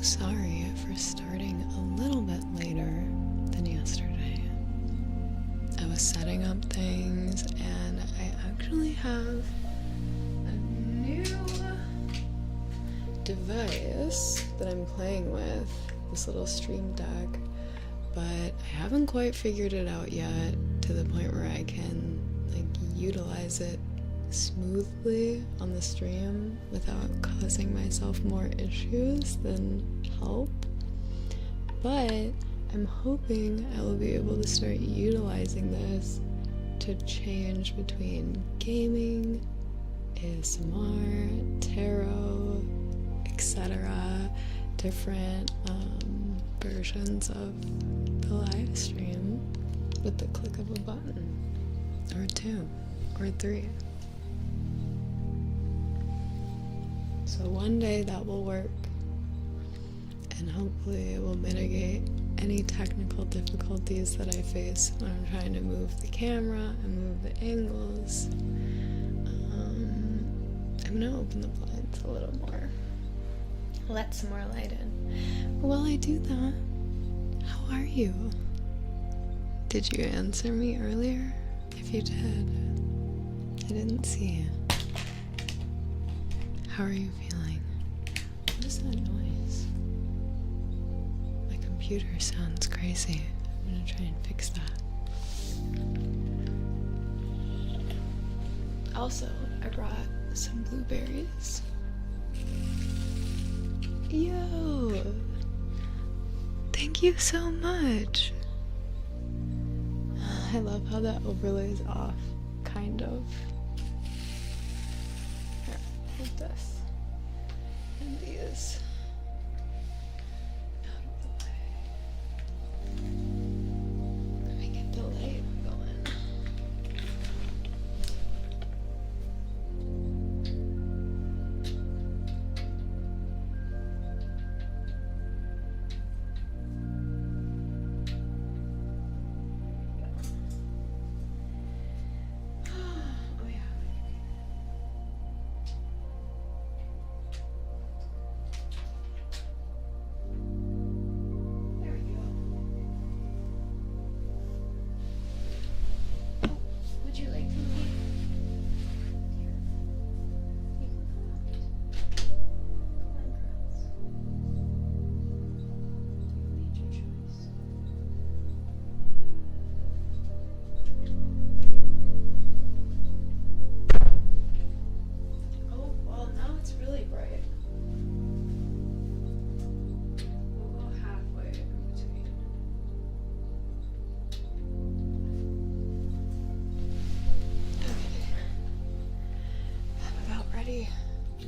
sorry for starting a little bit later than yesterday. I was setting up things and I actually have a new device that I'm playing with, this little stream deck, but I haven't quite figured it out yet to the point where I can utilize it smoothly on the stream without causing myself more issues than help. But I'm hoping I will be able to start utilizing this to change between gaming, ASMR, tarot, etc. different versions of the live stream with the click of a button, or two, or three. So one day that will work, and hopefully it will mitigate any technical difficulties that I face when I'm trying to move the camera and move the angles. I'm gonna open the blinds a little more, let some more light in. But while I do that, how are you? Did you answer me earlier? If you did, I didn't see you. How are you feeling? What is that noise? My computer sounds crazy. I'm gonna try and fix that. Also, I brought some blueberries. Yo! Thank you so much! I love how that overlays off, kind of. Here, take this. And these. Out of the way. Let me get the light going.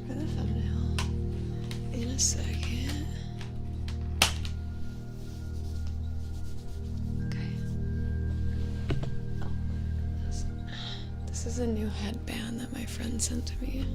For the thumbnail in a second. Okay. This is a new headband that my friend sent to me.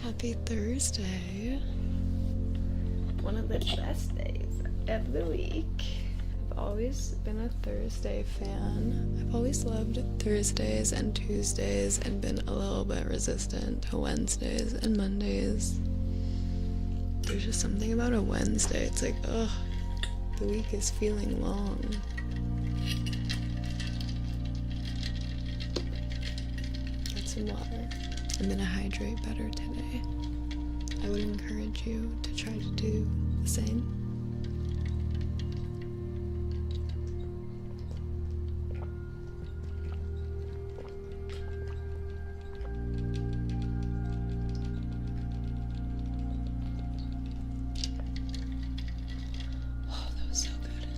Happy Thursday. One of the best days of the week. I've always been a Thursday fan. I've always loved Thursdays and Tuesdays and been a little bit resistant to Wednesdays and Mondays. There's just something about a Wednesday. It's like, ugh, the week is feeling long. Get some water. I'm gonna hydrate better today. I would encourage you to try to do the same. Oh, that was so good.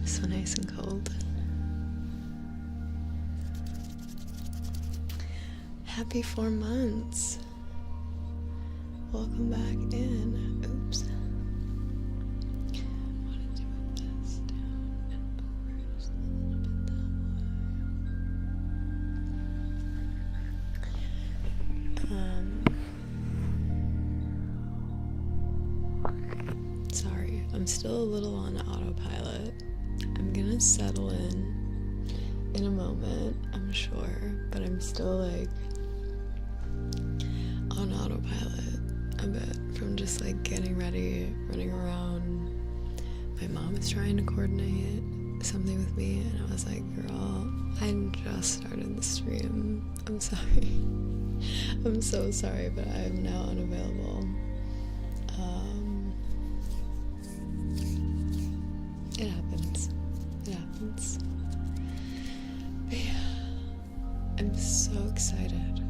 So nice and cold. Happy 4 months. Welcome back in. Oops. Wanted to move this down. I'm still a little on autopilot. I'm gonna settle in a moment, I'm sure, but I'm still like on autopilot a bit from just like getting ready, running around. My mom is trying to coordinate something with me, and I was like, girl, I just started the stream. I'm sorry. I'm so sorry, but I am now unavailable. It happens. It happens. But yeah, I'm so excited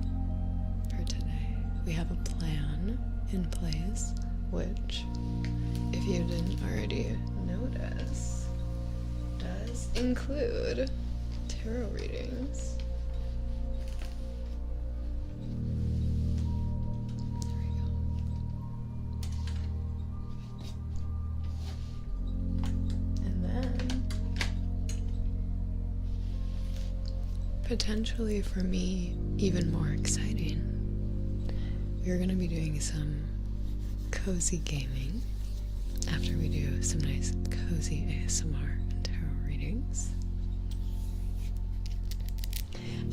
for today. We have a plan in place, which, if you didn't already notice, does include tarot readings. There we go. And then, potentially for me, even more exciting, we're going to be doing some cozy gaming after we do some nice cozy ASMR and tarot readings.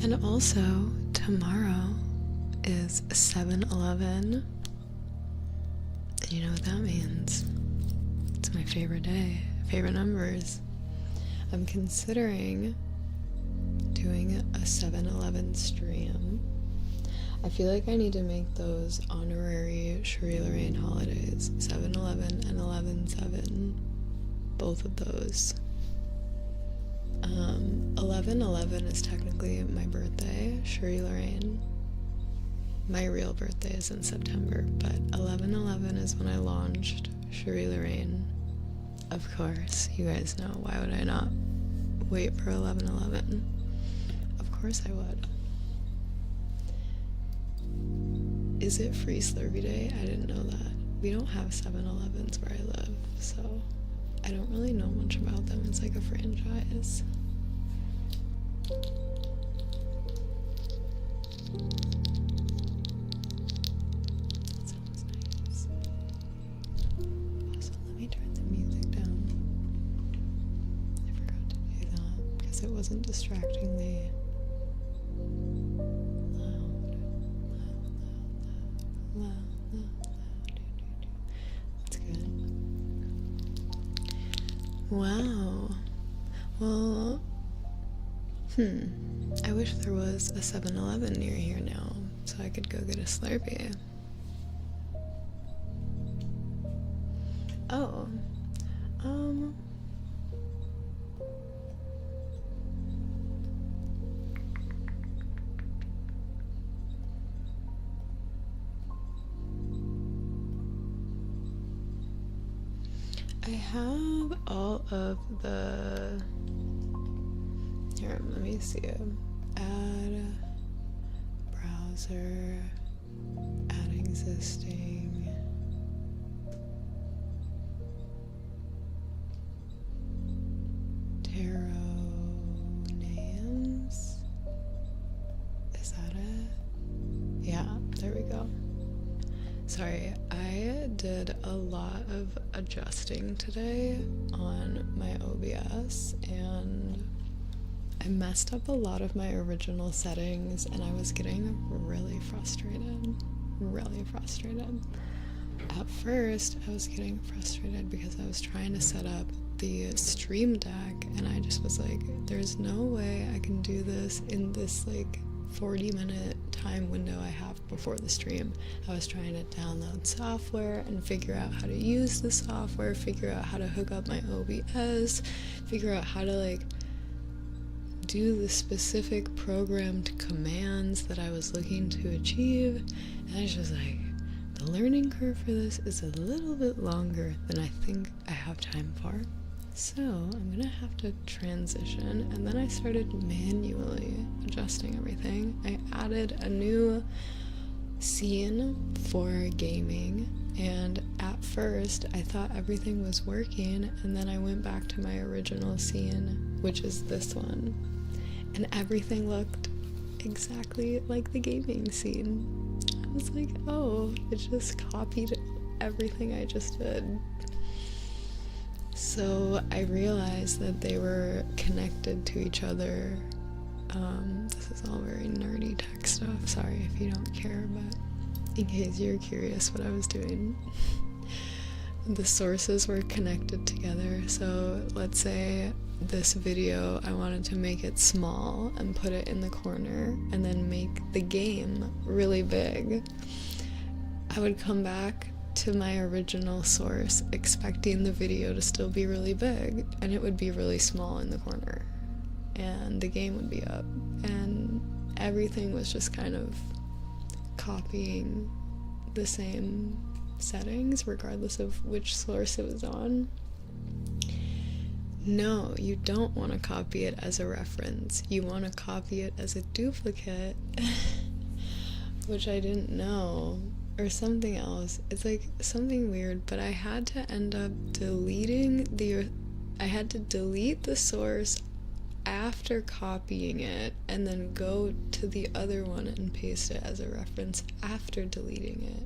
And also, tomorrow is 7/11. And you know what that means? It's my favorite day, favorite numbers. I'm considering doing a 7/11 stream. I feel like I need to make those honorary Cherie Lorraine holidays, 7/11 and 11/7, both of those. 11/11 is technically my birthday, Cherie Lorraine. My real birthday is in September, but 11/11 is when I launched Cherie Lorraine. Of course, you guys know, why would I not wait for 11/11? Of course I would. Is it Free Slurpee Day? I didn't know that. We don't have 7-Elevens where I live, so I don't really know much about them. It's like a franchise. That sounds nice. Also, let me turn the music down. I forgot to do that because it wasn't distractingly loud. That's good. Wow. Well, I wish there was a 7-Eleven near here now, so I could go get a Slurpee. Oh. I have all of the, here, let me see, add browser, add existing, tarot names, is that it? Yeah, there we go. Sorry, I did a lot of adjusting today on my OBS, and I messed up a lot of my original settings, and I was getting really frustrated. At first, I was getting frustrated because I was trying to set up the stream deck, and I just was like, there's no way I can do this in this like 40-minute time window I have before the stream. I was trying to download software and figure out how to use the software, figure out how to hook up my OBS, figure out how to like do the specific programmed commands that I was looking to achieve. And I was just like, the learning curve for this is a little bit longer than I think I have time for. So I'm gonna have to transition, and then I started manually adjusting everything. I added a new scene for gaming, and at first I thought everything was working, and then I went back to my original scene, which is this one, and everything looked exactly like the gaming scene. I was like, oh, it just copied everything I just did. So I realized that they were connected to each other. This is all very nerdy tech stuff. Sorry if you don't care, but in case you're curious what I was doing. The sources were connected together. So let's say this video, I wanted to make it small and put it in the corner and then make the game really big. I would come back to my original source expecting the video to still be really big, and it would be really small in the corner, and the game would be up, and everything was just kind of copying the same settings regardless of which source it was on. No, you don't want to copy it as a reference. You want to copy it as a duplicate, which I didn't know, or something else. It's like something weird, but I had to end up deleting I had to delete the source after copying it and then go to the other one and paste it as a reference after deleting it,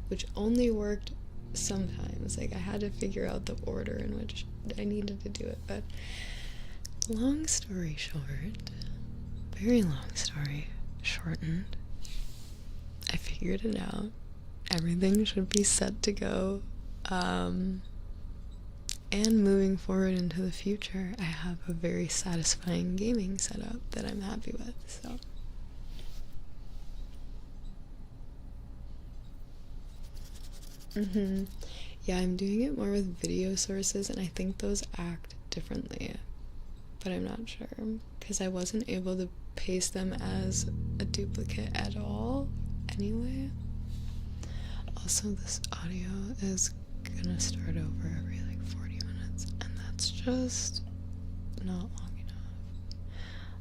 which only worked sometimes. Like, I had to figure out the order in which I needed to do it. But long story short, very long story shortened, I figured it out. Everything should be set to go. And moving forward into the future, I have a very satisfying gaming setup that I'm happy with. So yeah, I'm doing it more with video sources, and I think those act differently, but I'm not sure because I wasn't able to paste them as a duplicate at all anyway. Also, this audio is gonna start over every like 40 minutes, and that's just not long enough.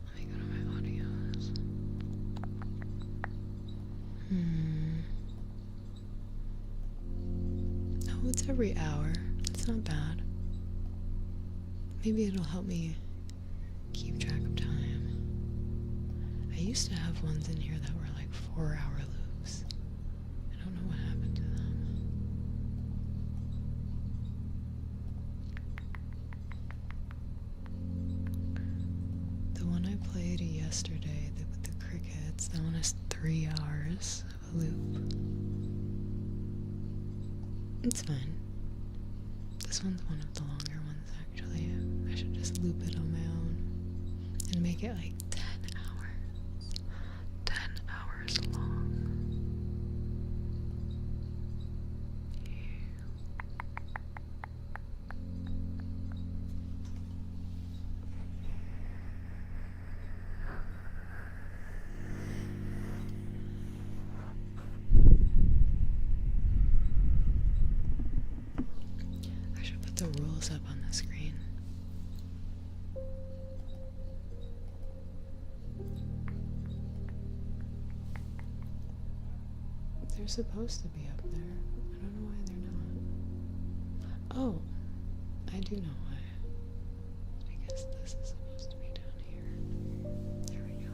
Let me go to my audios. Oh, it's every hour. It's not bad. Maybe it'll help me keep track of time. I used to have ones in here that were like 4-hour loops. I don't know what happened to them. The one I played yesterday with the crickets, that one is 3 hours of a loop. It's fine. This one's one of the longer ones, actually. I should just loop it on my own and make it like 10 hours. 10 hours long. The rules up on the screen. They're supposed to be up there. I don't know why they're not. Oh, I do know why. It's because this is supposed to be down here. There we go.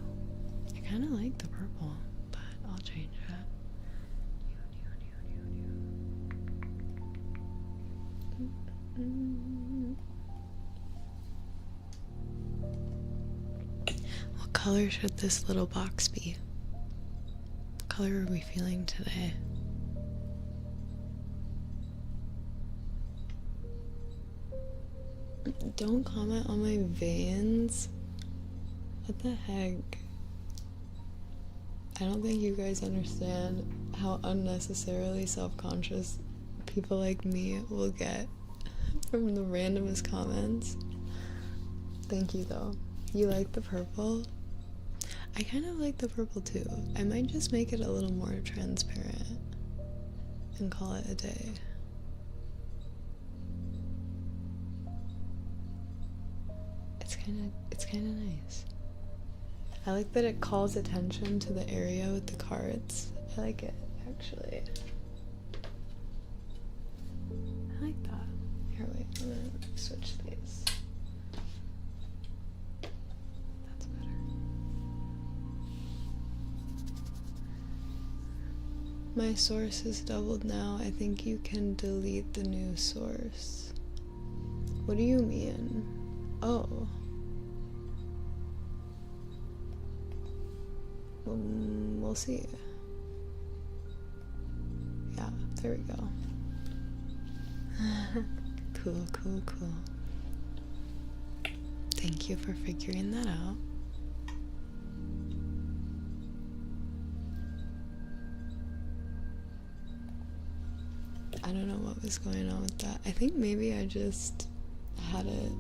I kind of like the purple, but I'll change that. What color should this little box be? What color are we feeling today? Don't comment on my veins. What the heck? I don't think you guys understand how unnecessarily self-conscious people like me will get from the randomest comments. Thank you though. You like the purple? I kind of like the purple too. I might just make it a little more transparent and call it a day. It's kind of nice. I like that it calls attention to the area with the cards. I like it, actually. I like that. Here, wait, I'm gonna switch these. That's better. My source is doubled now. I think you can delete the new source. What do you mean? Oh. We'll see. Yeah, there we go. Cool, cool, cool. Thank you for figuring that out. I don't know what was going on with that. I think maybe I just had it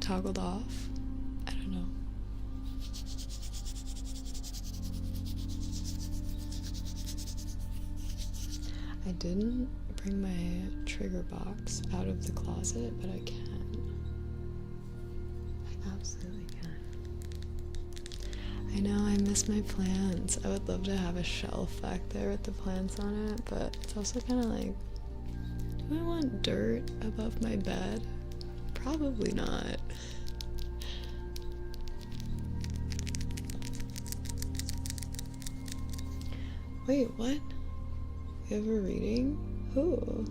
toggled off. I don't know. I didn't bring my trigger box out of the closet, but I can. I absolutely can. I know, I miss my plants. I would love to have a shelf back there with the plants on it, but it's also kind of like, do I want dirt above my bed? Probably not. Wait, what? You have a reading? Who?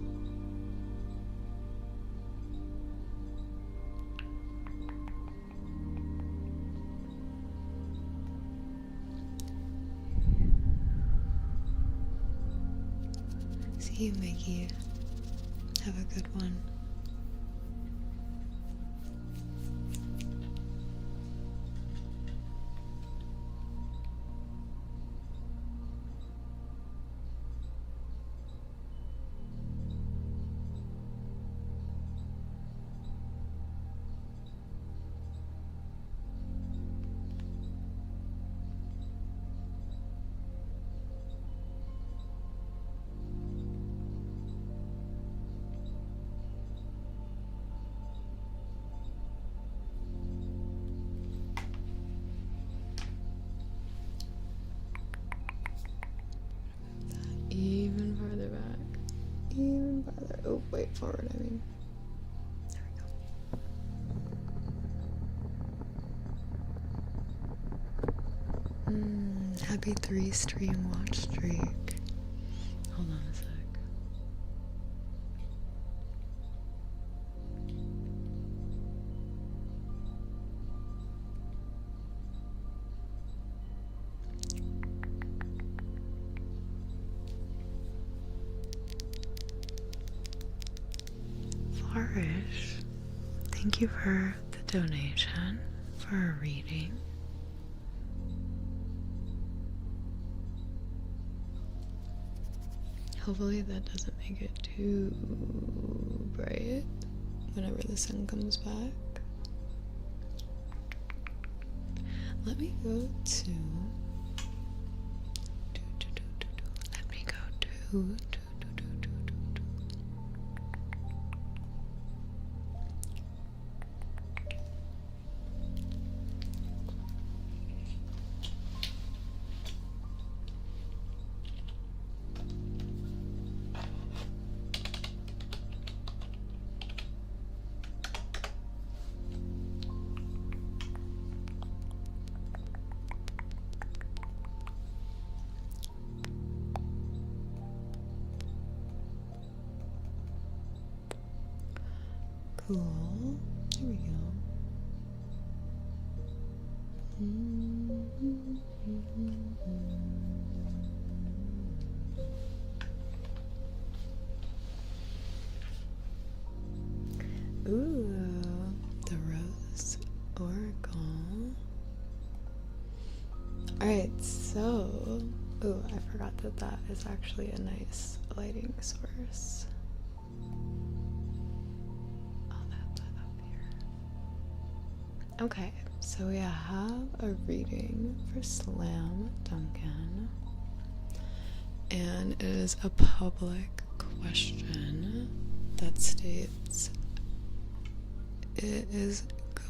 See you, Mickey. Have a good one. Even farther back. Even farther. Oh, wait, forward, I mean. There we go. Happy 3-stream watch streak. Hold on a sec. Flourish, thank you for the donation for a reading. Hopefully that doesn't make it too bright whenever the sun comes back. Let me go to let me go to cool. Here we go. Ooh, the Rose Oracle. Alright, so, ooh, I forgot that that is actually a nice lighting source. Okay, so we have a reading for Slam Duncan, and it is a public question that states it is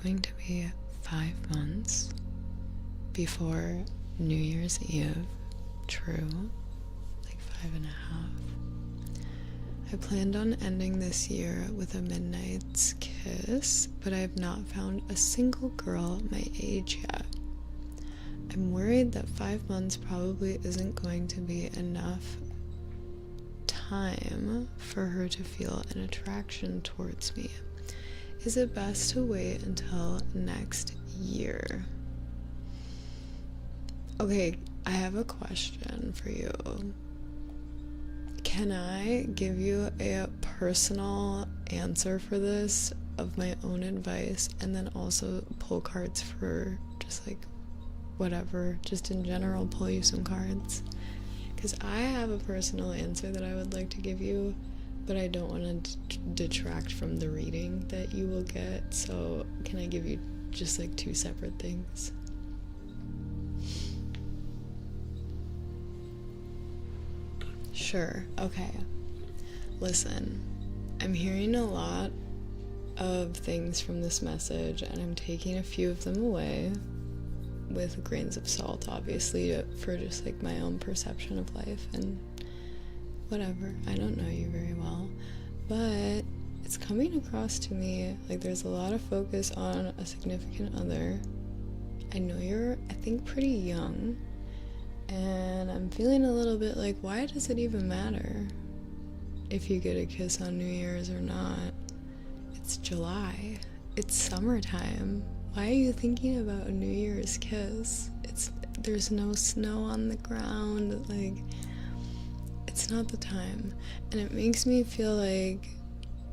going to be 5 months before New Year's Eve. True, like 5.5. I planned on ending this year with a midnight's kiss, but I have not found a single girl my age yet. I'm worried that 5 months probably isn't going to be enough time for her to feel an attraction towards me? Is it best to wait until next year? Okay, I have a question for you. Can I give you a personal answer for this of my own advice, and then also pull cards for just like whatever, just in general, pull you some cards? Because I have a personal answer that I would like to give you, but I don't want to detract from the reading that you will get. So can I give you just like two separate things? Sure. Okay. Listen, I'm hearing a lot of things from this message, and I'm taking a few of them away with grains of salt, obviously, for just like my own perception of life and whatever. I don't know you very well, but it's coming across to me like there's a lot of focus on a significant other. I know you're, I think, pretty young, and I'm feeling a little bit like, why does it even matter if you get a kiss on New Year's or not? It's July. It's summertime. Why are you thinking about a New Year's kiss? There's no snow on the ground. Like, it's not the time. And it makes me feel like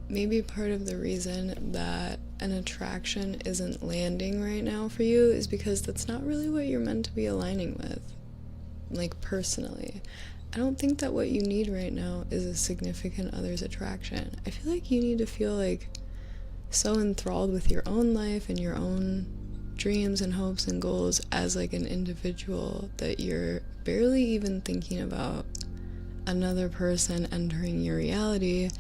maybe part of the reason that an attraction isn't landing right now for you is because that's not really what you're meant to be aligning with. Like, personally, I don't think that what you need right now is a significant other's attraction. I feel like you need to feel like so enthralled with your own life and your own dreams and hopes and goals as like an individual that you're barely even thinking about another person entering your reality.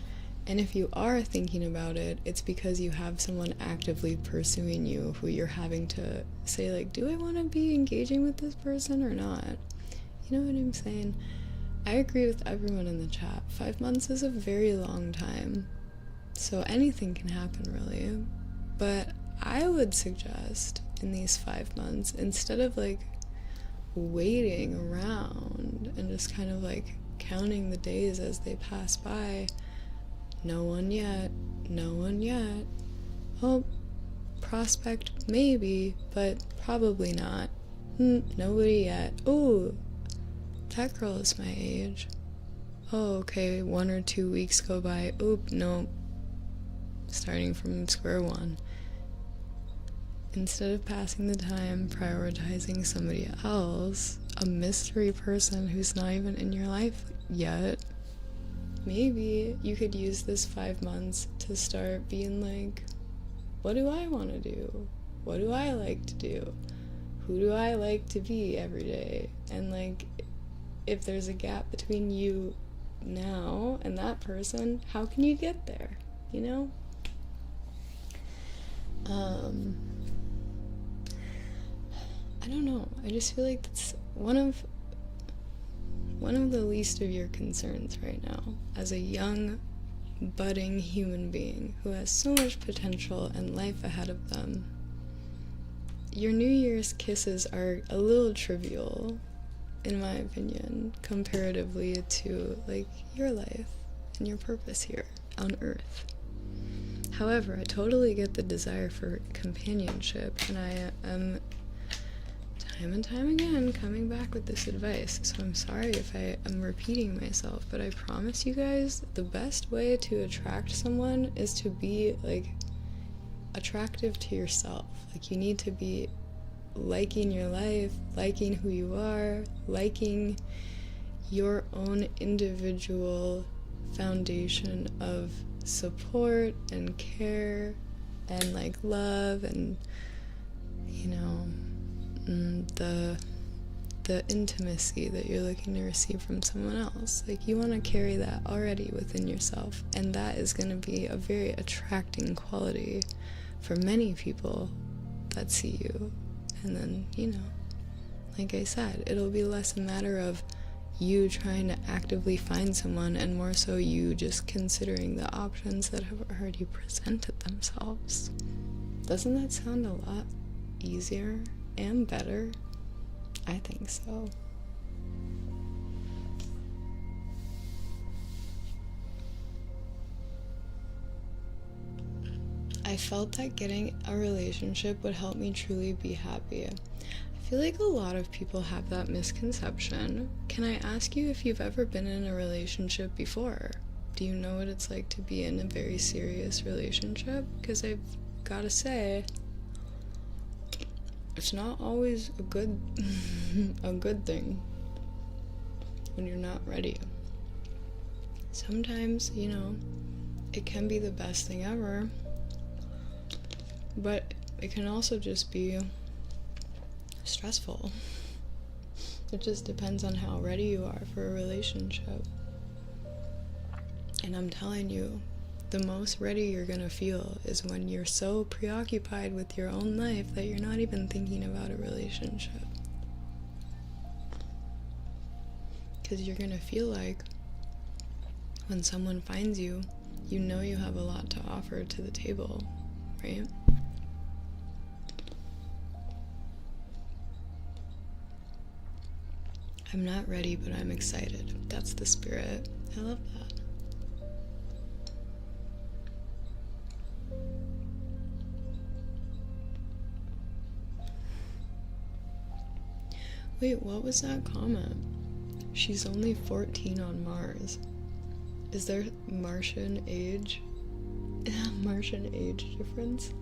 And if you are thinking about it, it's because you have someone actively pursuing you who you're having to say, like, do I want to be engaging with this person or not? You know what I'm saying? I agree with everyone in the chat. 5 months is a very long time. So anything can happen, really. But I would suggest in these 5 months, instead of like waiting around and just kind of like counting the days as they pass by, no one yet, no one yet. Oh, prospect maybe, but probably not. Nobody yet. Oh, that girl is my age. Oh, okay, 1 or 2 weeks go by. Oop, nope. Starting from square one. Instead of passing the time prioritizing somebody else, a mystery person who's not even in your life yet, maybe you could use this 5 months to start being like, what do I want to do? What do I like to do? Who do I like to be every day? And like, if there's a gap between you now and that person, how can you get there? You know? I don't know. I just feel like that's one of the least of your concerns right now as a young, budding human being who has so much potential and life ahead of them. Your New Year's kisses are a little trivial, in my opinion, comparatively to like your life and your purpose here on Earth. However, I totally get the desire for companionship, and I am time and time again coming back with this advice, so I'm sorry if I am repeating myself, but I promise you guys, the best way to attract someone is to be like attractive to yourself. Like, you need to be liking your life, liking who you are, liking your own individual foundation of support and care and like love and, you know, the intimacy that you're looking to receive from someone else. Like, you want to carry that already within yourself, and that is going to be a very attracting quality for many people that see you. And then, you know, like I said, it'll be less a matter of you trying to actively find someone and more so you just considering the options that have already presented themselves. Doesn't that sound a lot easier and better? I think so. I felt that getting a relationship would help me truly be happy. I feel like a lot of people have that misconception. Can I ask you if you've ever been in a relationship before? Do you know what it's like to be in a very serious relationship? Because I've gotta say, it's not always a good thing when you're not ready. Sometimes, you know, it can be the best thing ever, but it can also just be stressful. It just depends on how ready you are for a relationship. And I'm telling you, the most ready you're gonna feel is when you're so preoccupied with your own life that you're not even thinking about a relationship. Because you're gonna feel like when someone finds you, you know you have a lot to offer to the table, right? I'm not ready, but I'm excited. That's the spirit. I love that. Wait, what was that comment? She's only 14 on Mars. Is there Martian age? Martian age difference?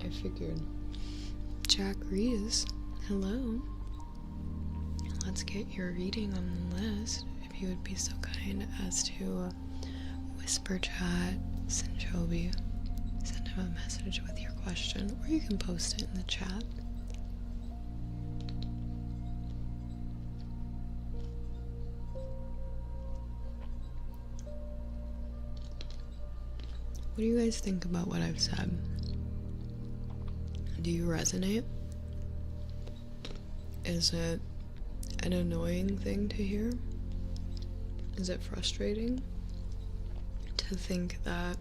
I figured. Jack Rees, hello. Let's get your reading on the list. If you would be so kind as to whisper chat Sinchobi, send him a message with your question, or you can post it in the chat. What do you guys think about what I've said? Do you resonate? Is it an annoying thing to hear? Is it frustrating to think that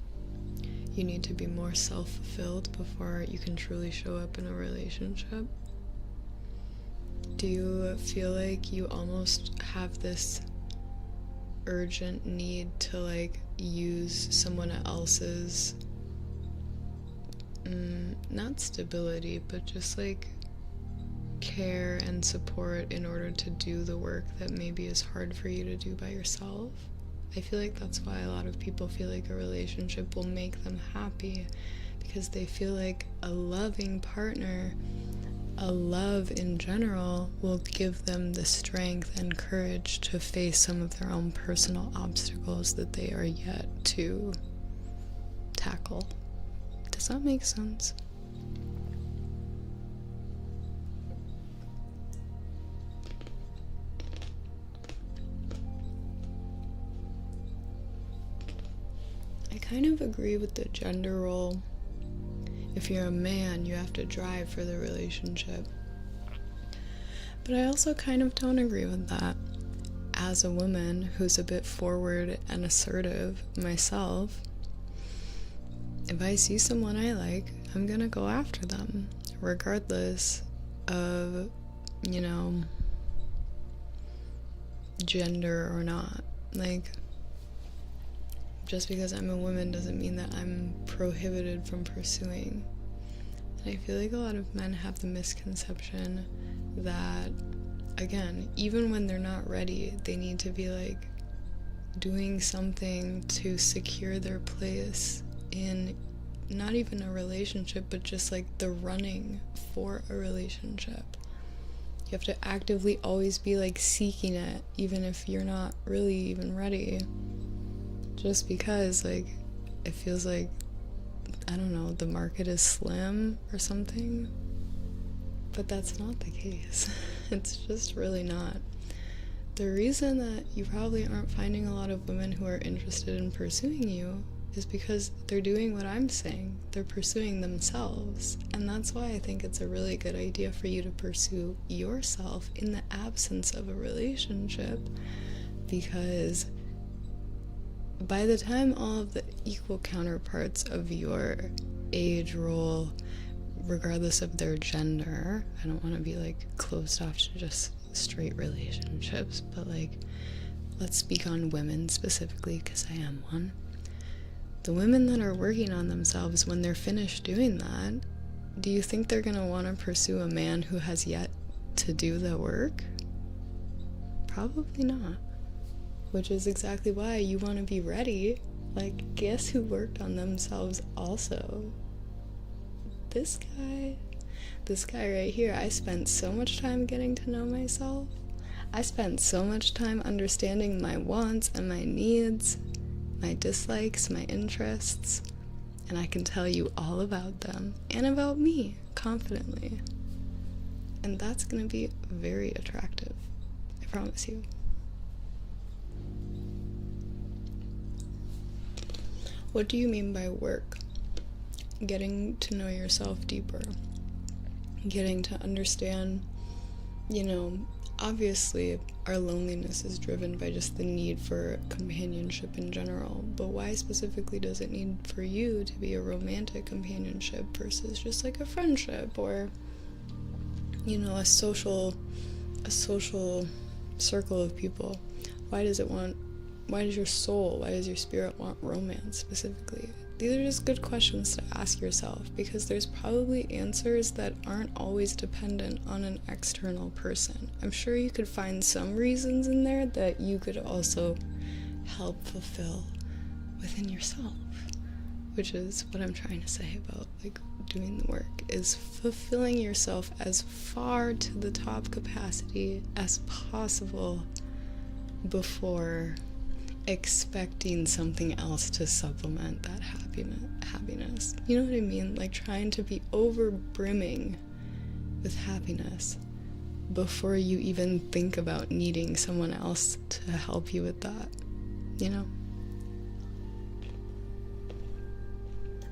you need to be more self-fulfilled before you can truly show up in a relationship? Do you feel like you almost have this urgent need to like use someone else's not stability, but just like care and support in order to do the work that maybe is hard for you to do by yourself? I feel like that's why a lot of people feel like a relationship will make them happy, because they feel like a loving partner, a love in general, will give them the strength and courage to face some of their own personal obstacles that they are yet to tackle. Does that make sense? I kind of agree with the gender role. If you're a man, you have to drive for the relationship. But I also kind of don't agree with that. As a woman who's a bit forward and assertive myself, if I see someone I like, I'm gonna go after them, regardless of, you know, gender or not. Like, just because I'm a woman doesn't mean that I'm prohibited from pursuing. And I feel like a lot of men have the misconception that, again, even when they're not ready, they need to be like doing something to secure their place in not even a relationship, but just like the running for a relationship. You have to actively always be like seeking it, even if you're not really even ready. Just because, like, it feels like, I don't know, the market is slim or something. But that's not the case. It's just really not. The reason that you probably aren't finding a lot of women who are interested in pursuing you is because they're doing what I'm saying. They're pursuing themselves. And that's why I think it's a really good idea for you to pursue yourself in the absence of a relationship, because by the time all of the equal counterparts of your age, role, regardless of their gender, I don't want to be like closed off to just straight relationships, but like, let's speak on women specifically because I am one. The women that are working on themselves, when they're finished doing that, do you think they're going to want to pursue a man who has yet to do the work? Probably not. Which is exactly why you want to be ready. Like, guess who worked on themselves also? This guy right here. I spent so much time getting to know myself. I spent so much time understanding my wants and my needs, my dislikes, my interests, and I can tell you all about them and about me confidently. And that's gonna be very attractive, I promise you. What do you mean by work? Getting to know yourself deeper, getting to understand, obviously our loneliness is driven by just the need for companionship in general, but why specifically does it need for you to be a romantic companionship versus just like a friendship or, a social circle of people? Why does your spirit want romance specifically? These are just good questions to ask yourself, because there's probably answers that aren't always dependent on an external person. I'm sure you could find some reasons in there that you could also help fulfill within yourself, which is what I'm trying to say about like doing the work, is fulfilling yourself as far to the top capacity as possible before expecting something else to supplement that happiness. You know what I mean? Like trying to be over brimming with happiness before you even think about needing someone else to help you with that,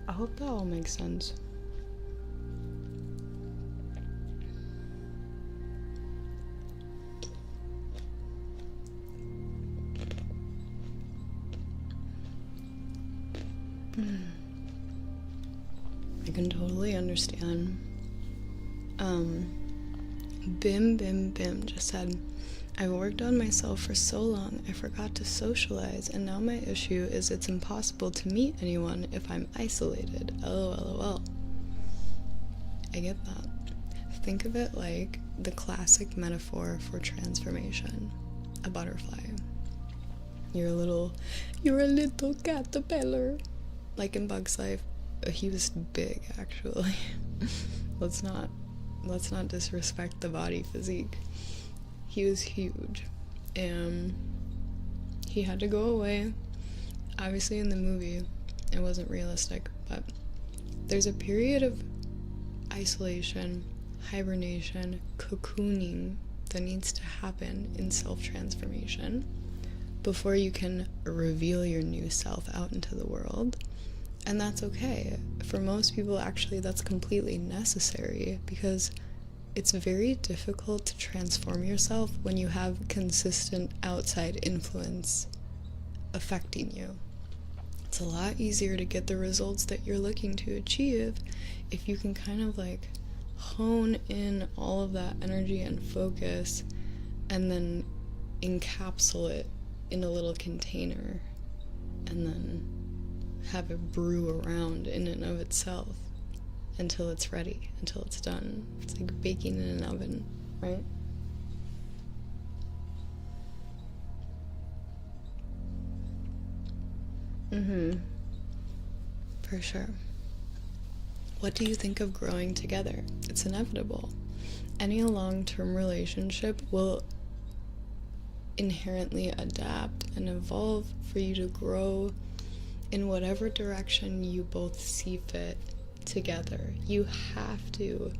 I hope that all makes sense. I can totally understand. Bim just said, I've worked on myself for so long I forgot to socialize, and now my issue is it's impossible to meet anyone if I'm isolated. LOL. I get that. Think of it like the classic metaphor for transformation. A butterfly. You're a little caterpillar. Like in Bug's Life, he was big, actually. Let's not disrespect the body physique. He was huge, and he had to go away. Obviously, in the movie, it wasn't realistic, but there's a period of isolation, hibernation, cocooning that needs to happen in self-transformation before you can reveal your new self out into the world. And that's okay. For most people, actually, that's completely necessary, because it's very difficult to transform yourself when you have consistent outside influence affecting you. It's a lot easier to get the results that you're looking to achieve if you can kind of like hone in all of that energy and focus and then encapsulate it in a little container and then have it brew around in and of itself until it's ready, until it's done. It's like baking in an oven, right? For sure. What do you think of growing together? It's inevitable. Any long-term relationship will inherently adapt and evolve for you to grow in whatever direction you both see fit together. You have to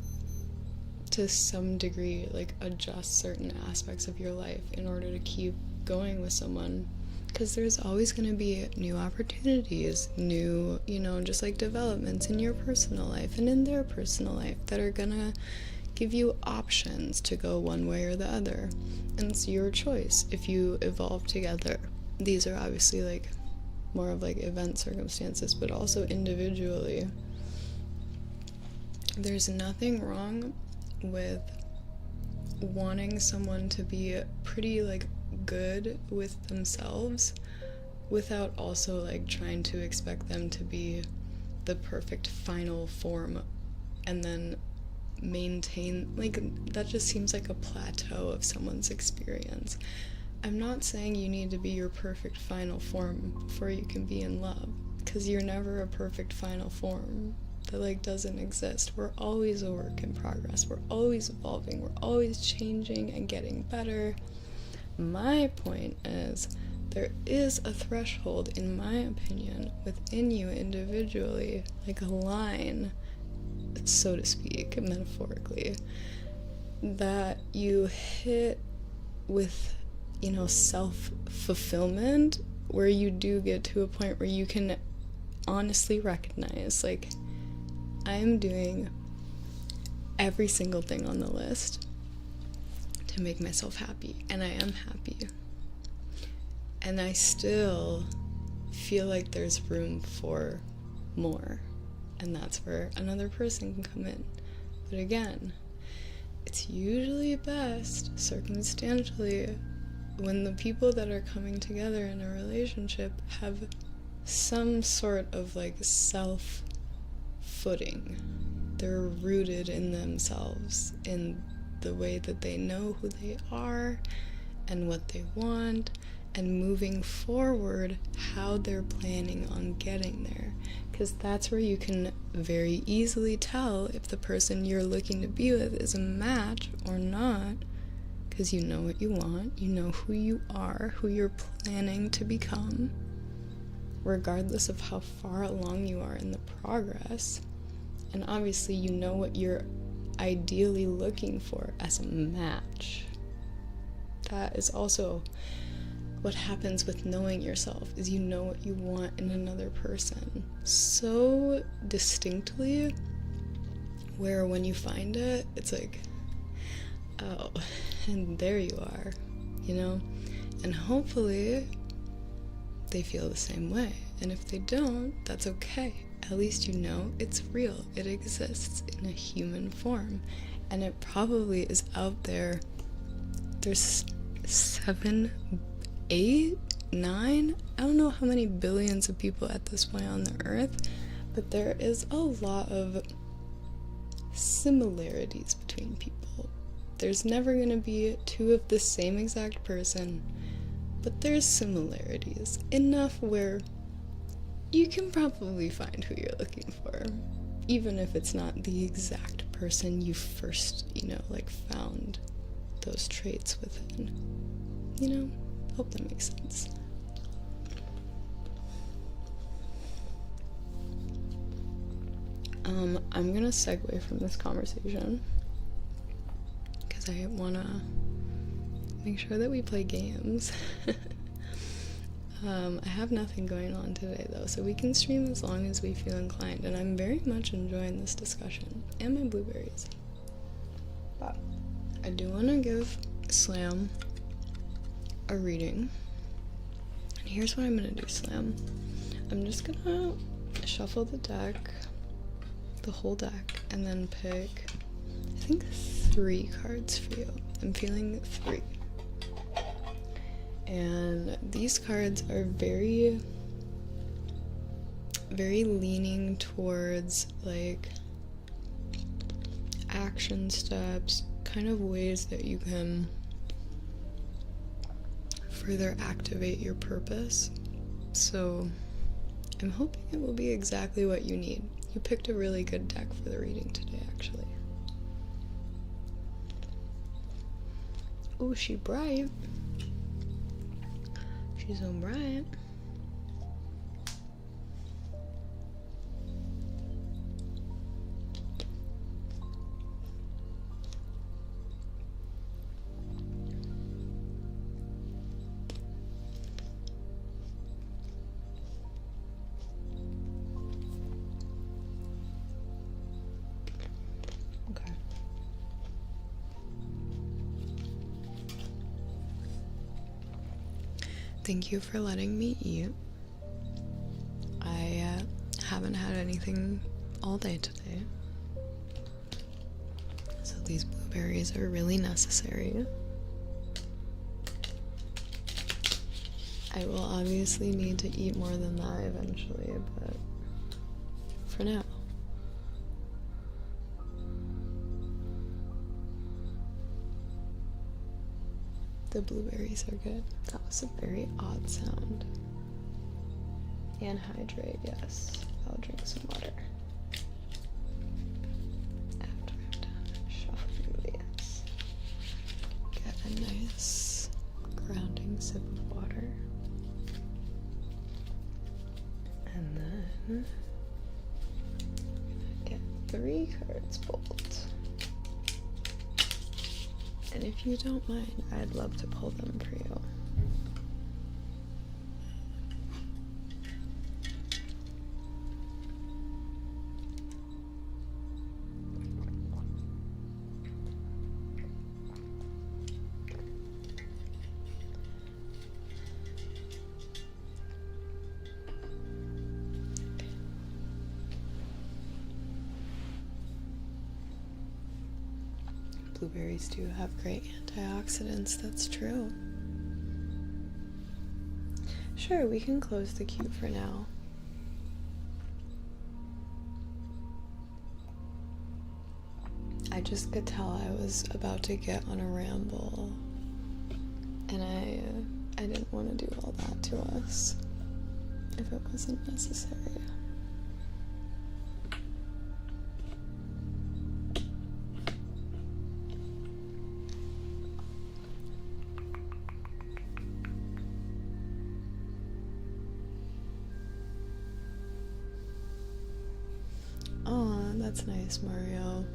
some degree, like, adjust certain aspects of your life in order to keep going with someone, because there's always going to be new opportunities, new, just like developments in your personal life and in their personal life that are going to give you options to go one way or the other. And it's your choice if you evolve together. These are obviously like more of like event circumstances, but also individually. There's nothing wrong with wanting someone to be pretty like good with themselves without also like trying to expect them to be the perfect final form and then maintain, like, that just seems like a plateau of someone's experience. I'm not saying you need to be your perfect final form before you can be in love, because you're never a perfect final form. That like doesn't exist. We're always a work in progress. We're always evolving. We're always changing and getting better. My point is, there is a threshold, in my opinion, within you individually, like a line, so to speak, metaphorically, that you hit with, you know, self-fulfillment, where you do get to a point where you can honestly recognize, like, I am doing every single thing on the list to make myself happy, and I am happy. And I still feel like there's room for more, and that's where another person can come in. But again, it's usually best circumstantially when the people that are coming together in a relationship have some sort of like self-footing. They're rooted in themselves, in the way that they know who they are and what they want, and moving forward how they're planning on getting there. Because that's where you can very easily tell if the person you're looking to be with is a match or not, because you know what you want, you know who you are, who you're planning to become, regardless of how far along you are in the progress. And obviously you know what you're ideally looking for as a match. That is also what happens with knowing yourself, is you know what you want in another person so distinctly, where when you find it, it's like, oh, and there you are, you know? And hopefully they feel the same way. And if they don't, that's okay. At least you know it's real. It exists in a human form. And it probably is out there. There's 7, 8, 9, I don't know how many billions of people at this point on the earth, but there is a lot of similarities between people. There's never going to be two of the same exact person, but there's similarities enough where you can probably find who you're looking for, even if it's not the exact person you first, you know, like found those traits within. You know? Hope that makes sense. I'm gonna segue from this conversation because I wanna make sure that we play games. I have nothing going on today though, so we can stream as long as we feel inclined, and I'm very much enjoying this discussion and my blueberries. But I do want to give Slam a reading, and here's what I'm gonna do, Slam. I'm just gonna shuffle the deck, the whole deck, and then pick, I think, 3 cards for you. I'm feeling 3. And these cards are very, very leaning towards like action steps, kind of ways that you can further activate your purpose. So I'm hoping it will be exactly what you need. You picked a really good deck for the reading today, actually. Oh, she bright. She's so bright. Okay. Thank you for letting me eat. planting all day today. So these blueberries are really necessary. I will obviously need to eat more than that eventually, but for now. The blueberries are good. That was a very odd sound. And hydrate, yes. I'll drink some water. After I'm done shuffling these. Get a nice grounding sip of water. And then get 3 cards pulled. And if you don't mind, I'd love to pull them for you. Blueberries do have great antioxidants, that's true. Sure, we can close the queue for now. I just could tell I was about to get on a ramble, and I didn't want to do all that to us if it wasn't necessary. Oh, that's nice, Mario.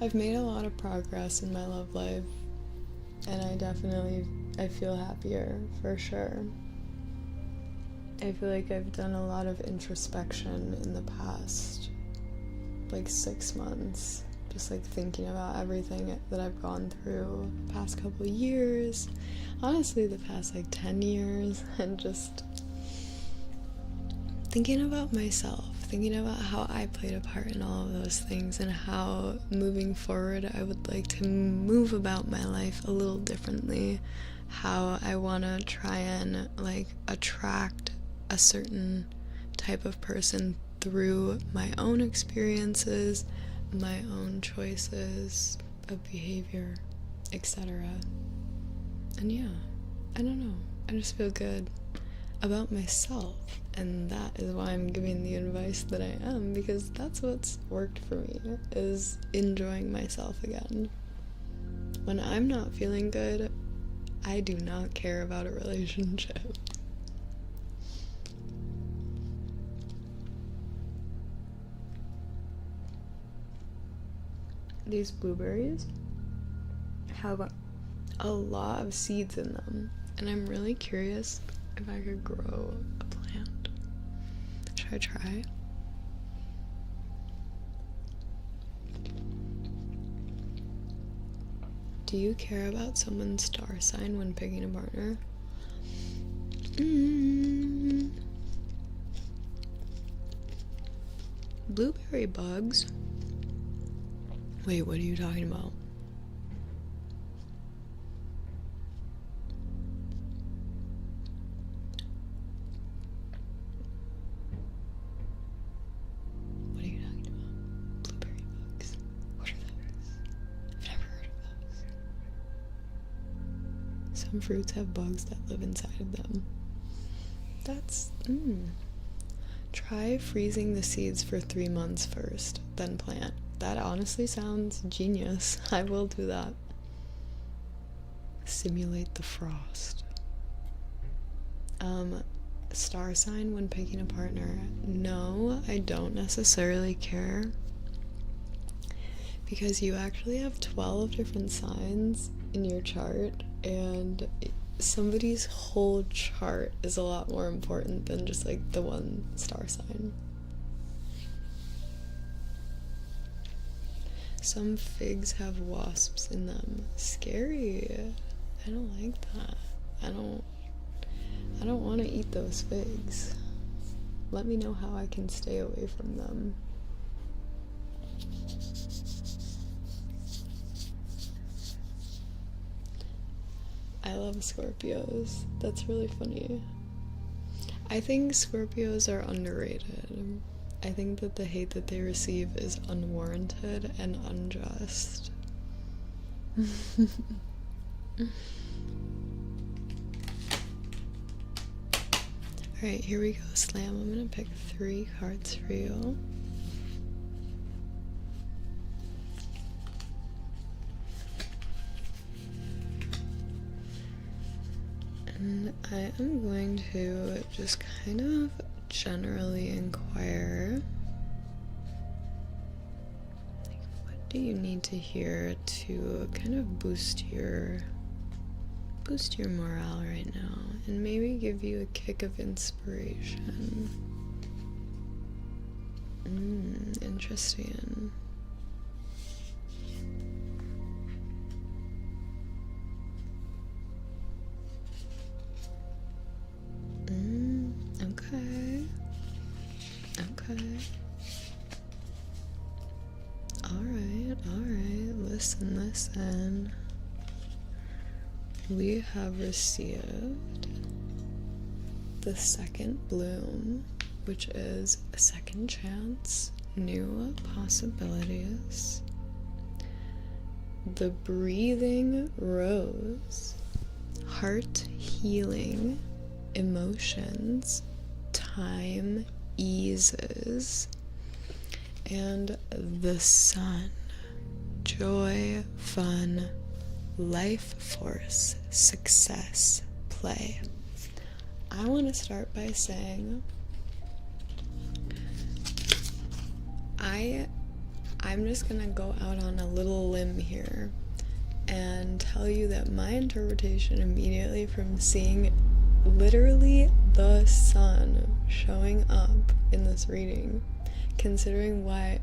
I've made a lot of progress in my love life, and I feel happier, for sure. I feel like I've done a lot of introspection in the past, like 6 months, just like thinking about everything that I've gone through the past couple years, honestly the past like 10 years, and just thinking about myself, thinking about how I played a part in all of those things, and how moving forward I would like to move about my life a little differently, how I want to try and like attract a certain type of person through my own experiences, my own choices of behavior, etc. And yeah, I don't know, I just feel good about myself, and that is why I'm giving the advice that I am, because that's what's worked for me, is enjoying myself again. When I'm not feeling good, I do not care about a relationship. These blueberries have a lot of seeds in them, and I'm really curious if I could grow a plant. Should I try? Do you care about someone's star sign when picking a partner? Blueberry bugs? Wait, what are you talking about? What are you talking about? Blueberry bugs? What are those? I've never heard of those. Some fruits have bugs that live inside of them. That's, Try freezing the seeds for 3 months first, then plant. That honestly sounds genius. I will do that. Simulate the frost. Star sign when picking a partner. No, I don't necessarily care, because you actually have 12 different signs in your chart, and somebody's whole chart is a lot more important than just like the one star sign. Some figs have wasps in them. Scary. I don't like that. I don't want to eat those figs. let me know how I can stay away from them. I love Scorpios. That's really funny. I think Scorpios are underrated. I think that the hate that they receive is unwarranted and unjust. Alright, here we go, Slam. I'm gonna pick 3 cards for you. And I am going to just kind of generally inquire, like, what do you need to hear to kind of boost your morale right now, and maybe give you a kick of inspiration. Interesting. Okay. Alright. Listen. We have received the second bloom, which is a second chance, new possibilities. The breathing rose, heart healing, emotions, time eases, and the sun, joy, fun, life force, success, play. I want to start by saying I'm just gonna go out on a little limb here and tell you that my interpretation immediately from seeing literally the sun showing up in this reading, considering when,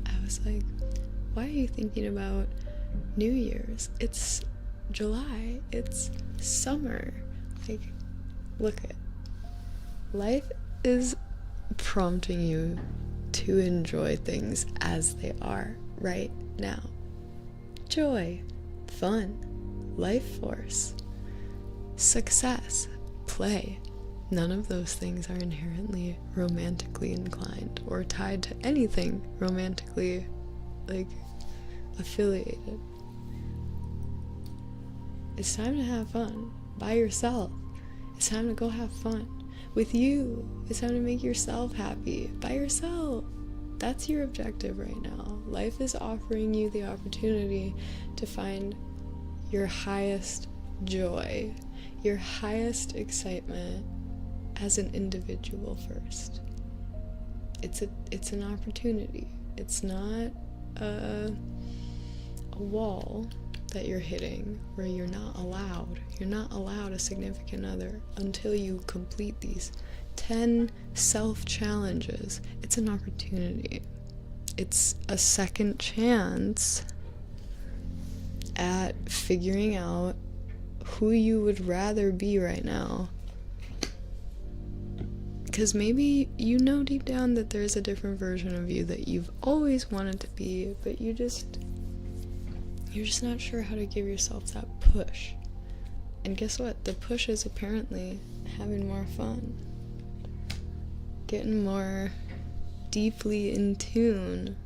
I was like, why are you thinking about New Year's? It's July, it's summer. Like, look at life is prompting you to enjoy things as they are right now. Joy, fun, life force, success, play. None of those things are inherently romantically inclined or tied to anything romantically, like, affiliated. It's time to have fun by yourself. It's time to go have fun with you. It's time to make yourself happy by yourself. That's your objective right now. Life is offering you the opportunity to find your highest joy, your highest excitement as an individual first. It's an opportunity. It's not a wall that you're hitting where you're not allowed a significant other until you complete these 10 self-challenges. It's an opportunity. It's a second chance at figuring out who you would rather be right now. Because maybe you know deep down that there's a different version of you that you've always wanted to be, but you're just not sure how to give yourself that push. And guess what? The push is apparently having more fun. Getting more deeply in tune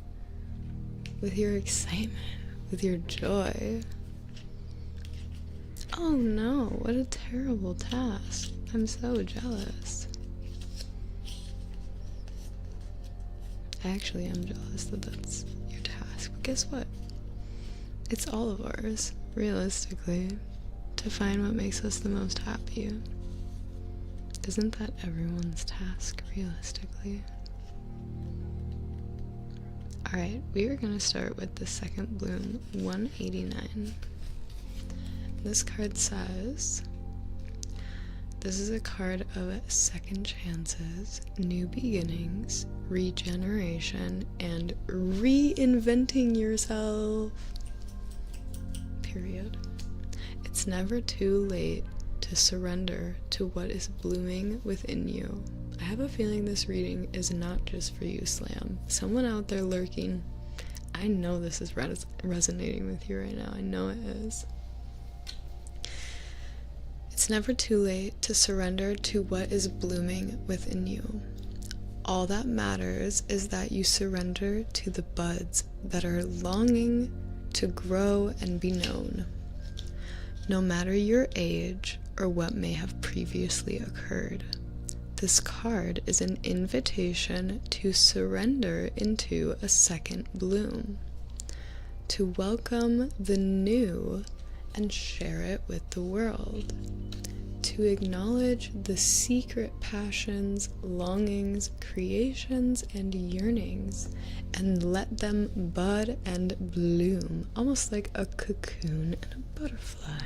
with your excitement, with your joy. Oh no, what a terrible task. I'm so jealous. I actually am jealous that that's your task. But guess what? It's all of ours, realistically, to find what makes us the most happy. Isn't that everyone's task, realistically? Alright, we are going to start with the second bloom, 189. This card says, this is a card of second chances, new beginnings, regeneration, and reinventing yourself. Period. It's never too late to to surrender to what is blooming within you. I have a feeling this reading is not just for you, Slam. Someone out there lurking, I know this is resonating with you right now. I know it is. It's never too late to surrender to what is blooming within you. All that matters is that you surrender to the buds that are longing to grow and be known. No matter your age or what may have previously occurred, this card is an invitation to surrender into a second bloom, to welcome the new and share it with the world, to acknowledge the secret passions, longings, creations, and yearnings, and let them bud and bloom, almost like a cocoon and a butterfly.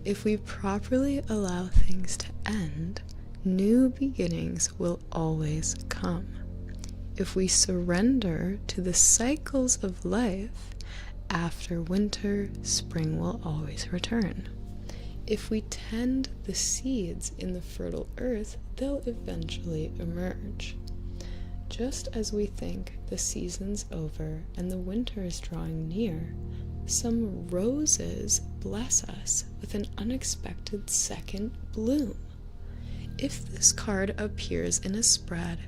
If we properly allow things to end, new beginnings will always come. If we surrender to the cycles of life, after winter, spring will always return. If we tend the seeds in the fertile earth, they'll eventually emerge. Just as we think the season's over and the winter is drawing near, some roses bless us with an unexpected second bloom. If this card appears in a spread,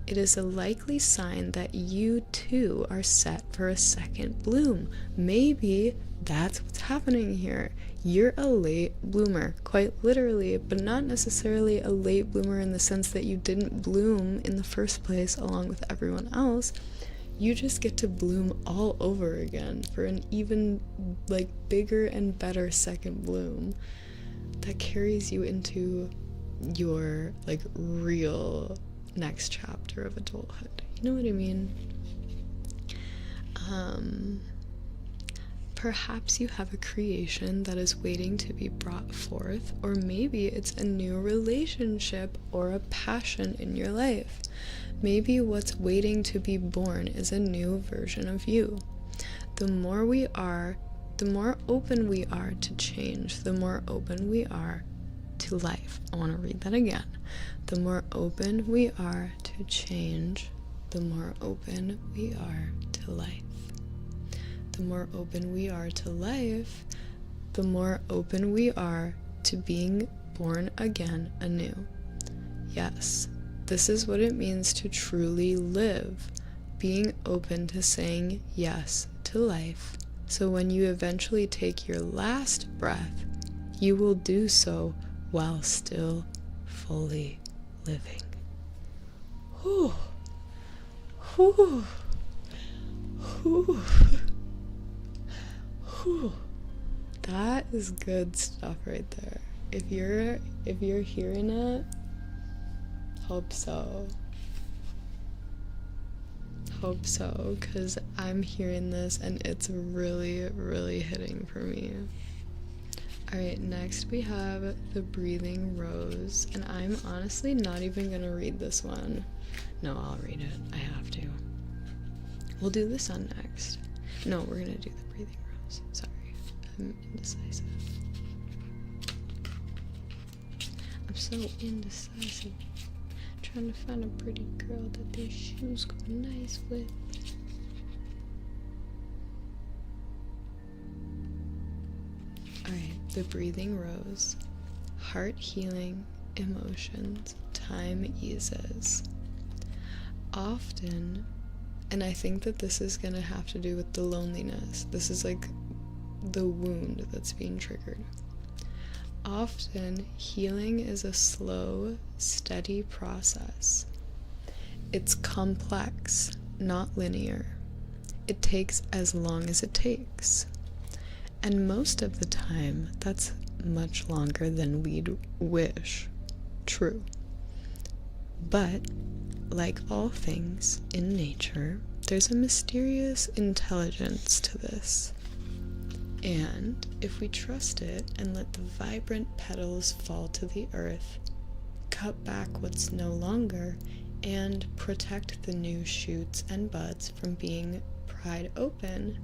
it is a likely sign that you too are set for a second bloom. Maybe that's what's happening here. You're a late bloomer, quite literally, but not necessarily a late bloomer in the sense that you didn't bloom in the first place along with everyone else. You just get to bloom all over again for an even bigger and better second bloom that carries you into your real next chapter of adulthood. You know what I mean? Perhaps you have a creation that is waiting to be brought forth, or maybe it's a new relationship or a passion in your life. Maybe what's waiting to be born is a new version of you. The more open we are to change, the more open we are to life. I want to read that again. The more open we are to change, the more open we are to life. The more open we are to life, the more open we are to being born again anew. Yes, this is what it means to truly live, being open to saying yes to life. So when you eventually take your last breath, you will do so while still fully living. Whew. Whew. Whew. Whew. That is good stuff right there. If you're hearing it, hope so, because I'm hearing this and it's really, really hitting for me. Alright, next we have the Breathing Rose, and I'm honestly not even gonna read this one. No, I'll read it. I have to. We'll do the Sun next. No, we're gonna do the Breathing Rose. Sorry, I'm indecisive. I'm so indecisive. Trying to find a pretty girl that these shoes go nice with. Alright, the Breathing Rose. Heart healing, emotions, time eases. Often, and I think that this is gonna have to do with the loneliness. This is like the wound that's being triggered. Often, healing is a slow, steady process. It's complex, not linear. It takes as long as it takes. And most of the time, that's much longer than we'd wish. True. But, like all things in nature, there's a mysterious intelligence to this. And if we trust it and let the vibrant petals fall to the earth, cut back what's no longer, and protect the new shoots and buds from being pried open,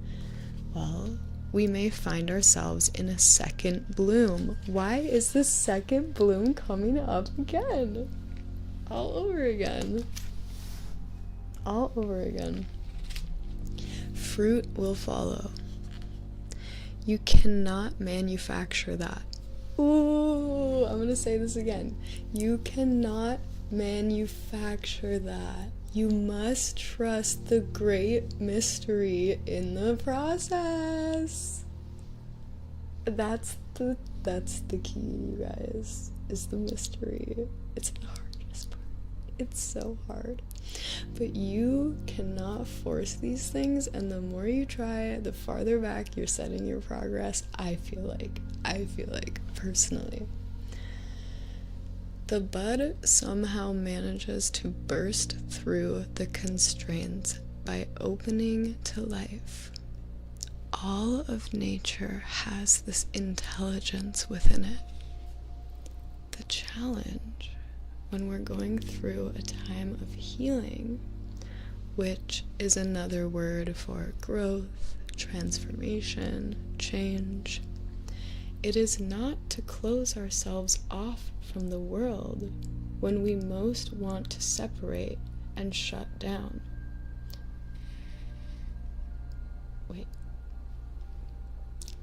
well, we may find ourselves in a second bloom. Why is this second bloom coming up again? All over again. All over again. Fruit will follow. You cannot manufacture that. Ooh, I'm gonna say this again. You cannot manufacture that. You must trust the great mystery in the process. That's the key, you guys, is the mystery. It's the hardest part. It's so hard. But you cannot force these things, and the more you try, the farther back you're setting your progress, I feel like, personally. The bud somehow manages to burst through the constraints by opening to life. All of nature has this intelligence within it. The challenge when we're going through a time of healing, which is another word for growth, transformation, change, it is not to close ourselves off from the world when we most want to separate and shut down.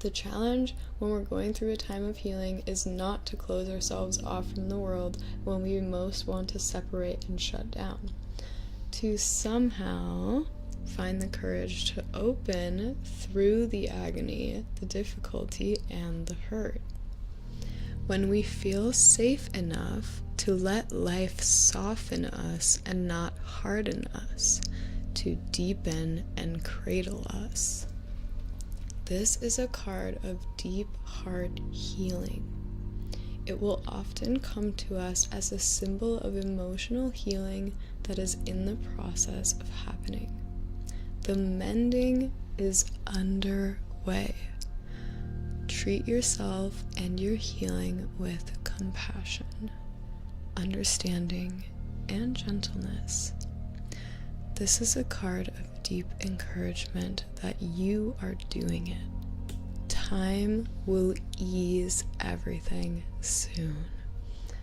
The challenge when we're going through a time of healing is not to close ourselves off from the world when we most want to separate and shut down. To somehow find the courage to open through the agony, the difficulty, and the hurt. When we feel safe enough to let life soften us and not harden us, to deepen and cradle us. This is a card of deep heart healing. It will often come to us as a symbol of emotional healing that is in the process of happening. The mending is underway. Treat yourself and your healing with compassion, understanding, and gentleness. This is a card of deep encouragement that you are doing it. Time will ease everything soon.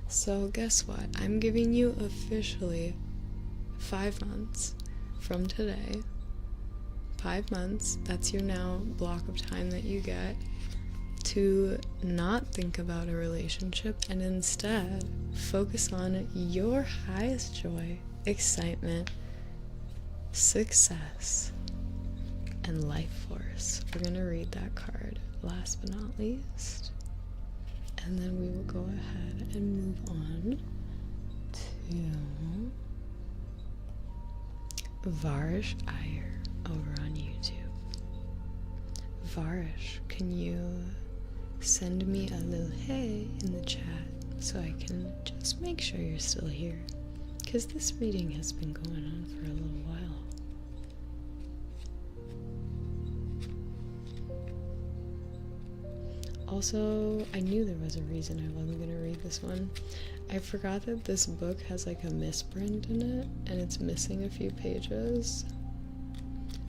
So guess what? I'm giving you officially 5 months from today. 5 months, that's your now block of time that you get to not think about a relationship and instead focus on your highest joy, excitement, success, and life force. We're going to read that card last but not least, and then we will go ahead and move on to Varish Iyer over on YouTube. Varish, can you send me a little hey in the chat so I can just make sure you're still here? Because this reading has been going on for a little while. Also, I knew there was a reason I wasn't going to read this one. I forgot that this book has like a misprint in it, and it's missing a few pages.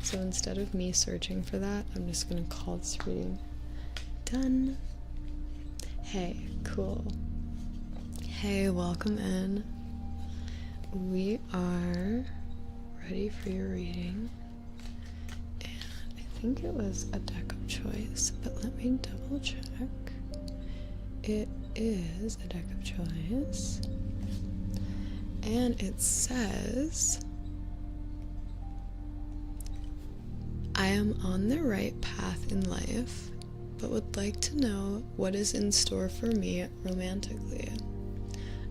So instead of me searching for that, I'm just going to call this reading done. Hey, cool. Hey, welcome in. We are ready for your reading. I think it was a deck of choice, but let me double check. It is a deck of choice, and it says, I am on the right path in life, but would like to know what is in store for me romantically.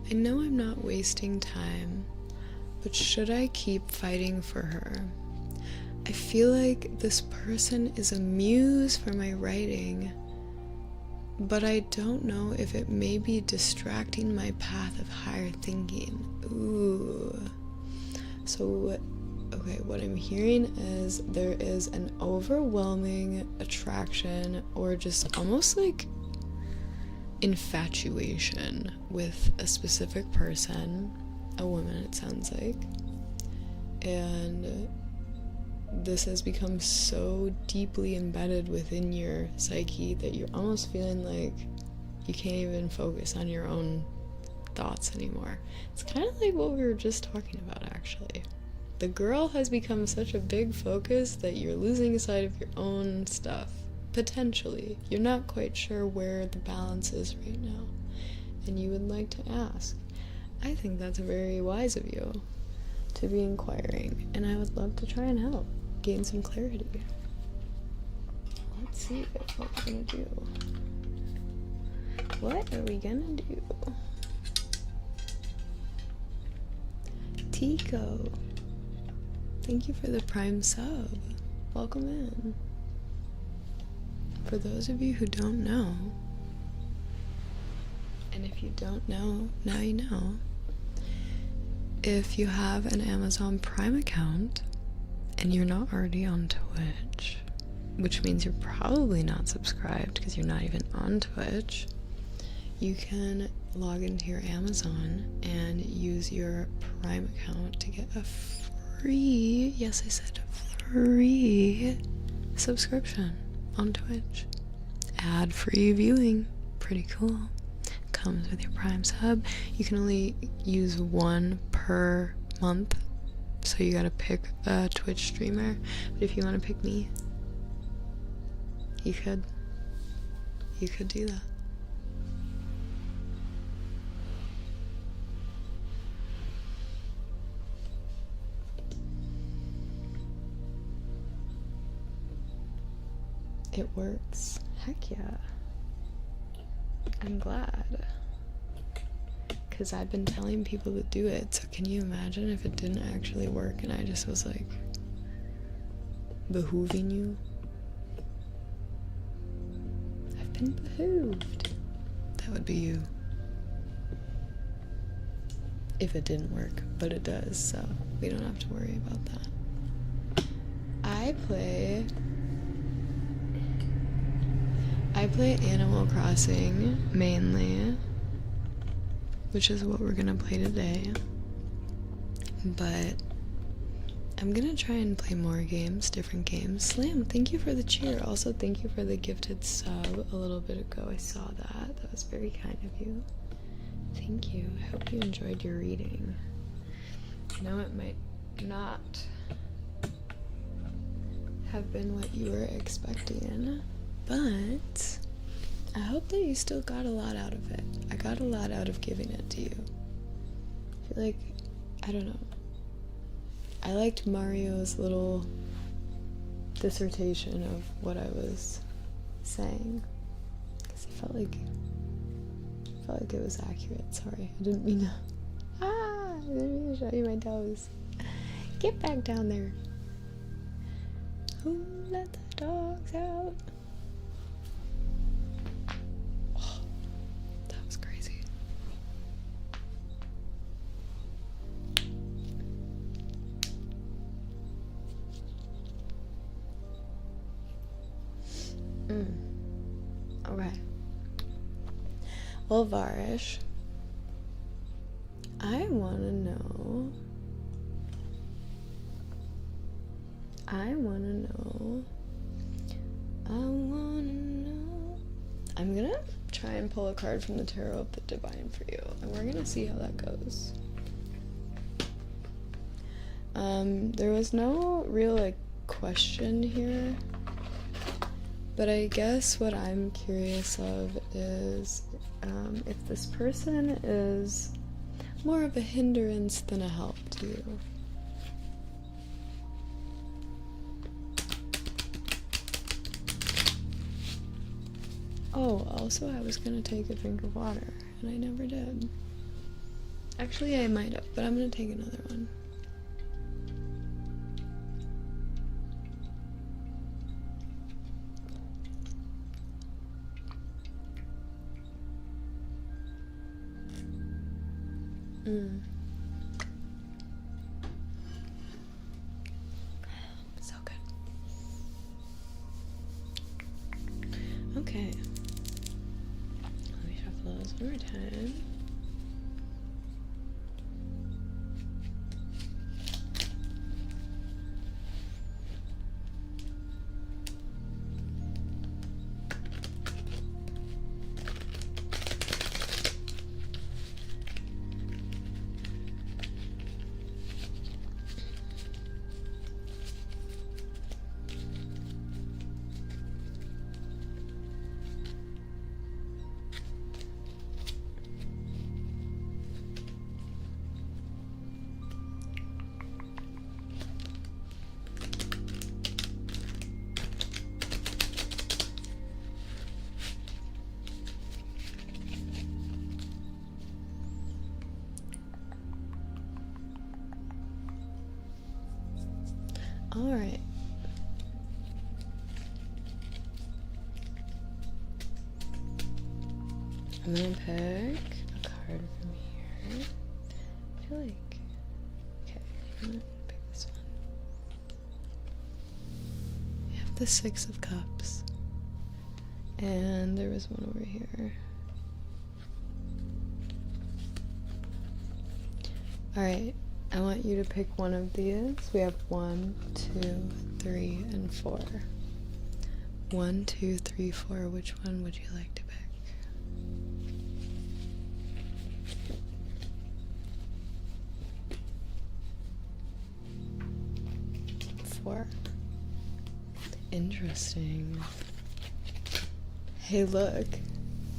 I know I'm not wasting time, but should I keep fighting for her? I feel like this person is a muse for my writing, but I don't know if it may be distracting my path of higher thinking. Ooh. So, okay, what I'm hearing is there is an overwhelming attraction or just almost like infatuation with a specific person, a woman it sounds like, and this has become so deeply embedded within your psyche that you're almost feeling like you can't even focus on your own thoughts anymore. It's kind of like what we were just talking about, actually. The girl has become such a big focus that you're losing sight of your own stuff. Potentially. You're not quite sure where the balance is right now, and you would like to ask. I think that's very wise of you to be inquiring, and I would love to try and help gain some clarity. Let's see what we're gonna do. What are we gonna do? Tico, thank you for the Prime sub. Welcome in. For those of you who don't know, and if you don't know, now you know. If you have an Amazon Prime account and you're not already on Twitch, which means you're probably not subscribed because you're not even on Twitch, you can log into your Amazon and use your Prime account to get a free, yes I said free, subscription on Twitch. Ad-free viewing, pretty cool. Comes with your Prime sub. You can only use one per month, so you gotta pick a Twitch streamer. But if you want to pick me, you could do that. It works. Heck yeah. I'm glad. Because I've been telling people to do it, so can you imagine if it didn't actually work and I just was like behooving you? I've been behooved. That would be you. If it didn't work, but it does, so we don't have to worry about that. I play Animal Crossing mainly, which is what we're gonna play today, but I'm gonna try and play more games, different games. Slam, thank you for the cheer. Also, thank you for the gifted sub a little bit ago. I saw that. That was very kind of you. Thank you. I hope you enjoyed your reading. I know it might not have been what you were expecting, but I hope that you still got a lot out of it. I got a lot out of giving it to you. I feel like, I don't know. I liked Mario's little dissertation of what I was saying, because I felt like it was accurate. Sorry, I didn't mean to. I didn't mean to show you my toes. Get back down there. Who let the dogs out? Okay. Well, Varish, I wanna know. I'm gonna try and pull a card from the Tarot of the Divine for you, and we're gonna see how that goes. There was no real, question here. But I guess what I'm curious of is if this person is more of a hindrance than a help to you. Oh, also I was gonna take a drink of water, and I never did. Actually, I might have, but I'm gonna take another one. So good. Okay. Let me shuffle those one more time. Alright. I'm gonna pick a card from here. I feel like... Okay, I'm gonna pick this one. We have the Six of Cups. And there was one over here. Alright, I want you to pick one of these. We have 1, 2, 3, and 4. 1, 2, 3, 4. Which one would you like to pick? 4. Interesting. Hey, look.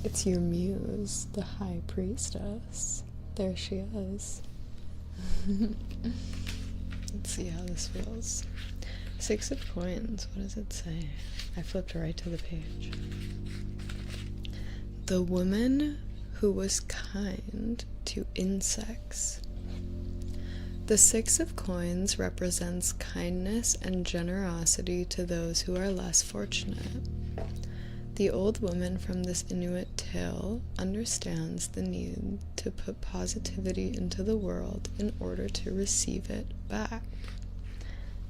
It's your muse, the High Priestess. There she is. Let's see how this feels. 6 of Coins. What does it say? I flipped right to the page. The woman who was kind to insects. The 6 of Coins represents kindness and generosity to those who are less fortunate. The old woman from this Inuit tale understands the need to put positivity into the world in order to receive it back.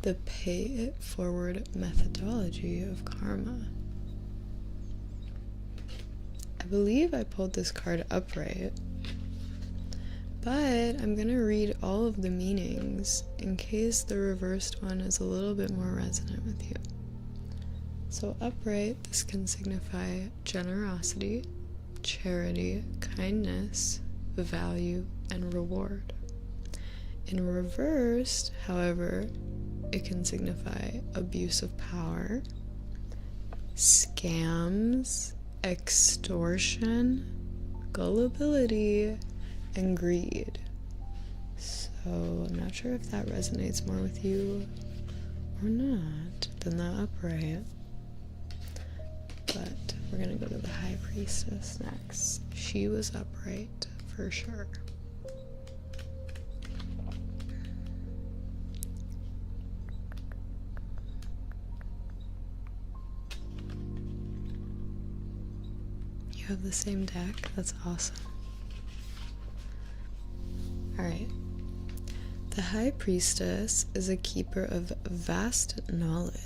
The pay it forward methodology of karma. I believe I pulled this card upright, but I'm going to read all of the meanings in case the reversed one is a little bit more resonant with you. So upright, this can signify generosity, charity, kindness, value, and reward. In reversed, however, it can signify abuse of power, scams, extortion, gullibility, and greed. So I'm not sure if that resonates more with you or not than the upright. But we're gonna go to the High Priestess next. She was upright for sure. You have the same deck? That's awesome. Alright. The High Priestess is a keeper of vast knowledge.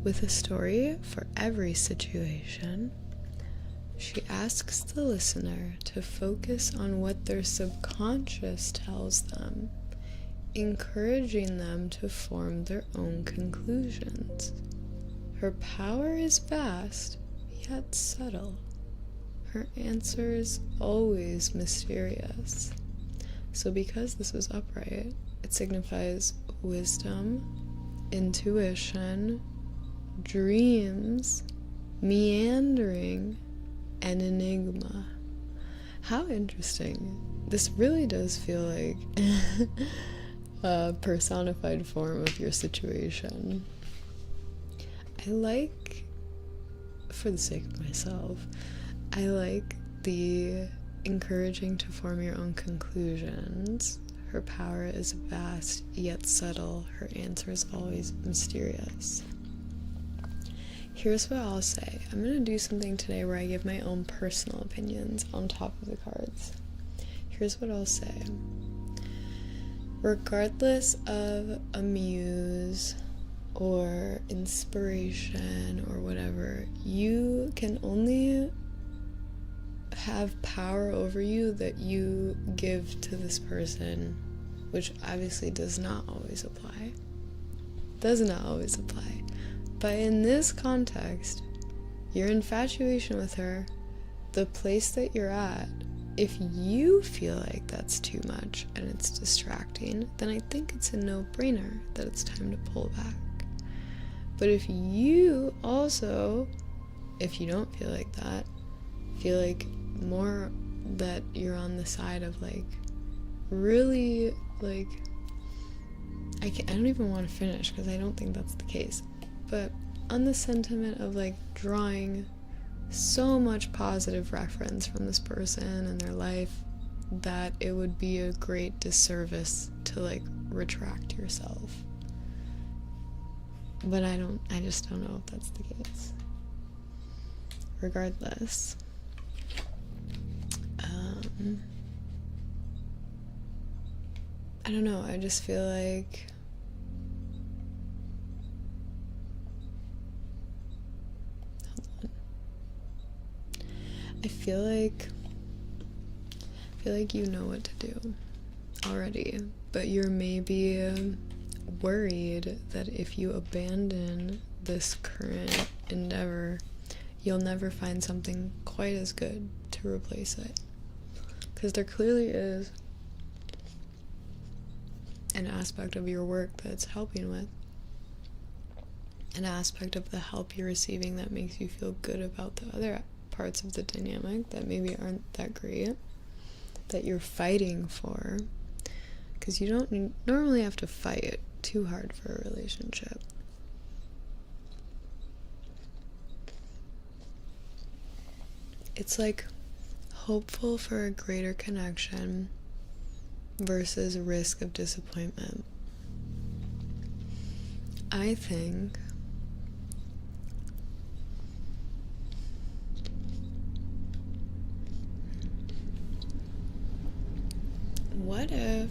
With a story for every situation, she asks the listener to focus on what their subconscious tells them, encouraging them to form their own conclusions. Her power is vast, yet subtle. Her answers always mysterious. So because this was upright, it signifies wisdom, intuition, dreams, meandering, and enigma. How interesting. This really does feel like a personified form of your situation. I like, for the sake of myself, I like the encouraging to form your own conclusions. Her power is vast yet subtle. Her answer is always mysterious. Here's what I'll say. I'm going to do something today where I give my own personal opinions on top of the cards. Here's what I'll say. Regardless of a muse or inspiration or whatever, you can only have power over you that you give to this person, which obviously does not always apply. But in this context, your infatuation with her, the place that you're at, if you feel like that's too much and it's distracting, then I think it's a no-brainer that it's time to pull back. But if you also, if you don't feel like that, feel like more that you're on the side of like really like I don't even want to finish because I don't think that's the case, but on the sentiment of like drawing so much positive reference from this person and their life that it would be a great disservice to like retract yourself. But I just don't know if that's the case. Regardless, I don't know, I just feel like I feel like you know what to do already, but you're maybe worried that if you abandon this current endeavor, you'll never find something quite as good to replace it. Because there clearly is an aspect of your work that's helping with, an aspect of the help you're receiving that makes you feel good about the other parts of the dynamic that maybe aren't that great, that you're fighting for. Because you don't normally have to fight too hard for a relationship. It's like hopeful for a greater connection versus risk of disappointment. I think what if,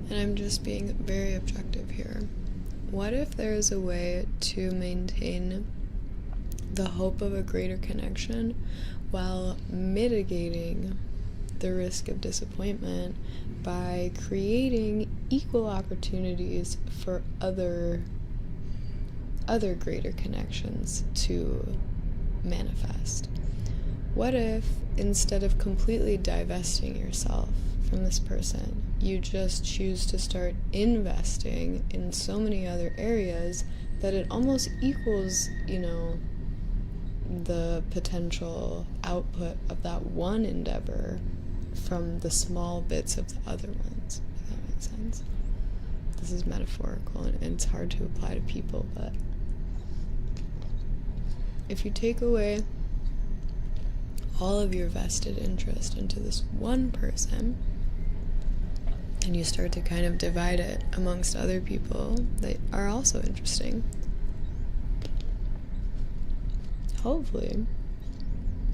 and I'm just being very objective here, what if there's a way to maintain the hope of a greater connection while mitigating the risk of disappointment by creating equal opportunities for other greater connections to manifest? What if, instead of completely divesting yourself from this person, you just choose to start investing in so many other areas that it almost equals, the potential output of that one endeavor from the small bits of the other ones, if that makes sense. This is metaphorical and it's hard to apply to people, but if you take away all of your vested interest into this one person and you start to kind of divide it amongst other people that are also interesting, hopefully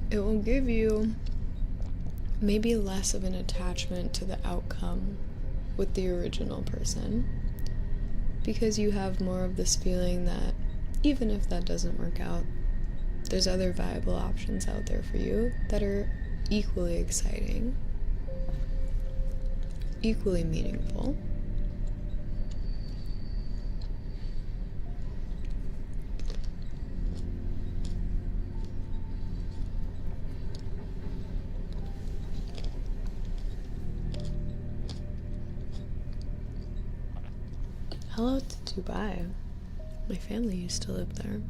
it will give you maybe less of an attachment to the outcome with the original person, because you have more of this feeling that even if that doesn't work out, there's other viable options out there for you that are equally exciting, equally meaningful. Hello to Dubai. My family used to live there.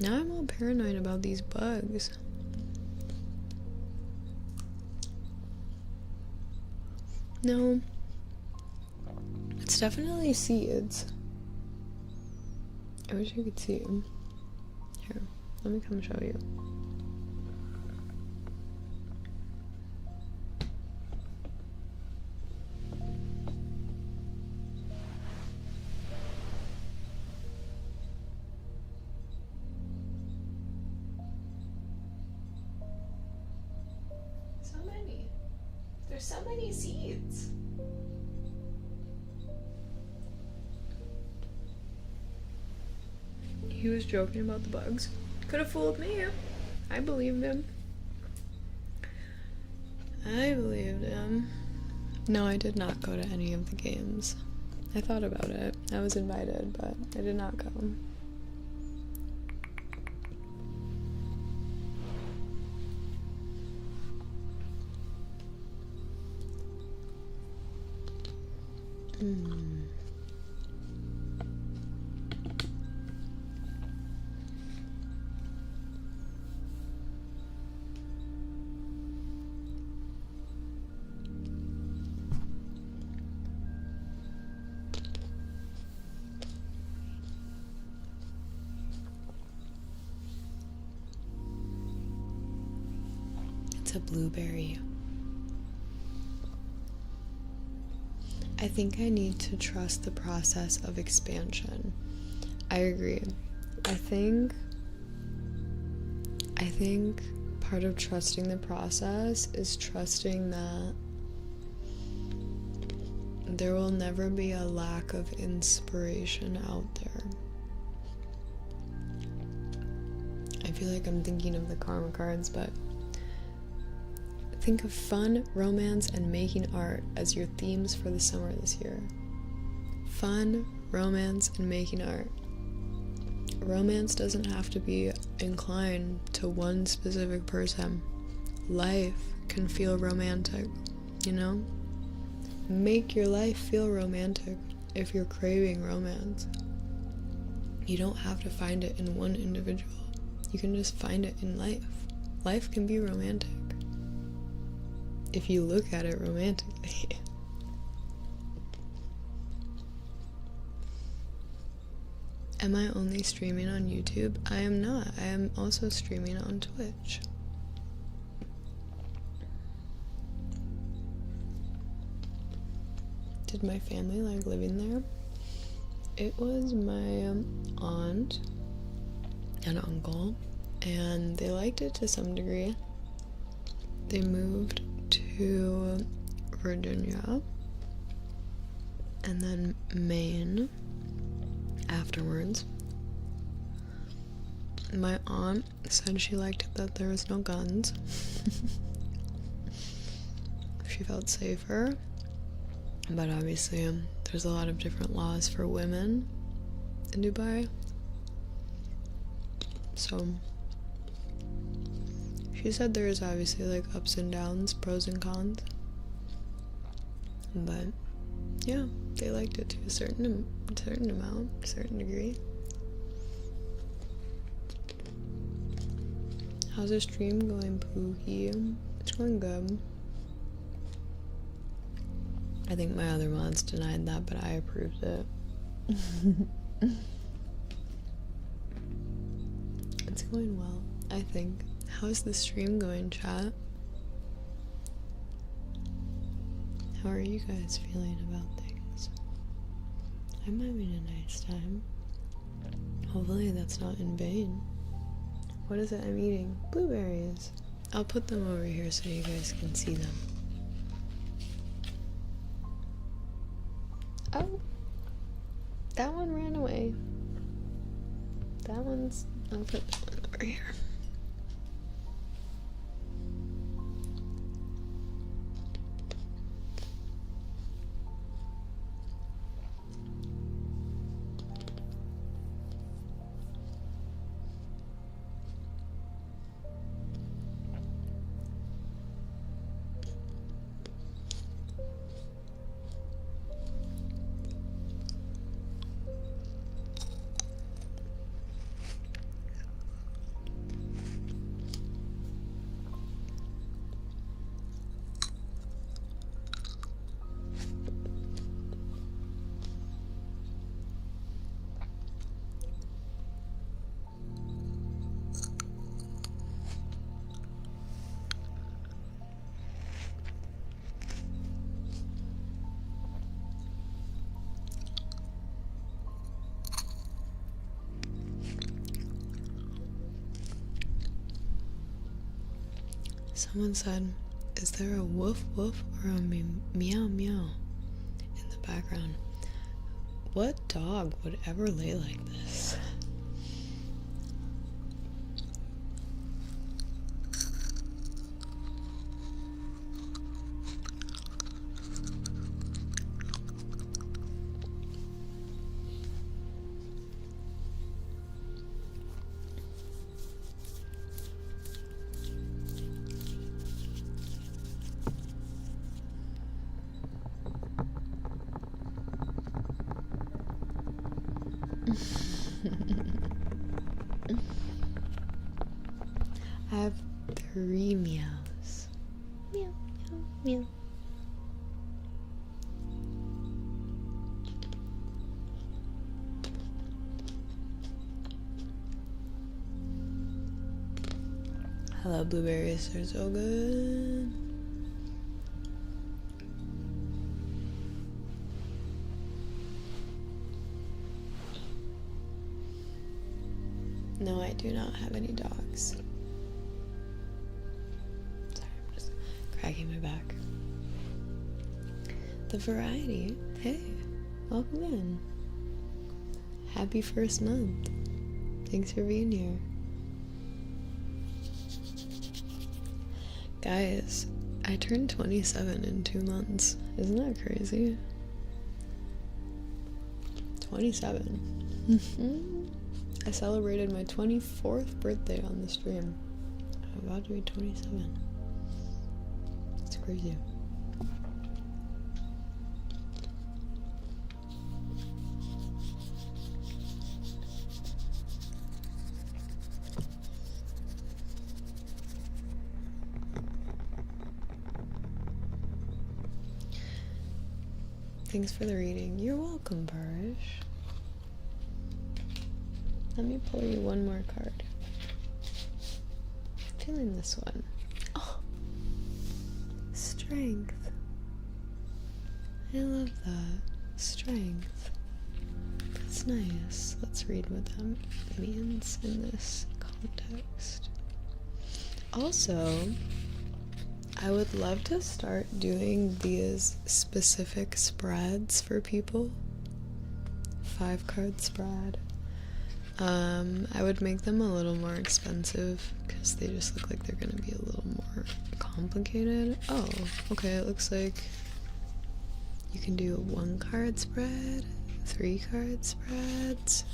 Now I'm all paranoid about these bugs. No, it's definitely seeds. I wish you could see them. Here, let me come show you. There's so many seeds. He was joking about the bugs. Could have fooled me. I believed him. No, I did not go to any of the games. I thought about it. I was invited, but I did not go. It's a blueberry. I think I need to trust the process of expansion. I agree. I think part of trusting the process is trusting that there will never be a lack of inspiration out there. I feel like I'm thinking of the karma cards, but think of fun, romance, and making art as your themes for the summer this year. Fun, romance, and making art. Romance doesn't have to be inclined to one specific person. Life can feel romantic, you know? Make your life feel romantic if you're craving romance. You don't have to find it in one individual. You can just find it in life. Life can be romantic if you look at it romantically. Am I only streaming on YouTube? I am not. I am also streaming on Twitch. Did my family like living there? It was my aunt and uncle, and they liked it to some degree. They moved to Virginia and then Maine afterwards. My aunt said she liked it that there was no guns. She felt safer, but obviously there's a lot of different laws for women in Dubai. So she said there is obviously like ups and downs, pros and cons, but yeah, they liked it to a certain amount, a certain degree. How's the stream going, Pookie? It's going good. I think my other mods denied that, but I approved it. It's going well, I think. How's the stream going, chat? How are you guys feeling about things? I'm having a nice time. Hopefully that's not in vain. What is it I'm eating? Blueberries. I'll put them over here so you guys can see them. Oh, that one ran away. I'll put that one over here. Someone said, is there a woof woof or a meow meow in the background? What dog would ever lay like this? I have 3 meows. Meow, meow, meow. I love blueberries, they're so good. No, I do not have any dogs. Sorry, I'm just cracking my back. The Variety. Hey, welcome in. Happy first month. Thanks for being here. Guys, I turned 27 in 2 months. Isn't that crazy? 27. I celebrated my 24th birthday on the stream. I'm about to be 27. It's crazy. Thanks for the reading. You're welcome, Parish. Let me pull you one more card. I'm feeling this one. Oh, Strength. I love that. Strength. That's nice. Let's read what that means in this context. Also, I would love to start doing these specific spreads for people. 5-card spread. I would make them a little more expensive because they just look like they're gonna be a little more complicated. Oh, okay, it looks like you can do a 1-card spread, 3-card spreads.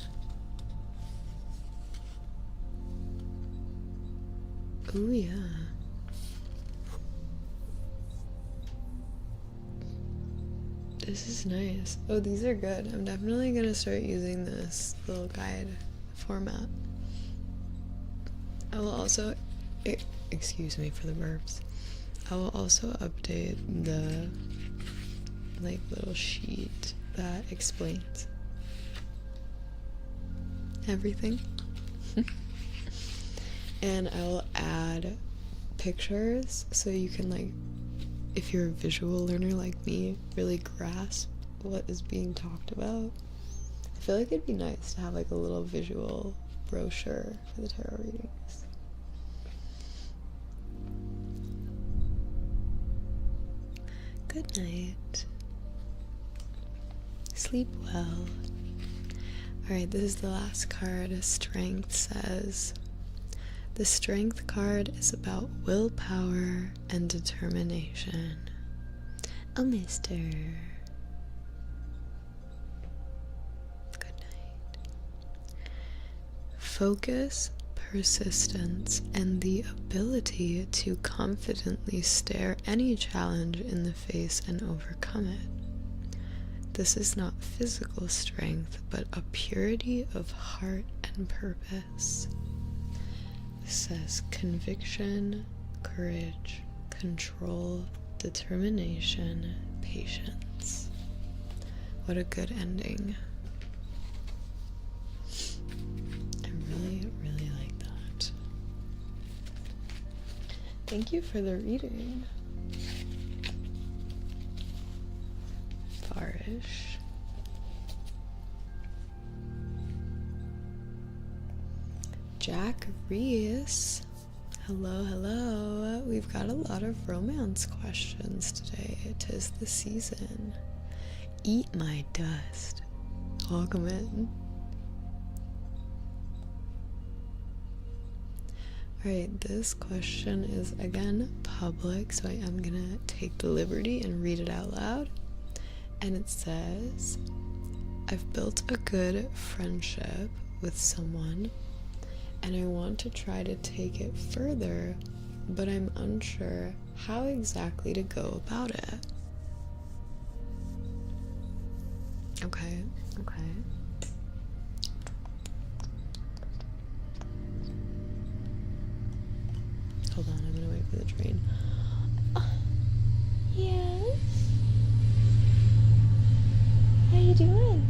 Oh yeah. This is nice. Oh, these are good. I'm definitely gonna start using this little guide format. I will also, excuse me for the burps. I will also update the like little sheet that explains everything. And I will add pictures so you can, like, if you're a visual learner like me, really grasp what is being talked about. I feel like it'd be nice to have like a little visual brochure for the tarot readings. Good night. Sleep well. Alright, this is the last card. Strength says, the Strength card is about willpower and determination. Oh, mister. Good night. Focus, persistence, and the ability to confidently stare any challenge in the face and overcome it. This is not physical strength, but a purity of heart and purpose. This says conviction, courage, control, determination, patience. What a good ending. I really, really like that. Thank you for the reading, Farish. Jack Reese. Hello, hello. We've got a lot of romance questions today. It is the season. Eat my dust. Welcome in. Alright, this question is again public, so I am gonna take the liberty and read it out loud. And it says, I've built a good friendship with someone and I want to try to take it further, but I'm unsure how exactly to go about it. Okay. Hold on, I'm gonna wait for the train. Yes? How you doing?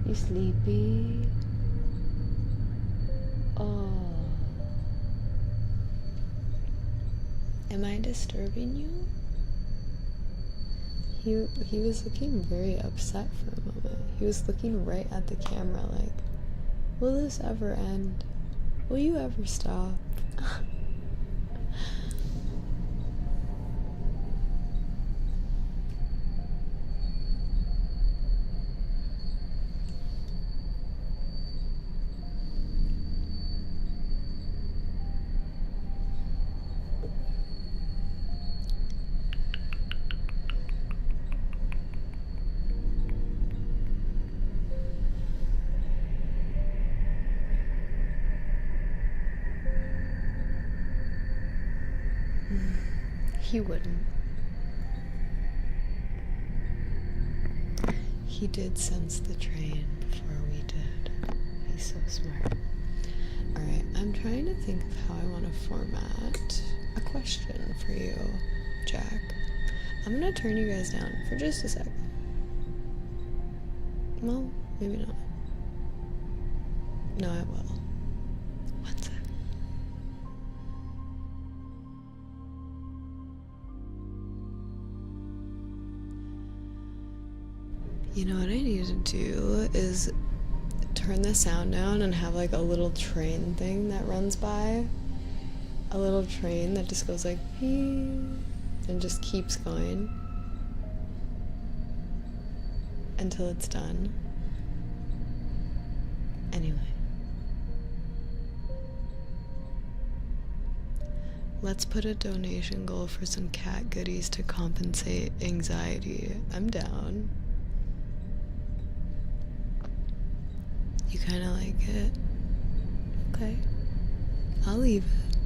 You sleepy? Oh. Am I disturbing you? He was looking very upset for a moment. He was looking right at the camera like, Will this ever end? Will you ever stop? He wouldn't. He did sense the train before we did. He's so smart. Alright, I'm trying to think of how I want to format a question for you, Jack. I'm gonna turn you guys down for just a second. Well, maybe not. No, I will. One sec. You know what I need to do is turn the sound down and have like a little train thing that runs by. A little train that just goes like beep and just keeps going until it's done. Anyway. Let's put a donation goal for some cat goodies to compensate anxiety. I'm down. You kind of like it? Okay. I'll leave it.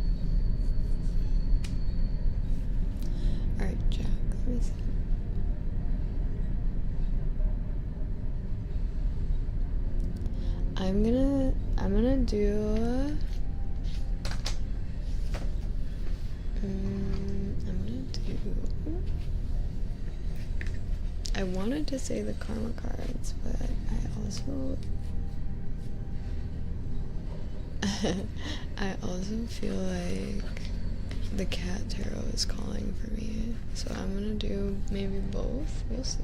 Alright, Jack, let me see. I'm gonna do I wanted to say the karma cards, but I also feel like the cat tarot is calling for me, so I'm gonna do maybe both. We'll see.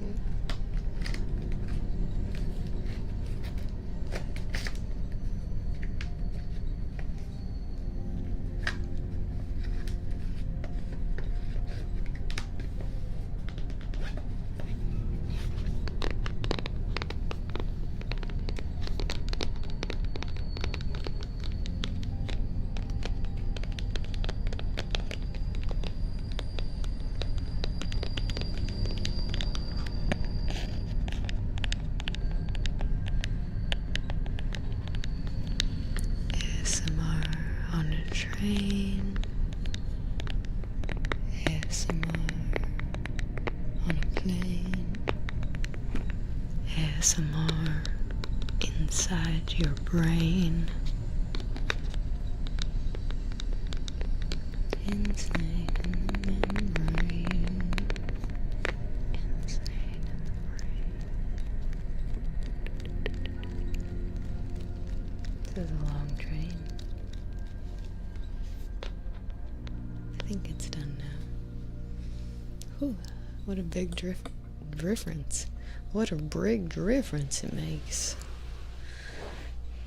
Train, ASMR on a plane, ASMR inside your brain, insane membrane, insane brain. This is a long train. I think it's done now. Whew, what a big difference. What a big difference it makes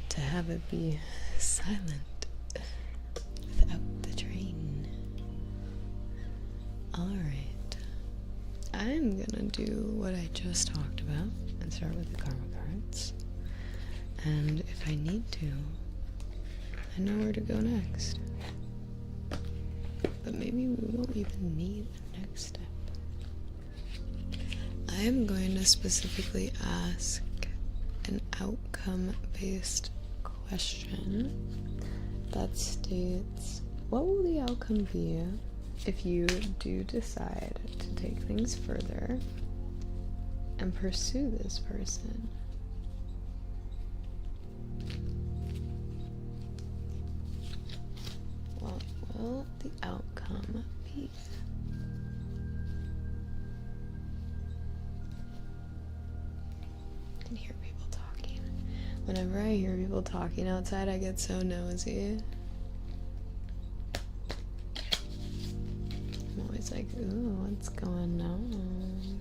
to have it be silent without the train. Alright. I'm gonna do what I just talked about and start with the karma cards. And if I need to, I know where to go next. But maybe we won't even need the next step. I am going to specifically ask an outcome-based question that states, what will the outcome be if you do decide to take things further and pursue this person? What will the outcome be? I can hear people talking. Whenever I hear people talking outside, I get so nosy. I'm always like, ooh, what's going on?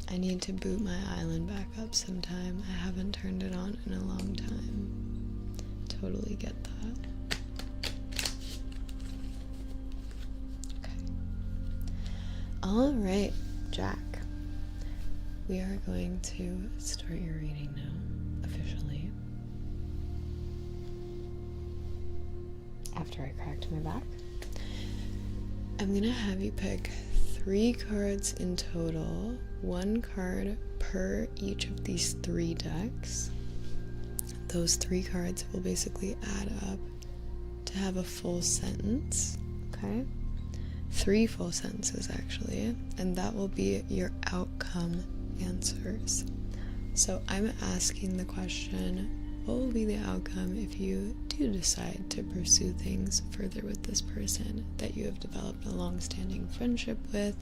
I need to boot my island back up sometime. I haven't turned it on in a long time. Totally get that. Okay. Alright, Jack. We are going to start your reading now, officially. After I cracked my back, I'm gonna have you pick 3 cards in total, 1 card per each of these 3 decks. Those 3 cards will basically add up to have a full sentence, okay? 3 full sentences actually, and that will be your outcome answers. So I'm asking the question, what will be the outcome if you do decide to pursue things further with this person that you have developed a long-standing friendship with?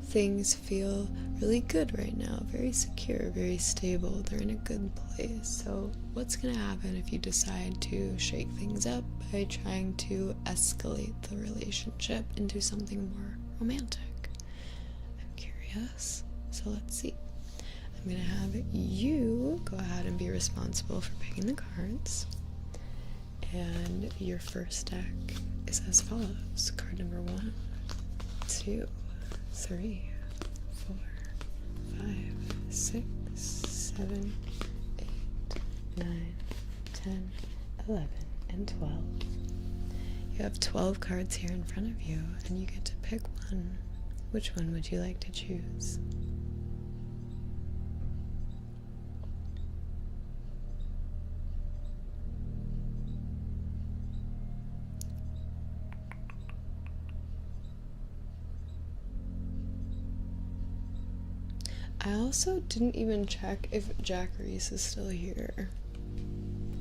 Things feel really good right now, very secure, very stable, they're in a good place. So what's going to happen if you decide to shake things up by trying to escalate the relationship into something more romantic? I'm curious, so let's see. I'm going to have you go ahead and be responsible for picking the cards. And your first deck is as follows. Card number 1, 2, 3, 4, 5, 6, 7, 8, 9, 10, 11, and 12. You have 12 cards here in front of you, and you get to pick one. Which one would you like to choose? I also didn't even check if Jack Reese is still here.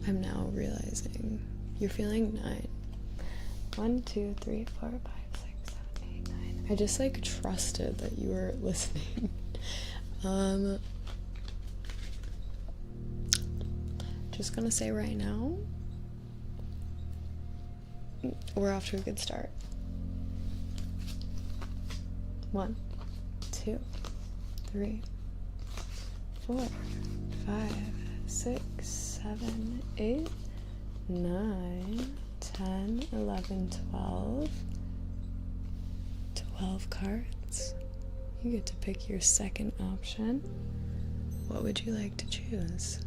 I'm now realizing. You're feeling 9. 1, 2, 3, 4, 5, 6, 7, 8, 9. I just like trusted that you were listening. Just gonna say right now, we're off to a good start. 1, 2, 3, 4, 5, 6, 7, 8, 9, 10, 11, 12. 12 cards. You get to pick your second option. What would you like to choose?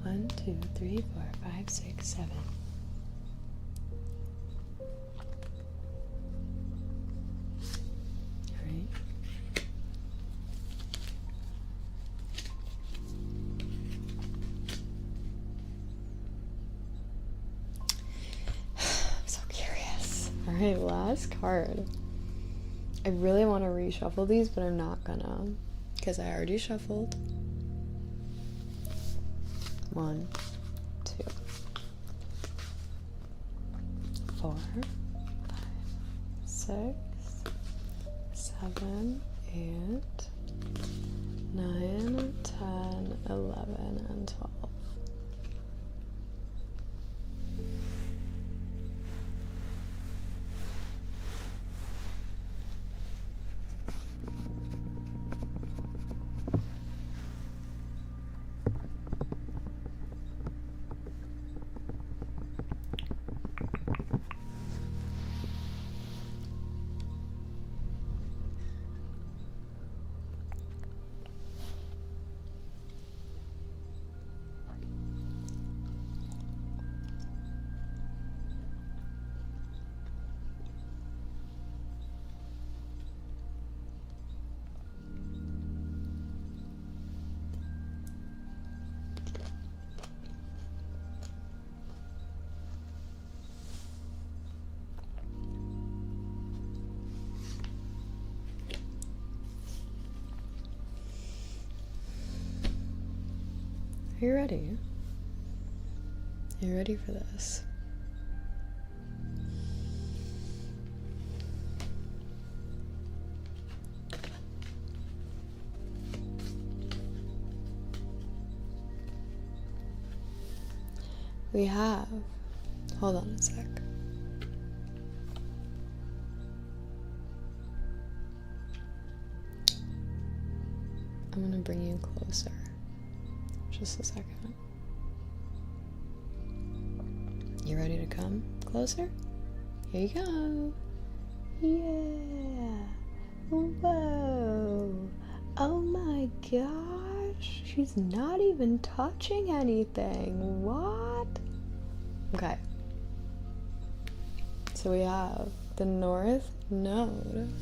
One, 2, 3, 4, 5, 6, 7. All right. I'm so curious. All right, last card. I really want to reshuffle these, but I'm not gonna, because I already shuffled. 1, 2, 4, 5, 6, 7, 8, 9, 10, 11, and 12. Are you ready? Are you ready for this? We have, hold on a sec. I'm gonna bring you closer. Just a second. You ready to come closer? Here you go. Yeah. Whoa. Oh my gosh. She's not even touching anything. What? Okay. So we have the North Node.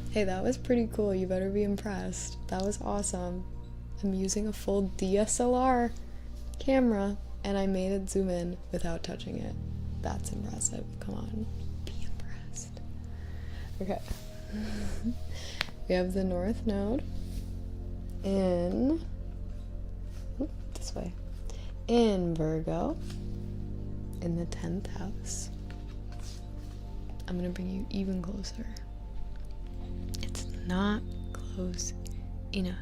Hey, that was pretty cool. You better be impressed. That was awesome. I'm using a full DSLR camera and I made it zoom in without touching it. That's impressive. Come on. Be impressed. Okay. We have the North Node in this way. In Virgo in the 10th house. I'm gonna bring you even closer. It's not close enough.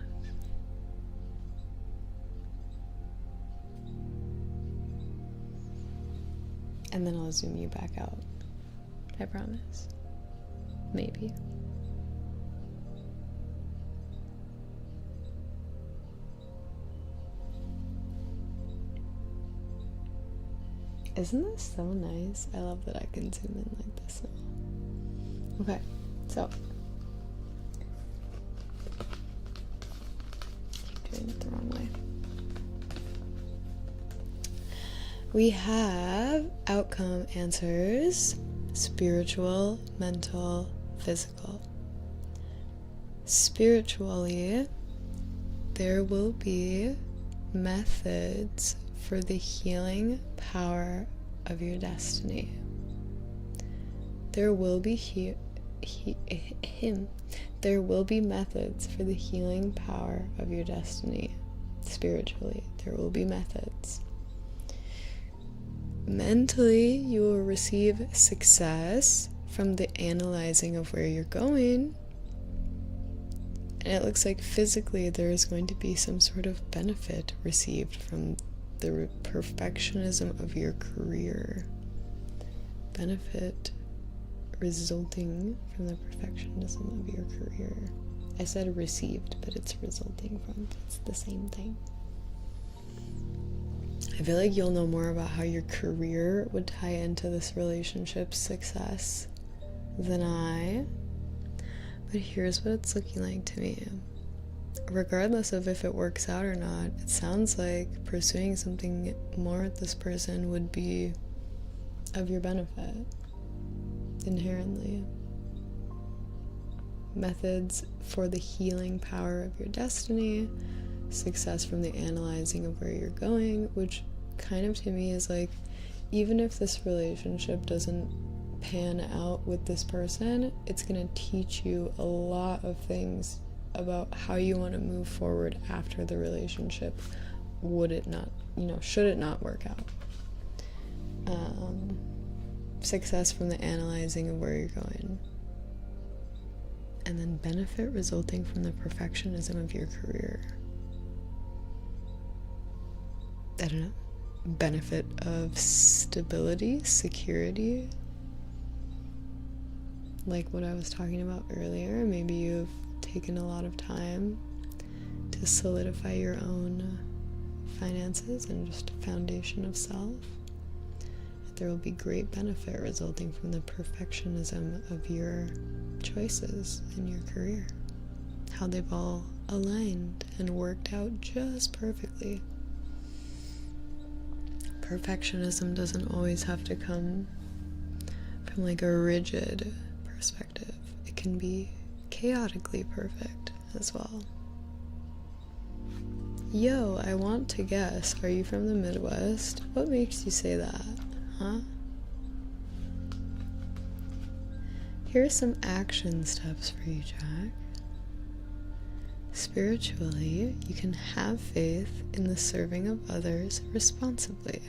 And then I'll zoom you back out. I promise. Maybe. Isn't this so nice? I love that I can zoom in like this now. Okay, so keep doing it the wrong way. We have outcome answers: spiritual, mental, physical. Spiritually, there will be methods for the healing power of your destiny. There will be there will be methods for the healing power of your destiny. Spiritually, there will be methods. Mentally, you will receive success from the analyzing of where you're going. And it looks like physically there is going to be some sort of benefit received from the perfectionism of your career. Benefit resulting from the perfectionism of your career. I said received, but it's resulting from. It's the same thing. I feel like you'll know more about how your career would tie into this relationship's success than I. But here's what it's looking like to me. Regardless of if it works out or not, it sounds like pursuing something more with this person would be of your benefit, inherently. Methods for the healing power of your destiny, success from the analyzing of where you're going, which kind of to me is like, even if this relationship doesn't pan out with this person, it's gonna teach you a lot of things about how you want to move forward after the relationship, would it not, should it not work out. Success from the analyzing of where you're going, and then benefit resulting from the perfectionism of your career. I don't know, benefit of stability, security, like what I was talking about earlier. Maybe you've taken a lot of time to solidify your own finances and just a foundation of self. There will be great benefit resulting from the perfectionism of your choices in your career, how they've all aligned and worked out just perfectly. Perfectionism doesn't always have to come from like a rigid perspective. It can be chaotically perfect as well. Yo, I want to guess, are you from the Midwest? What makes you say that, huh? Here are some action steps for you, Jack. Spiritually, you can have faith in the serving of others responsibly.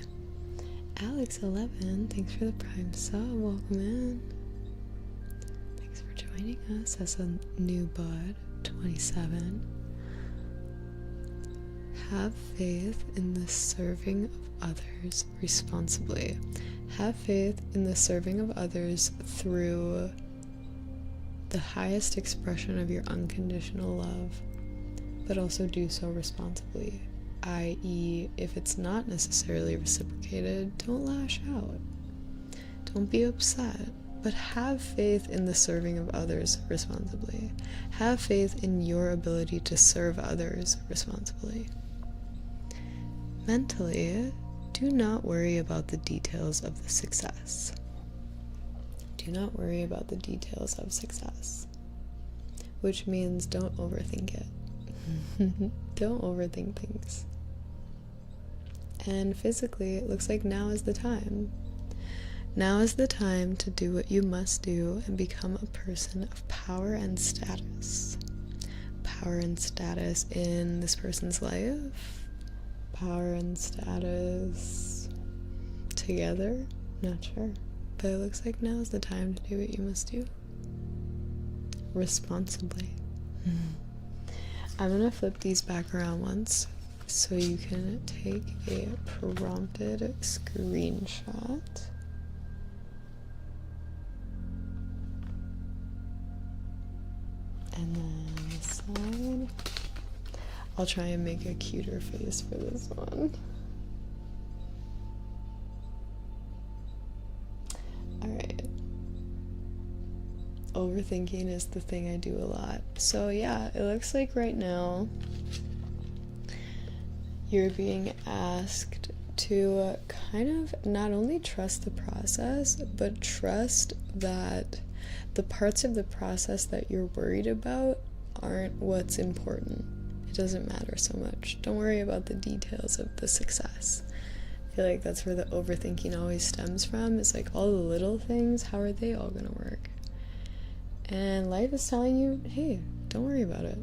Alex11, thanks for the prime sub. Welcome in. Thanks for joining us as a new bud. 27. Have faith in the serving of others responsibly. Have faith in the serving of others through the highest expression of your unconditional love, but also do so responsibly. I.e., if it's not necessarily reciprocated, don't lash out. Don't be upset, but have faith in the serving of others responsibly. Have faith in your ability to serve others responsibly. Mentally, do not worry about the details of the success. Do not worry about the details of success, which means don't overthink it. Don't overthink things. And physically, it looks like now is the time. Now is the time to do what you must do and become a person of power and status. Power and status in this person's life. Power and status together. Not sure. But it looks like now is the time to do what you must do. Responsibly. I'm gonna flip these back around once so you can take a prompted screenshot. And then this side. I'll try and make a cuter face for this one. Alright. Overthinking is the thing I do a lot. So yeah, it looks like right now you're being asked to kind of not only trust the process, but trust that the parts of the process that you're worried about aren't what's important. It doesn't matter so much. Don't worry about the details of the success. I feel like that's where the overthinking always stems from. It's like all the little things, how are they all gonna work? And life is telling you, hey, don't worry about it.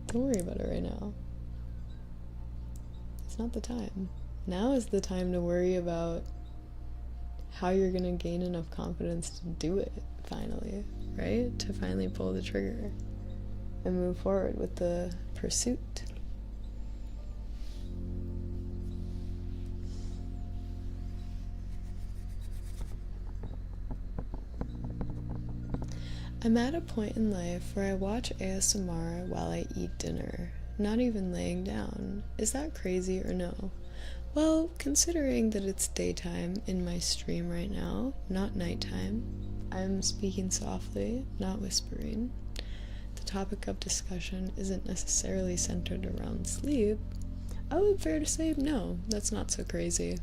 Don't worry about it right now. It's not the time. Now is the time to worry about how you're gonna gain enough confidence to do it, finally, right? To finally pull the trigger and move forward with the pursuit. I'm at a point in life where I watch ASMR while I eat dinner, not even laying down. Is that crazy or no? Well, considering that it's daytime in my stream right now, not nighttime, I'm speaking softly, not whispering. The topic of discussion isn't necessarily centered around sleep. I would fair to say no, that's not so crazy.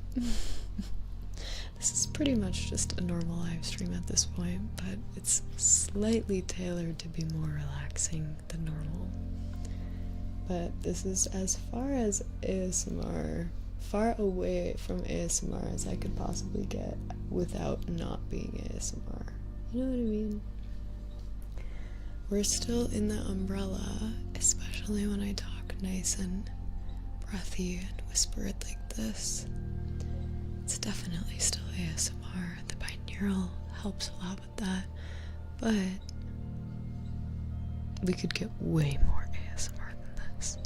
This is pretty much just a normal live stream at this point, but it's slightly tailored to be more relaxing than normal. But this is as far as ASMR, far away from ASMR as I could possibly get without not being ASMR. You know what I mean? We're still in the umbrella, especially when I talk nice and breathy and whisper it like this. It's definitely still ASMR. The binaural helps a lot with that, but we could get way more ASMR than this.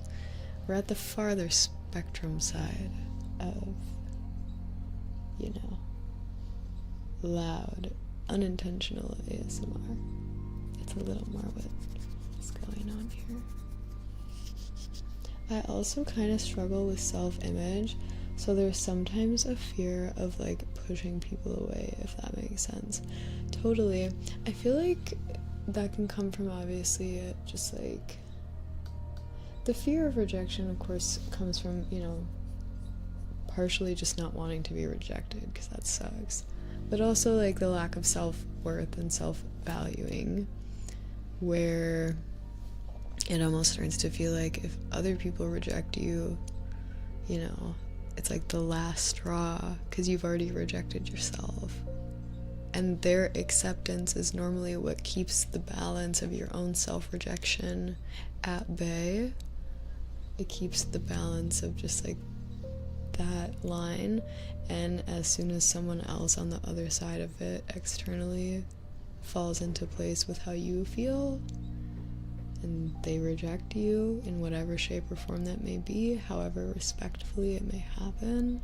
We're at the farther spectrum side of, you know, loud, unintentional ASMR. It's a little more what's going on here. I also kind of struggle with self-image, so there's sometimes a fear of like pushing people away, if that makes sense. Totally. I feel like that can come from obviously just like the fear of rejection, of course, comes from, you know, partially just not wanting to be rejected, because that sucks, but also like the lack of self-worth and self-valuing, where it almost starts to feel like if other people reject you, you know, it's like the last straw because you've already rejected yourself. And their acceptance is normally what keeps the balance of your own self-rejection at bay. It keeps the balance of just like that line. And as soon as someone else on the other side of it externally falls into place with how you feel, and they reject you in whatever shape or form that may be, however respectfully it may happen,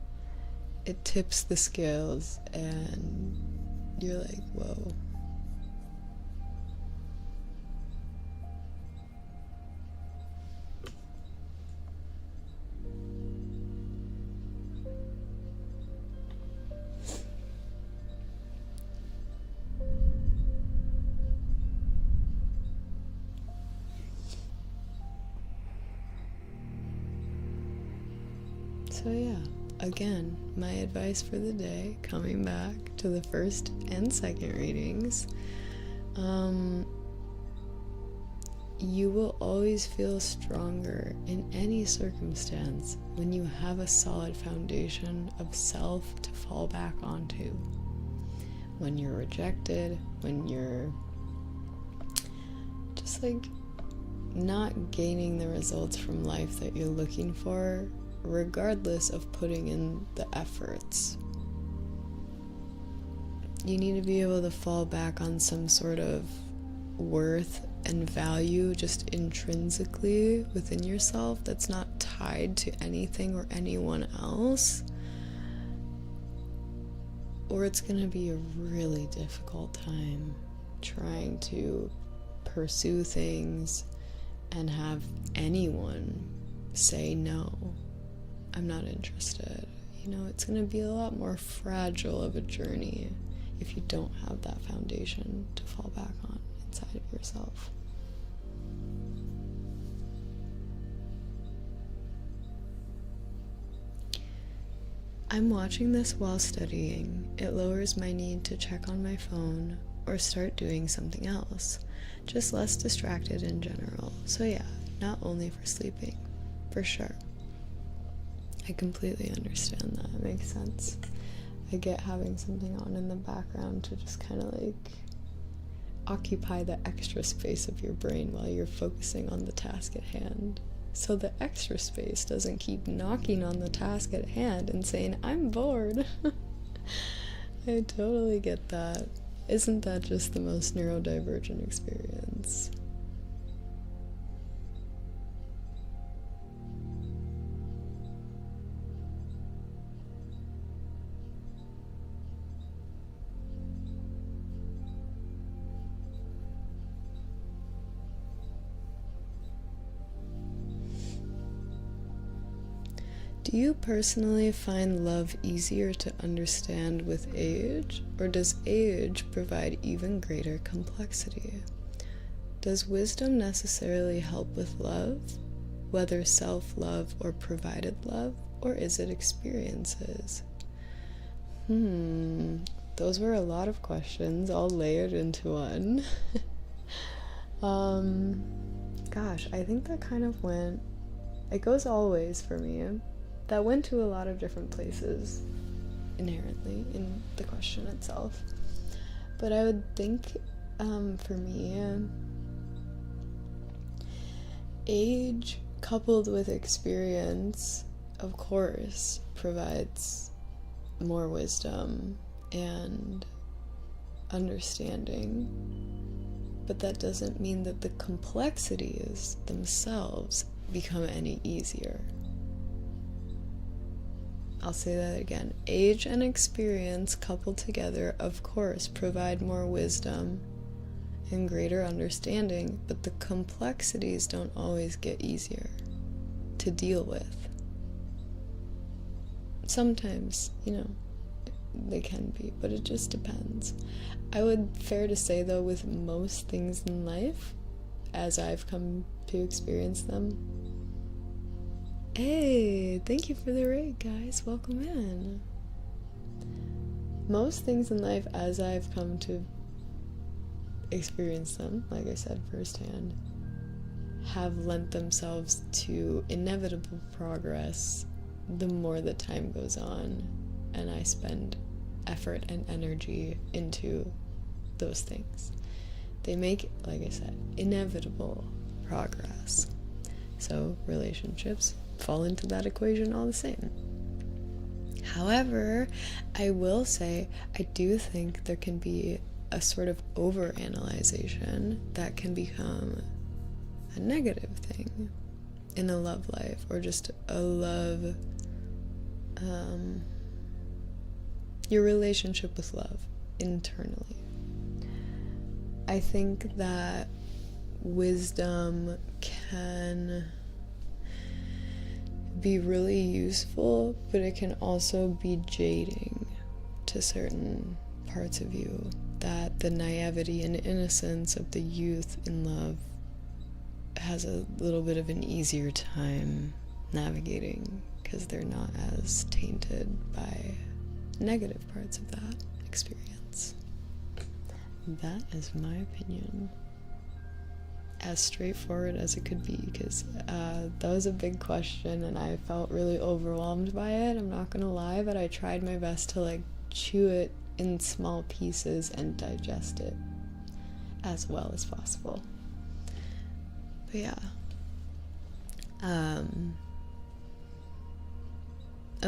it tips the scales and you're like, whoa. So yeah, again, my advice for the day, coming back to the first and second readings, you will always feel stronger in any circumstance when you have a solid foundation of self to fall back onto. When you're rejected, when you're just like not gaining the results from life that you're looking for, regardless of putting in the efforts. You need to be able to fall back on some sort of worth and value just intrinsically within yourself that's not tied to anything or anyone else, or it's going to be a really difficult time trying to pursue things and have anyone say no. I'm not interested. You know, it's going to be a lot more fragile of a journey if you don't have that foundation to fall back on inside of yourself. I'm watching this while studying. It lowers my need to check on my phone or start doing something else. Just less distracted in general. So yeah, not only for sleeping, for sure. I completely understand that. It makes sense. I get having something on in the background to just kind of like occupy the extra space of your brain while you're focusing on the task at hand. So the extra space doesn't keep knocking on the task at hand and saying, I'm bored. I totally get that. Isn't that just the most neurodivergent experience? Do you personally find love easier to understand with age, or does age provide even greater complexity? Does wisdom necessarily help with love, whether self-love or provided love, or is it experiences? Those were a lot of questions all layered into one. Gosh, I think that kind of went, it goes always for me. That went to a lot of different places inherently in the question itself. But I would think for me, age coupled with experience, of course, provides more wisdom and understanding. But that doesn't mean that the complexities themselves become any easier. I'll say that again. Age and experience coupled together, of course, provide more wisdom and greater understanding, but the complexities don't always get easier to deal with. Sometimes, you know, they can be, but it just depends. I would fair to say, though, with most things in life, as I've come to experience them, hey, thank you for the raid, guys. Welcome in. Most things in life, as I've come to experience them, like I said firsthand, have lent themselves to inevitable progress the more the time goes on and I spend effort and energy into those things. They make, like I said, inevitable progress. So relationships fall into that equation all the same. However, I will say I do think there can be a sort of overanalyzation that can become a negative thing in a love life, or just a love, your relationship with love internally. I think that wisdom can be really useful, but it can also be jading to certain parts of you, that the naivety and innocence of the youth in love has a little bit of an easier time navigating because they're not as tainted by negative parts of that experience. That is my opinion. As straightforward as it could be, because that was a big question and I felt really overwhelmed by it. I'm not gonna lie, but I tried my best to like chew it in small pieces and digest it as well as possible. But yeah, I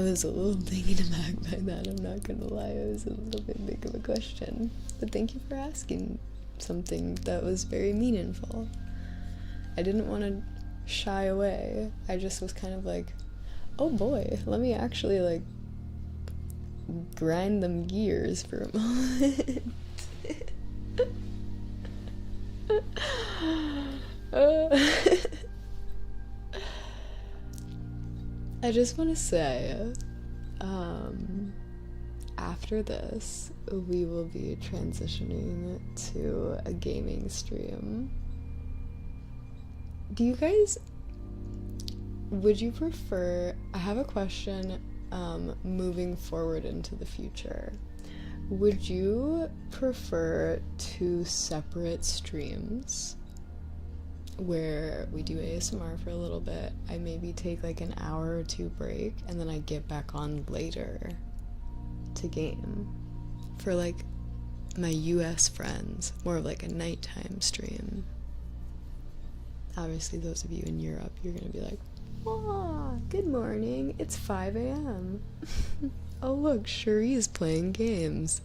was a little taken aback by that, I'm not gonna lie. It was a little bit big of a question, but thank you for asking something that was very meaningful. I didn't want to shy away. I just was kind of like, oh boy, let me actually like grind them gears for a moment. I just want to say, after this, we will be transitioning to a gaming stream. Do you guys, would you prefer, I have a question, moving forward into the future. Would you prefer 2 separate streams where we do ASMR for a little bit, I maybe take like an hour or 2 break, and then I get back on later to game for like my US friends, more of like a nighttime stream? Obviously those of you in Europe, you're gonna be like, "Ah, good morning, it's 5 a.m. Oh look, Cherie is playing games."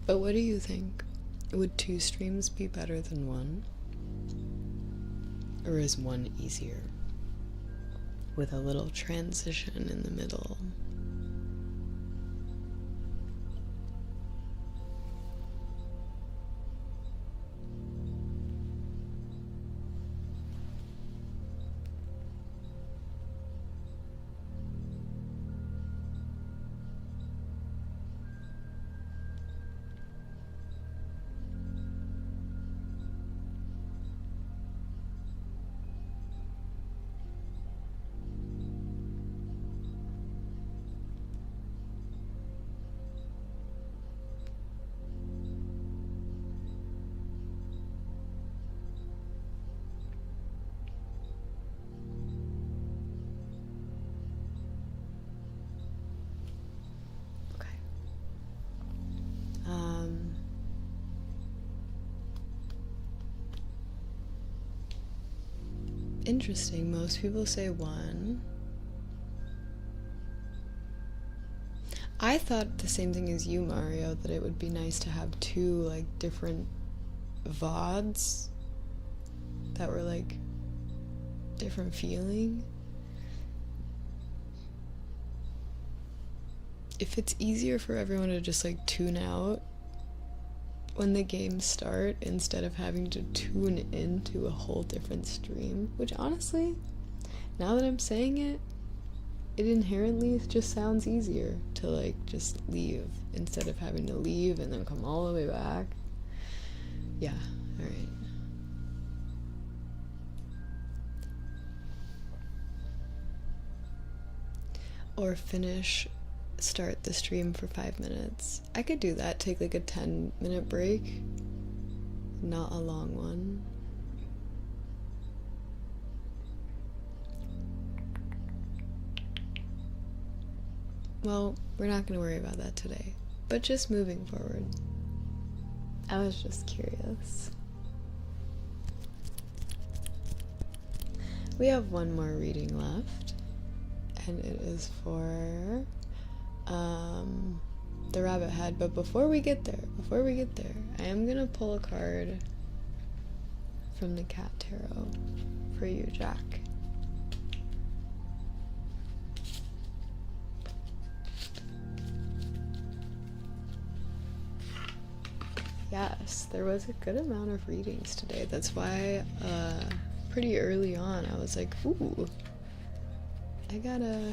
But what do you think? Would 2 streams be better than 1? Or is 1 easier? With a little transition in the middle. Interesting. Most people say 1. I thought the same thing as you, Mario, that it would be nice to have 2 like different VODs that were like different feeling. If it's easier for everyone to just like tune out when the games start instead of having to tune into a whole different stream, which honestly, now that I'm saying it, it inherently just sounds easier to like just leave instead of having to leave and then come all the way back. Yeah, alright. Or start the stream for 5 minutes. I could do that, take like a 10-minute break, not a long one. well, we're not going to worry about that today, but just moving forward. I was just curious. We have one more reading left, and it is for the rabbit head. But before we get there, I am gonna pull a card from the cat tarot for you, Jack. Yes, there was a good amount of readings today. That's why pretty early on I was like, ooh, I gotta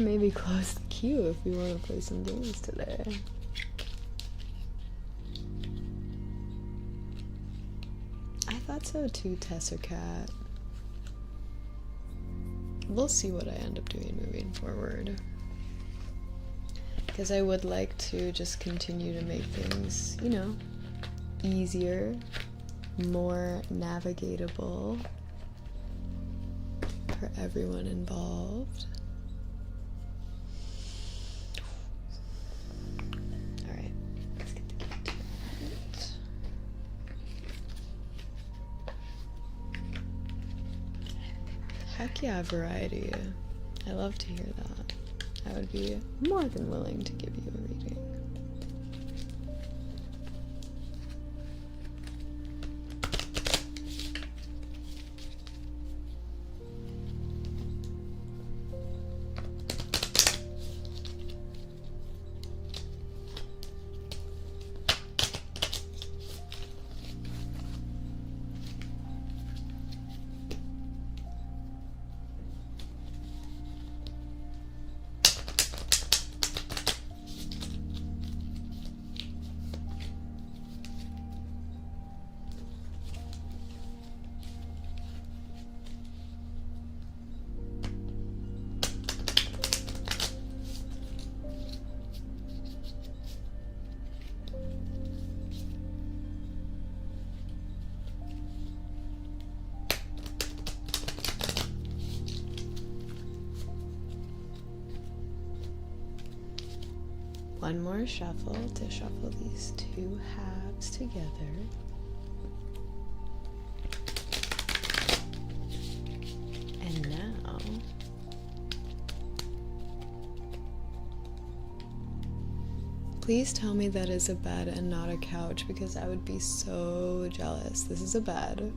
maybe close the queue if we want to play some games today. I thought so too, Tessa Cat. We'll see what I end up doing moving forward, because I would like to just continue to make things, you know, easier, more navigatable for everyone involved. Alright, let's get the cat out. Heck yeah, variety. I love to hear that. I would be more than willing to give you a reading. One more shuffle to shuffle these two halves together. And now please tell me that is a bed and not a couch, because I would be so jealous. This is a bed.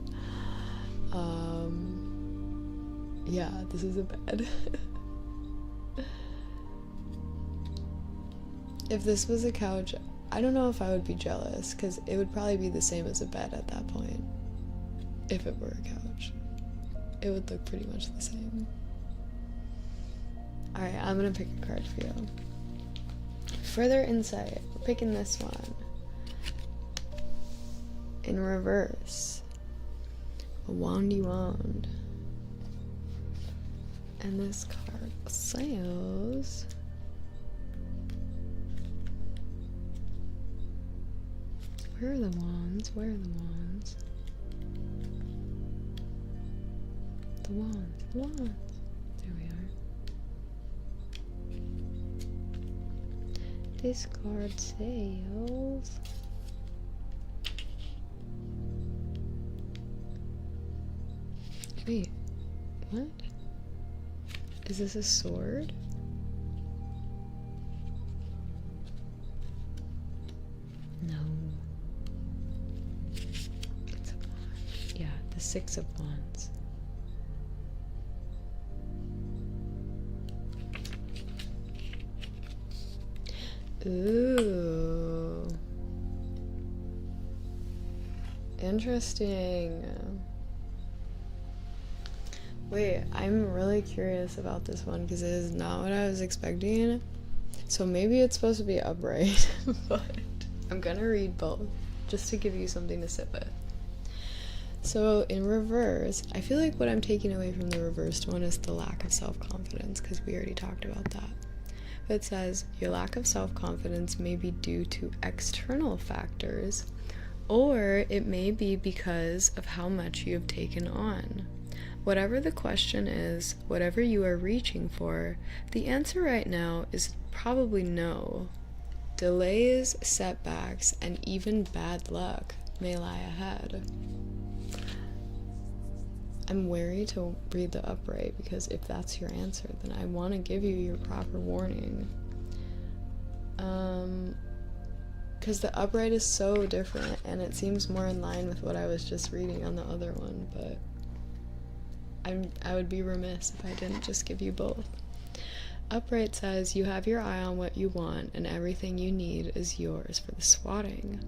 Yeah, this is a bed. If this was a couch, I don't know if I would be jealous, because it would probably be the same as a bed at that point. If it were a couch, it would look pretty much the same. Alright, I'm gonna pick a card for you. Further insight. We're picking this one. In reverse. A wandy wand. And this card says... Where are the wands? Where are the wands? The wands. The wands. There we are. This card says... Wait. What? Is this a sword? No. It's a wand. Yeah, the Six of Wands. Ooh. Interesting. Wait, I'm really curious about this one because it is not what I was expecting. So maybe it's supposed to be upright, but I'm gonna read both just to give you something to sit with. So in reverse, I feel like what I'm taking away from the reversed one is the lack of self-confidence, because we already talked about that. But it says, your lack of self-confidence may be due to external factors, or it may be because of how much you have taken on. Whatever the question is, whatever you are reaching for, the answer right now is probably no. Delays, setbacks, and even bad luck may lie ahead. I'm wary to read the upright because if that's your answer, then I want to give you your proper warning. Because the upright is so different and it seems more in line with what I was just reading on the other one, but I would be remiss if I didn't just give you both. Upright says you have your eye on what you want and everything you need is yours for the swatting.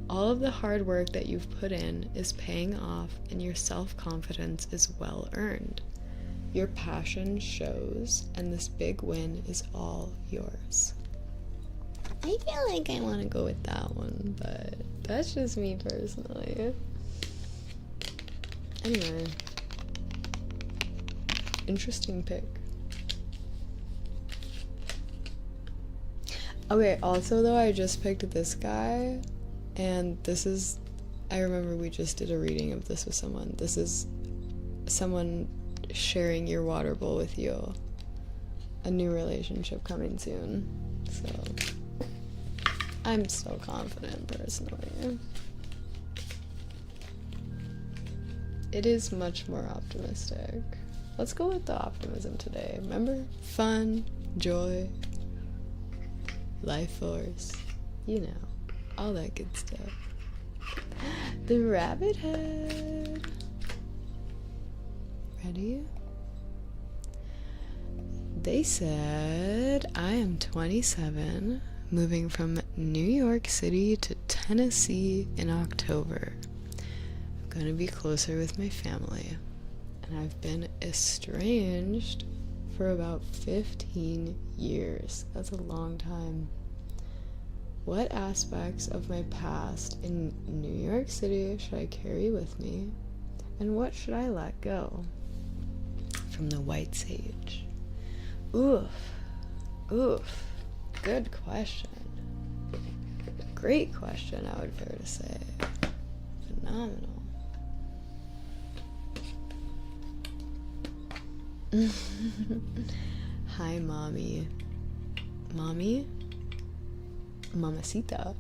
All of the hard work that you've put in is paying off and your self-confidence is well earned. Your passion shows and this big win is all yours. I feel like I want to go with that one, but that's just me personally. Anyway, interesting pick. Okay, also though, I just picked this guy, and this is, I remember we just did a reading of this with someone. This is someone sharing your water bowl with you. A new relationship coming soon, so I'm still confident personally. It is much more optimistic. Let's go with the optimism today. Remember? Fun, joy, life force, you know, all that good stuff. The rabbit head. Ready? They said, I am 27, moving from New York City to Tennessee in October. I'm gonna be closer with my family, and I've been estranged for about 15 years. That's a long time. What aspects of my past in New York City should I carry with me, and what should I let go? From the White Sage. Oof. Good question. Great question, I would dare to say. Phenomenal. Hi, mommy. Mommy? Mamacita.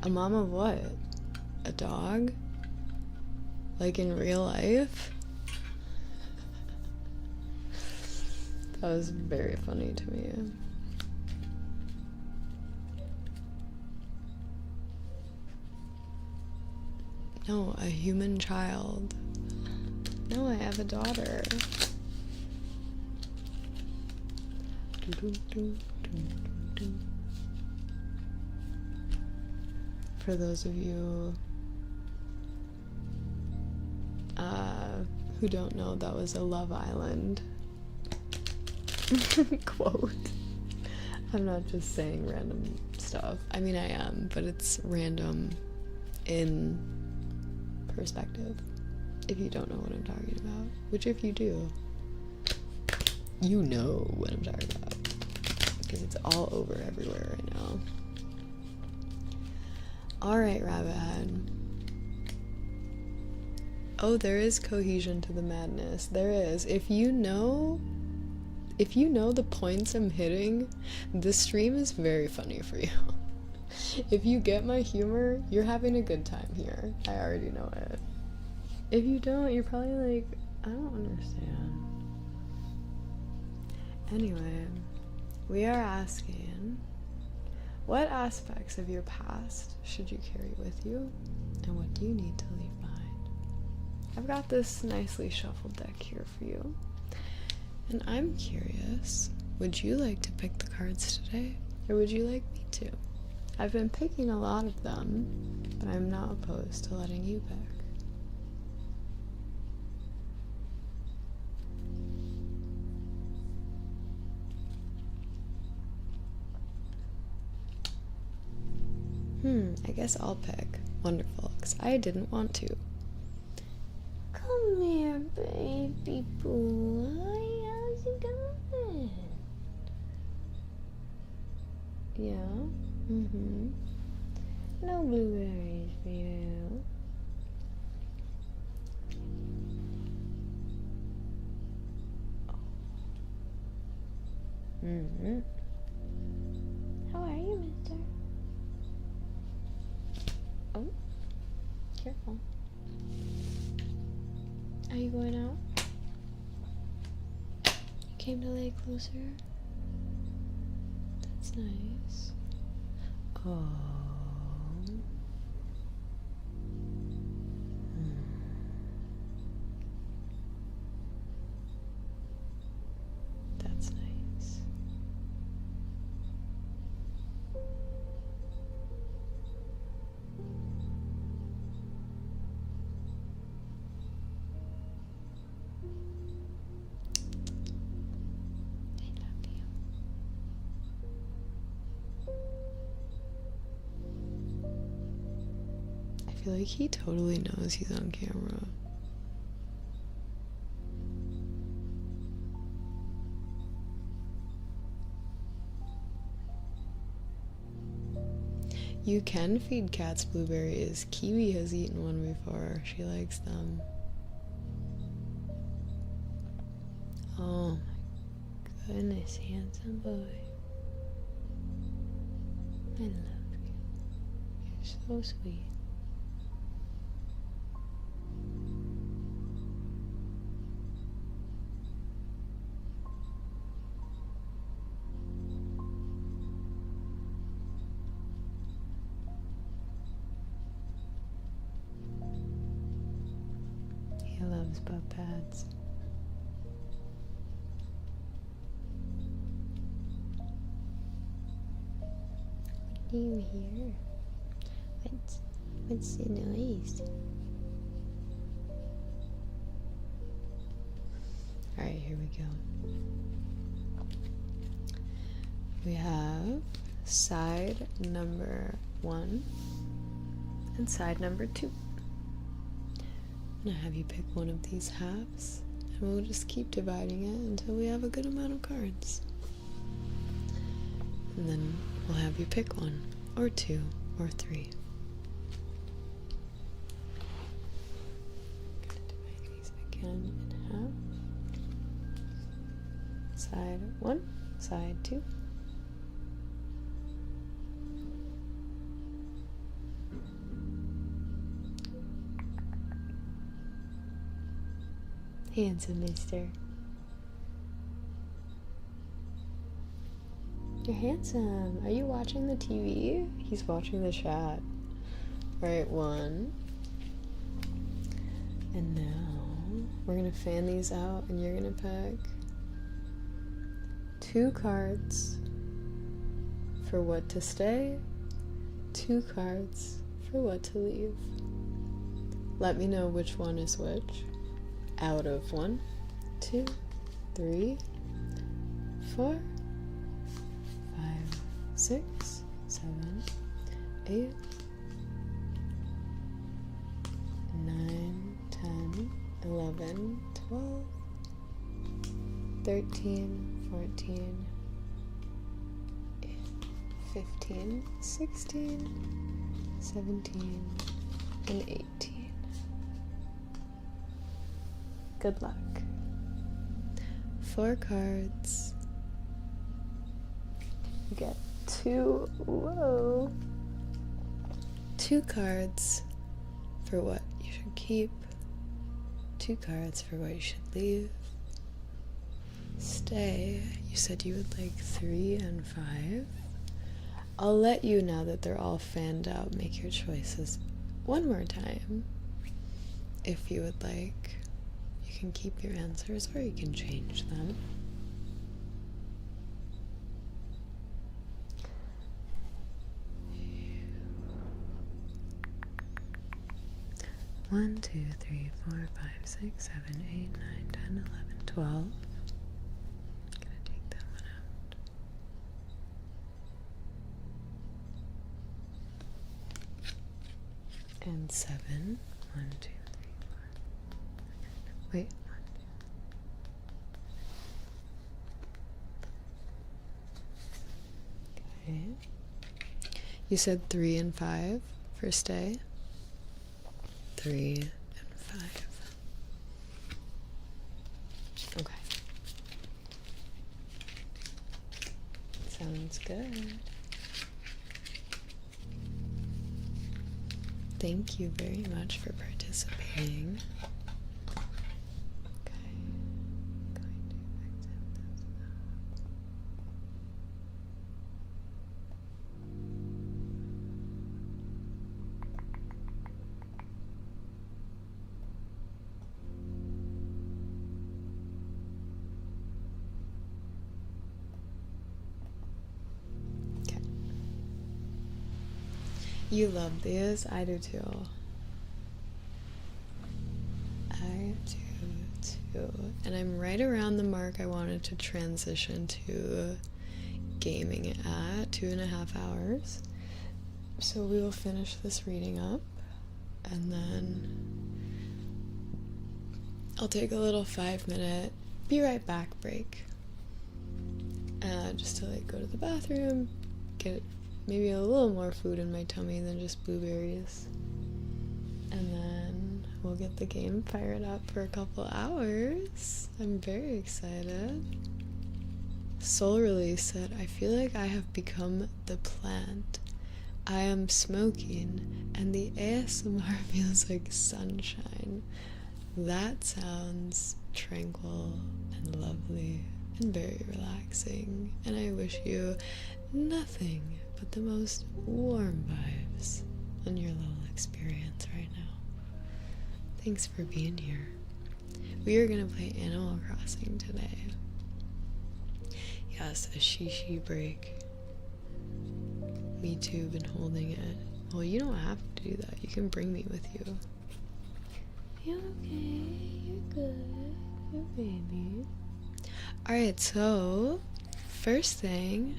A mom of what? A dog? Like in real life? That was very funny to me. No, a human child. No, I have a daughter. For those of you who don't know, that was a Love Island quote. I'm not just saying random stuff. I mean, I am, but it's random in perspective. If you don't know what I'm talking about, which if you do, you know what I'm talking about, because it's all over everywhere right now. Alright, rabbit head. Oh, there is cohesion to the madness. There is. If you know the points I'm hitting, this stream is very funny for you. If you get my humor, you're having a good time here. I already know it. If you don't, you're probably like, I don't understand. Anyway, we are asking, what aspects of your past should you carry with you, and what do you need to leave behind? I've got this nicely shuffled deck here for you, and I'm curious, would you like to pick the cards today, or would you like me to? I've been picking a lot of them, but I'm not opposed to letting you pick. I guess I'll pick. Wonderful, because I didn't want to. Come here, baby boy. How's it going? Yeah? No blueberries for you. Mm-hmm. How are you, mister? Oh, careful. Are you going out? You came to lay closer? That's nice. Oh. That's nice. I love you. I feel like he totally knows he's on camera. You can feed cats blueberries. Kiwi has eaten one before. She likes them. Oh my goodness, handsome boy. I love you. You're so sweet. He loves butt pads. What do you hear? What's the noise? Alright, here we go. We have side number 1 and side number 2. I'm gonna have you pick one of these halves, and we'll just keep dividing it until we have a good amount of cards. And then we'll have you pick 1, or 2, or 3. Gonna divide these again in half. Side 1, side 2. Handsome mister. You're handsome. Are you watching the TV? He's watching the chat. Right, 1. And now we're gonna fan these out, and you're gonna pick 2 cards for what to stay, 2 cards for what to leave. Let me know which one is which. Out of 1, 2, 3, 4, 5, 6, 7, 8, 9, 10, 11, 12, 13, 14, 15, 16, 17, and 18. Good luck. 4 cards. You get 2, 2 cards for what you should keep, 2 cards for what you should leave. Stay. You said you would like 3 and 5. I'll let you, now that they're all fanned out, make your choices one more time. If you would like. You can keep your answers, or you can change them. One, 2, 3, 4, 5, 6, 7, 8, 9, 10, 11, 12. I'm gonna take that one out. And 7. 1, 2, 3, 4. Wait. 1, 2. Okay. You said 3 and 5 for stay? 3 and 5. Okay. Sounds good. Thank you very much for participating. Okay. Going to accept this now. You love these? I do too. I do too. And I'm right around the mark I wanted to transition to gaming at 2.5 hours. So we will finish this reading up and then I'll take a little 5-minute be right back break. Just to like go to the bathroom, get maybe a little more food in my tummy than just blueberries. And then we'll get the game fired up for a couple hours. I'm very excited. Soul Release said, I feel like I have become the plant. I am smoking and the ASMR feels like sunshine. That sounds tranquil and lovely and very relaxing. And I wish you nothing but the most warm vibes on your little experience right now. Thanks for being here. We are gonna play Animal Crossing today. Yes, a shishi break. Me too, been holding it. Well, you don't have to do that. You can bring me with you. You okay? You're good. You're baby. Alright, so first thing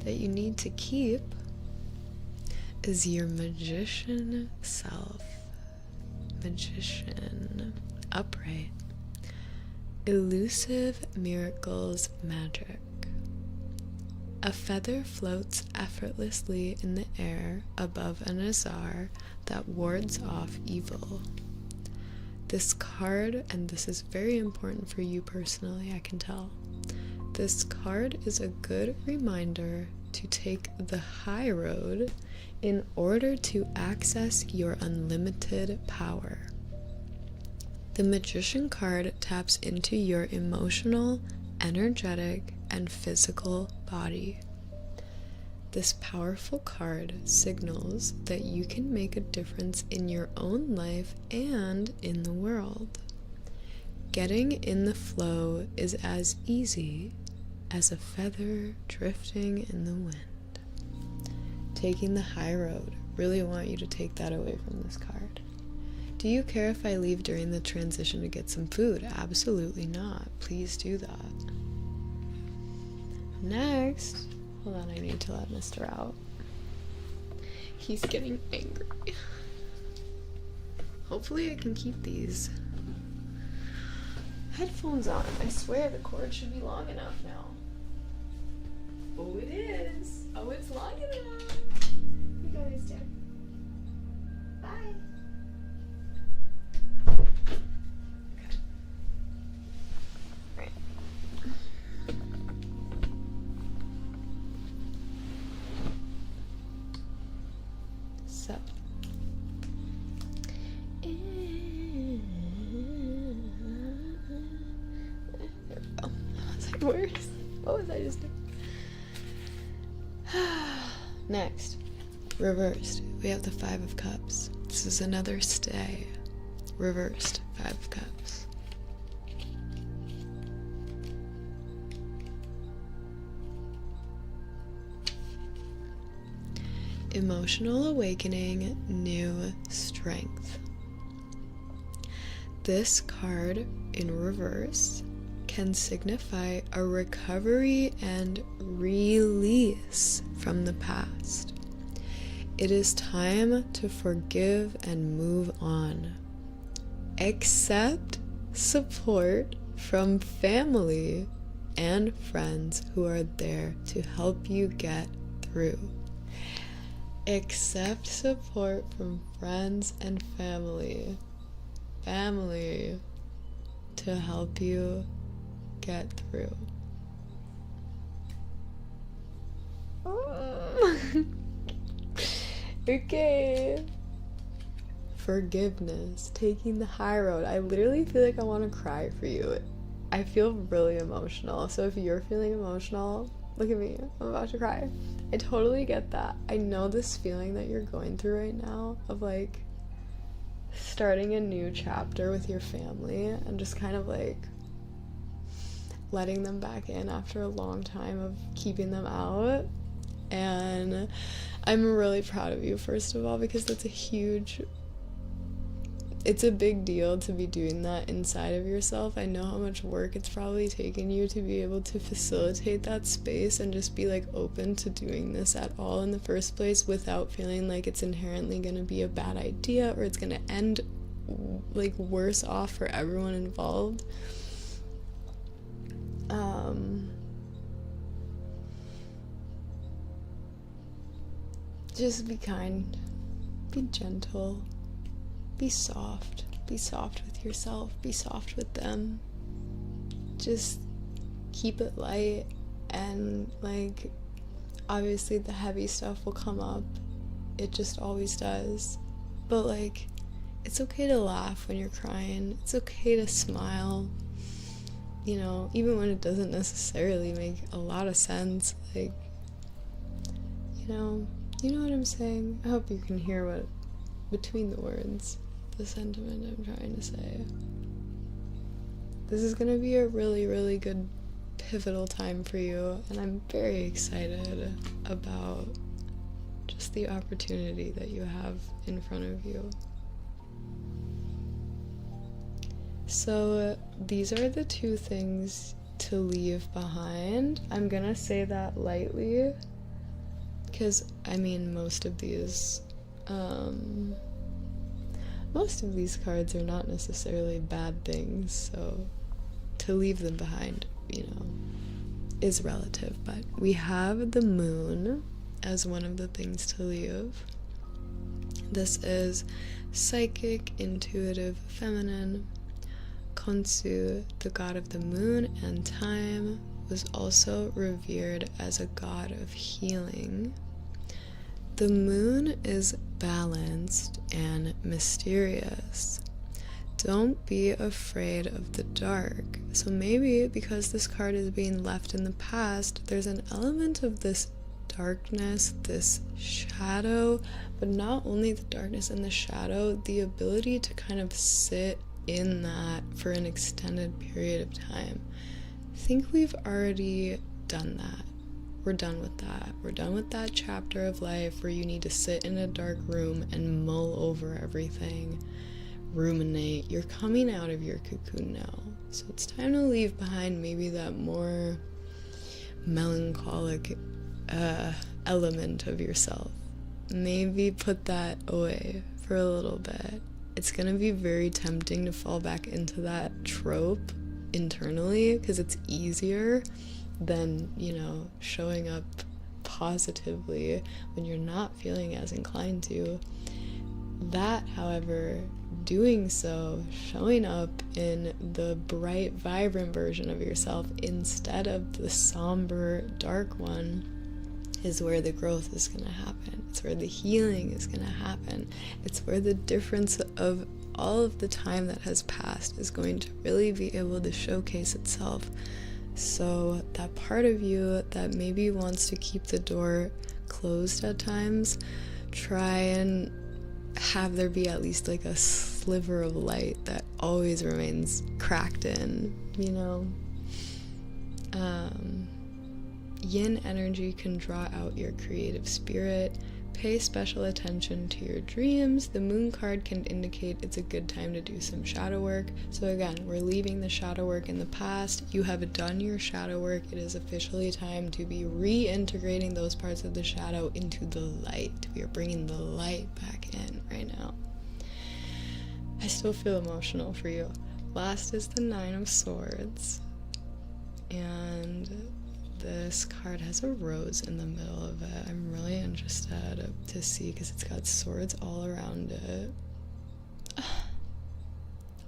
that you need to keep is your magician self. Magician. Upright. Elusive miracles magic. A feather floats effortlessly in the air above an azar that wards off evil. This card, and this is very important for you personally, I can tell. This card is a good reminder to take the high road in order to access your unlimited power. The Magician card taps into your emotional, energetic, and physical body. This powerful card signals that you can make a difference in your own life and in the world. Getting in the flow is as easy as a feather drifting in the wind. Taking the high road. Really want you to take that away from this card. Do you care if I leave during the transition to get some food? Absolutely not. Please do that. Next, hold on, I need to let Mr. out. He's getting angry. Hopefully I can keep these headphones on. I swear the cord should be long enough now. Oh, it is. Oh, it's long enough. You guys do. Bye. Okay. Right. So. There we go. I was like, where's? What was I just doing? Next, reversed. We have the 5 of Cups. This is another stay. Reversed, 5 of Cups. Emotional awakening, new strength. This card in reverse can signify a recovery and release from the past. It is time to forgive and move on. Accept support from family and friends who are there to help you get through. Accept support from friends and family. Family to help you get through. Okay. Forgiveness, taking the high road. I literally feel like I want to cry for you. I feel really emotional. So if you're feeling emotional, look at me. I'm about to cry. I totally get that. I know this feeling that you're going through right now of like starting a new chapter with your family and just kind of like letting them back in after a long time of keeping them out. And I'm really proud of you, first of all, because that's it's a big deal to be doing that inside of yourself. I know how much work it's probably taken you to be able to facilitate that space and just be like open to doing this at all in the first place without feeling like it's inherently going to be a bad idea or it's going to end like worse off for everyone involved. Just be kind, be gentle, be soft with yourself, be soft with them. Just keep it light, and like obviously the heavy stuff will come up, it just always does, but like it's okay to laugh when you're crying, it's okay to smile, you know, even when it doesn't necessarily make a lot of sense, like, you know what I'm saying? I hope you can hear what between the words, the sentiment I'm trying to say. This is gonna be a really, really good pivotal time for you, and I'm very excited about just the opportunity that you have in front of you. So these are the two things to leave behind. I'm gonna say that lightly because I mean most of these cards are not necessarily bad things, so to leave them behind, you know, is relative. But we have the moon as one of the things to leave. This is psychic, intuitive, feminine. Khonsu, the god of the moon and time, was also revered as a god of healing. The moon is balanced and mysterious. Don't be afraid of the dark. So maybe because this card is being left in the past, there's an element of this darkness, this shadow, but not only the darkness and the shadow, the ability to kind of sit in that for an extended period of time. I think we've already done that. We're done with that. We're done with that chapter of life where you need to sit in a dark room and mull over everything, ruminate. You're coming out of your cocoon now. So it's time to leave behind maybe that more melancholic element of yourself. Maybe put that away for a little bit. It's gonna be very tempting to fall back into that trope internally because it's easier than, you know, showing up positively when you're not feeling as inclined to. That, however, doing so, showing up in the bright, vibrant version of yourself instead of the somber, dark one, is where the growth is going to happen. It's where the healing is going to happen. It's where the difference of all of the time that has passed is going to really be able to showcase itself. So that part of you that maybe wants to keep the door closed at times, try and have there be at least like a sliver of light that always remains cracked in, you know? Yin energy can draw out your creative spirit. Pay special attention to your dreams. The moon card can indicate it's a good time to do some shadow work. So again, we're leaving the shadow work in the past. You have done your shadow work. It is officially time to be reintegrating those parts of the shadow into the light. We are bringing the light back in right now. I still feel emotional for you. Last is the 9 of Swords. And this card has a rose in the middle of it. I'm really interested to see because it's got swords all around it.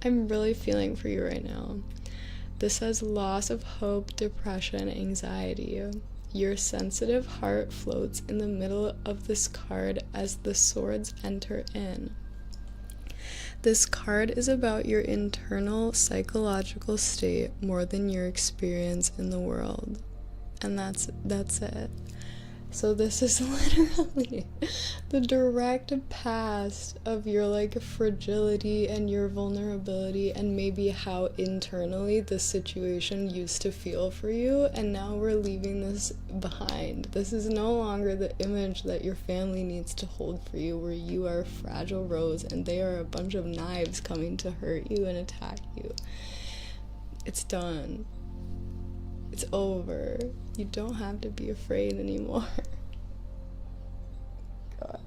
I'm really feeling for you right now. This says loss of hope, depression, anxiety. Your sensitive heart floats in the middle of this card as the swords enter in. This card is about your internal psychological state more than your experience in the world. And that's it. So this is literally the direct past of your like fragility and your vulnerability and maybe how internally the situation used to feel for you, and now we're leaving this behind. This is no longer the image that your family needs to hold for you, where you are a fragile rose and they are a bunch of knives coming to hurt you and attack you. It's done. It's over. You don't have to be afraid anymore. Gosh.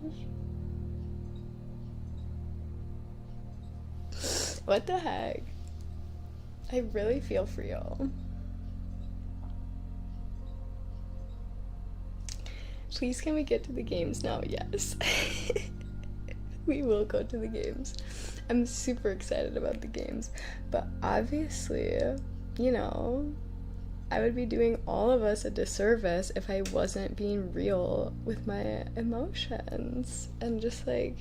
What the heck? I really feel for y'all. Please, can we get to the games now? Yes. We will go to the games. I'm super excited about the games. But obviously, you know, I would be doing all of us a disservice if I wasn't being real with my emotions and just like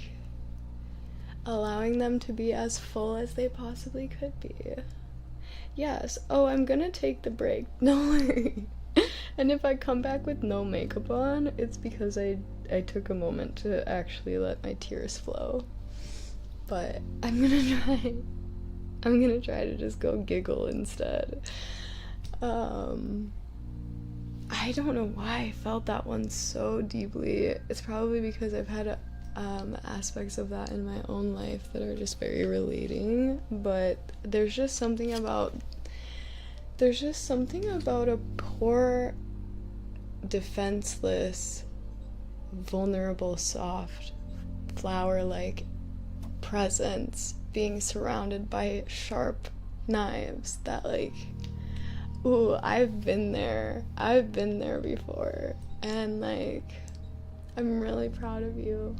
allowing them to be as full as they possibly could be. Yes. Oh, I'm gonna take the break. Don't worry. And if I come back with no makeup on, it's because I took a moment to actually let my tears flow. But I'm gonna try to just go giggle instead. I don't know why I felt that one so deeply. It's probably because I've had aspects of that in my own life that are just very relating, but there's just something about a poor, defenseless, vulnerable, soft, flower-like presence being surrounded by sharp knives that like, ooh, I've been there before, and like, I'm really proud of you.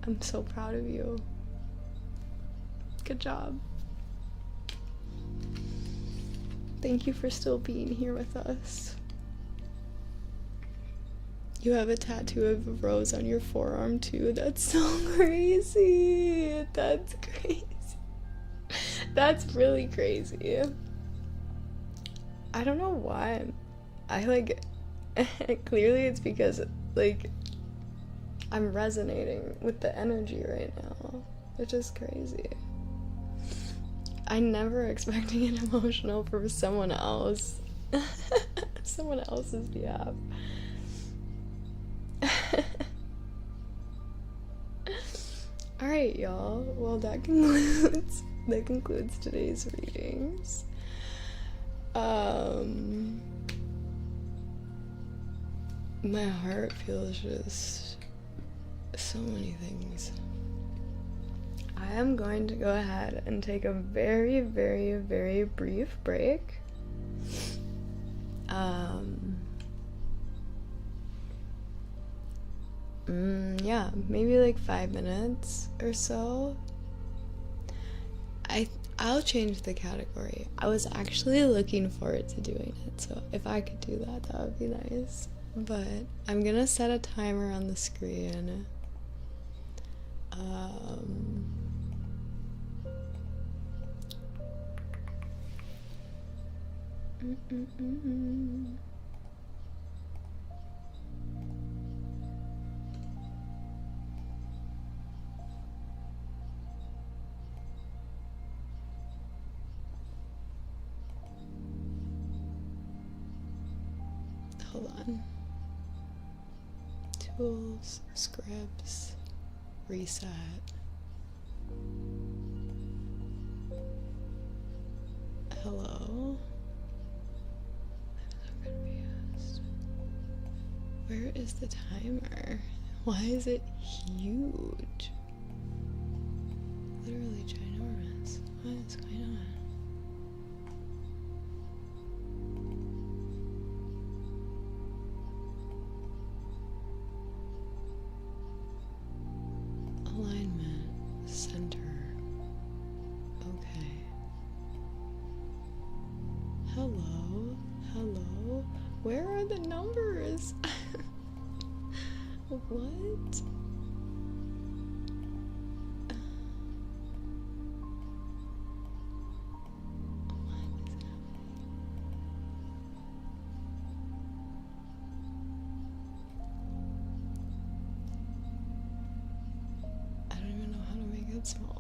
I'm so proud of you. Good job. Thank you for still being here with us. You have a tattoo of a rose on your forearm too. That's so crazy. That's crazy. That's really crazy. I don't know why. I like, clearly it's because like I'm resonating with the energy right now, which is crazy. I never expecting an emotional from someone else. Someone else's behalf. Alright, y'all. Well, that concludes today's readings. My heart feels just so many things. I am going to go ahead and take a very, very, very brief break. Yeah, maybe like 5 minutes or so. I'll change the category. I was actually looking forward to doing it, so if I could do that, that would be nice. But I'm gonna set a timer on the screen. Hold on. Tools, scripts, reset. Hello? I'm so confused. Where is the timer? Why is it huge? Literally ginormous. What is going on? What? I don't even know how to make it smaller.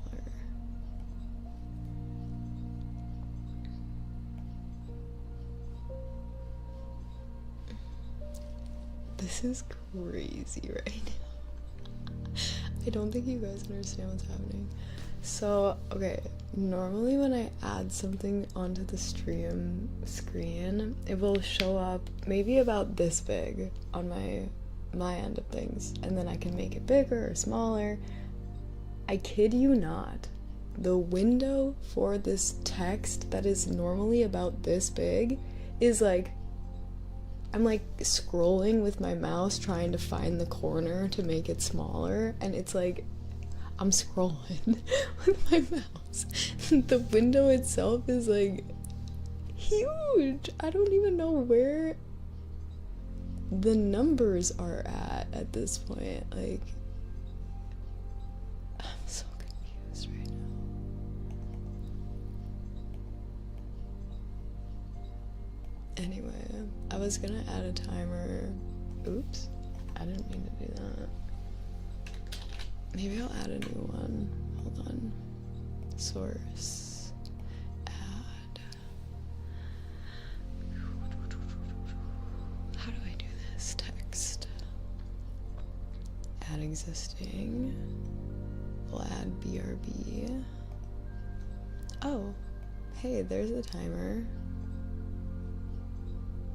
This is crazy right now. I don't think you guys understand what's happening. So, okay, normally when I add something onto the stream screen, it will show up maybe about this big on my end of things, and then I can make it bigger or smaller. I kid you not, the window for this text that is normally about this big is like, I'm like scrolling with my mouse trying to find the corner to make it smaller, and it's like I'm scrolling with my mouse. The window itself is like huge. I don't even know where the numbers are at this point. Like, I'm so confused right now. Anyway, I was gonna add a timer. Oops, I didn't mean to do that. Maybe I'll add a new one. Hold on. Source. Add. How do I do this? Text. Add existing. We'll add BRB. Oh, hey, there's a timer.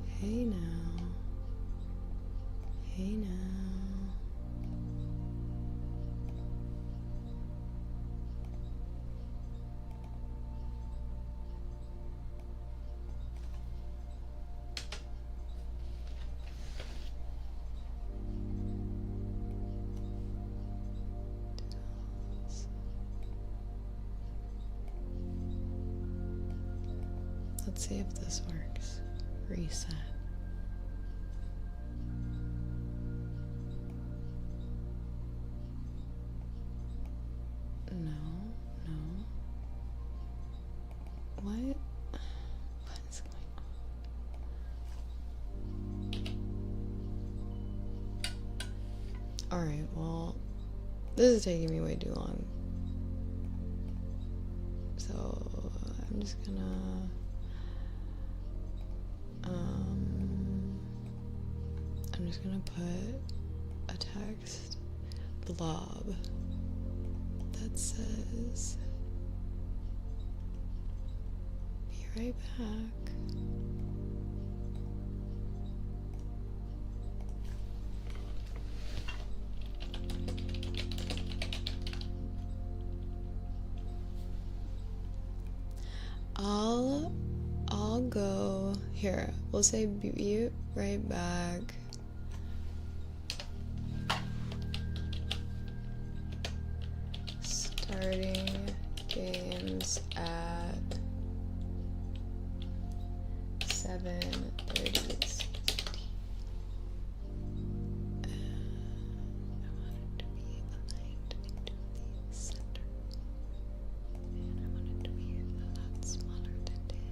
Hey now. Hey now. Let's see if this works. Reset. No. What? What is going on? Alright, well, this is taking me way too long. So, I'm just gonna put a text blob that says, be right back. I'll go here. We'll say be right back. Starting games at 7:30. I want it to be aligned into the center. And I want it to be a lot smaller than it.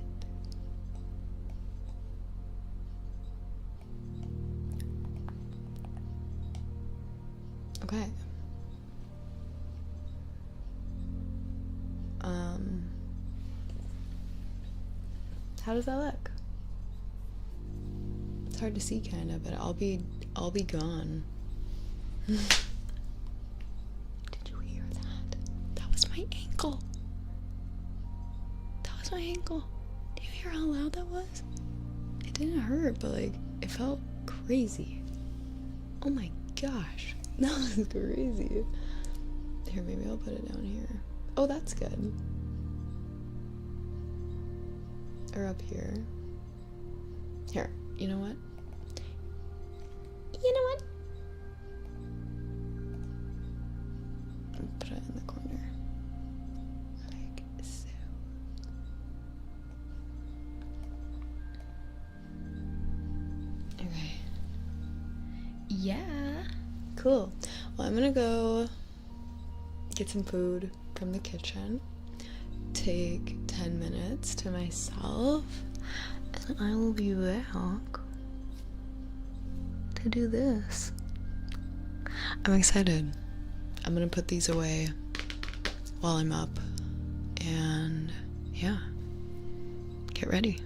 Okay. How does that look? It's hard to see kind of, but I'll be gone. Did you hear that? That was my ankle. That was my ankle. Do you hear how loud that was? It didn't hurt, but like it felt crazy. Oh my gosh. That was crazy. Here, maybe I'll put it down here. Oh, that's good. Or up here. Here, you know what? You know what? Put it in the corner. Like so. Okay. Yeah. Cool. Well, I'm gonna go get some food from the kitchen, take 10 minutes to myself, and I will be back to do this. I'm excited. I'm gonna put these away while I'm up, and yeah, get ready.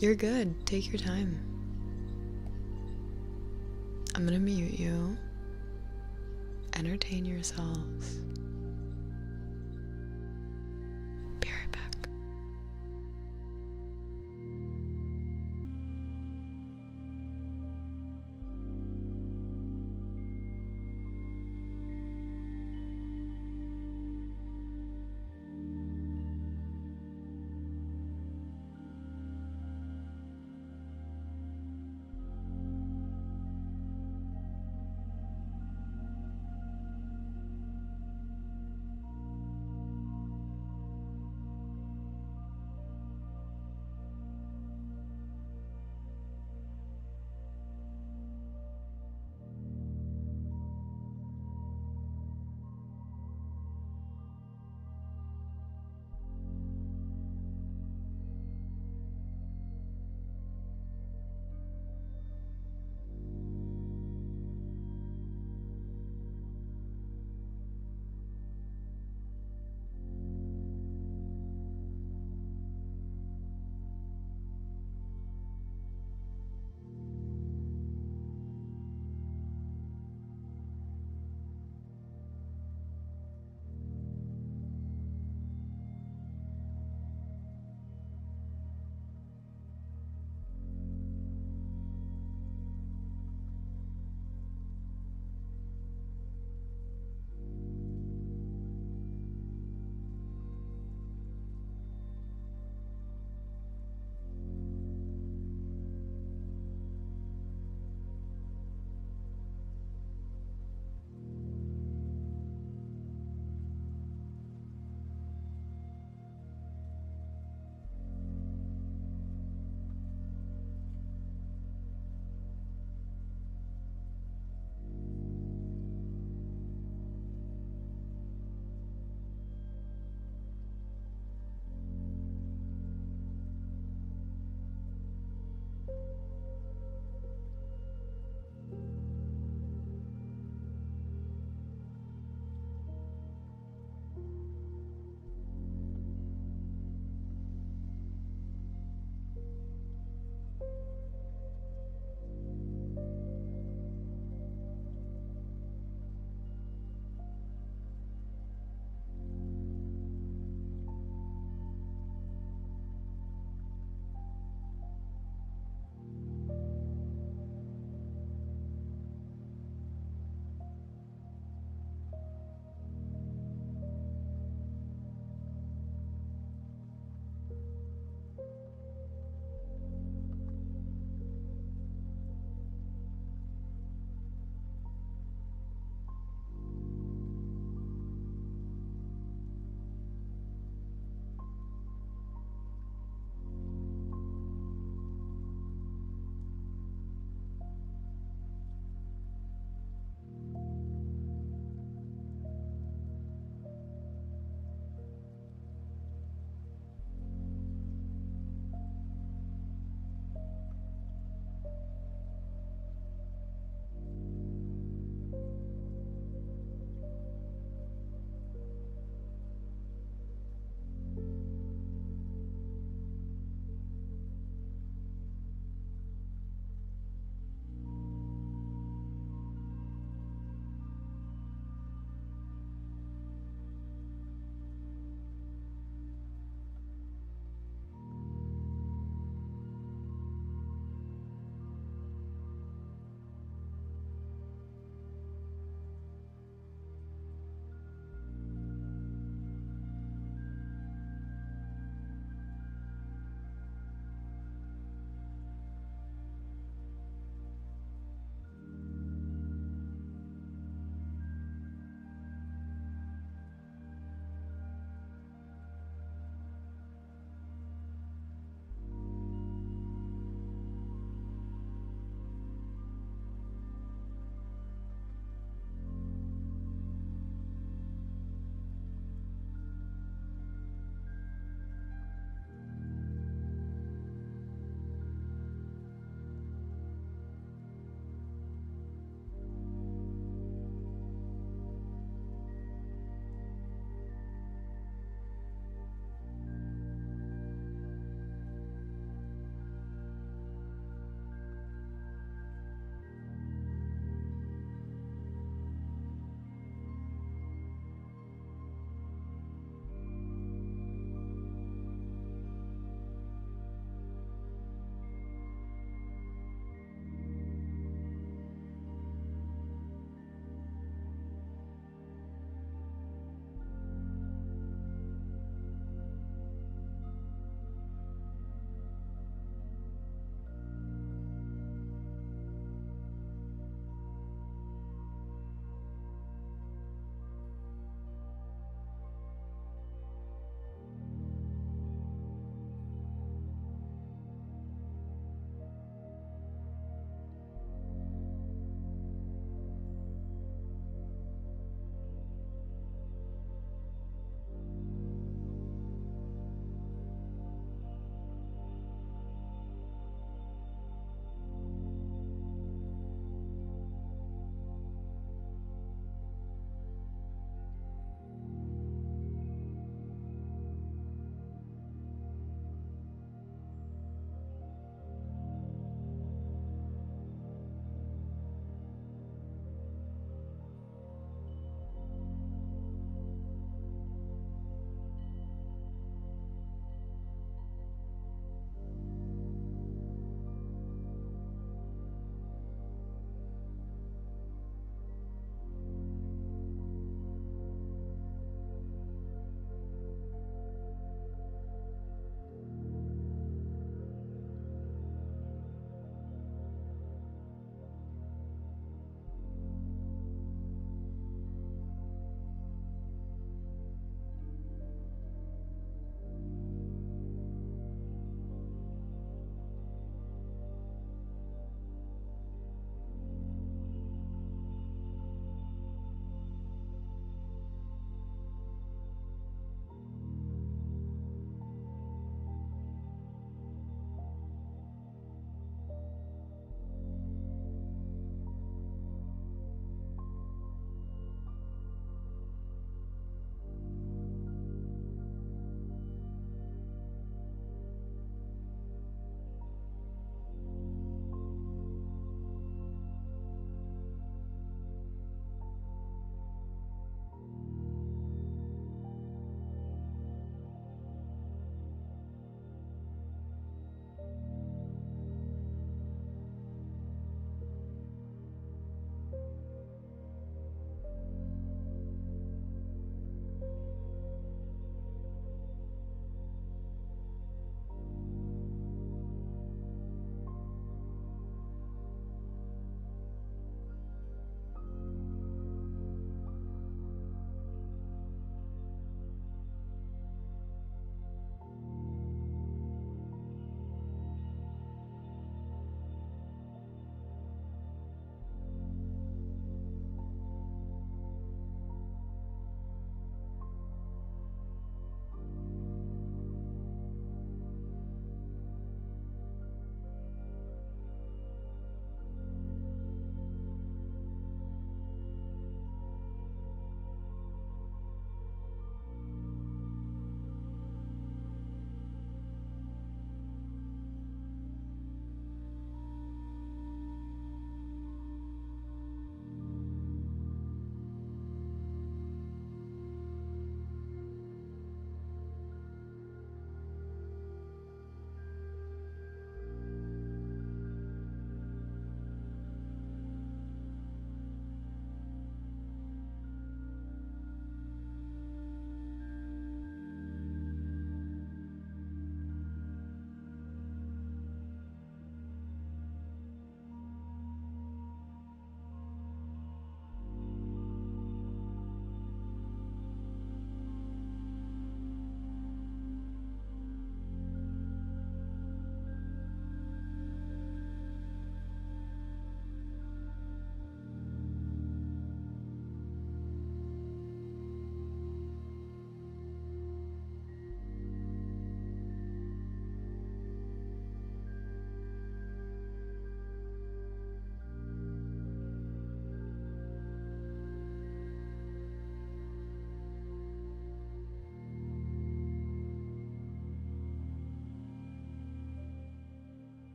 You're good. Take your time. I'm gonna mute you. Entertain yourselves. Be right back.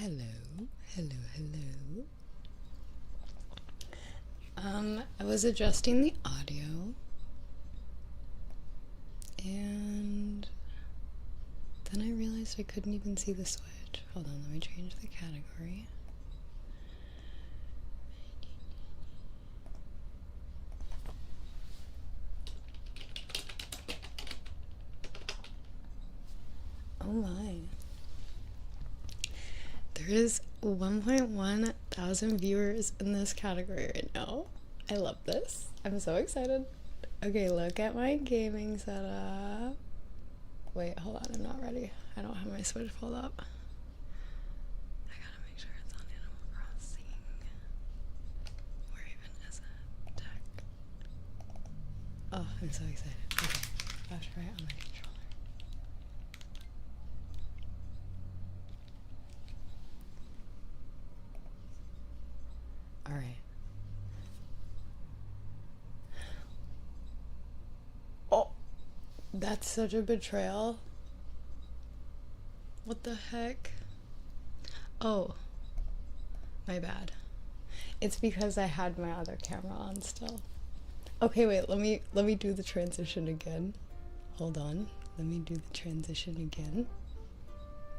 Hello, hello, hello. I was adjusting the audio, and then I realized I couldn't even see the switch. Hold on, let me change the category. Oh my. There is 1.1 thousand viewers in this category right now. I love this. I'm so excited. Okay, look at my gaming setup. Wait, hold on, I'm not ready. I don't have my Switch pulled up. I gotta make sure it's on Animal Crossing. Where even is it? Tech. Oh, I'm so excited. Okay, I'll try it on my controller. All right. Oh, that's such a betrayal. What the heck? Oh, my bad. It's because I had my other camera on still. Okay, wait, let me do the transition again. Hold on. Let me do the transition again.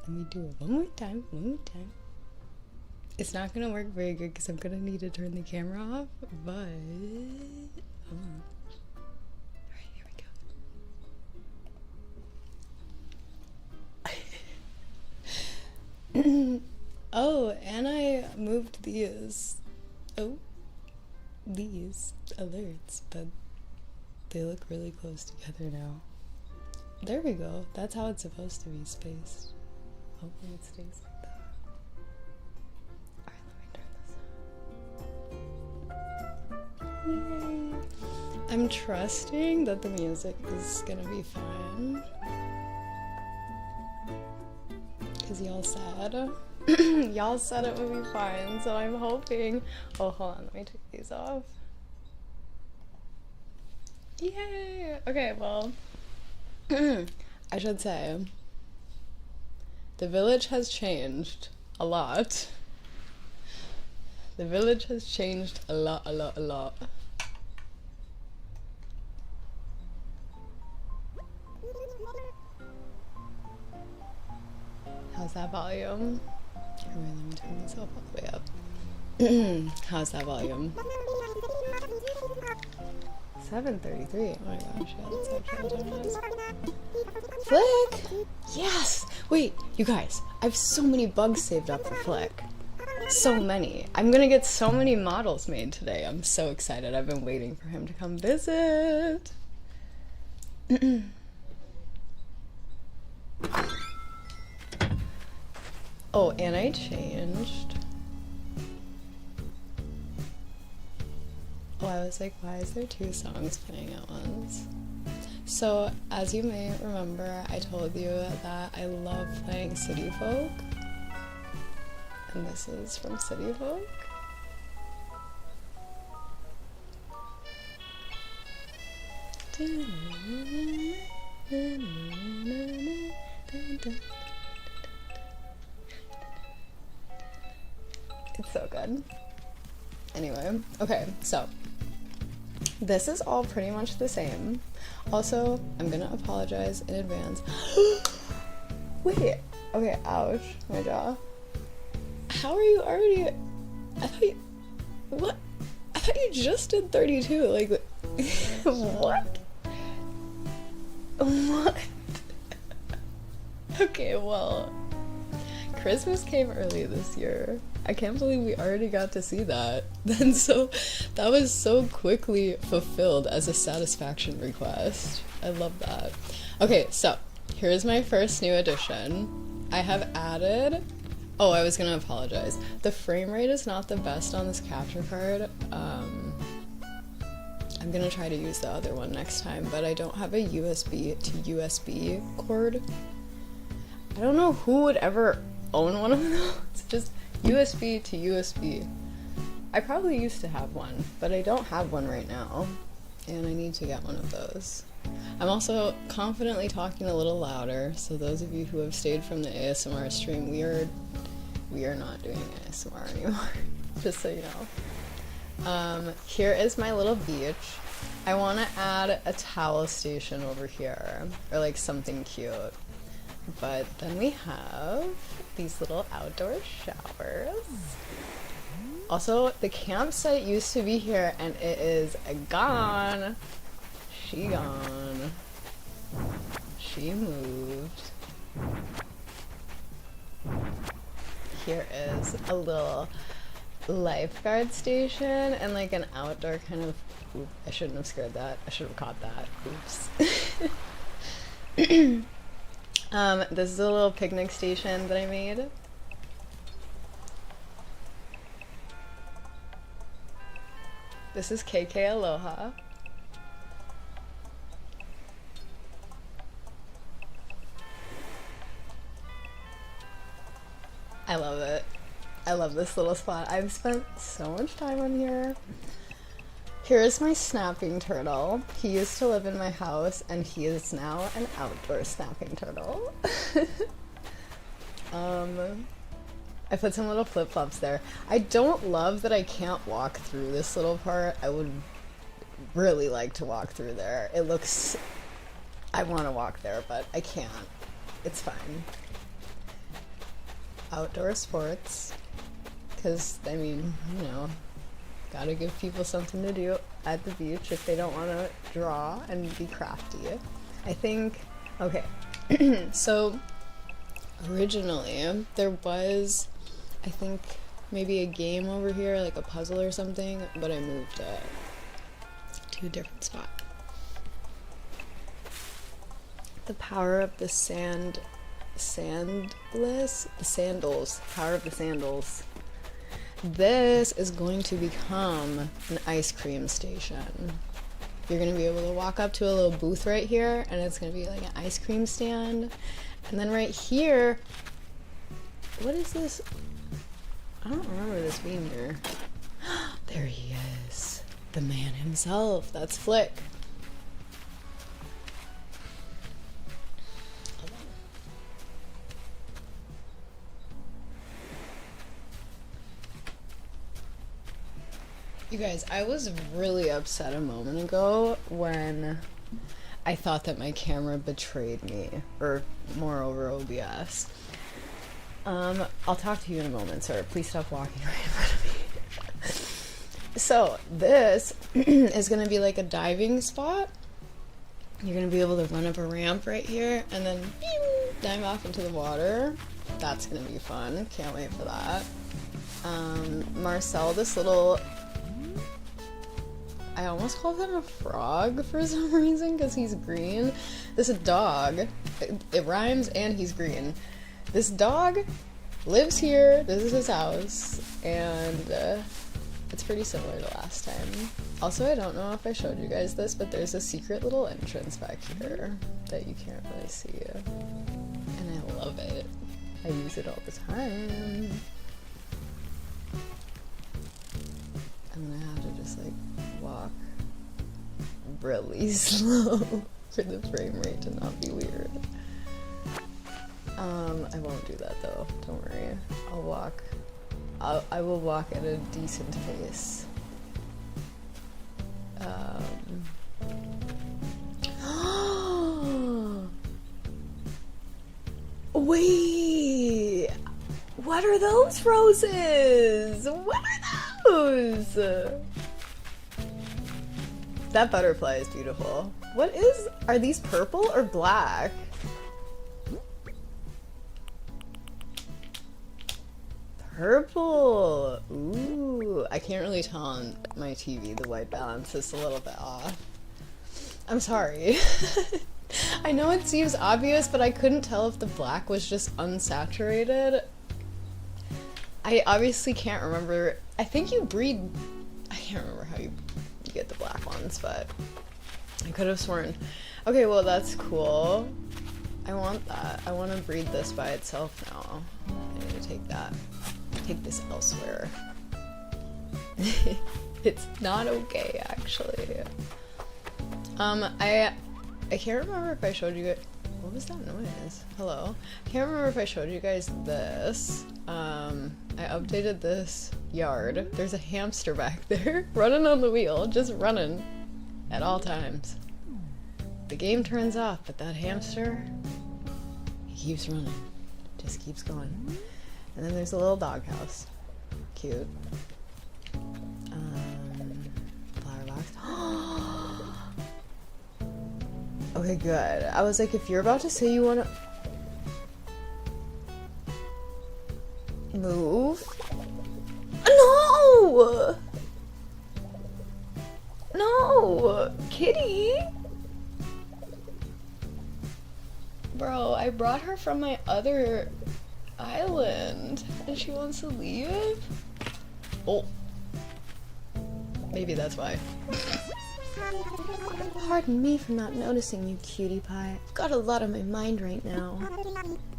Let me do it one more time. It's not gonna work very good because I'm gonna need to turn the camera off, but alright, here we go. Oh, and I moved these alerts, but they look really close together now. There we go. That's how it's supposed to be spaced. Hopefully it stays like that. Yay. I'm trusting that the music is gonna be fine. Cause y'all said y'all said it would be fine, so I'm hoping. Oh, hold on, let me take these off. Yay! Okay, well, I should say the village has changed a lot. The village has changed a lot. How's that volume? Here, wait, let me turn this up all the way up. How's that volume? 7:33. Oh my gosh, yeah, that's actually what time it is. Flick! Yes! Wait, you guys, I have so many bugs saved up for Flick. So many. I'm gonna get so many models made today. I'm so excited. I've been waiting for him to come visit. Oh, and I changed. Oh, I was like, why is there two songs playing at once? So, as you may remember, I told you that I love playing City Folk. And this is from City Folk. It's so good. Anyway, okay, so this is all pretty much the same. Also, I'm gonna apologize in advance. Wait, okay, ouch, my jaw. How are you already? I thought you. What? I thought you just did 32. Like, what? What? Okay, well, Christmas came early this year. I can't believe we already got to see that. Then so, that was so quickly fulfilled as a satisfaction request. I love that. Okay, so here's my first new addition. I have added. Oh, I was gonna apologize. The frame rate is not the best on this capture card. I'm gonna try to use the other one next time, but I don't have a USB to USB cord. I don't know who would ever own one of those. It's just USB to USB. I probably used to have one, but I don't have one right now, and I need to get one of those. I'm also confidently talking a little louder, so those of you who have stayed from the ASMR stream, we are we are not doing ASMR anymore, just so you know. Here is my little beach. I want to add a towel station over here, or like something cute. But then we have these little outdoor showers. Also, the campsite used to be here and it is gone. She gone. She moved. Here is a little lifeguard station and like an outdoor kind of, oop, I shouldn't have scared that. I should have caught that. Oops. This is a little picnic station that I made. This is KK Aloha. I love it. I love this little spot. I've spent so much time on here. Here is my snapping turtle. He used to live in my house and he is now an outdoor snapping turtle. I put some little flip-flops there. I don't love that I can't walk through this little part. I would really like to walk through there. It looks... I want to walk there, but I can't. It's fine. Outdoor sports. Because, I mean, you know, gotta give people something to do at the beach if they don't want to draw and be crafty. I think... Okay. So, originally, there was... I think maybe a game over here, like a puzzle or something, but I moved it to a different spot. The power of the sandals. Power of the sandals. This is going to become an ice cream station. You're going to be able to walk up to a little booth right here, and it's going to be like an ice cream stand. And then right here, what is this? I don't remember this being here. There he is. The man himself. That's Flick. You guys, I was really upset a moment ago when I thought that my camera betrayed me, or moreover OBS. I'll talk to you in a moment, sir. Please stop walking right in front of me. So, this is going to be like a diving spot. You're going to be able to run up a ramp right here and then dive off into the water. That's going to be fun. Can't wait for that. Marcel, this little... I almost called him a frog for some reason because he's green. This is a dog. It rhymes and he's green. This dog lives here. This is his house. And it's pretty similar to last time. Also, I don't know if I showed you guys this, but there's a secret little entrance back here that you can't really see. And I love it. I use it all the time. I'm gonna have to just like walk really slow for the frame rate to not be weird. I won't do that though, don't worry. I will walk at a decent pace. Wait! What are those roses? What are those? That butterfly is beautiful. What is... Are these purple or black? Purple! Ooh, I can't really tell on my TV. The white balance is a little bit off. I'm sorry. I know it seems obvious, but I couldn't tell if the black was just unsaturated. I obviously can't remember. I think you breed... I can't remember how you get the black ones, but I could have sworn. Okay, well that's cool. I want that. I want to breed this by itself now. I need to take that. Take this elsewhere. It's not okay, actually. I can't remember if I showed you guys... What was that noise? Hello? I can't remember if I showed you guys this. I updated this yard. There's a hamster back there running on the wheel, just running at all times. The game turns off, but that hamster, he keeps running, just keeps going. And then there's a little doghouse, cute. Flower box. Okay, good. I was like, if you're about to say you want to move, no, no, kitty. Bro, I brought her from my other island and she wants to leave? Oh. Maybe that's why. Pardon me for not noticing you, cutie pie. I've got a lot on my mind right now.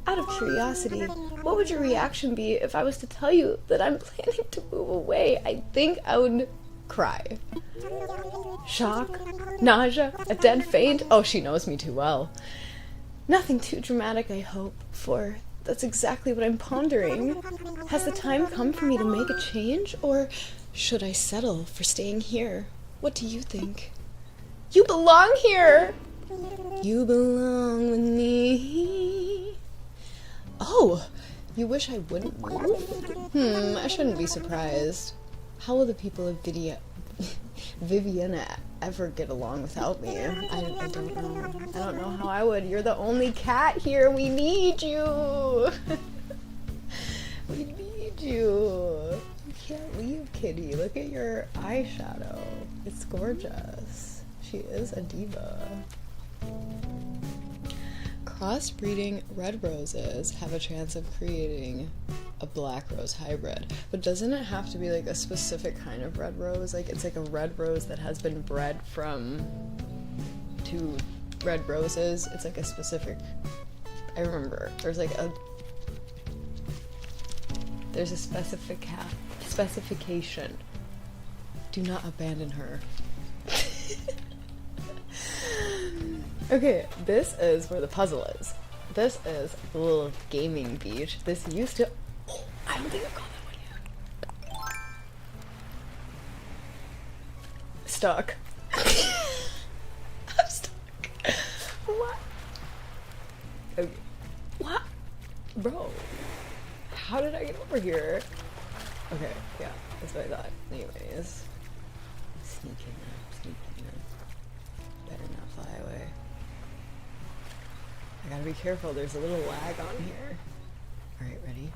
Out of curiosity, what would your reaction be if I was to tell you that I'm planning to move away? I think I would cry. Shock? Nausea? A dead faint? Oh, she knows me too well. Nothing too dramatic, I hope, for that's exactly what I'm pondering. Has the time come for me to make a change, or should I settle for staying here? What do you think? You belong here! You belong with me. Oh, you wish I wouldn't move? I shouldn't be surprised. How will the people of Viviana ever get along without me? I don't know. I don't know how I would. You're the only cat here. We need you. We need you. You can't leave, kitty. Look at your eyeshadow. It's gorgeous. She is a diva. Crossbreeding red roses have a chance of creating a black rose hybrid, but doesn't it have to be like a specific kind of red rose? Like it's like a red rose that has been bred from two red roses. It's like a specific, I remember there's like a, there's a specification. Do not abandon her. Okay, this is where the puzzle is. This is a little gaming beach. This used to, oh, I don't think I've called that one yet. Stuck. I'm stuck. What? Okay. What? Bro. How did I get over here? Okay, yeah, that's what I thought. Anyways. Sneak in. Better not fly away. I gotta be careful, there's a little lag on here. Alright, ready?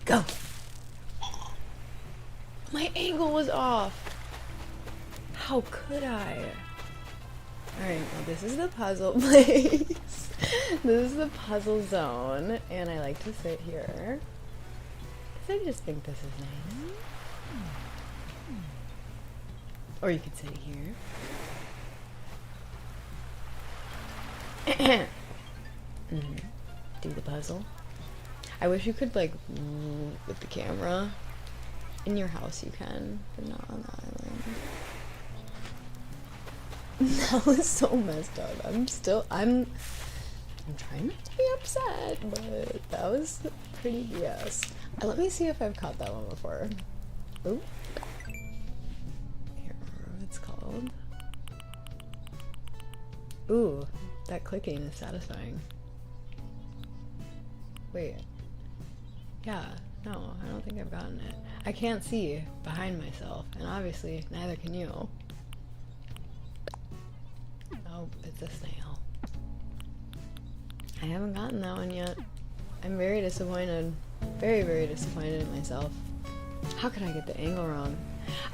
Go! My angle was off! How could I? Alright, well this is the puzzle place. This is the puzzle zone, and I like to sit here. Because I just think this is nice. Or you could sit here. Do the puzzle. I wish you could like with the camera. In your house you can, but not on the island. That was so messed up. I'm trying not to be upset, but that was pretty BS. Let me see if I've caught that one before. Ooh. Here, what it's called. Ooh. That clicking is satisfying. Wait. Yeah, no, I don't think I've gotten it. I can't see behind myself, and obviously neither can you. Oh, it's a snail. I haven't gotten that one yet. I'm very disappointed. Very, very disappointed in myself. How could I get the angle wrong?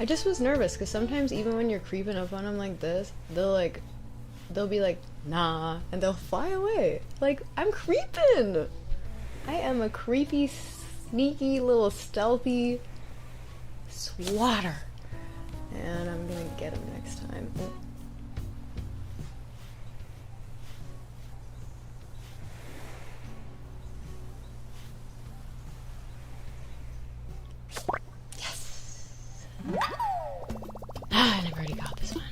I just was nervous, because sometimes even when you're creeping up on them like this, they'll be like, nah, and they'll fly away. Like, I'm creeping! I am a creepy, sneaky, little stealthy swatter. And I'm gonna get him next time. Oh. Yes! Ah, I never already got this one.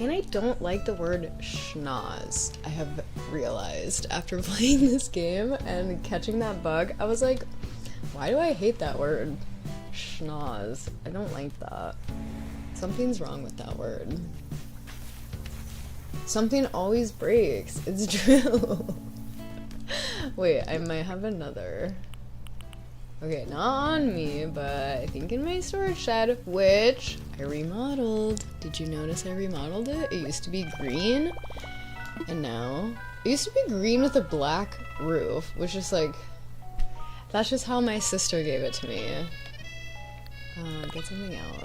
And I don't like the word schnoz, I have realized after playing this game and catching that bug. I was like, why do I hate that word? Schnoz. I don't like that. Something's wrong with that word. Something always breaks. It's true. Wait, I might have another. Okay, not on me, but I think in my storage shed, which I remodeled. Did you notice I remodeled it? It used to be green, and now it used to be green with a black roof, which is like, that's just how my sister gave it to me. Get something out.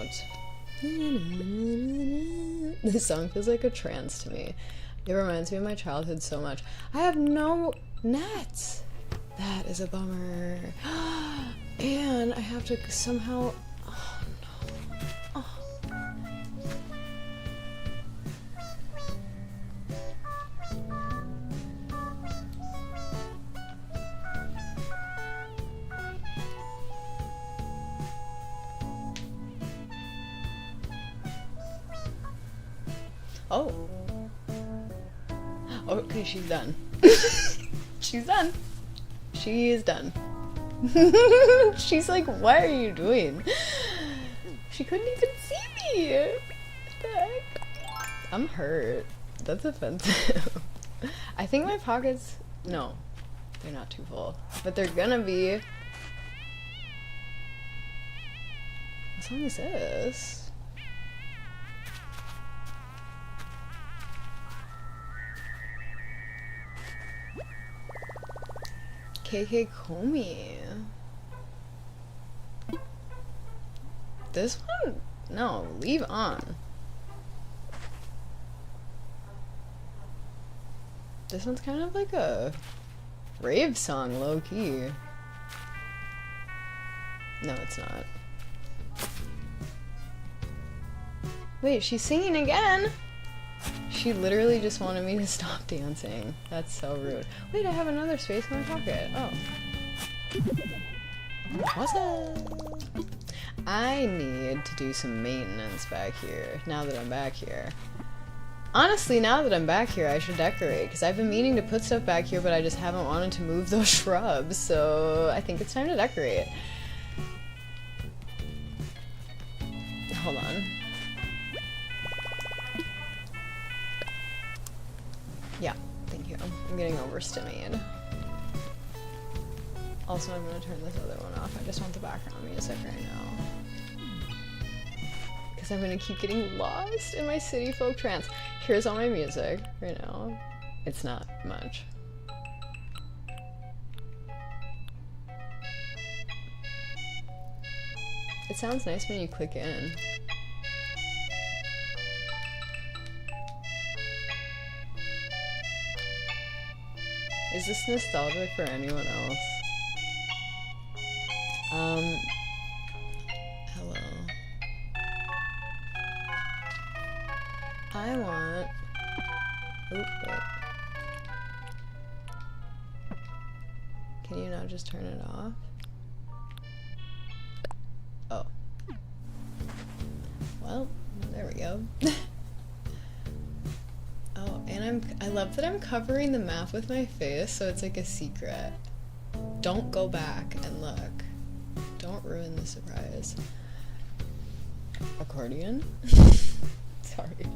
This song feels like a trance to me. It reminds me of my childhood so much. I have no nets. That is a bummer. And I have to somehow... Oh no. Oh. Oh. Okay, she's done. She's done. She is done. She's like, what are you doing? She couldn't even see me. What the heck? I'm hurt. That's offensive. I think my pockets... No, they're not too full. But they're gonna be... What song is this? KK Komi. This one? No, leave on. This one's kind of like a rave song, low-key. No, it's not. Wait, she's singing again? She literally just wanted me to stop dancing. That's so rude. Wait, I have another space in my pocket. Oh. What's up? I need to do some maintenance back here, now that I'm back here. Honestly, now that I'm back here, I should decorate, because I've been meaning to put stuff back here, but I just haven't wanted to move those shrubs, so I think it's time to decorate. Hold on. Yeah, thank you. I'm getting overstimulated. Also, I'm gonna turn this other one off. I just want the background music right now. Because I'm gonna keep getting lost in my city folk trance. Here's all my music right now. It's not much. It sounds nice when you click in. Is this nostalgic for anyone else? Hello. I want... Oop, wait. Can you not just turn it off? Oh. Well, there we go. Oh, and I love that I'm covering the map with my face, so it's like a secret. Don't go back and look. Don't ruin the surprise. Accordion? Sorry.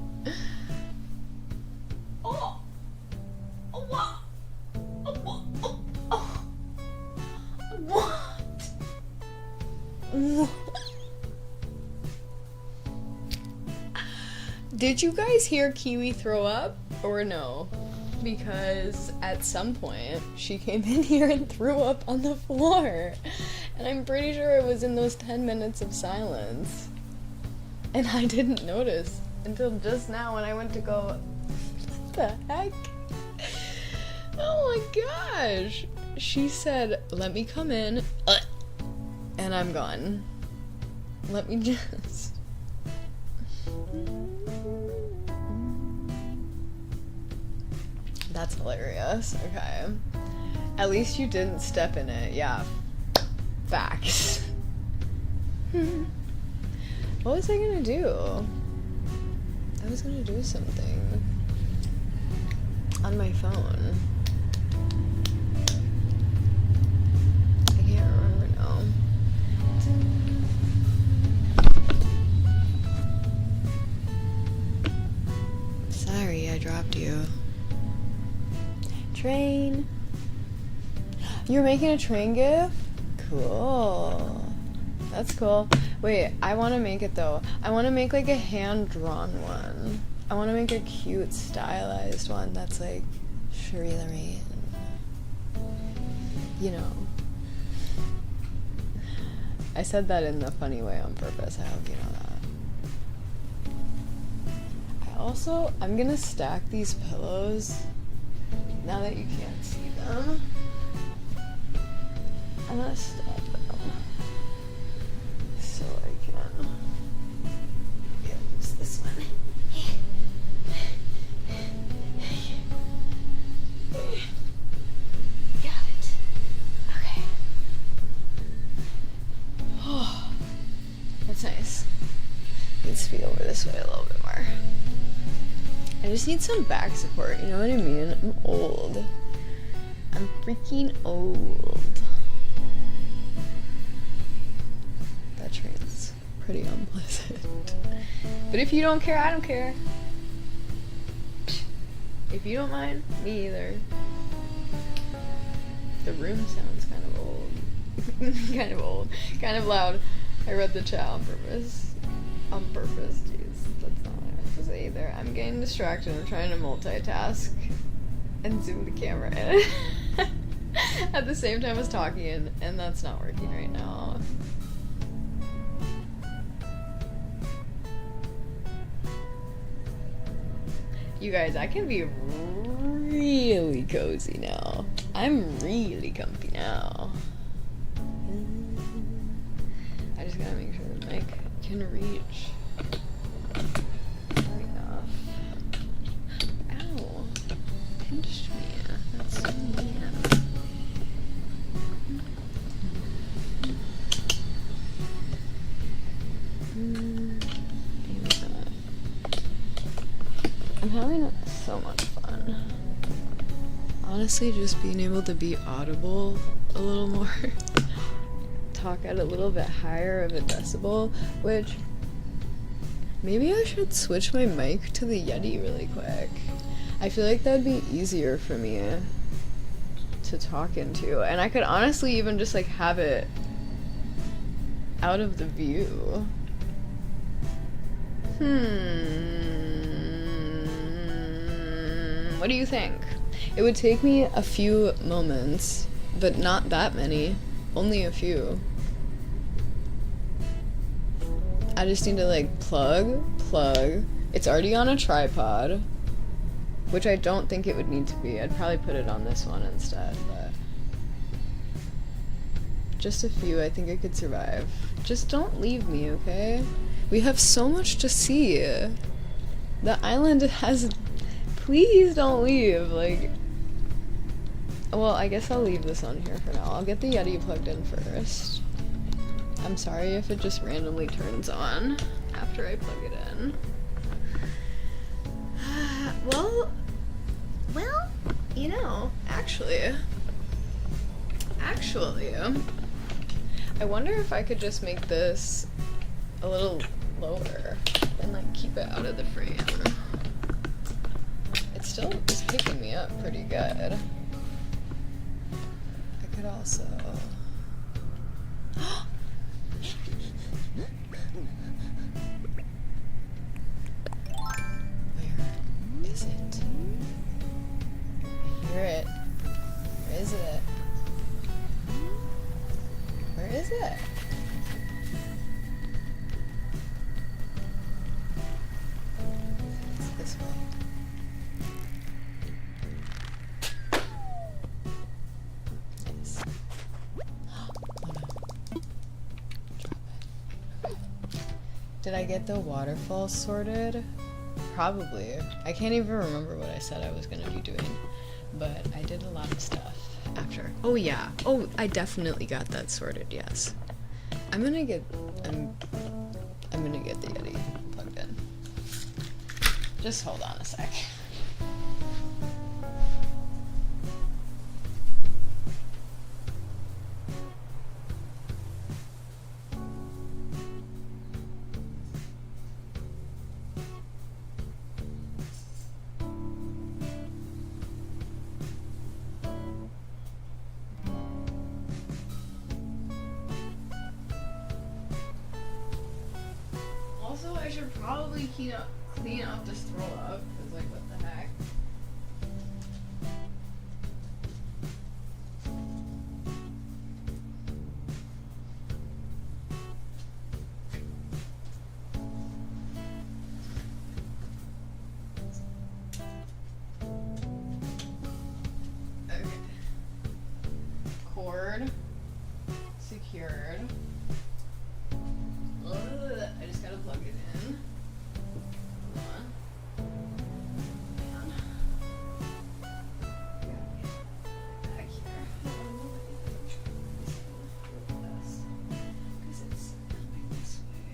Oh! Oh, what? Oh, oh, oh, oh. What? Did you guys hear Kiwi throw up or no? Because at some point she came in here and threw up on the floor, and I'm pretty sure it was in those 10 minutes of silence, and I didn't notice until just now when I went to go, what the heck? Oh my gosh. She said, let me come in, and I'm gone. Let me just... That's hilarious. Okay. At least you didn't step in it. Yeah. Facts. What was I gonna do? I was gonna do something on my phone. I can't remember now. Sorry, I dropped you. Train. You're making a train gif? Cool. That's cool. Wait, I want to make it though. I want to make like a hand-drawn one. I want to make a cute, stylized one that's like Cherie. You know. I said that in the funny way on purpose. I hope you know that. I'm gonna stack these pillows now that you can't see them. I'm gonna stack them so I can use this one. Got it. Okay. Oh, that's nice. Let's be over this way a little bit more. I just need some back support, you know what I mean? I'm old. I'm freaking old. That train's pretty unpleasant. But if you don't care, I don't care. If you don't mind, me either. The room sounds kind of old. Kind of old. Kind of loud. I read the chat on purpose. On purpose, jeez. That's not what I meant to say either. I'm getting distracted. I'm trying to multitask and zoom the camera in at the same time as talking, and that's not working right now. You guys, I can be really cozy now. I'm really comfy now. I just gotta make sure the mic can reach far enough. Ow. Pinched me. That's so mean. I'm having so much fun. Honestly, just being able to be audible a little more. Talk at a little bit higher of a decibel, which maybe I should switch my mic to the Yeti really quick. I feel like that'd be easier for me to talk into, and I could honestly even just like have it out of the view. What do you think? It would take me a few moments, but not that many. Only a few. I just need to like plug. It's already on a tripod, which I don't think it would need to be. I'd probably put it on this one instead, but just a few. I think I could survive. Just don't leave me, okay? We have so much to see. The island has... Please don't leave, like... Well, I guess I'll leave this on here for now. I'll get the Yeti plugged in first. I'm sorry if it just randomly turns on after I plug it in. Well, you know, actually, I wonder if I could just make this a little lower and like keep it out of the frame. It still is picking me up pretty good. I could also... Where is it? I hear it. Where is it? Where is it? It's this way. Nice. Oh no. Drop it. Did I get the waterfall sorted? Probably. I can't even remember what I said I was gonna be doing, but I did a lot of stuff after. Oh yeah. Oh, I definitely got that sorted, yes. I'm gonna get the Yeti plugged in. Just hold on a sec. Also, I should probably clean up this throw up, because like, what the heck? Okay. Cord secured. Ugh, I just gotta plug it in. Hold on. Man. Back here. I don't know what you think. Because it's coming this way.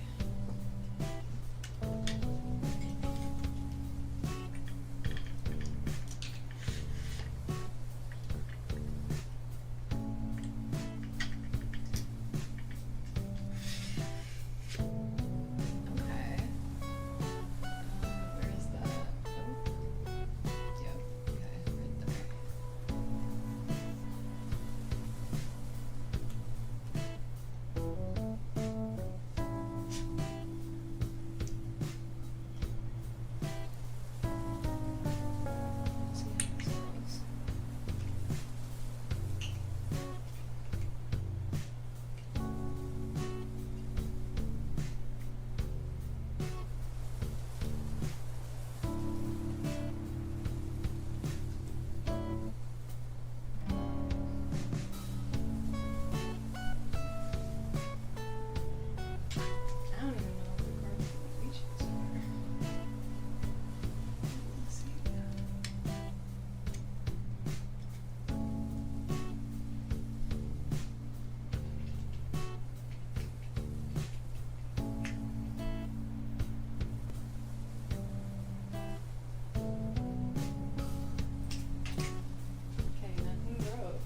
Okay. Where is that? Oh. Yep. Okay, right there. See how this goes. I don't even know what the card reaches for. Let's see. Okay, nothing broke.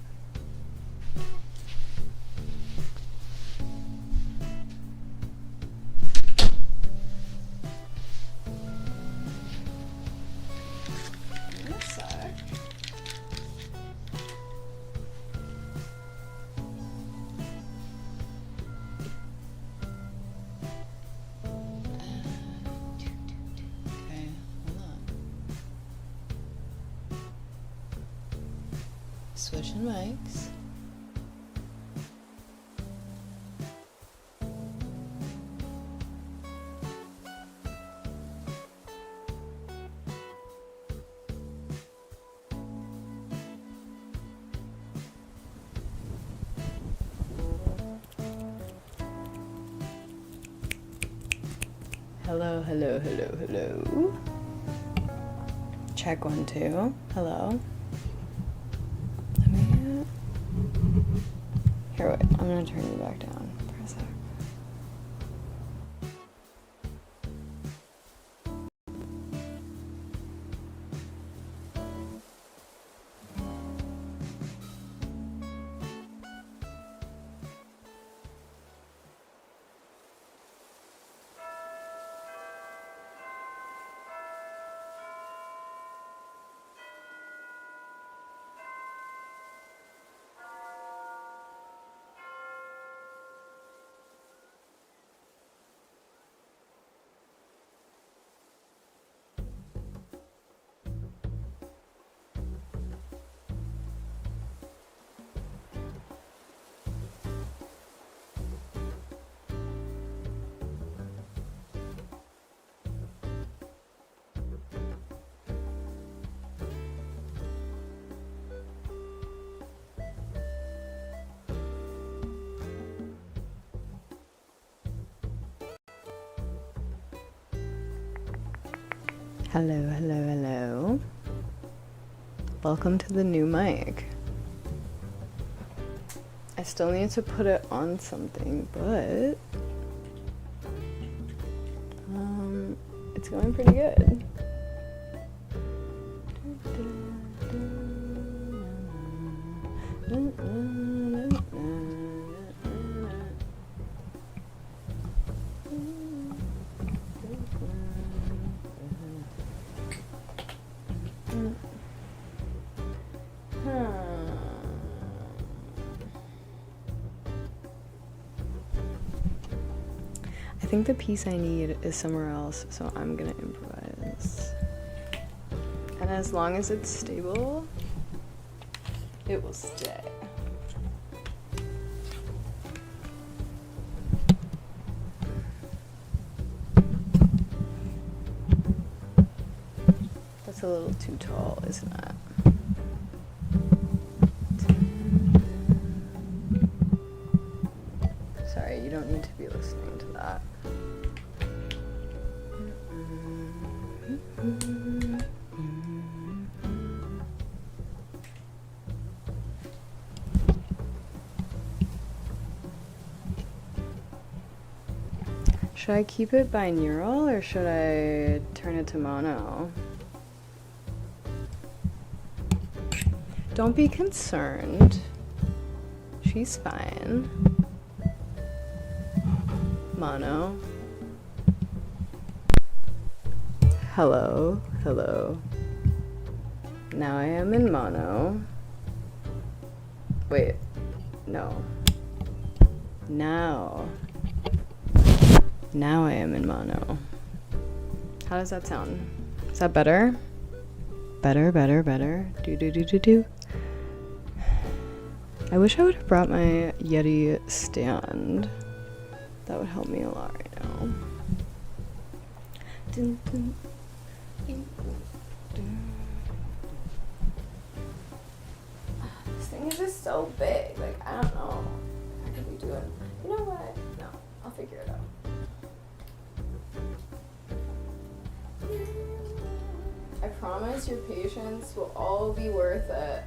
Give me a sec. Okay, hold on. Switching mics. Hello, hello, hello, hello. Check 1, 2. Hello. Let me. Here, wait. I'm gonna turn you back down for a sec. Hello, hello, hello. Welcome to the new mic. I still need to put it on something, but it's going pretty good. I think the piece I need is somewhere else, so I'm gonna improvise. And as long as it's stable, it will stay. That's a little too tall, isn't it? Sorry, you don't need to be listening to that. Should I keep it binaural or should I turn it to mono? Don't be concerned. She's fine. Mono. Hello, hello. Now I am in mono. Wait, no. Now I am in mono. How does that sound? Is that better? Better, better, better. Do do do do do. I wish I would have brought my Yeti stand. That would help me a lot right now. Dun, dun, dun, dun. This thing is just so big. Like, I don't know. I could be doing. You know what? No, I'll figure it out. I promise your patience will all be worth it.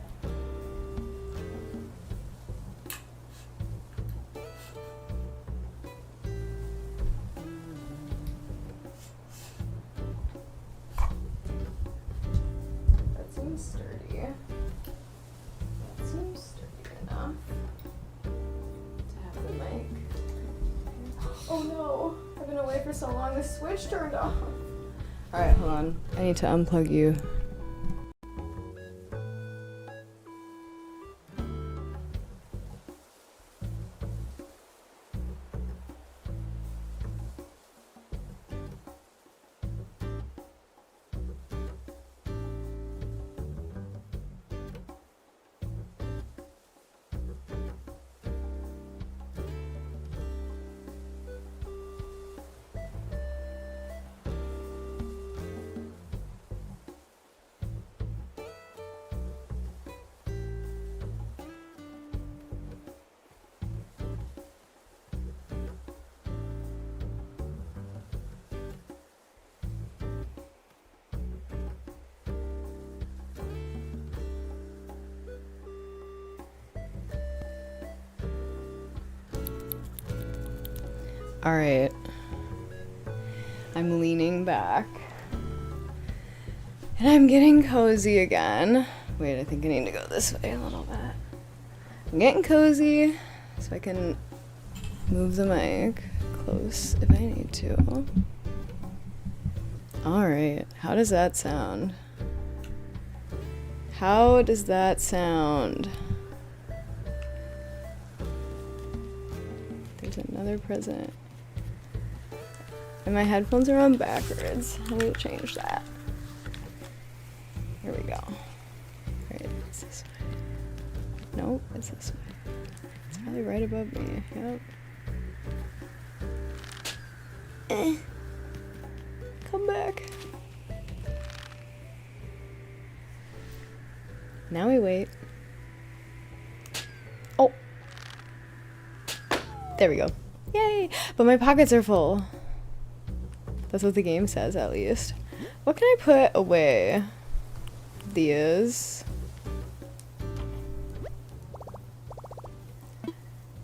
That seems sturdy. That seems sturdy enough to have the mic. Oh no! I've been away for so long, the switch turned off. Alright, hold on. I need to unplug you. Alright. I'm leaning back. And I'm getting cozy again. Wait, I think I need to go this way a little bit. I'm getting cozy so I can move the mic close if I need to. Alright, how does that sound? How does that sound? There's another present. And my headphones are on backwards. I need to change that. Here we go. Right, it's this way. Nope, it's this way. It's probably right above me. Yep. Come back. Now we wait. Oh. There we go. Yay! But my pockets are full. That's what the game says, at least. What can I put away? These.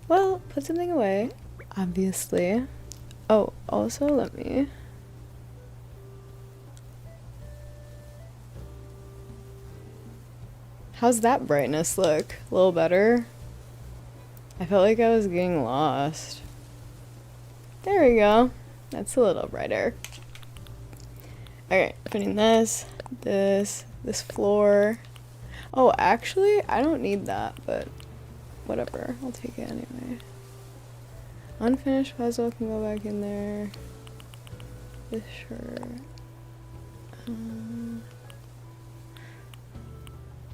Well, put something away, obviously. Oh, also let me... How's that brightness look? A little better? I felt like I was getting lost. There we go. That's a little brighter. Okay, putting this floor. Oh, actually, I don't need that, but whatever. I'll take it anyway. Unfinished puzzle can go back in there. This shirt.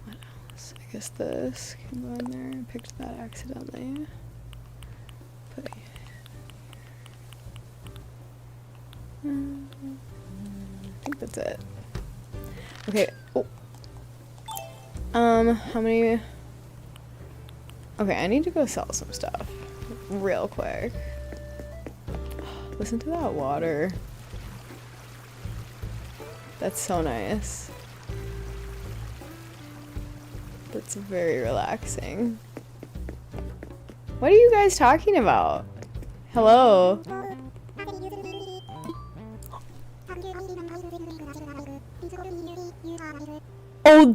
What else? I guess this can go in there. I picked that accidentally. Put it. I think that's it. Okay. Oh. How many? Okay, I need to go sell some stuff real quick. Listen to that water. That's so nice. That's very relaxing. What are you guys talking about? Hello? Oh,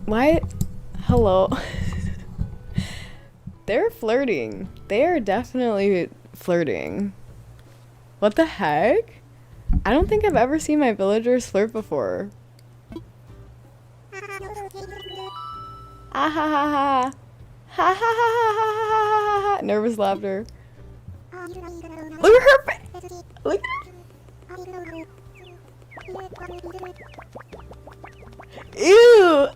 why? Hello. They're flirting. They are definitely flirting. What the heck? I don't think I've ever seen my villagers flirt before. Ah ha ha ha. Ha ha ha ha ha ha. Nervous laughter. Look at her face. Look at her. Ew.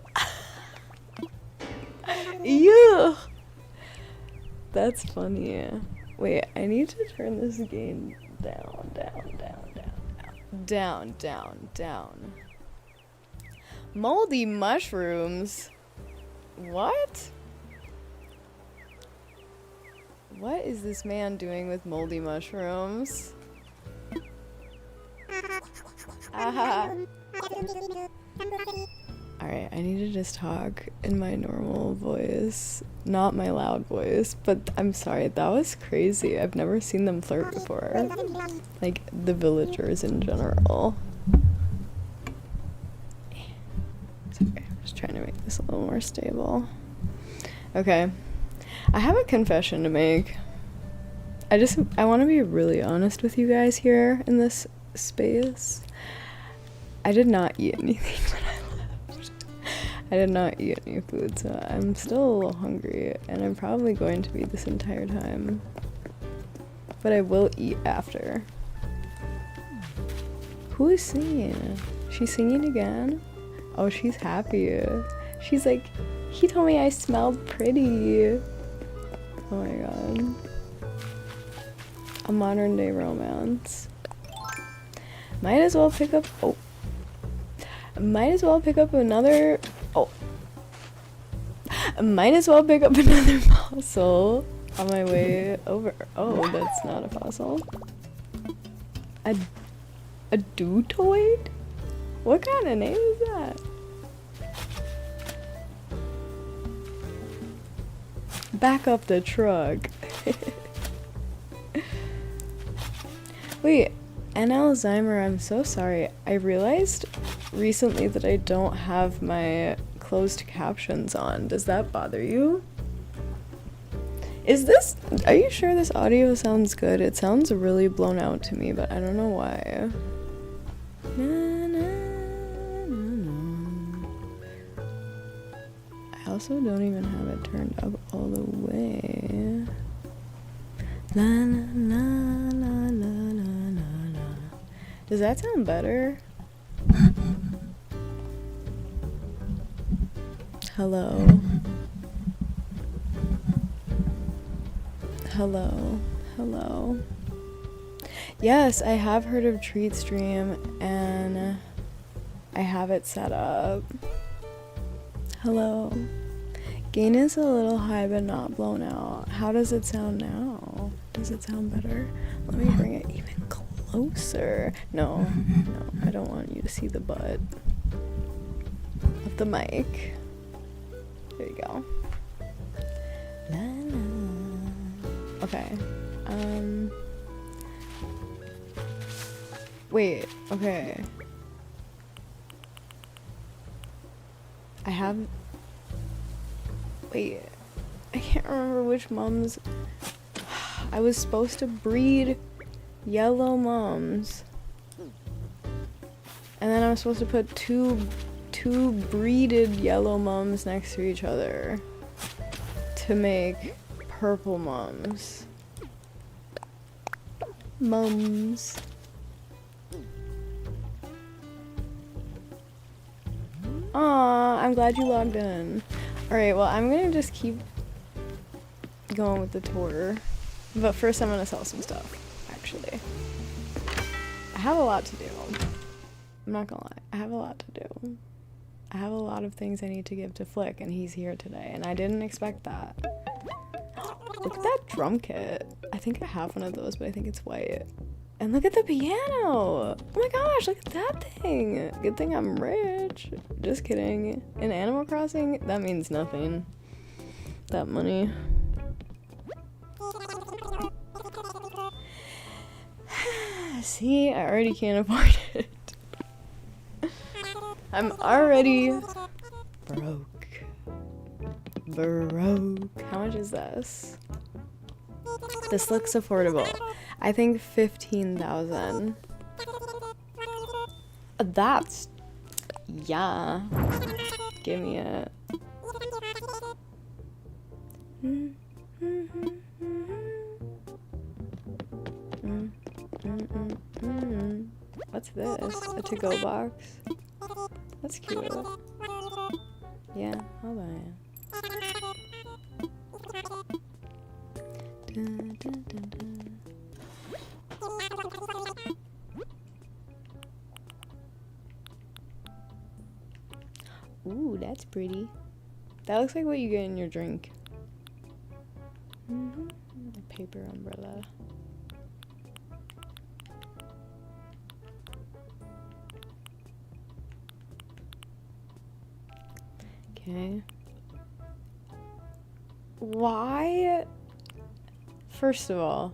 Ew. That's funny. Wait, I need to turn this game down, down, down, down, down, down, down. Moldy mushrooms? What? What is this man doing with moldy mushrooms? Aha. Alright, I need to just talk in my normal voice. Not my loud voice, but I'm sorry, that was crazy. I've never seen them flirt before. Like, the villagers in general. Sorry, I'm just trying to make this a little more stable. Okay. I have a confession to make. I want to be really honest with you guys here in this space. I did not eat anything when I left. I did not eat any food, so I'm still a little hungry, and I'm probably going to be this entire time. But I will eat after. Who is singing? She's singing again? Oh, she's happy. She's like, he told me I smelled pretty. Oh my god. A modern day romance. Might as well pick up, oh. Might as well pick up another, oh. Might as well pick up another fossil on my way over. Oh, that's not a fossil. A dutoid? What kind of name is that? Back up the truck. Wait, and Alzheimer, I'm so sorry. I realized recently that I don't have my closed captions on. Does that bother you? Are you sure this audio sounds good? It sounds really blown out to me, but I don't know why. I also don't even have it turned up all the way. La la la la la la la. Does that sound better? Hello. Hello. Hello. Yes, I have heard of TreatStream and I have it set up. Hello. Gain is a little high but not blown out. How does it sound now? Does it sound better? Let me bring it even closer. No, I don't want you to see the butt of the mic. There you go. La, la. Okay. Wait, okay. I have... Wait, I can't remember which mums. I was supposed to breed yellow mums. And then I was supposed to put two breeded yellow mums next to each other to make purple mums. Mums. Aw, I'm glad you logged in. Alright, well, I'm gonna just keep going with the tour. But first I'm gonna sell some stuff, actually. I have a lot to do. I'm not gonna lie. I have a lot to do. I have a lot of things I need to give to Flick, and he's here today, and I didn't expect that. Look at that drum kit. I think I have one of those, but I think it's white. And look at the piano! Oh my gosh, look at that thing! Good thing I'm rich. Just kidding. In Animal Crossing, that means nothing. That money. See, I already can't afford it. I'm already broke. How much is this? This looks affordable. I think 15,000. That's... yeah. Give me it. What's this? A to-go box? That's cute. Yeah, I'll buy it. Dun, dun, dun, dun. Ooh, that's pretty. That looks like what you get in your drink. A paper umbrella. Okay. Why? First of all,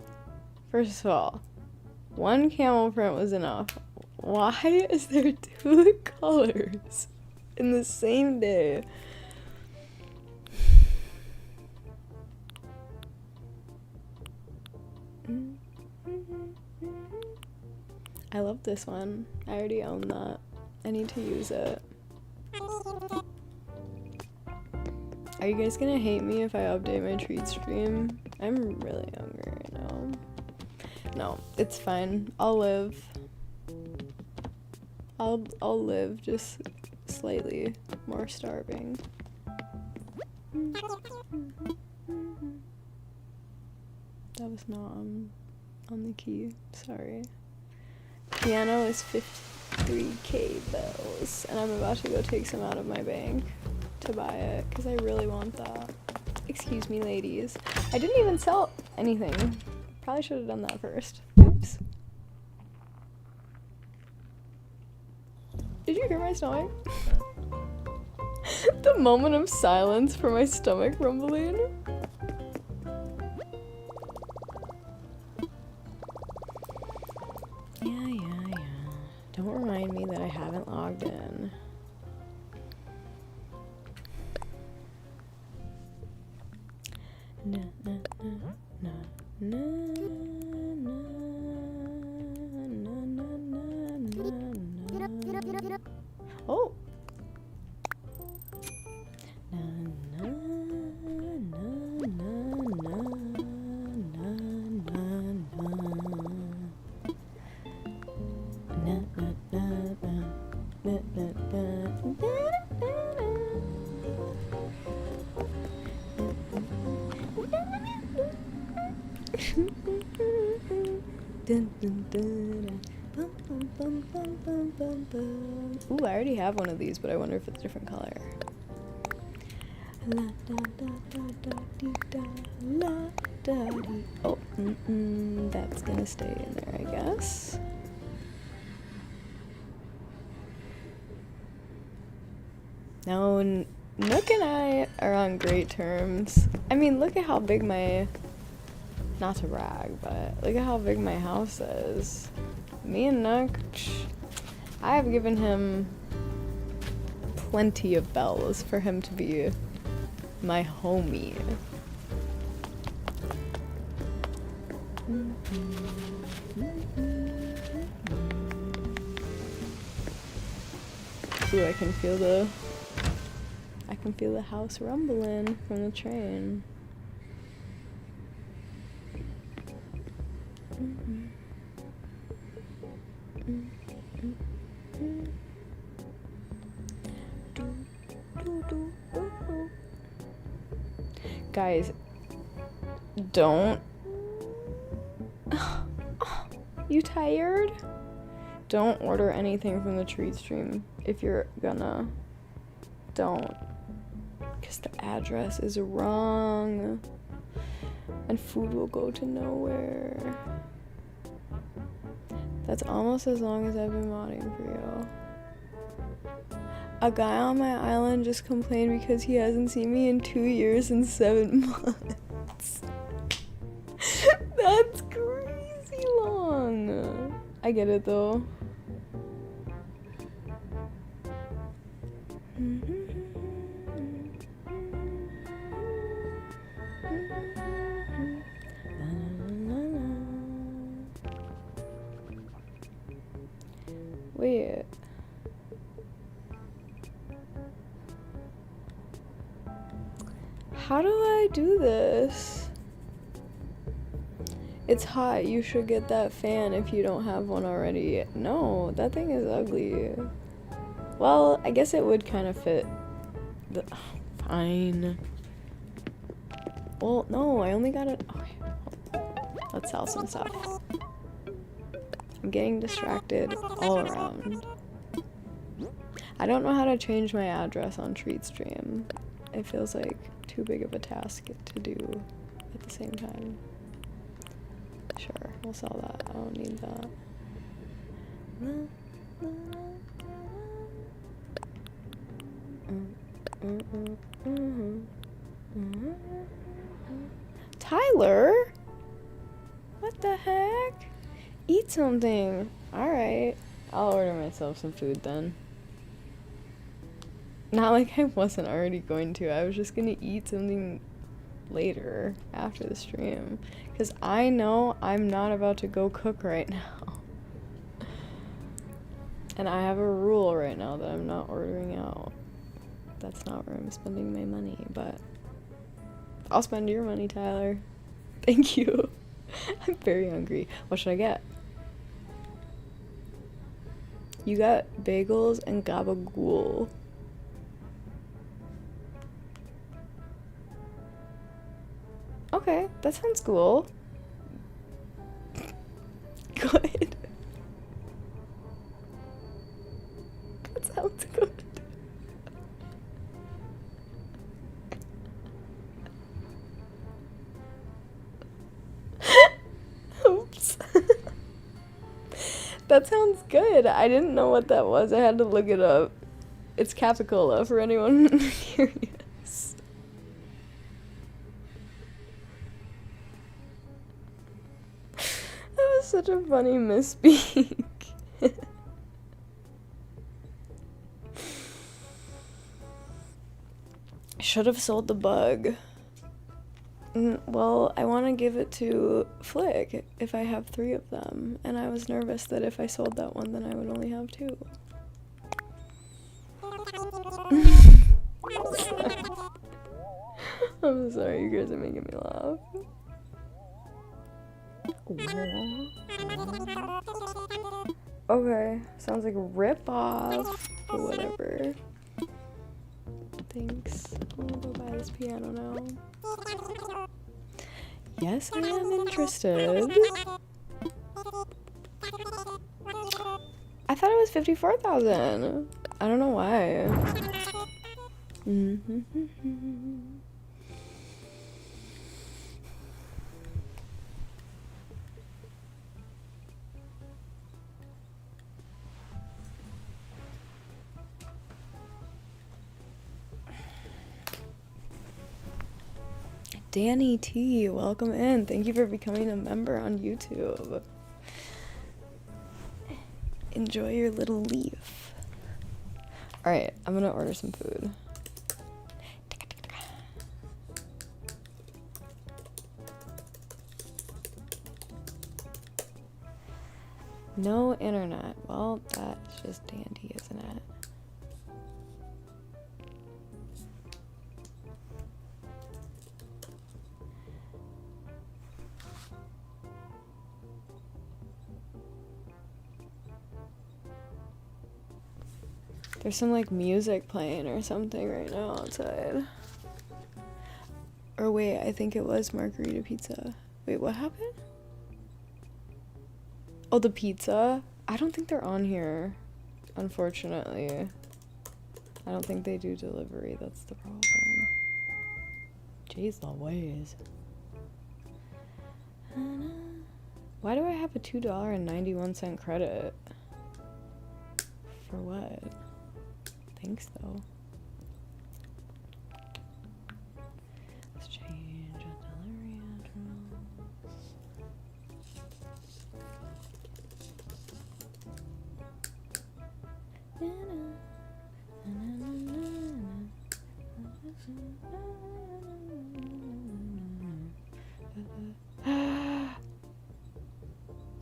one camel print was enough. Why is there 2 colors in the same day? I love this one. I already own that. I need to use it. Are you guys gonna hate me if I update my treat stream? I'm really hungry right now. No, it's fine. I'll live. I'll live, just slightly more starving. That was not on the key. Sorry. Piano is 53k bells, and I'm about to go take some out of my bank to buy it because I really want that. Excuse me, ladies. I didn't even sell anything. Probably should have done that first. Oops. Did you hear my stomach? The moment of silence for my stomach rumbling. Yeah. Don't remind me that I haven't logged in. Oh. Ooh, I already have one of these, but I wonder if it's a different color. Oh, that's gonna stay in there, I guess. No, Nook and I are on great terms. I mean, look at how big my... Not to brag, but look at how big my house is. Me and Nook, I have given him plenty of bells for him to be my homie. Ooh, I can feel the house rumbling from the train. Guys, don't. You tired? Don't order anything from the LiveStream if you're gonna. Don't. Because the address is wrong. And food will go to nowhere. That's almost as long as I've been modding for you. A guy on my island just complained because he hasn't seen me in 2 years and 7 months. That's crazy long. I get it though. Wait. How do I do this? It's hot. You should get that fan if you don't have one already. No, that thing is ugly. Well, I guess it would kind of fit the... Fine. Well, no, I only got it... Okay. Let's sell some stuff. I'm getting distracted all around. I don't know how to change my address on LiveStream. It feels like too big of a task to do at the same time. Sure, we'll sell that. I don't need that. Tyler? What the heck? Eat something. Alright. I'll order myself some food then. Not like I wasn't already going to. I was just gonna eat something later after the stream. Because I know I'm not about to go cook right now. And I have a rule right now that I'm not ordering out. That's not where I'm spending my money, but I'll spend your money, Tyler. Thank you. I'm very hungry. What should I get? You got bagels and gabagool. Okay, that sounds cool. Good. That sounds good. Oops. That sounds good. I didn't know what that was. I had to look it up. It's capicola for anyone curious. That was such a funny misspeak. Should have sold the bug. Well, I want to give it to Flick if I have 3 of them, and I was nervous that if I sold that one, then I would only have 2. I'm sorry, you guys are making me laugh. Okay, sounds like a rip-off, but whatever. Thanks. I'm gonna go buy this piano now. Yes, I am interested. I thought it was 54,000. I don't know why. Danny T, welcome in. Thank you for becoming a member on YouTube. Enjoy your little leaf. Alright, I'm gonna order some food. No internet. Well, that's just dandy, isn't it? There's some like music playing or something right now outside. Or wait, I think it was margarita pizza. Wait, what happened? Oh, the pizza? I don't think they're on here, unfortunately. I don't think they do delivery, that's the problem. Jeez Louise. Why do I have a $2.91 credit? For what? Thanks though. Let's change the delivery address.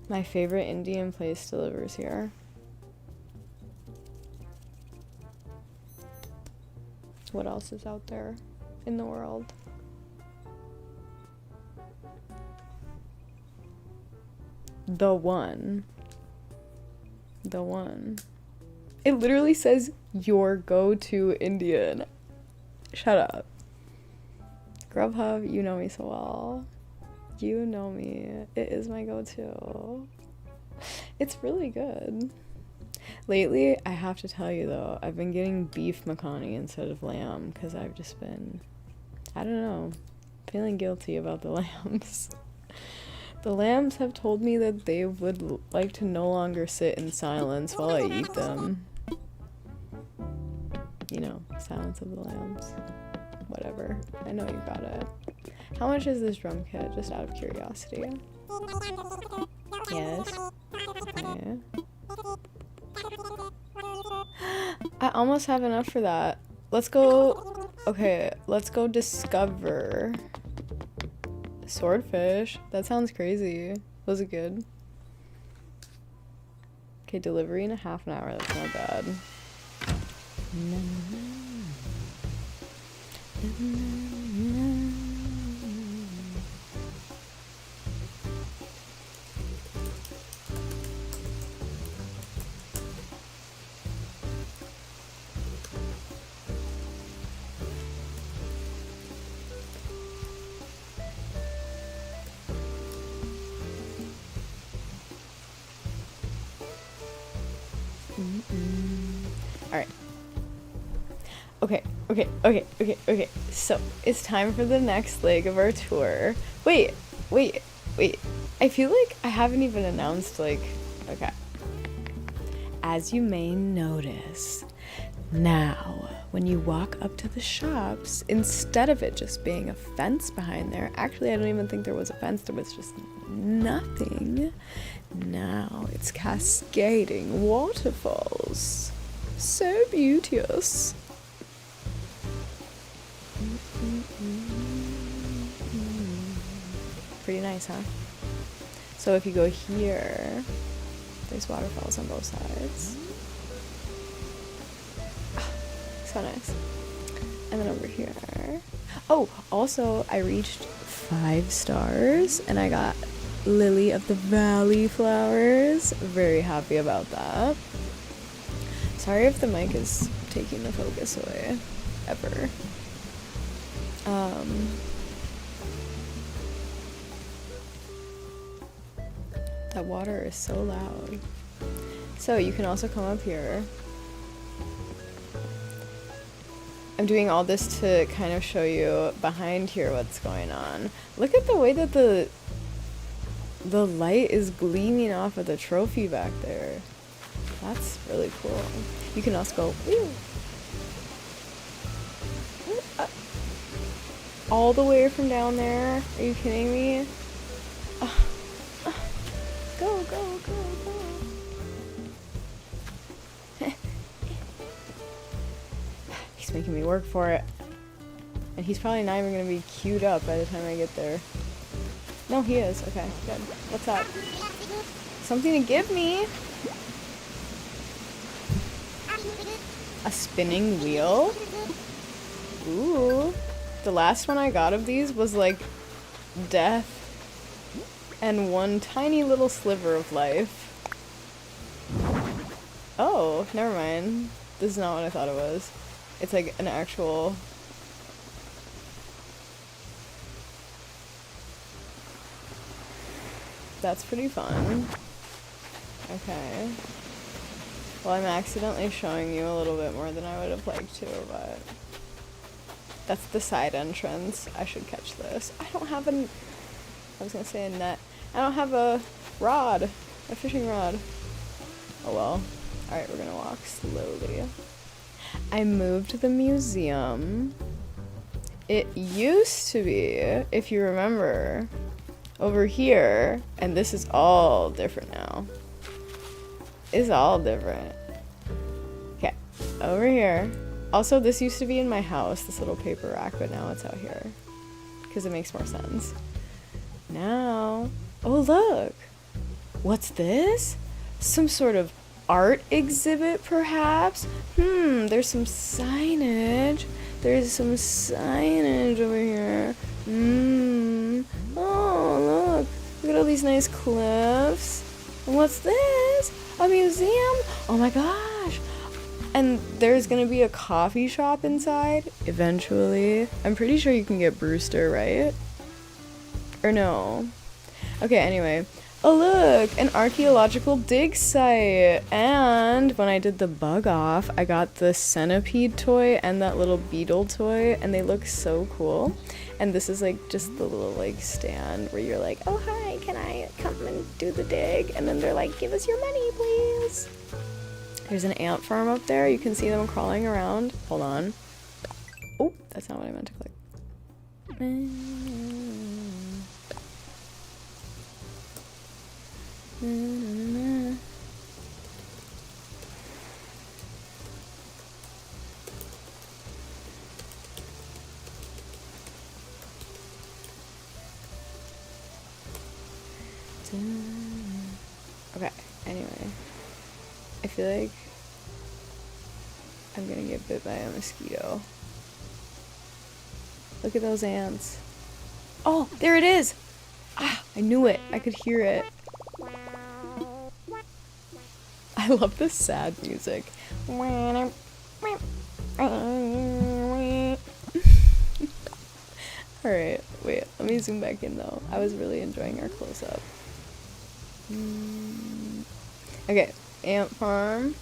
My favorite Indian place delivers here. What else is out there in the world? The one. The one. It literally says your go-to Indian. Shut up. Grubhub, you know me so well. You know me. It is my go-to. It's really good. Lately, I have to tell you though, I've been getting beef makhani instead of lamb because I've just been, I don't know, feeling guilty about the lambs. The lambs have told me that they would like to no longer sit in silence while I eat them. You know, silence of the lambs. Whatever. I know you got it. How much is this drum kit, just out of curiosity? Yes. Okay. I almost have enough for that. Let's go. Okay, let's go discover swordfish. That sounds crazy. Was it good? Okay, delivery in a half an hour. That's not bad. Alright. Okay. So, it's time for the next leg of our tour. Wait. I feel like I haven't even announced, like, okay. As you may notice, now, when you walk up to the shops, instead of it just being a fence behind there, actually, I don't even think there was a fence, there was just nothing. Now it's cascading waterfalls. So beauteous. Pretty nice, huh? So if you go here, there's waterfalls on both sides. So nice. And then over here. Oh, also I reached 5 stars and I got Lily of the Valley flowers. Very happy about that. Sorry if the mic is taking the focus away. Ever. That water is so loud. So you can also come up here. I'm doing all this to kind of show you behind here what's going on. Look at the way that the light is gleaming off of the trophy back there. That's really cool. You can also go all the way from down there. Are you kidding me? Go. He's making me work for it. And he's probably not even gonna be queued up by the time I get there. No, he is. Okay, good. What's up? Something to give me? A spinning wheel? Ooh. The last one I got of these was like death and one tiny little sliver of life. Oh, never mind. This is not what I thought it was. It's like an actual... That's pretty fun. Okay. Well, I'm accidentally showing you a little bit more than I would have liked to, but... That's the side entrance. I should catch this. I don't have I was gonna say a net. I don't have a rod. A fishing rod. Oh well. Alright, we're gonna walk slowly. I moved the museum. It used to be, if you remember, over here, and this is all different now. It's all different. Okay, over here. Also, this used to be in my house, this little paper rack, but now it's out here. Because it makes more sense. Now... Oh, look! What's this? Some sort of art exhibit, perhaps? There's some signage. There's some signage over here. Oh, look. Look at all these nice cliffs. And what's this? A museum? Oh my gosh! And there's gonna be a coffee shop inside, eventually. I'm pretty sure you can get Brewster, right? Or no? Okay, anyway. Oh look! An archaeological dig site! And when I did the bug off, I got the centipede toy and that little beetle toy, and they look so cool. And this is like just the little like stand where you're like, oh hi, can I come and do the dig? And then they're like, give us your money, please. There's an ant farm up there. You can see them crawling around. Hold on. Oh, that's not what I meant to click. Okay, anyway. I feel like I'm gonna get bit by a mosquito. Look at those ants. Oh, there it is! Ah, I knew it. I could hear it. I love this sad music. Alright, wait, let me zoom back in though. I was really enjoying our close-up. Okay, ant farm.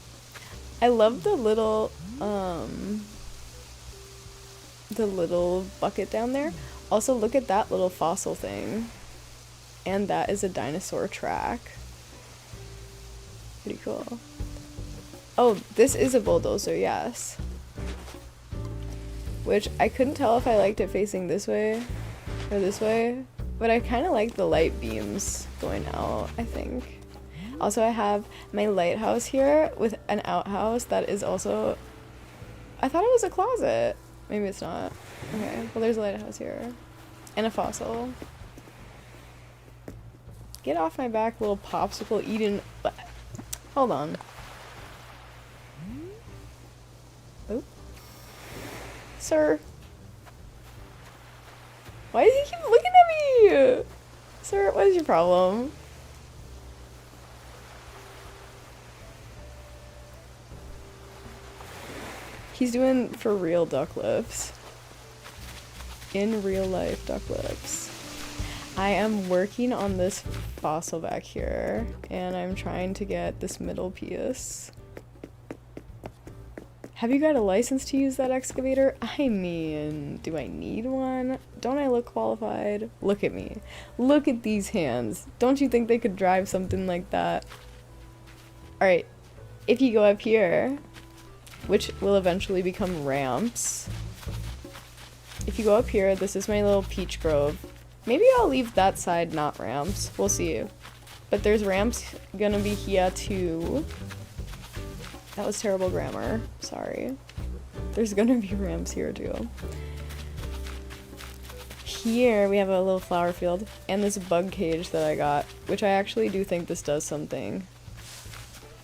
I love the little bucket down there. Also, look at that little fossil thing. And that is a dinosaur track. Pretty cool. Oh, this is a bulldozer, yes. Which I couldn't tell if I liked it facing this way or this way, but I kind of like the light beams going out, I think. Also, I have my lighthouse here with an outhouse that is also... I thought it was a closet. Maybe it's not. Okay, well there's a lighthouse here. And a fossil. Get off my back, little popsicle eating... Hold on. Oh. Sir. Why does he keep looking at me? Sir, what is your problem? He's doing for real duck lips. In real life duck lips. I am working on this fossil back here, and I'm trying to get this middle piece. Have you got a license to use that excavator? I mean, do I need one? Don't I look qualified? Look at me. Look at these hands. Don't you think they could drive something like that? Alright, if you go up here, which will eventually become ramps. If you go up here, this is my little peach grove. Maybe I'll leave that side not ramps. We'll see. But there's ramps gonna be here too. That was terrible grammar. Sorry. There's gonna be ramps here too. Here we have a little flower field and this bug cage that I got, which I actually do think this does something.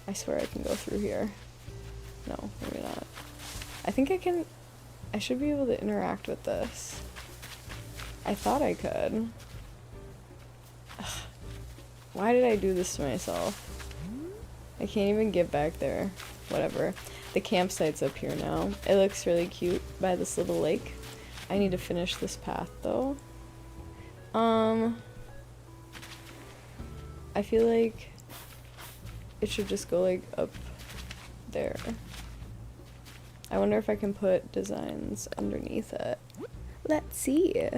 I swear I can go through here. No, maybe not. I think I can. I should be able to interact with this. I thought I could. Ugh. Why did I do this to myself? I can't even get back there. Whatever. The campsite's up here now. It looks really cute by this little lake. I need to finish this path though. I feel like it should just go like up there. I wonder if I can put designs underneath it. Let's see.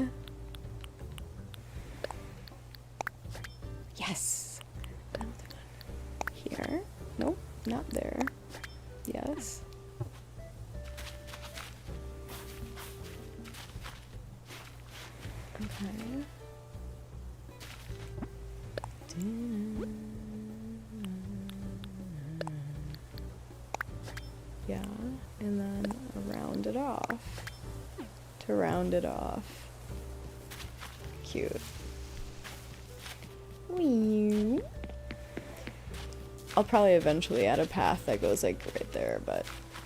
Yes. Another one. Here. Nope, not there. Yes. Okay. Yeah, and then round it off. To round it off. Cute. Wee. I'll probably eventually add a path that goes like right there, but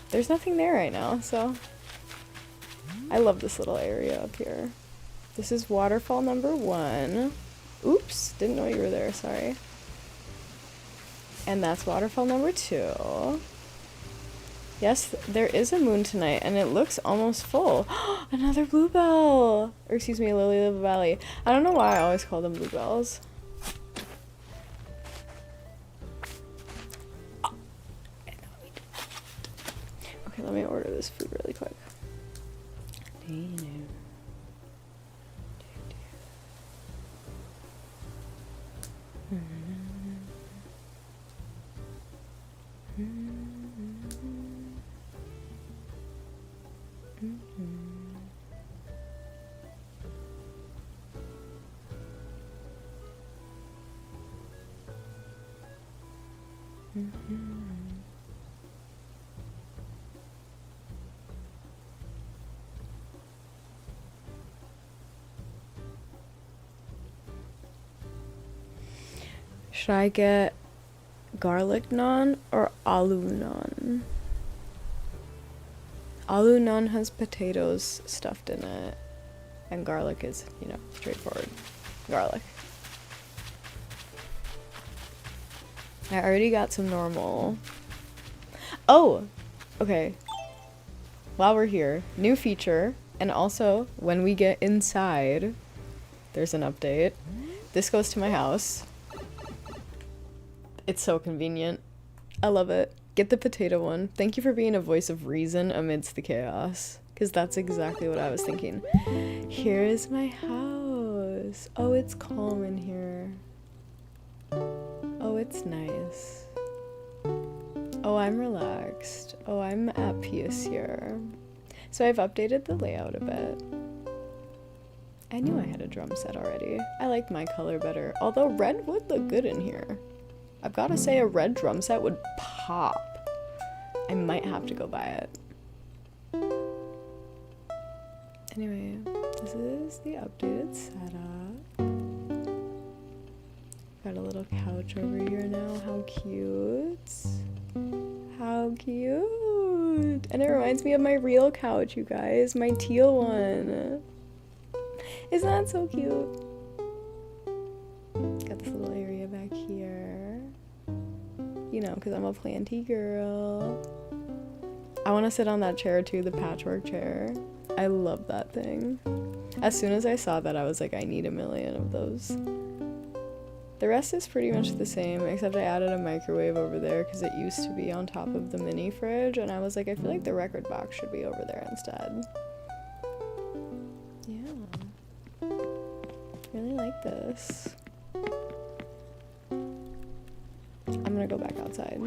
there's nothing there right now, so I love this little area up here. This is waterfall number 1. Oops, didn't know you were there, sorry. And that's waterfall number 2. Yes, there is a moon tonight, and it looks almost full. Another bluebell! Or excuse me, lily of the valley. I don't know why I always call them bluebells. Okay, let me order this food really quick. Should I get garlic naan or aloo naan? Aloo naan has potatoes stuffed in it, and garlic is, you know, straightforward garlic. I already got some normal. Oh, okay. While we're here, new feature, and also when we get inside, there's an update. This goes to my house. It's so convenient. I love it. Get the potato one. Thank you for being a voice of reason amidst the chaos. Because that's exactly what I was thinking. Here is my house. Oh, it's calm in here. Oh, it's nice. Oh, I'm relaxed. Oh, I'm at peace here. So I've updated the layout a bit. I knew I had a drum set already. I like my color better. Although red would look good in here. I've got to say a red drum set would pop. I might have to go buy it. Anyway, this is the updated setup. Got a little couch over here now. How cute. How cute. And it reminds me of my real couch, you guys. My teal one. Isn't that so cute? Got this little area back here. You know, because I'm a planty girl. I want to sit on that chair too, the patchwork chair. I love that thing. As soon as I saw that, I was like, I need a million of those. The rest is pretty much the same, except I added a microwave over there because it used to be on top of the mini fridge, and I was like, I feel like the record box should be over there instead. Yeah. Really like this. I'm gonna go back outside.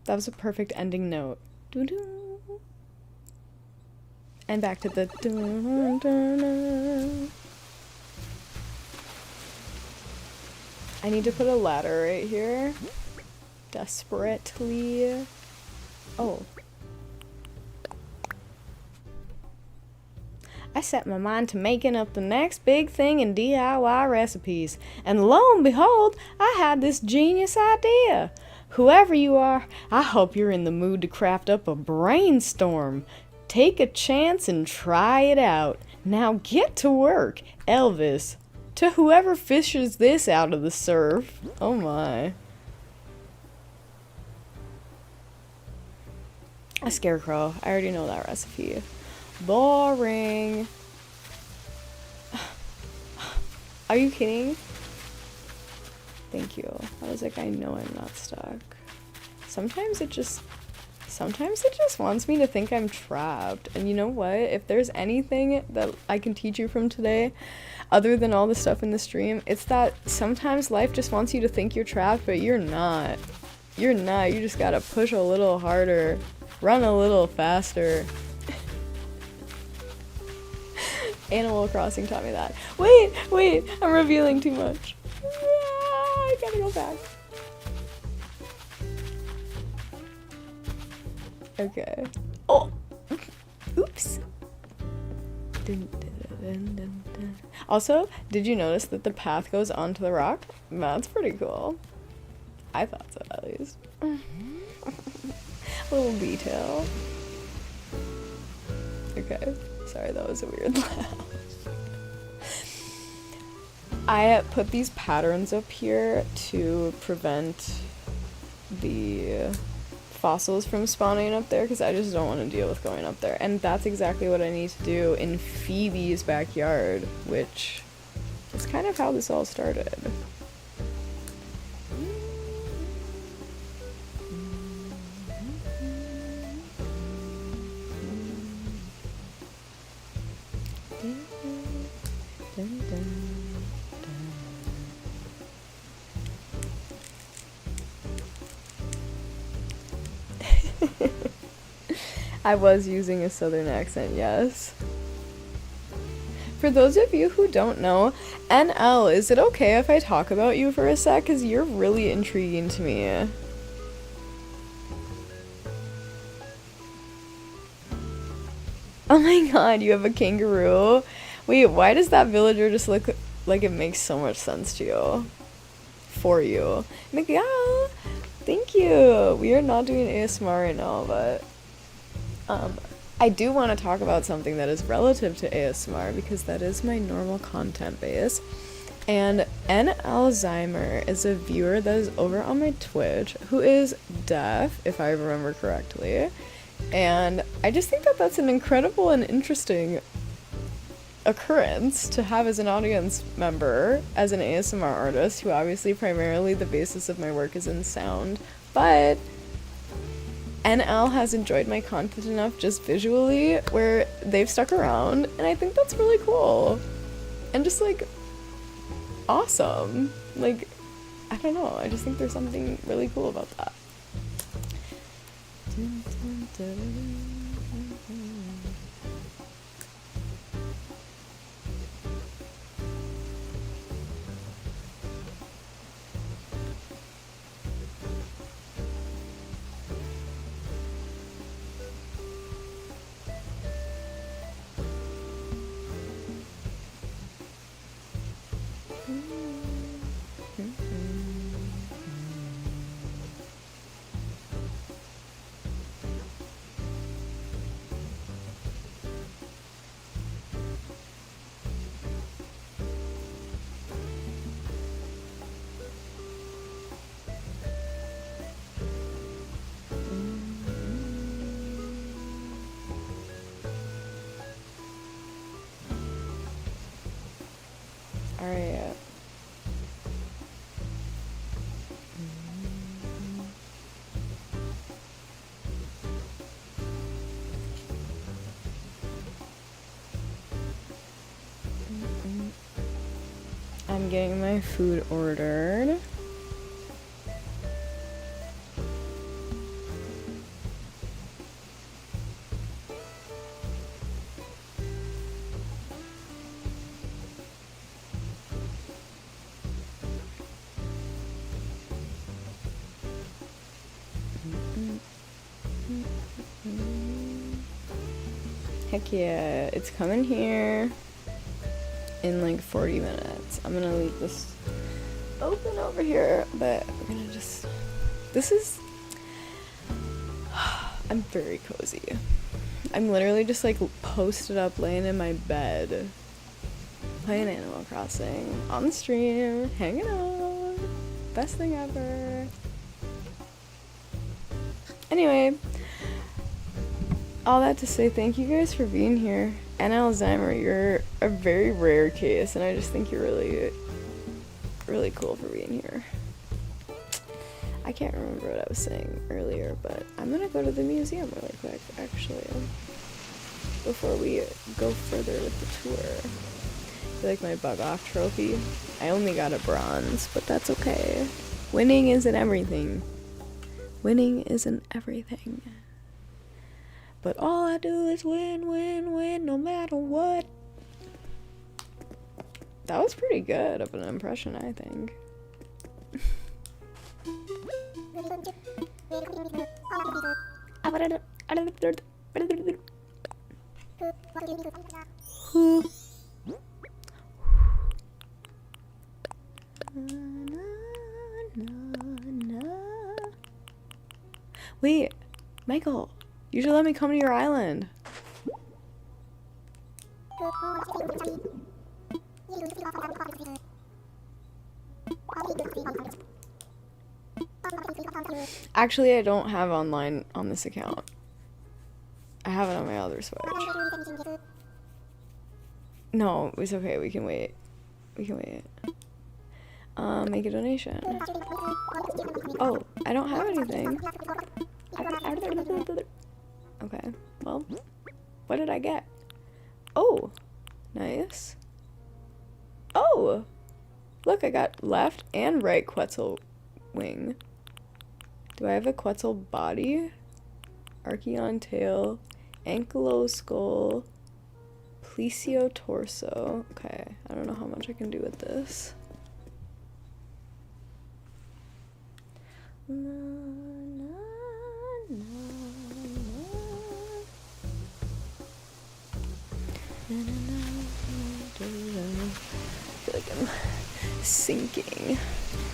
That was a perfect ending note. Doo-doo. And back to the dun, dun, dun. I need to put a ladder right here. Desperately. Oh. I set my mind to making up the next big thing in DIY recipes, and lo and behold, I had this genius idea. Whoever you are, I hope you're in the mood to craft up a brainstorm. Take a chance and try it out. Now get to work, Elvis. To whoever fishes this out of the surf. Oh my. A scarecrow. I already know that recipe. Boring. Are you kidding? Thank you. I was like, I know I'm not stuck. Sometimes it just wants me to think I'm trapped. And you know what? If there's anything that I can teach you from today, other than all the stuff in the stream, it's that sometimes life just wants you to think you're trapped, but you're not. You're not. You just gotta push a little harder. Run a little faster. Animal Crossing taught me that. Wait, I'm revealing too much. I gotta go back. Okay. Oh! Oops. Dun, dun, dun, dun, dun. Also, did you notice that the path goes onto the rock? That's pretty cool. I thought so, at least. Little detail. Okay. Sorry, that was a weird laugh. I put these patterns up here to prevent the fossils from spawning up there because I just don't want to deal with going up there. And that's exactly what I need to do in Phoebe's backyard, which is kind of how this all started. I was using a southern accent, yes. For those of you who don't know, NL, is it okay if I talk about you for a sec? Because you're really intriguing to me. Oh my god, you have a kangaroo? Wait, why does that villager just look like it makes so much sense to you? For you. Miguel! Thank you! We are not doing ASMR right now, but I do want to talk about something that is relative to ASMR because that is my normal content base. And N. Alzheimer is a viewer that is over on my Twitch who is deaf, if I remember correctly. And I just think that that's an incredible and interesting occurrence to have as an audience member, as an ASMR artist, who obviously primarily the basis of my work is in sound, but NL has enjoyed my content enough just visually where they've stuck around, and I think that's really cool. And just like awesome. Like, I don't know, I just think there's something really cool about that. Dun, dun, dun, dun. Alright. I'm getting my food ordered. Heck yeah, it's coming here in like 40 minutes. I'm gonna leave this open over here, but we're gonna just, this is, I'm very cozy. I'm literally just like posted up, laying in my bed, playing Animal Crossing on the stream, hanging out. Best thing ever. Anyway, all that to say, thank you guys for being here. And Alzheimer, you're a very rare case, and I just think you're really, really cool for being here. I can't remember what I was saying earlier, but I'm gonna go to the museum really quick, actually, before we go further with the tour. I feel like my bug off trophy. I only got a bronze, but that's okay. Winning isn't everything. Winning isn't everything. But all I do is win, win, win, no matter what. That was pretty good of an impression, I think. Wait, Michael, you should let me come to your island. Actually, I don't have online on this account. I have it on my other Switch. No, it's okay. We can wait. We can wait. Make a donation. Oh, I don't have anything. Okay, well, what did I get? Oh, nice. Oh, look, I got left and right Quetzal wing. Do I have a Quetzal body? Archeon tail, Ankylo skull, Plesio torso. Okay, I don't know how much I can do with this. Na, na, na, na, na, na, I feel like I'm sinking.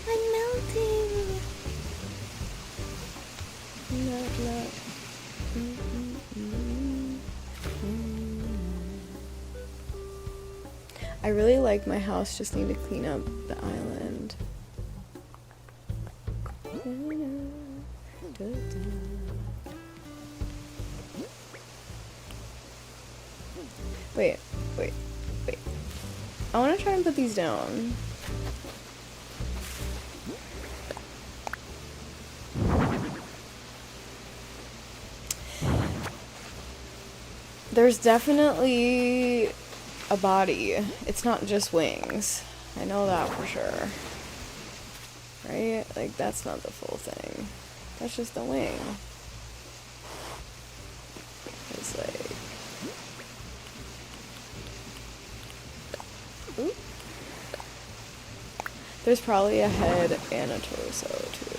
I'm melting. I really like my house, just need to clean up the island. Wait. I want to try and put these down. There's definitely a body. It's not just wings. I know that for sure. Right? Like, that's not the full thing. That's just the wing. It's like... Ooh. There's probably a head and a torso, too.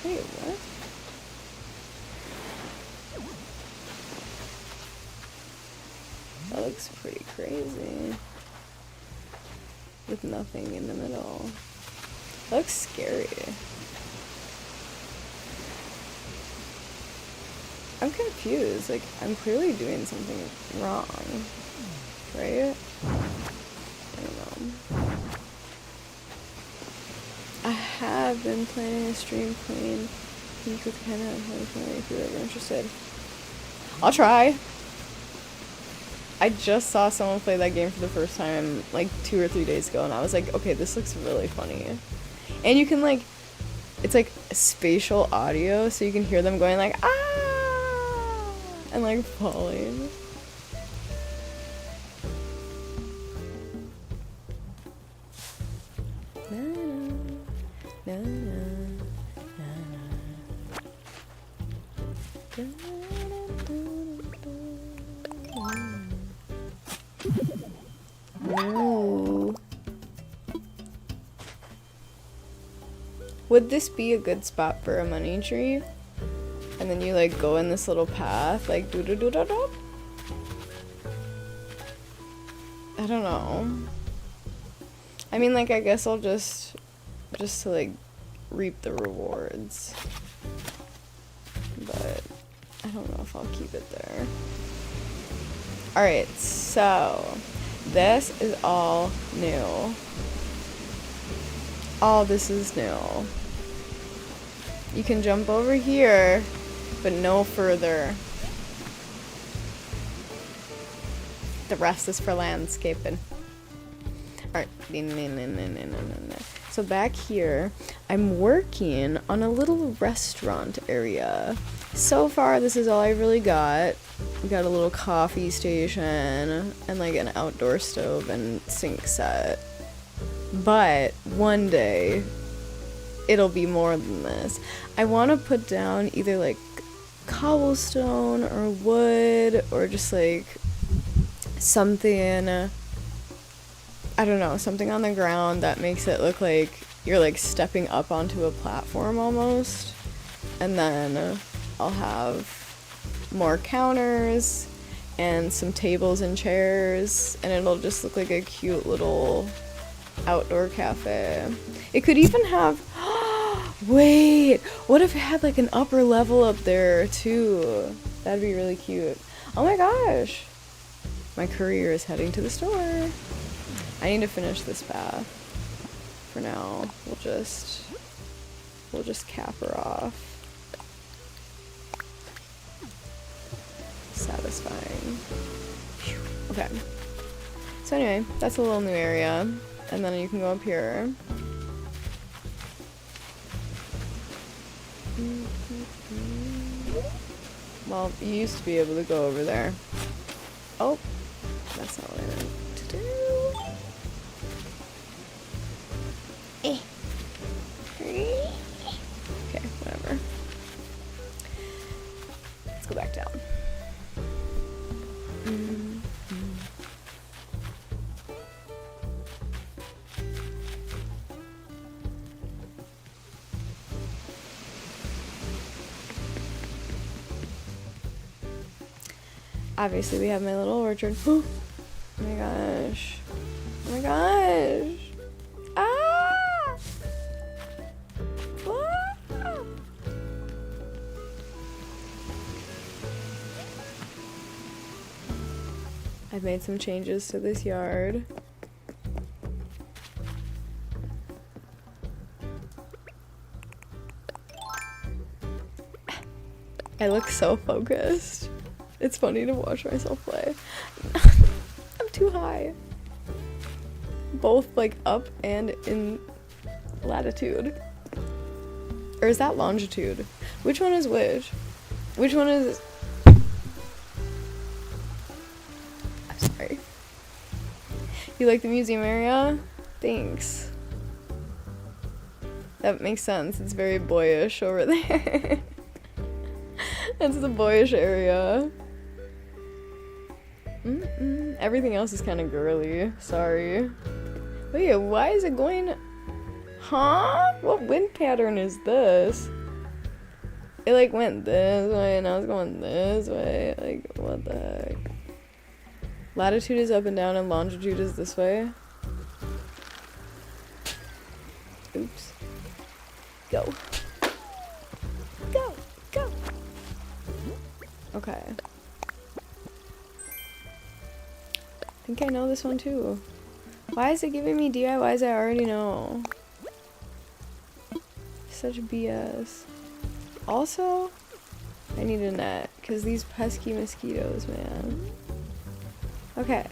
Wait, what? That looks pretty crazy. With nothing in the middle. That looks scary. I'm confused. Like, I'm clearly doing something wrong. Right? I don't know. I have been planning a stream playing Pink with Kenna and Holy Family if you're ever interested. I'll try. I just saw someone play that game for the first time like 2 or 3 days ago, and I was like, okay, this looks really funny. And you can like, it's like spatial audio, so you can hear them going like, ah, and like falling. Na, na, na, na, na. Ooh. Would this be a good spot for a money tree? And then you like go in this little path, like do do do do do. I don't know. I mean, like, I guess I'll just to like reap the rewards. But I don't know if I'll keep it there. Alright, so this is all new. All this is new. You can jump over here, but no further. The rest is for landscaping. Alright. So back here, I'm working on a little restaurant area. So far, this is all I really got. We got a little coffee station and like an outdoor stove and sink set. But one day, it'll be more than this. I want to put down either like cobblestone or wood or just like something, I don't know, something on the ground that makes it look like you're like stepping up onto a platform almost. And then I'll have more counters and some tables and chairs, and it'll just look like a cute little outdoor cafe. It could even have wait, what if it had like an upper level up there too? That'd be really cute. Oh my gosh, my courier is heading to the store. I need to finish this path. For now, we'll just cap her off. Satisfying. Okay. So anyway, that's a little new area. And then you can go up here. Well, you used to be able to go over there. Oh, that's not what I meant to do. Okay, whatever. Let's go back down. Obviously, we have my little orchard. Oh my gosh. Oh my gosh. Ah! Ah! I've made some changes to this yard. I look so focused. It's funny to watch myself play. I'm too high. Both like up and in latitude. Or is that longitude? Which one is which? Which one is... I'm sorry. You like the museum area? Thanks. That makes sense. It's very boyish over there. That's the boyish area. Everything else is kind of girly. Sorry. Wait, why is it going... Huh? What wind pattern is this? It like went this way and now it's going this way. Like, what the heck? Latitude is up and down and longitude is this way. Oops. Go. Go. Go. Okay. I think I know this one too. Why is it giving me DIYs I already know? Such BS. Also, I need a net, because these pesky mosquitoes, man. Okay.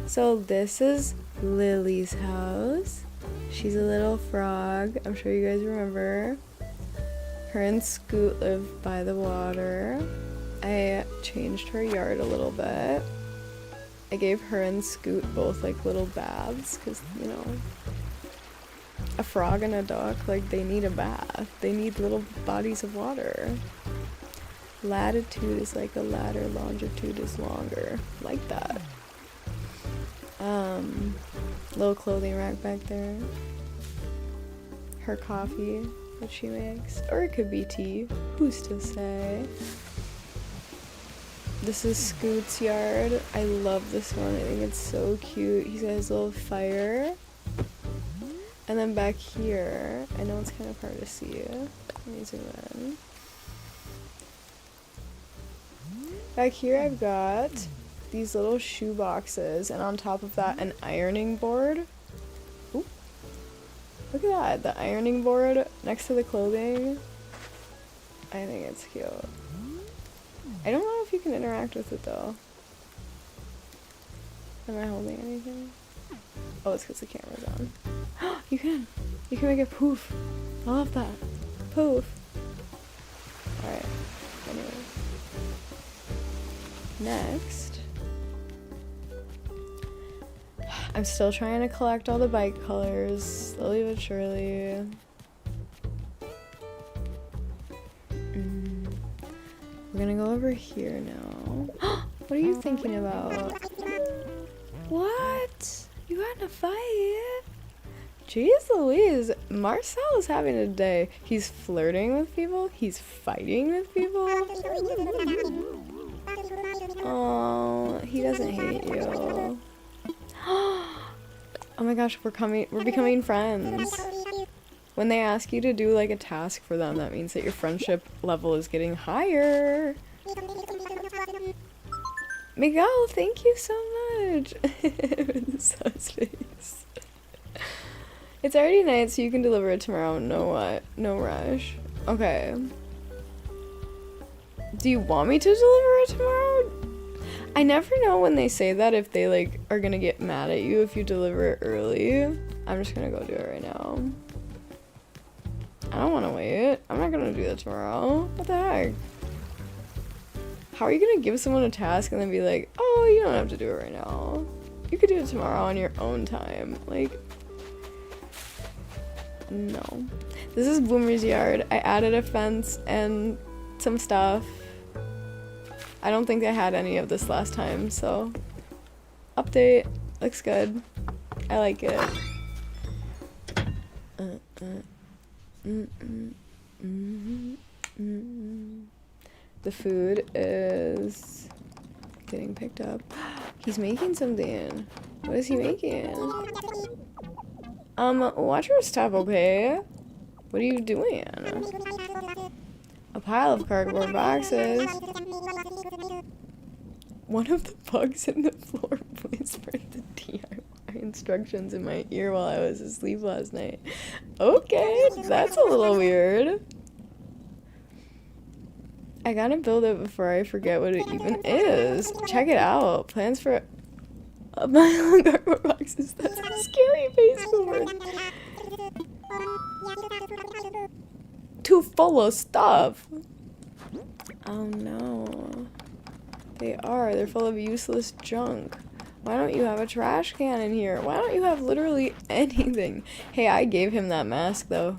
So this is Lily's house. She's a little frog. I'm sure you guys remember. Her and Scoot live by the water. I changed her yard a little bit. I gave her and Scoot both like little baths because, you know, a frog and a duck, like, they need a bath. They need little bodies of water. Latitude is like a ladder, longitude is longer. Like that. Little clothing rack back there. her coffee that she makes. Or it could be tea. Who's to say? This is Scoot's yard. I love this one. I think it's so cute. He's got his little fire. And then back here, I know it's kind of hard to see. Let me zoom in. Back here I've got these little shoe boxes, and on top of that an ironing board. Ooh. Look at that, the ironing board next to the clothing. I think it's cute. I don't know if you can interact with it though. Am I holding anything? Oh, it's because the camera's on. You can make it poof. I love that. Poof. Alright, anyway. Next, I'm still trying to collect all the bike colors, slowly but surely. We're gonna go over here now. What are you thinking about? What? You got in a fight? Jeez Louise, Marcel is having a day. He's flirting with people, he's fighting with people. Oh, he doesn't hate you. Oh my gosh, we're becoming friends. When they ask you to do like a task for them, that means that your friendship level is getting higher. Miguel, thank you so much. Sus face. It's already night, so you can deliver it tomorrow. No rush. Okay. Do you want me to deliver it tomorrow? I never know when they say that if they like are gonna get mad at you if you deliver it early. I'm just gonna go do it right now. I don't want to wait. I'm not gonna do that tomorrow. What the heck? How are you gonna give someone a task and then be like, oh, you don't have to do it right now. You could do it tomorrow on your own time. Like, no. This is Boomer's yard. I added a fence and some stuff. I don't think I had any of this last time, so update. Looks good. I like it. The food is getting picked up. He's making something. What is he making? Watch your step, okay? What are you doing? A pile of cardboard boxes. One of the bugs in the floor whispered the DIY instructions in my ear while I was asleep last night. Okay, that's a little weird. I gotta build it before I forget what it even is. Check it out. Plans for a pile of cardboard boxes. That's a scary face board. Too full of stuff. Oh no. They're full of useless junk. Why don't you have a trash can in here? Why don't you have literally anything? Hey, I gave him that mask though.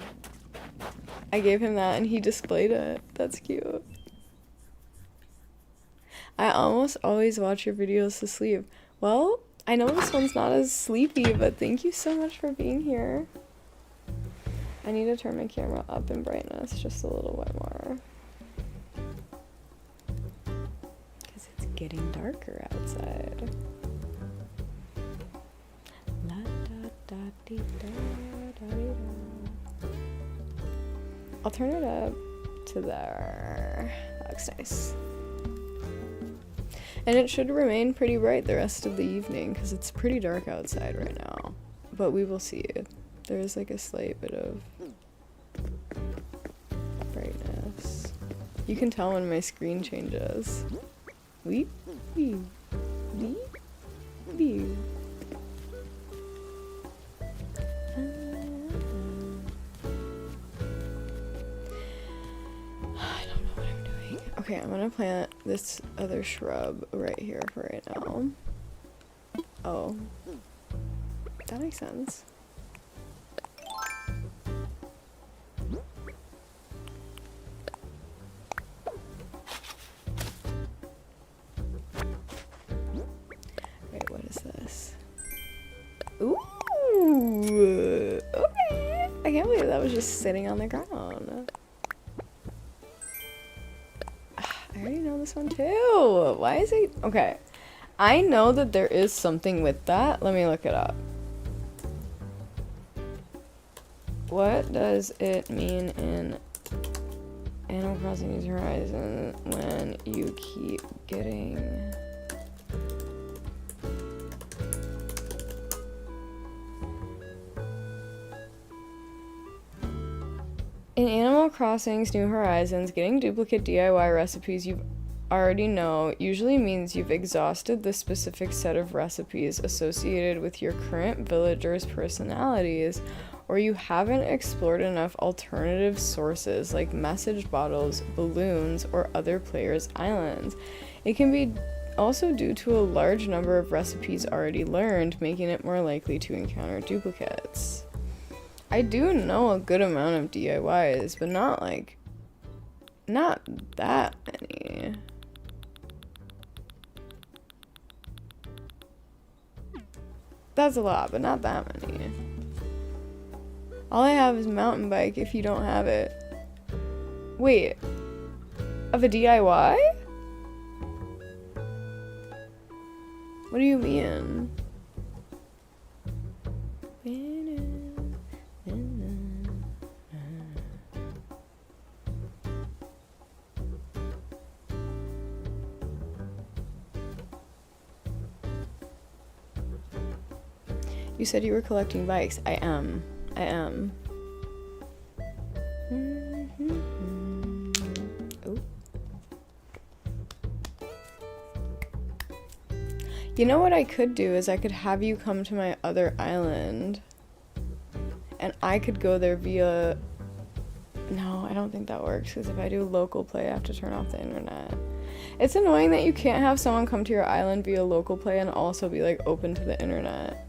I gave him that and he displayed it. That's cute. I almost always watch your videos to sleep. Well, I know this one's not as sleepy, but thank you so much for being here. I need to turn my camera up in brightness just a little bit more. Because it's getting darker outside. La, da, da, dee, da, da, dee, da. I'll turn it up to there. That looks nice. And it should remain pretty bright the rest of the evening because it's pretty dark outside right now. But we will see. There's like a slight bit of brightness. You can tell when my screen changes. Weep, weep, weep, weep. Okay, I'm gonna plant this other shrub right here for right now. Oh. That makes sense. Wait, what is this? Ooh! Okay! I can't believe that was is just sitting on the ground. I already know this one too. Why is it? Okay. I know that there is something with that. Let me look it up. What does it mean in Animal Crossing New Horizons when you keep getting... In Animal Crossing's New Horizons, getting duplicate DIY recipes you already know usually means you've exhausted the specific set of recipes associated with your current villagers' personalities, or you haven't explored enough alternative sources like message bottles, balloons, or other players' islands. It can be also due to a large number of recipes already learned, making it more likely to encounter duplicates. I do know a good amount of DIYs, but not that many. That's a lot, but not that many. All I have is mountain bike if you don't have it. Wait, of a DIY? What do you mean? You said you were collecting bikes. I am. Oh. You know what I could do is I could have you come to my other island and I could go there via... No, I don't think that works because if I do local play, I have to turn off the internet. It's annoying that you can't have someone come to your island via local play and also be like open to the internet.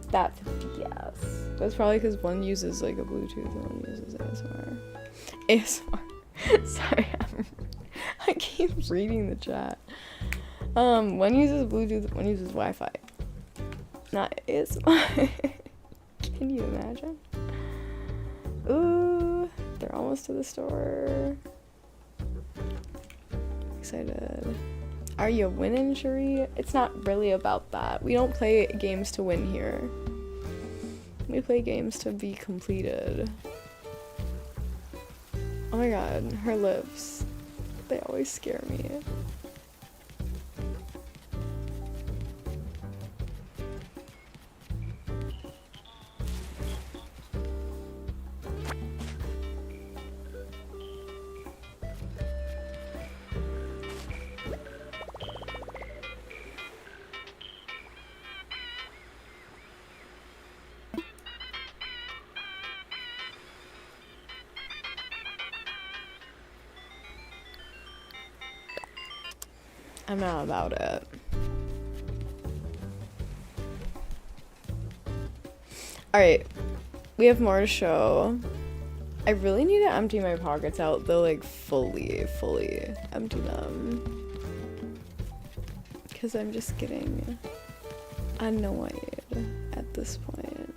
That's BS. That's probably because one uses like a Bluetooth and one uses ASMR. ASMR. Sorry, I keep reading the chat. One uses Bluetooth, one uses Wi-Fi. Not ASMR. Can you imagine? Ooh, they're almost to the store. Excited. Are you winning, Cherie? It's not really about that. We don't play games to win here. We play games to be completed. Oh my god, her lips. They always scare me. I'm not about it. Alright, we have more to show. I really need to empty my pockets out though, like fully empty them. Because I'm just getting annoyed at this point.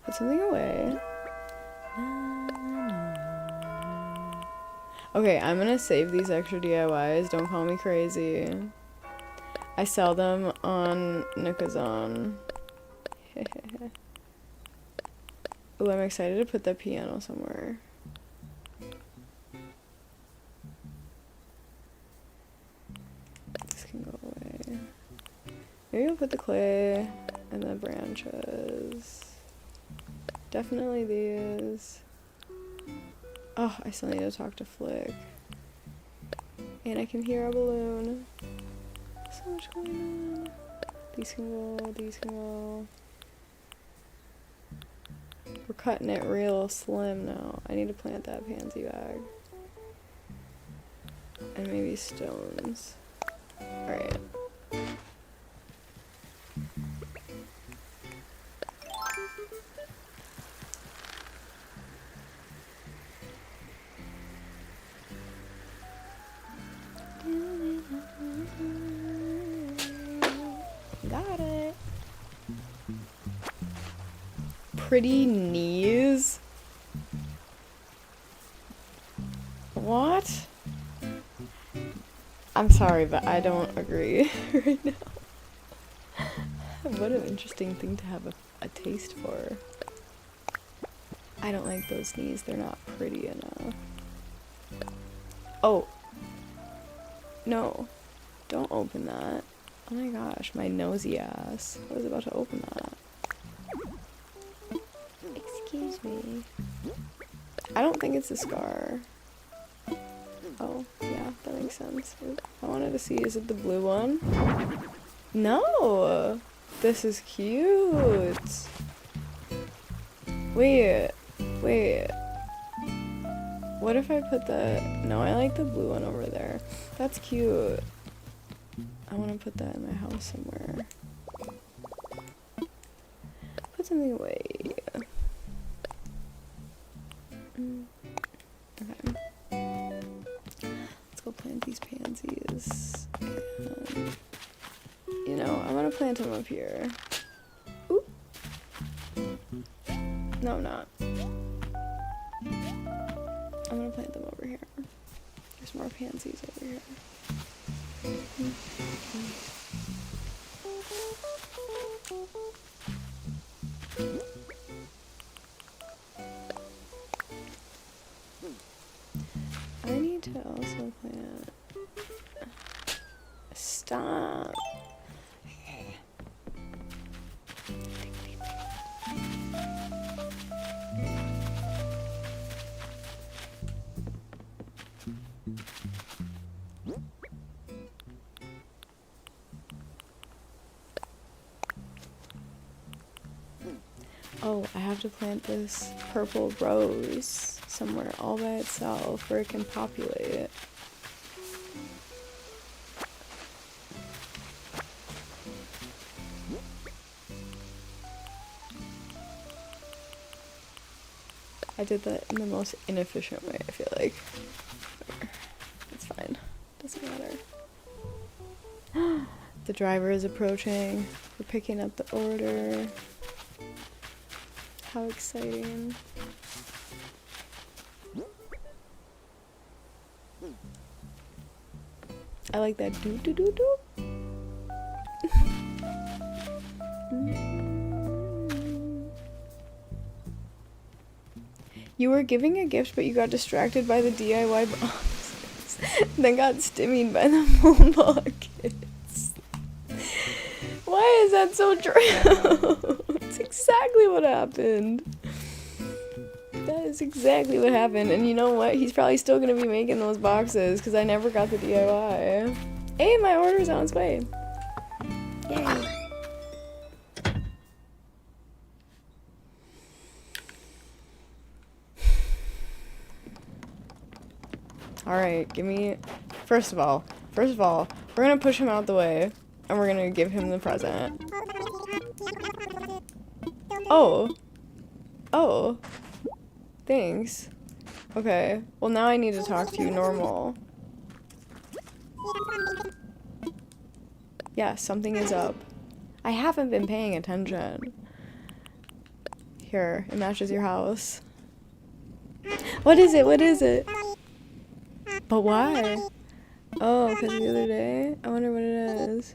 Put something away. Okay, I'm gonna save these extra DIYs. Don't call me crazy. I sell them on Nookazon. Ooh, I'm excited to put the piano somewhere. This can go away. Maybe I'll put the clay and the branches. Definitely these. Oh, I still need to talk to Flick. And I can hear a balloon. So much going on. These can go, these can go. We're cutting it real slim now. I need to plant that pansy bag. And maybe stones. Alright. Got it. pretty knees? What? I'm sorry, but I don't agree right now. What an interesting thing to have a taste for. I don't like those knees, they're not pretty enough. Oh. No. Don't open that. Oh my gosh, my nosy ass. I was about to open that. Excuse me. I don't think it's a scar. Oh, yeah, that makes sense. I wanted to see, is it the blue one? No! This is cute! Wait. What if I put the... No, I like the blue one over there. That's cute. I want to put that in my house somewhere. Put something away. Okay. Let's go plant these pansies. And, you know, I'm gonna plant them up here. Ooh. No, I'm not. I'm gonna plant them over here. There's more pansies over here. I need to also plant. Stop. Oh, I have to plant this purple rose somewhere all by itself where it can populate. I did that in the most inefficient way, I feel like. It's fine. Doesn't matter. The driver is approaching. We're picking up the order. How exciting. I like that doo doo doo doo. You were giving a gift, but you got distracted by the DIY boxes. Then got stimmied by the full buckets. Why is that so true? It's exactly what happened. That is exactly what happened. And you know what? He's probably still gonna be making those boxes because I never got the DIY. Hey, my order's on its way. Yay. Alright, give me... First of all, we're gonna push him out the way, and we're gonna give him the present. Oh. Oh. Thanks. Okay, well now I need to talk to you normal. Yeah, something is up. I haven't been paying attention. Here, it matches your house. What is it? What is it? But why? Oh, because the other day? I wonder what it is.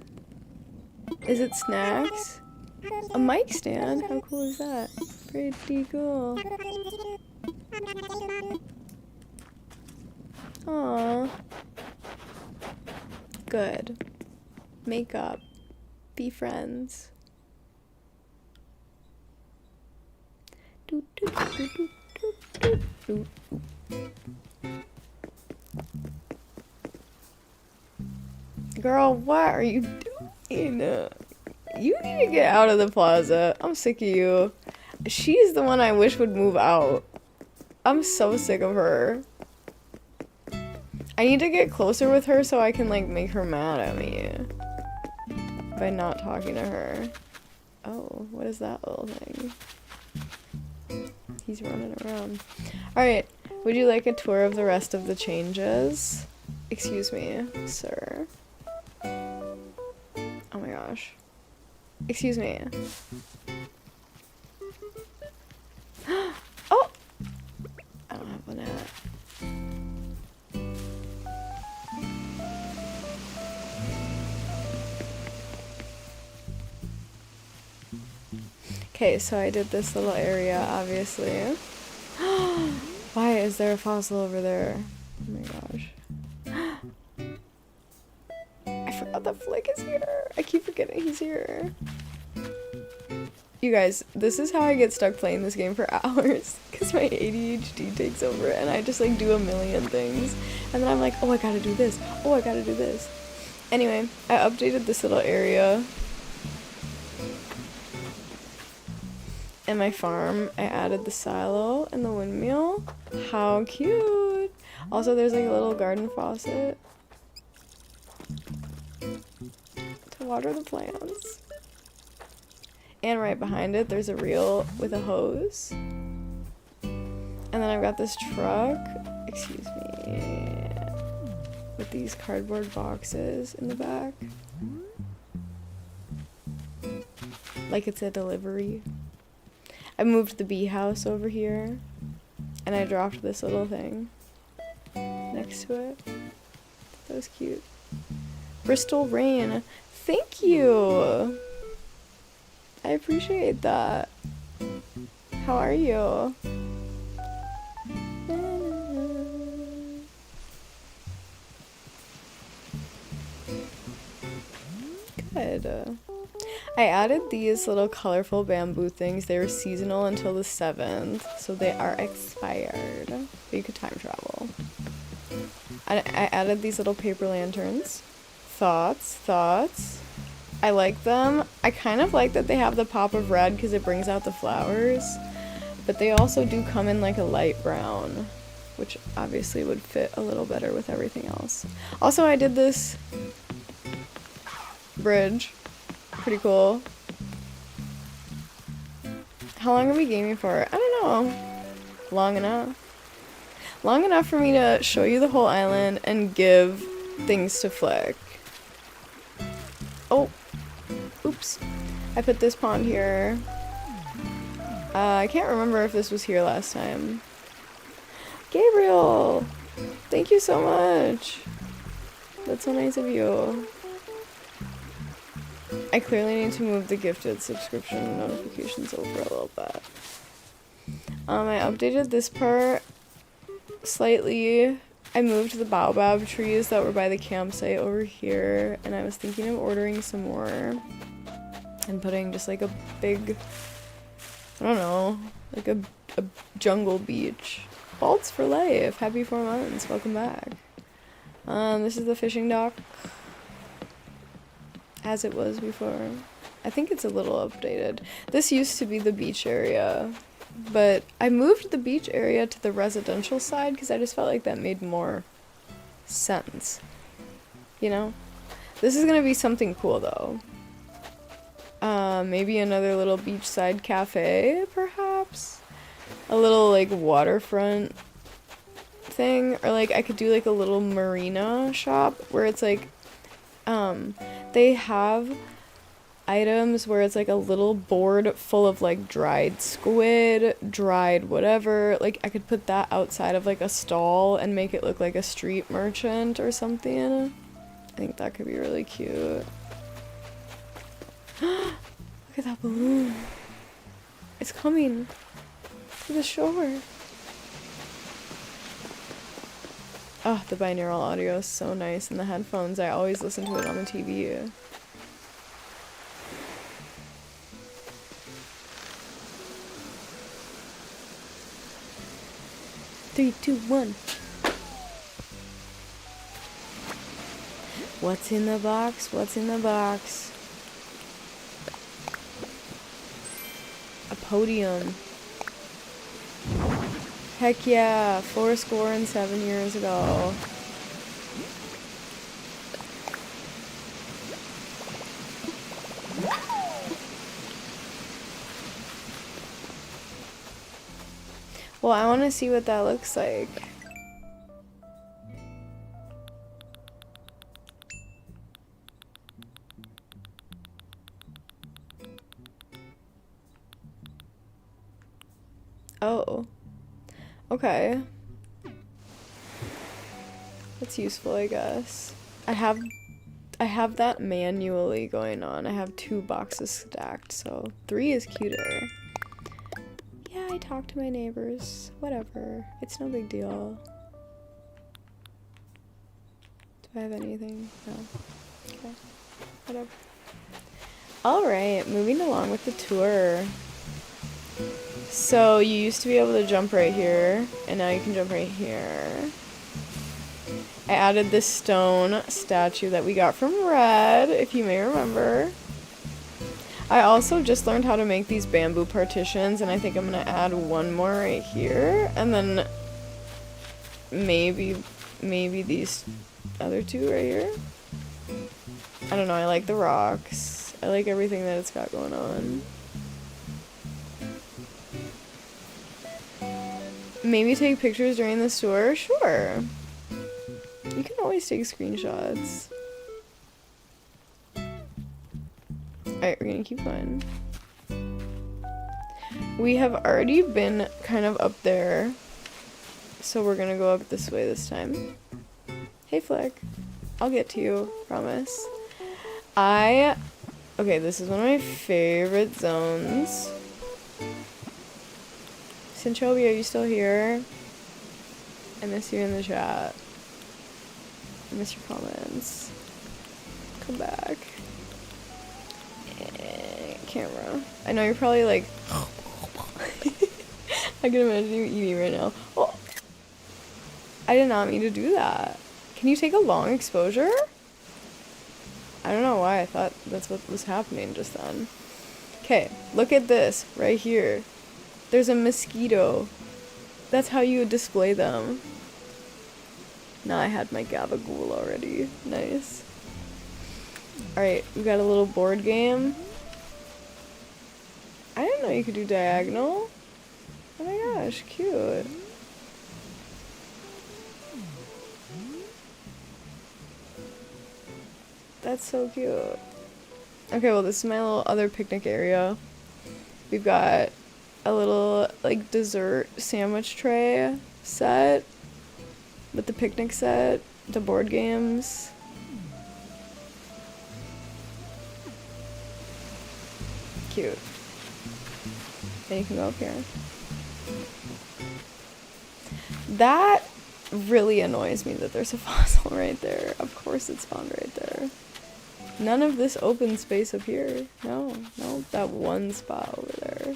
Is it snacks? A mic stand? How cool is that? Pretty cool. Aww. Good. Make up. Be friends. Girl, what are you doing? You need to get out of the plaza. I'm sick of you. She's the one I wish would move out. I'm so sick of her. I need to get closer with her so I can, like, make her mad at me. By not talking to her. Oh, what is that little thing? He's running around. Alright, would you like a tour of the rest of the changes? Excuse me, sir. Oh my gosh. Excuse me. Okay, so I did this little area, obviously. Why is there a fossil over there? Oh my gosh. I forgot that Flick is here. I keep forgetting he's here. You guys, this is how I get stuck playing this game for hours. Because my ADHD takes over and I just like do a million things. And then I'm like, oh, I gotta do this. Oh, I gotta do this. Anyway, I updated this little area. In my farm, I added the silo and the windmill. How cute! Also, there's like a little garden faucet to water the plants. And right behind it, there's a reel with a hose. And then I've got this truck, excuse me, with these cardboard boxes in the back. Like it's a delivery. I moved the bee house over here, and I dropped this little thing next to it. That was cute. Bristol Rain, thank you! I appreciate that. How are you? Good. I added these little colorful bamboo things. They were seasonal until the 7th, so they are expired. But you could time travel. I added these little paper lanterns. Thoughts. I like them. I kind of like that they have the pop of red because it brings out the flowers. But they also do come in like a light brown, which obviously would fit a little better with everything else. Also, I did this bridge. Pretty cool. How long are we gaming for? I don't know. Long enough. Long enough for me to show you the whole island and give things to Flick. Oh. Oops. I put this pond here. I can't remember if this was here last time. Gabriel! Thank you so much. That's so nice of you. I clearly need to move the gifted subscription notifications over a little bit. I updated this part slightly. I moved the baobab trees that were by the campsite over here, and I was thinking of ordering some more and putting just like a big, I don't know, like a jungle beach. Balts for life. Happy 4 months. Welcome back. This is the fishing dock. As it was before. I think it's a little updated. This used to be the beach area, but I moved the beach area to the residential side because I just felt like that made more sense. You know? This is gonna be something cool though. Maybe another little beachside cafe, perhaps? A little like waterfront thing, or like I could do like a little marina shop where it's like they have items where it's like a little board full of like dried squid, dried whatever. Like I could put that outside of like a stall and make it look like a street merchant or something. I think that could be really cute. Look at that balloon. It's coming to the shore. Oh, the binaural audio is so nice in the headphones. I always listen to it on the TV. Three, two, one. What's in the box? What's in the box? A podium. Heck yeah, 407 years ago. Well, I want to see what that looks like. Oh. Okay. That's useful, I guess. I I have that manually going on. I have 2 boxes stacked, so 3 is cuter. Yeah, I talk to my neighbors. Whatever. It's no big deal. Do I have anything? No. Okay. Whatever. Alright, moving along with the tour. So, you used to be able to jump right here, and now you can jump right here. I added this stone statue that we got from Red, if you may remember. I also just learned how to make these bamboo partitions, and I think I'm gonna add one more right here, and then maybe these other 2 right here. I don't know, I like the rocks. I like everything that it's got going on. Maybe take pictures during the tour? Sure. You can always take screenshots. Alright, we're gonna keep going. We have already been kind of up there, so we're gonna go up this way this time. Hey Flick. I'll get to you, promise. Okay, this is one of my favorite zones. Cinchobi, are you still here? I miss you in the chat. I miss your comments. Come back. Camera. I know you're probably like... I can imagine you eating right now. Oh, I did not mean to do that. Can you take a long exposure? I don't know why I thought that's what was happening just then. Okay, look at this right here. There's a mosquito. That's how you display them. Now I had my gabagool already. Nice. Alright, we got a little board game. I didn't know you could do diagonal. Oh my gosh, cute. That's so cute. Okay, well this is my little other picnic area. We've got a little like dessert sandwich tray set with the picnic set, the board games. Cute. Then you can go up here. That really annoys me that there's a fossil right there. Of course it spawned right there. None of this open space up here. No, that one spot over there.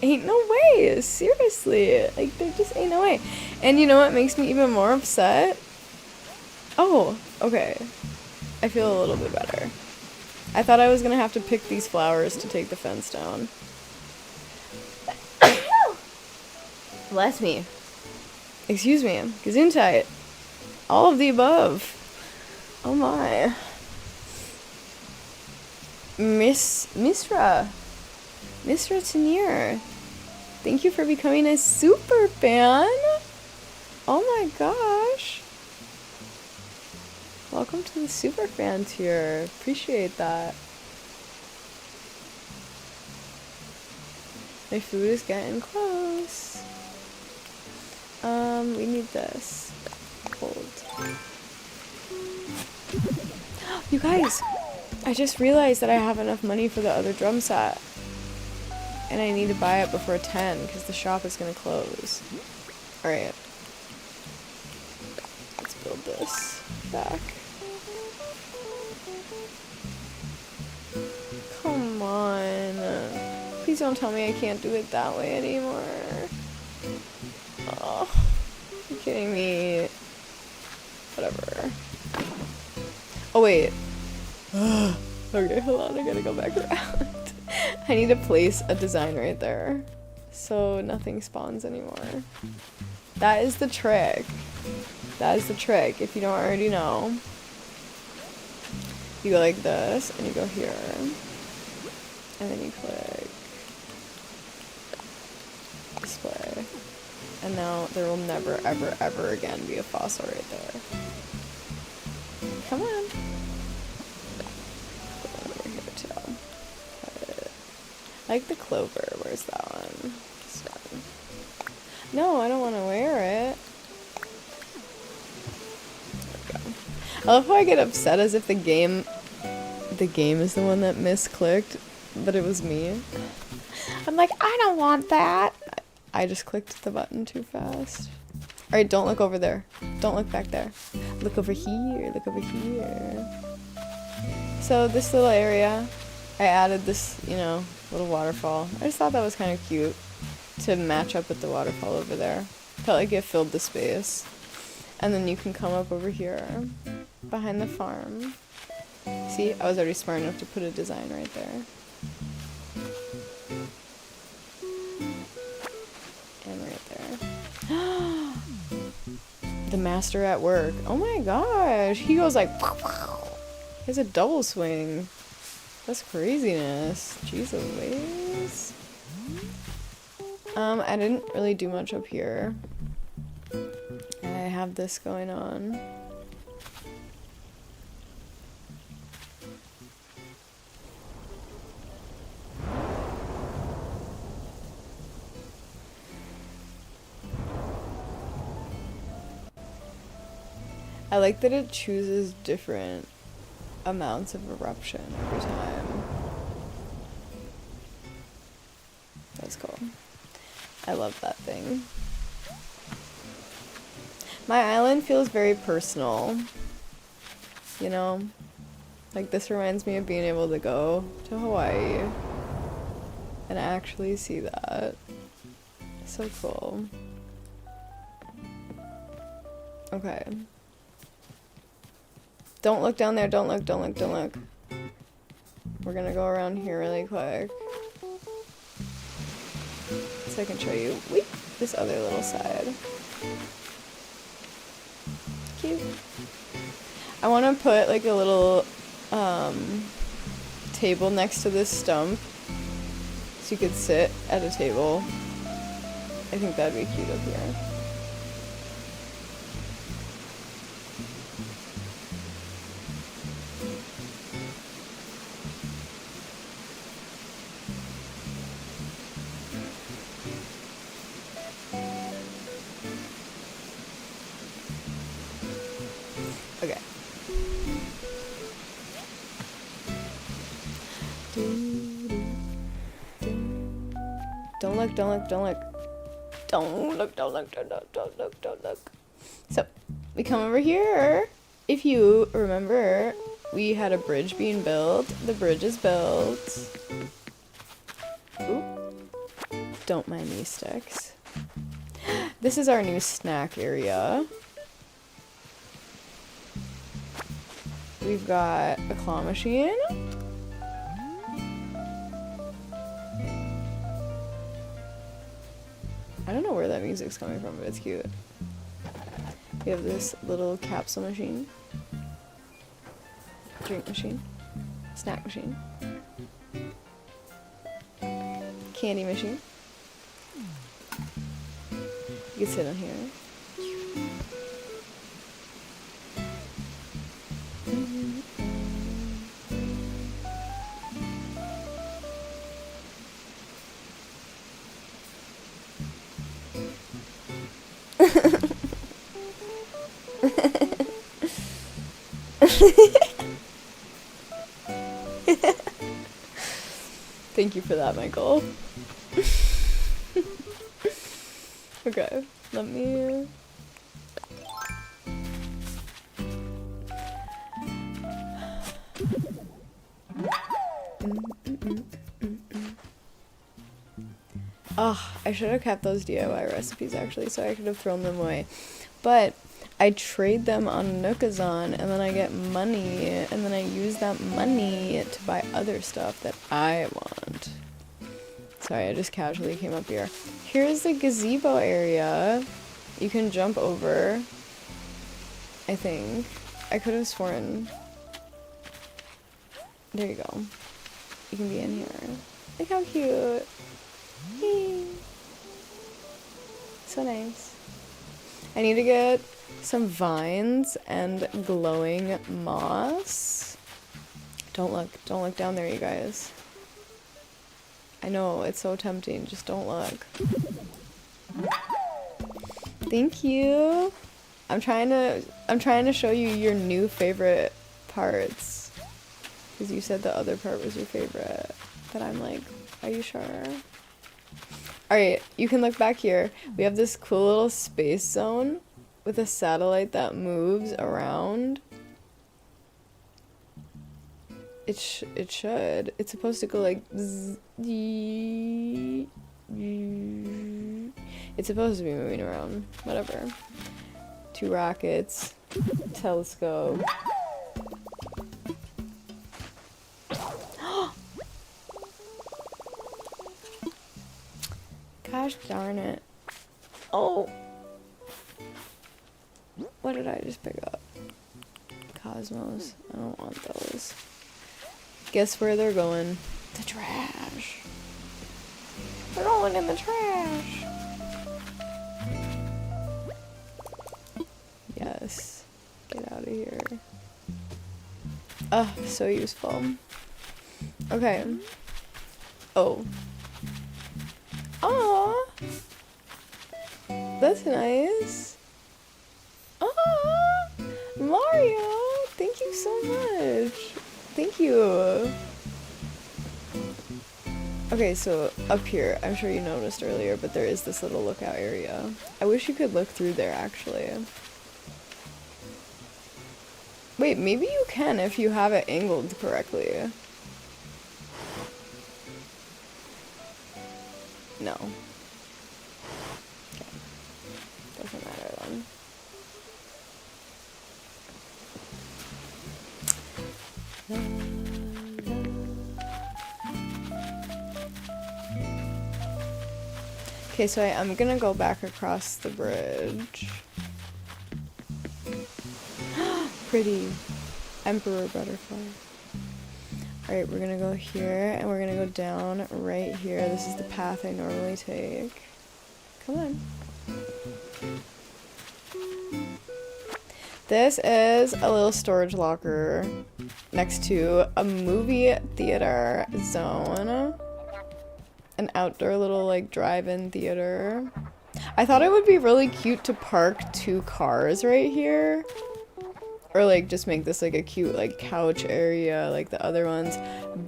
Ain't no way, seriously. Like, there just ain't no way. And you know what makes me even more upset? Oh, okay. I feel a little bit better. I thought I was gonna have to pick these flowers to take the fence down. Bless me. Excuse me. Gesundheit. All of the above. Oh my. Misra Tenier. Thank you for becoming a super fan. Oh my gosh. Welcome to the super fan tier. Appreciate that. My food is getting close. We need this. Hold. You guys, I just realized that I have enough money for the other drum set. And I need to buy it before 10 because the shop is going to close. Alright. Let's build this back. Come on. Please don't tell me I can't do it that way anymore. Oh, you're kidding me. Whatever. Oh, wait. Okay, hold on. I gotta go back around. I need to place a design right there so nothing spawns anymore. That is the trick. That is the trick. If you don't already know, you go like this and you go here and then you click display, and now there will never ever ever again be a fossil right there. Come on. I like the clover. Where's that one? This one. No, I don't want to wear it. love how I get upset as if the game is the one that misclicked, but it was me. I'm like, I don't want that. I just clicked the button too fast. Alright, don't look over there. Don't look back there. Look over here. Look over here. So this little area, I added this, you know, little waterfall. I just thought that was kind of cute to match up with the waterfall over there. Felt like it filled the space. And then you can come up over here behind the farm. See, I was already smart enough to put a design right there. And right there. The master at work. Oh my gosh. He goes like, he has a double swing. That's craziness. Jeez Louise. I didn't really do much up here. I have this going on. I like that it chooses different amounts of eruption every time. That's cool. I love that thing. My island feels very personal. You know? Like, this reminds me of being able to go to Hawaii and actually see that. So cool. Okay. Don't look down there, don't look, don't look, don't look. We're gonna go around here really quick. So I can show you this other little side. Cute. I want to put like a little table next to this stump so you could sit at a table. I think that'd be cute up here. Okay. Don't look, don't look, don't look. Don't look, don't look, don't look, don't look, don't look. So, we come over here. If you remember, we had a bridge being built. The bridge is built. Ooh. Don't mind these sticks. This is our new snack area. We've got a claw machine. I don't know where that music's coming from, but it's cute. We have this little capsule machine. Drink machine. Snack machine. Candy machine. You can sit on here. Thank you for that, Michael. Okay, let me... Oh, I should have kept those DIY recipes actually, so I could have thrown them away. But I trade them on Nookazon, and then I get money, and then I use that money to buy other stuff that I want. Sorry, I just casually came up here. Here's the gazebo area. You can jump over, I think. I could have sworn. There you go. You can be in here. Look how cute. Hey. So nice. I need to get some vines and glowing moss. Don't look down there, you guys. I know, it's so tempting, just don't look. Thank you. I'm trying to show you your new favorite parts. Because you said the other part was your favorite. But I'm like, are you sure? Alright, you can look back here. We have this cool little space zone with a satellite that moves around. It should. It's supposed to go like zzz, it's supposed to be moving around. Whatever. 2 rockets. Telescope. Gosh darn it. Oh! What did I just pick up? Cosmos. I don't want those. Guess where they're going? The trash. They're going in the trash. Yes. Get out of here. Ugh, so useful. Okay. Oh. Aww. That's nice. Aww. Mario, thank you so much. Thank you. Okay, so up here, I'm sure you noticed earlier, but there is this little lookout area. I wish you could look through there, actually. Wait, maybe you can if you have it angled correctly. No. Okay. Doesn't matter then. Okay, so I'm gonna go back across the bridge. Pretty. Emperor butterfly. Alright, we're gonna go here, and we're gonna go down right here. This is the path I normally take. Come on. This is a little storage locker next to a movie theater zone. An outdoor little, like, drive-in theater. I thought it would be really cute to park 2 cars right here. Or, like, just make this, like, a cute, like, couch area like the other ones.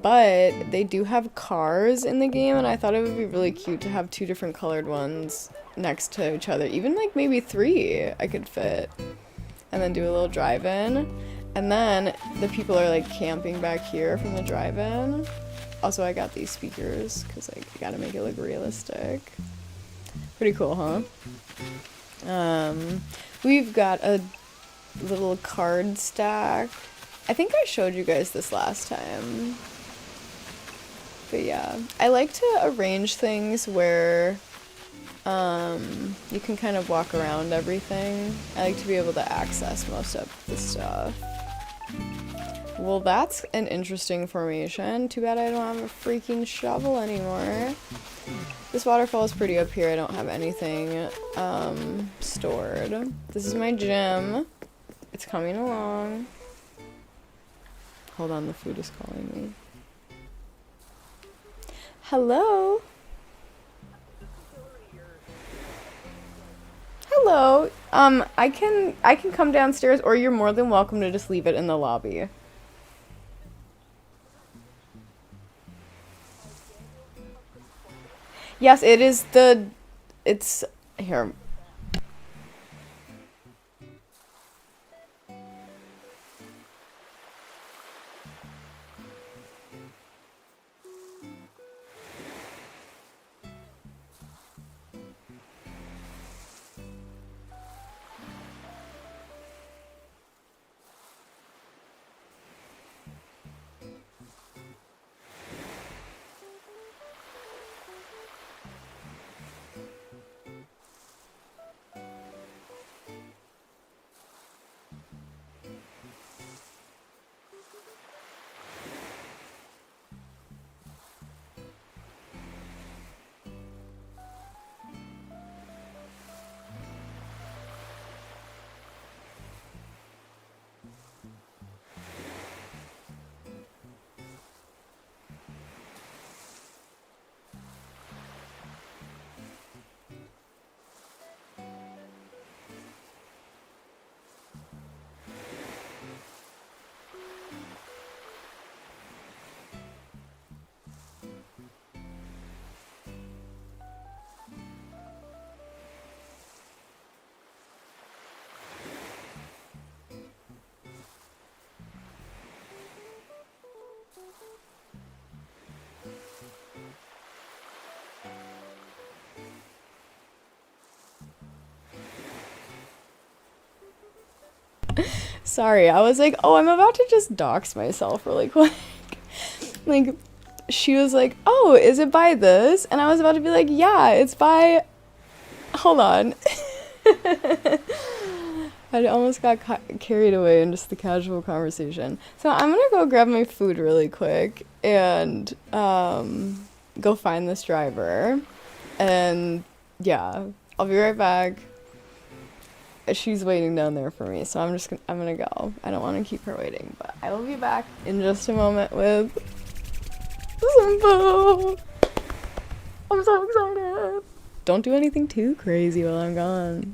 But they do have cars in the game, and I thought it would be really cute to have 2 different colored ones next to each other. Even, like, maybe 3 I could fit. And then do a little drive-in. And then the people are, like, camping back here from the drive-in. Also, I got these speakers, because, like, I gotta make it look realistic. Pretty cool, huh? We've got a little card stack. I think I showed you guys this last time. But yeah, I like to arrange things where you can kind of walk around everything. I like to be able to access most of the stuff. Well, that's an interesting formation. Too bad I don't have a freaking shovel anymore. This waterfall is pretty up here. I don't have anything stored. This is my gym. It's coming along. Hold on, the food is calling me. Hello? Hello. I can come downstairs, or you're more than welcome to just leave it in the lobby. Yes, it is it's here. Sorry, I was like, oh, I'm about to just dox myself really quick. Like, she was like, oh, is it by this? And I was about to be like, yeah, it's by... Hold on. I almost got carried away in just the casual conversation. So I'm gonna go grab my food really quick and go find this driver. And yeah, I'll be right back. She's waiting down there for me, so I'm gonna go. I don't want to keep her waiting, but I will be back in just a moment with some food. I'm so excited. Don't do anything too crazy while I'm gone.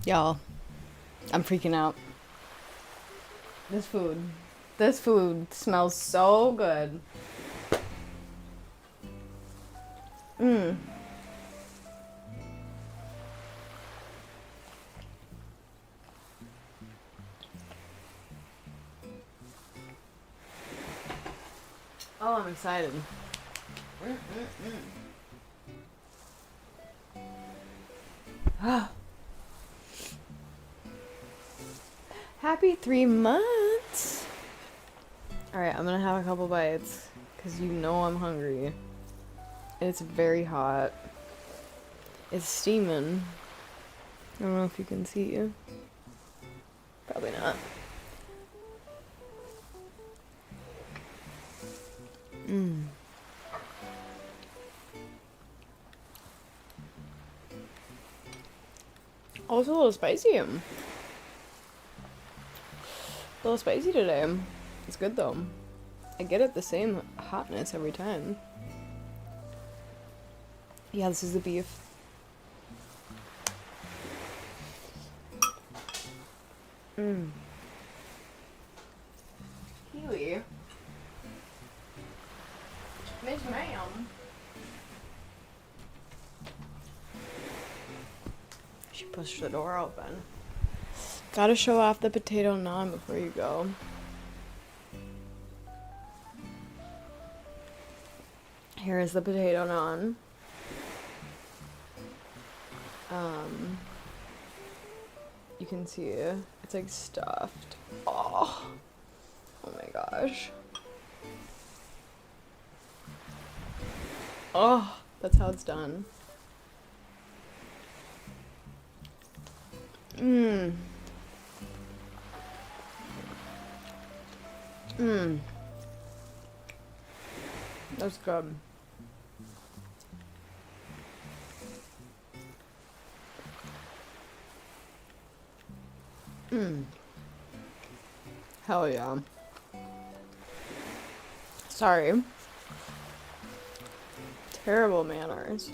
Y'all, I'm freaking out. This food smells so good. Mmm. Oh, I'm excited. Happy 3 months. Alright, I'm gonna have a couple bites because you know I'm hungry. It's very hot. It's steaming. I don't know if you can see you. Probably not. Mmm. Also a little spicy. A little spicy today. It's good though. I get it the same hotness every time. Yeah, this is the beef. Mmm. Kiwi. Miss ma'am. She pushed the door open. Gotta show off the potato naan before you go. Here is the potato naan. You can see it's like stuffed. Oh my gosh. Oh, that's how it's done. Mmm. Mmm. That's good. Mmm. Hell yeah. Sorry. Terrible manners.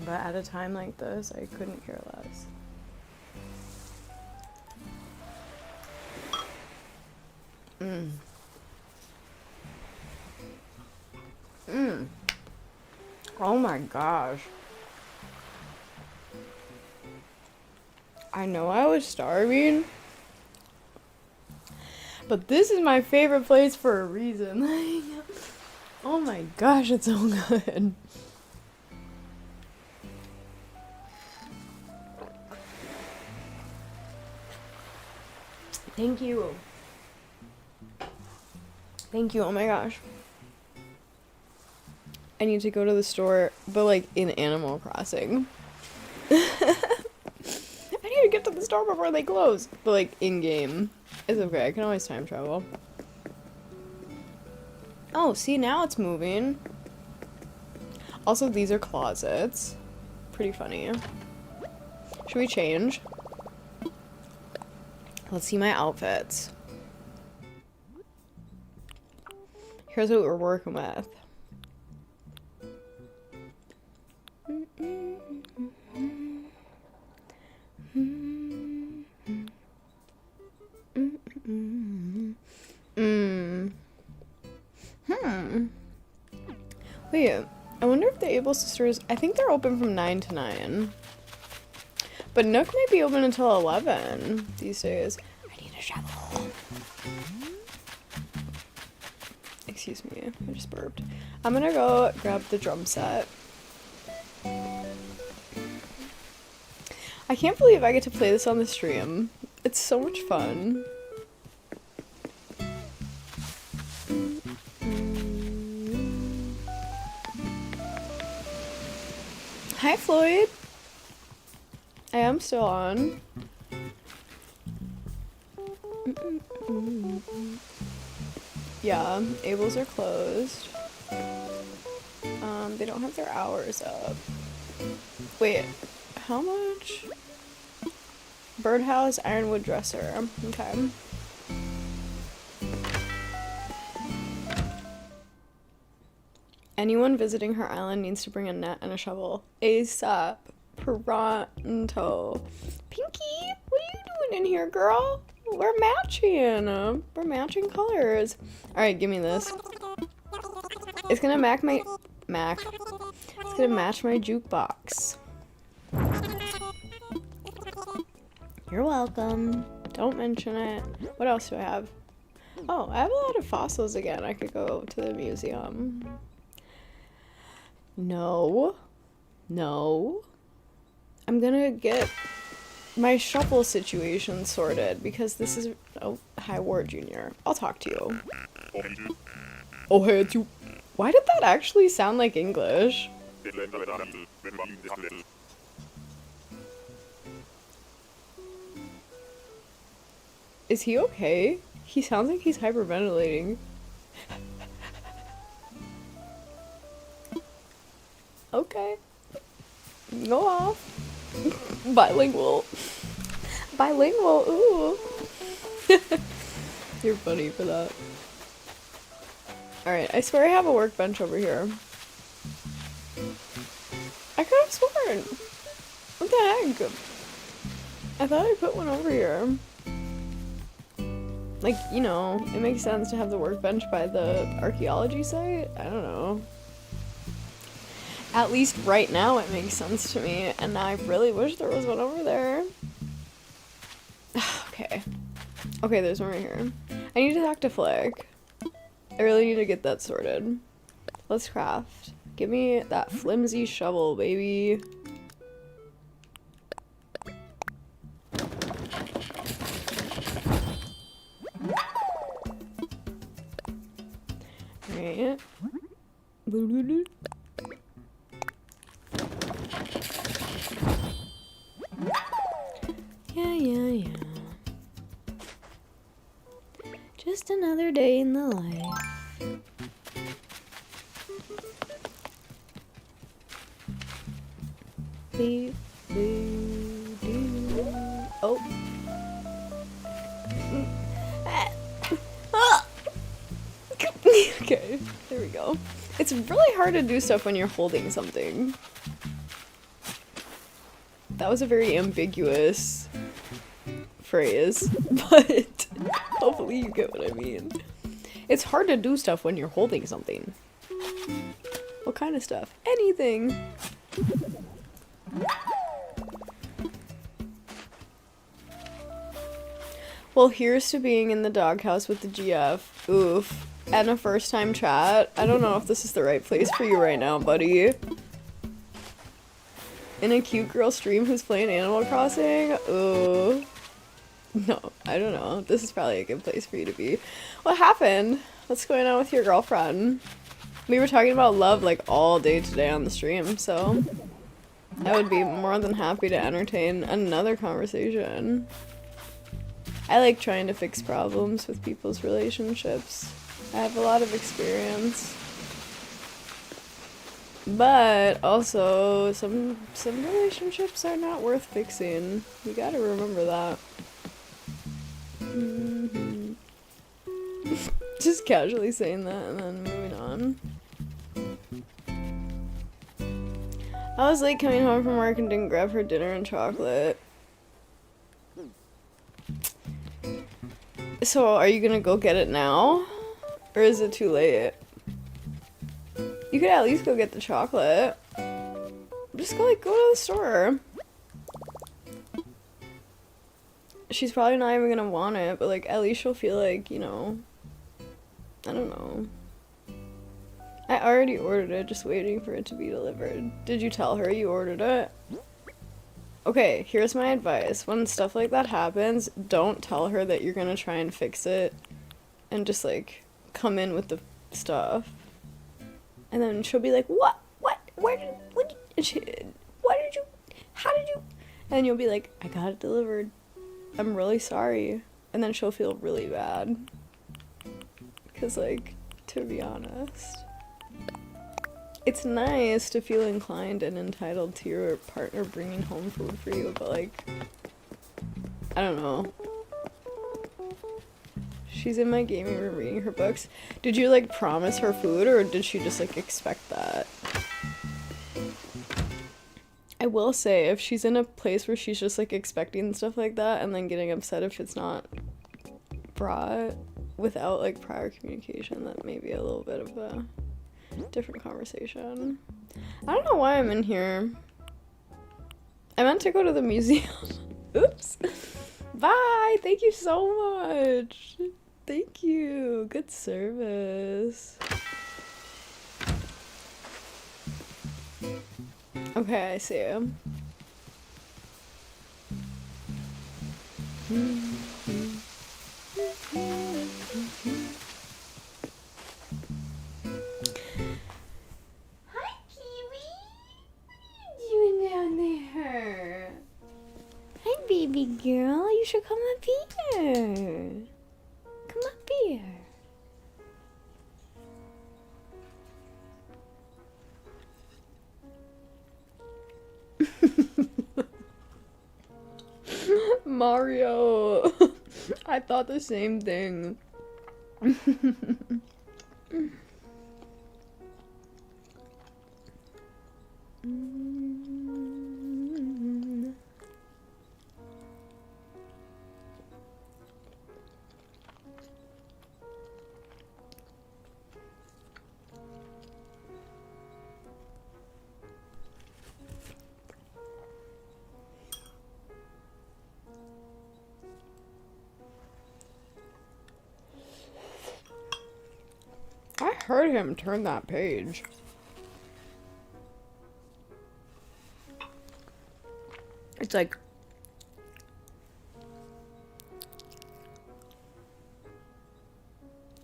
But at a time like this, I couldn't care less. Mmm. Mmm. Oh my gosh. I know I was starving, but this is my favorite place for a reason. Oh my gosh, it's so good. Thank you. Thank you, oh my gosh. I need to go to the store, but like in Animal Crossing. I need to get to the store before they close. But like in-game. It's okay, I can always time travel. Oh, see, now it's moving. Also, these are closets. Pretty funny. Should we change? Let's see my outfits. Here's what we're working with. Wait, I wonder if the Able Sisters, I think they're open from 9 to 9. But Nook might be open until 11 these days. I need a shovel. Excuse me, I just burped. I'm gonna go grab the drum set. I can't believe I get to play this on the stream. It's so much fun. Hi, Floyd. I am still on. Yeah, Ables are closed. They don't have their hours up. Wait, how much? Birdhouse, Ironwood Dresser. Okay. Anyone visiting her island needs to bring a net and a shovel ASAP. Pronto. Pinky, what are you doing in here, girl? We're matching. We're matching colors. Alright, give me this. It's gonna It's gonna match my jukebox. You're welcome. Don't mention it. What else do I have? Oh, I have a lot of fossils again. I could go to the museum. No. No. I'm gonna get my shuffle situation sorted because this is... Oh, hi, Ward Jr. I'll talk to you. Oh, hey, it's you. Why did that actually sound like English? Is he okay? He sounds like he's hyperventilating. Okay. Go off. Bilingual. Bilingual, ooh. You're funny for that. Alright, I swear I have a workbench over here. I could have sworn. What the heck? I thought I put one over here. Like, you know, it makes sense to have the workbench by the archaeology site. I don't know. At least right now it makes sense to me, and I really wish there was one over there. Okay. Okay, there's one right here. I need to talk to Flick. I really need to get that sorted. Let's craft. Give me that flimsy shovel, baby. Alright. Yeah. Just another day in the life. Oh. Okay, there we go. It's really hard to do stuff when you're holding something. That was a very ambiguous phrase, but hopefully you get what I mean. It's hard to do stuff when you're holding something. What kind of stuff? Anything. Well, here's to being in the doghouse with the GF. Oof. And a first time chat. I don't know if this is the right place for you right now, buddy. In a cute girl stream who's playing Animal Crossing? Ooh. No, I don't know. This is probably a good place for you to be. What happened? What's going on with your girlfriend? We were talking about love like all day today on the stream, so I would be more than happy to entertain another conversation. I like trying to fix problems with people's relationships. I have a lot of experience. But also, some relationships are not worth fixing. You gotta remember that. Just casually saying that and then moving on. I was late coming home from work and didn't grab her dinner and chocolate. So, are you gonna go get it now? Or is it too late? You could at least go get the chocolate. Just go to the store. She's probably not even gonna want it, but like at least she'll feel like, you know, I don't know. I already ordered it, just waiting for it to be delivered. Did you tell her you ordered it? Okay, here's my advice. When stuff like that happens, don't tell her that you're gonna try and fix it and just like come in with the stuff. And then she'll be like, what, how did you, and you'll be like, I got it delivered. I'm really sorry. And then she'll feel really bad. Cause like, to be honest, it's nice to feel inclined and entitled to your partner bringing home food for you, but like, I don't know. She's in my gaming room reading her books. Did you like promise her food or did she just like expect that? I will say, if she's in a place where she's just like expecting stuff like that and then getting upset if it's not brought without like prior communication, that may be a little bit of a different conversation. I don't know why I'm in here. I meant to go to the museum. Oops. Bye. Thank you so much. Thank you. Good service. Okay, I see him. Hi, Kiwi. What are you doing down there? Hi, baby girl. You should come up here. Come up here. Mario. I thought the same thing. I heard him turn that page. It's like...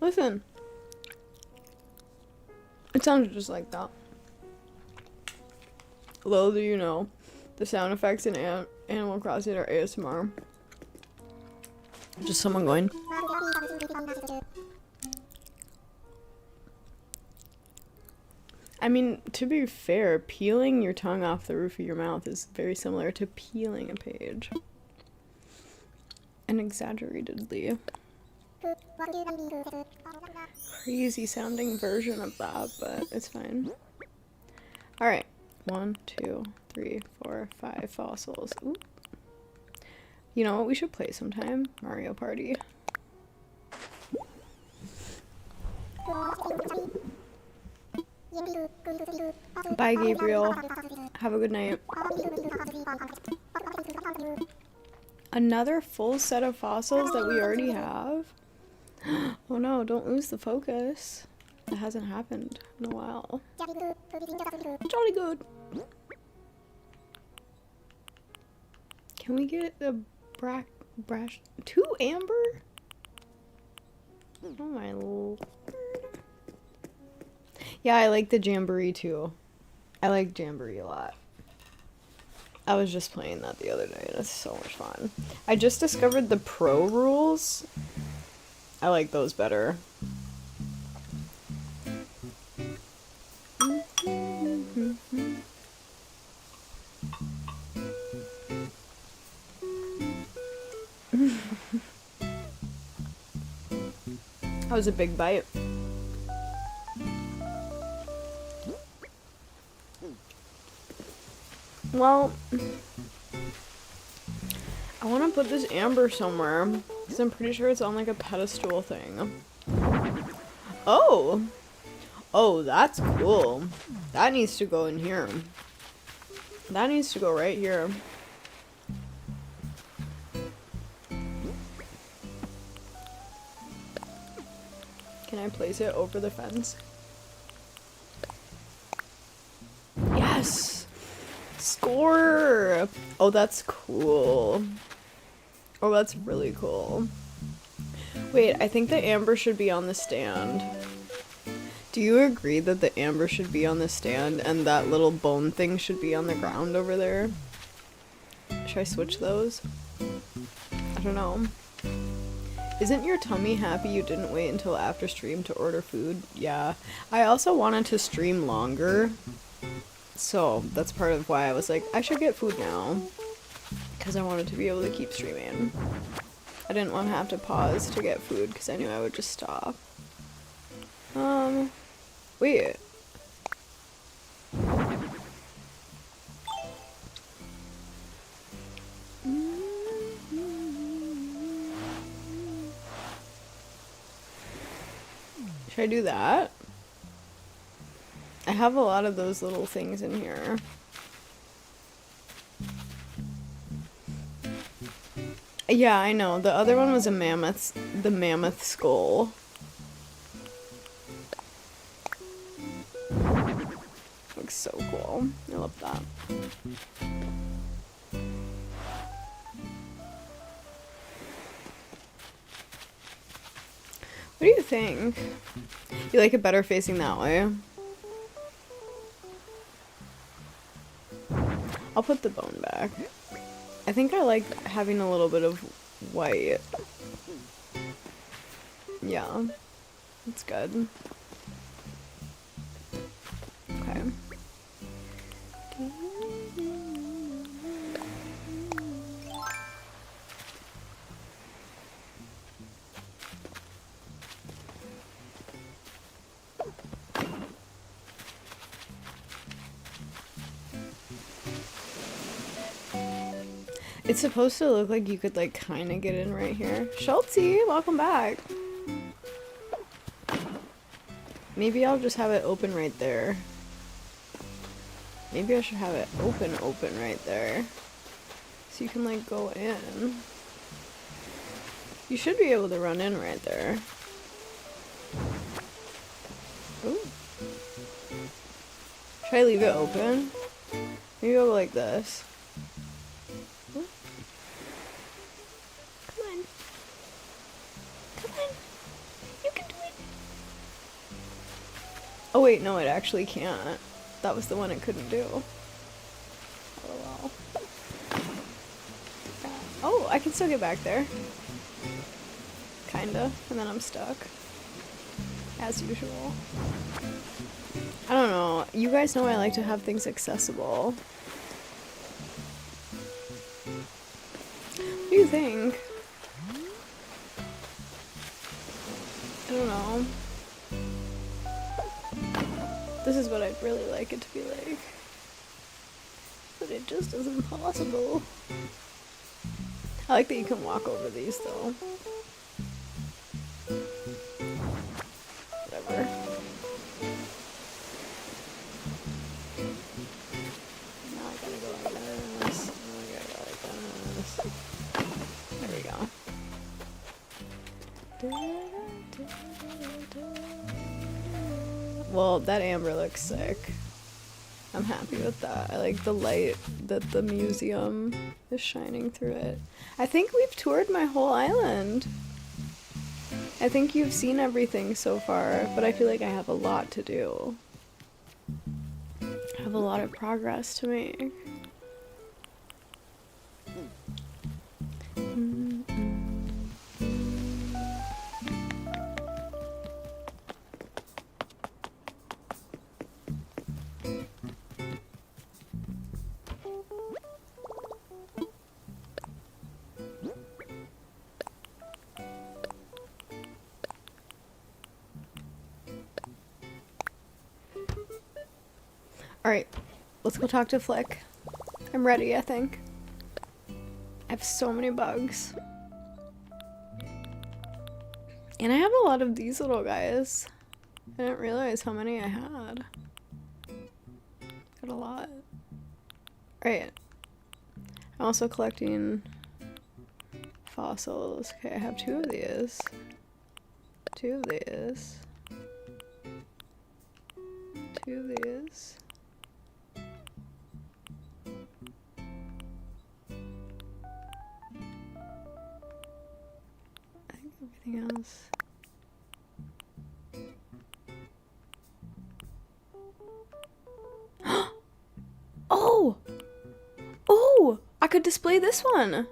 Listen. It sounded just like that. Little do you know, the sound effects in Animal Crossing are ASMR. Just someone going... I mean, to be fair, peeling your tongue off the roof of your mouth is very similar to peeling a page. An exaggeratedly crazy sounding version of that, but it's fine. Alright. 1, 2, 3, 4, 5 fossils. Ooh. You know what we should play sometime? Mario Party. Bye, Gabriel. Have a good night. Another full set of fossils that we already have? Oh no, don't lose the focus. That hasn't happened in a while. Jolly good. Can we get a brash? 2 amber? Oh my lord. Yeah, I like the Jamboree too. I like Jamboree a lot. I was just playing that the other day and it's so much fun. I just discovered the pro rules. I like those better. That was a big bite. Well, I want to put this amber somewhere because I'm pretty sure it's on like a pedestal thing. Oh! Oh, that's cool. That needs to go in here. That needs to go right here. Can I place it over the fence? Yes! Score! Oh, that's cool. Oh, that's really cool. Wait, I think the amber should be on the stand. Do you agree that the amber should be on the stand and that little bone thing should be on the ground over there? Should I switch those? I don't know. Isn't your tummy happy you didn't wait until after stream to order food? Yeah. I also wanted to stream longer. So that's part of why I was like, I should get food now. Because I wanted to be able to keep streaming. I didn't want to have to pause to get food because I knew I would just stop. Wait. Should I do that? I have a lot of those little things in here. Yeah, I know. The other one was a mammoth, the mammoth skull. Looks so cool. I love that. What do you think? You like it better facing that way? I'll put the bone back. I think I like having a little bit of white. Yeah, it's good. Okay. It's supposed to look like you could like kind of get in right here. Schulte, welcome back. Maybe I'll just have it open right there. Maybe I should have it open right there. So you can like go in. You should be able to run in right there. Ooh. Should I leave it open? Maybe I'll go like this. Ooh. Come on. Come on. You can do it. Oh wait, no, it actually can't. That was the one it couldn't do. Oh well. Oh, I can still get back there. Kinda. And then I'm stuck. As usual. I don't know. You guys know I like to have things accessible. What do you think? I don't know. This is what I'd really like it to be like. But it just isn't possible. I like that you can walk over these though. Whatever. Now I gotta go like this. Now I gotta go like this. There we go. Well, that amber looks sick. I'm happy with that. I like the light that the museum is shining through it. I think we've toured my whole island. I think you've seen everything so far, but I feel like I have a lot to do. I have a lot of progress to make. Alright, let's go talk to Flick. I'm ready, I think. I have so many bugs. And I have a lot of these little guys. I didn't realize how many I had. Got a lot. Right. I'm also collecting fossils. Okay, I have 2 of these. 2 of these. 2 of these. I think everything else. Oh! Oh! I could display this one!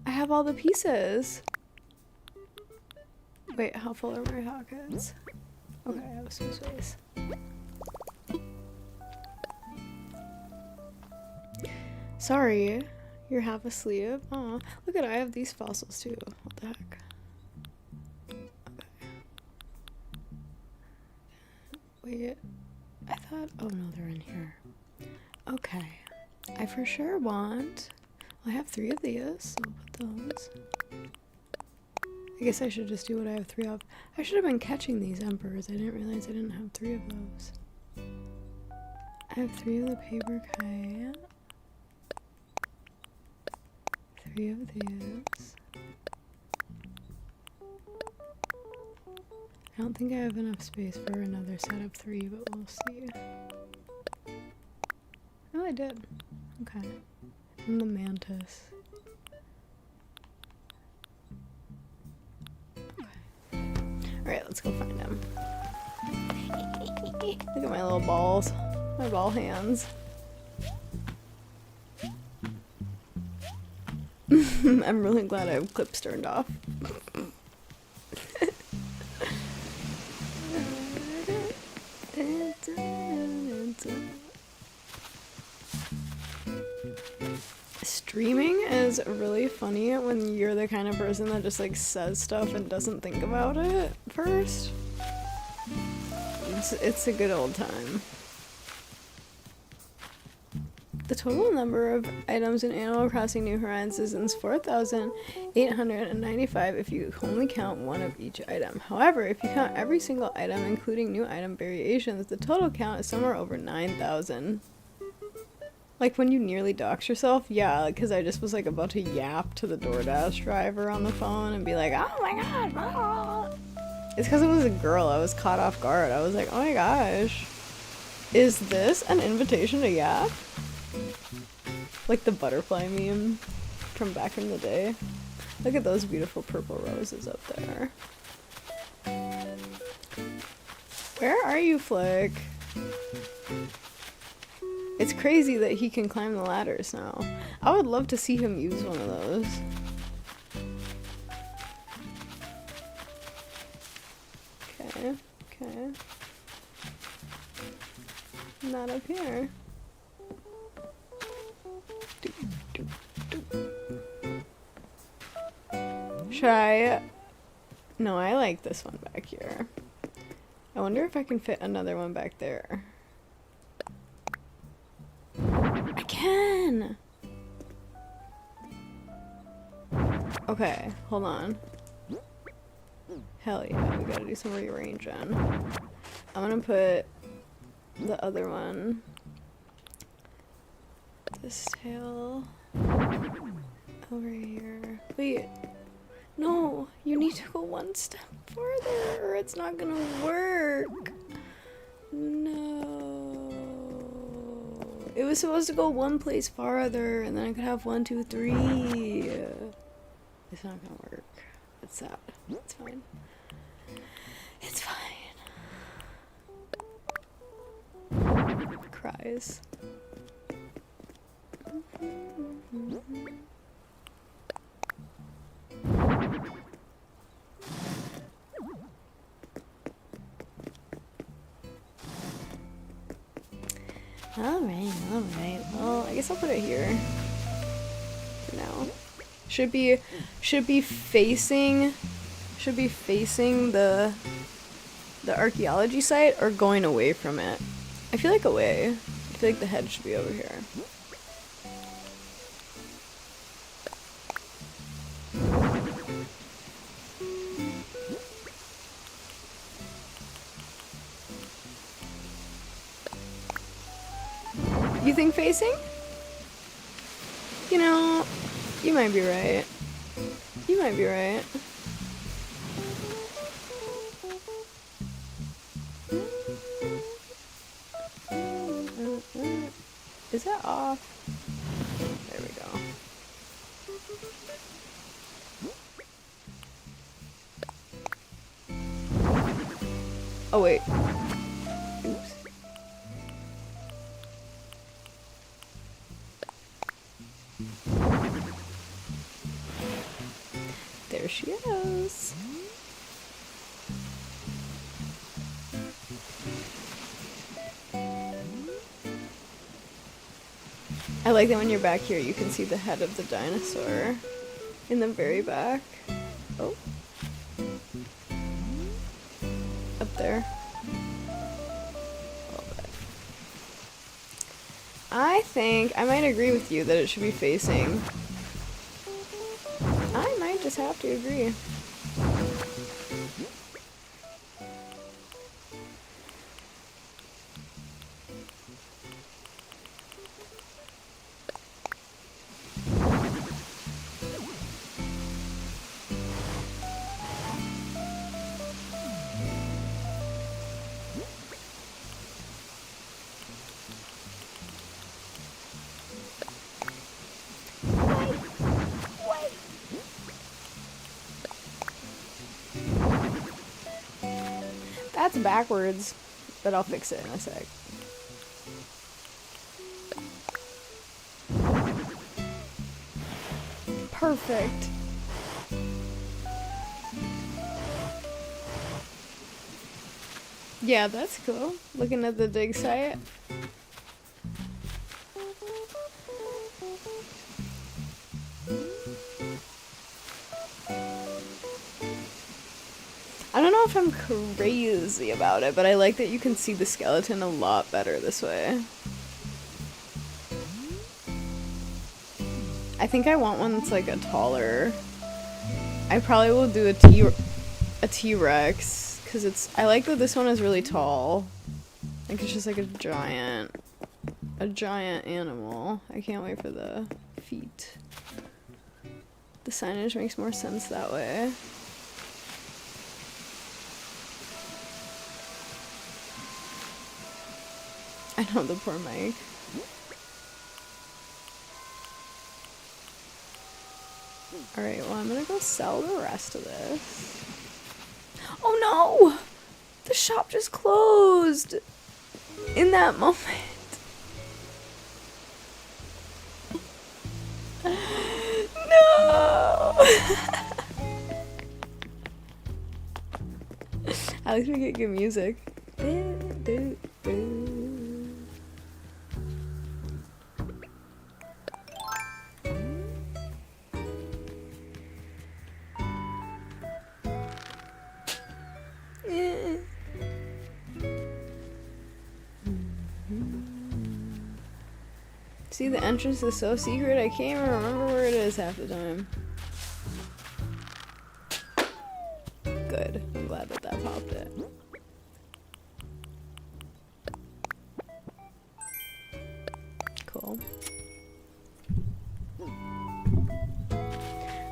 I have all the pieces. Wait, how full are my pockets? Okay, I have some space. Sorry, you're half asleep. Aw, look at I have these fossils too. What the heck? Okay. Wait, I thought. Oh no, they're in here. Okay, I for sure want. I have 3 of these, so I'll put those. I guess I should just do what I have 3 of. I should have been catching these emperors. I didn't realize I didn't have 3 of those. I have 3 of the paper kite. 3 of these. I don't think I have enough space for another set of 3, but we'll see. Oh, I did. Okay. And the mantis. Okay. Alright, let's go find him. Look at my little balls. My ball hands. I'm really glad I have clips turned off. Streaming is really funny when you're the kind of person that just like says stuff and doesn't think about it first. It's a good old time. The total number of items in Animal Crossing New Horizons is 4,895 if you only count one of each item. However, if you count every single item, including new item variations, the total count is somewhere over 9,000. Like when you nearly dox yourself? Yeah, because I just was like about to yap to the DoorDash driver on the phone and be like, oh my god, oh. It's because it was a girl. I was caught off guard. I was like, oh my gosh. Is this an invitation to yap? Like the butterfly meme from back in the day. Look at those beautiful purple roses up there. Where are you, Flick? It's crazy that he can climb the ladders now. I would love to see him use one of those. Okay, okay. Not up here. Should I? No, I like this one back here. I wonder if I can fit another one back there. I can! Okay, hold on. Hell yeah, we gotta do some rearranging. I'm gonna put the other one, this tail, over here. Wait, no, you need to go one step further or it's not gonna work. No. It was supposed to go one place farther and then I could have 1, 2, 3. It's not gonna work. It's sad. It's fine. It's fine. Cries. Alright. Well, I guess I'll put it here for now. Should be facing the archaeology site or going away from it. I feel like away. I feel like the head should be over here. You think facing? You know, you might be right. You might be right. Is that off? There we go. Oh wait. Oops. There she is. I like that when you're back here you can see the head of the dinosaur in the very back. Oh. Up there. A little bit. I think I might agree with you that it should be facing. I might just have to agree. that's backwards, but I'll fix it in a sec. Perfect. Yeah, that's cool. Looking at the dig site. I don't know if I'm crazy about it, but I like that you can see the skeleton a lot better this way. I think I want one that's like a taller. I probably will do a T-Rex because I like that this one is really tall. Like it's just like a giant animal. I can't wait for the feet. The signage makes more sense that way. I know, the poor mic. Alright, well I'm gonna go sell the rest of this. Oh no! The shop just closed! In that moment. No! At least we get good music. See, the entrance is so secret, I can't even remember where it is half the time. Good. I'm glad that that popped it. Cool.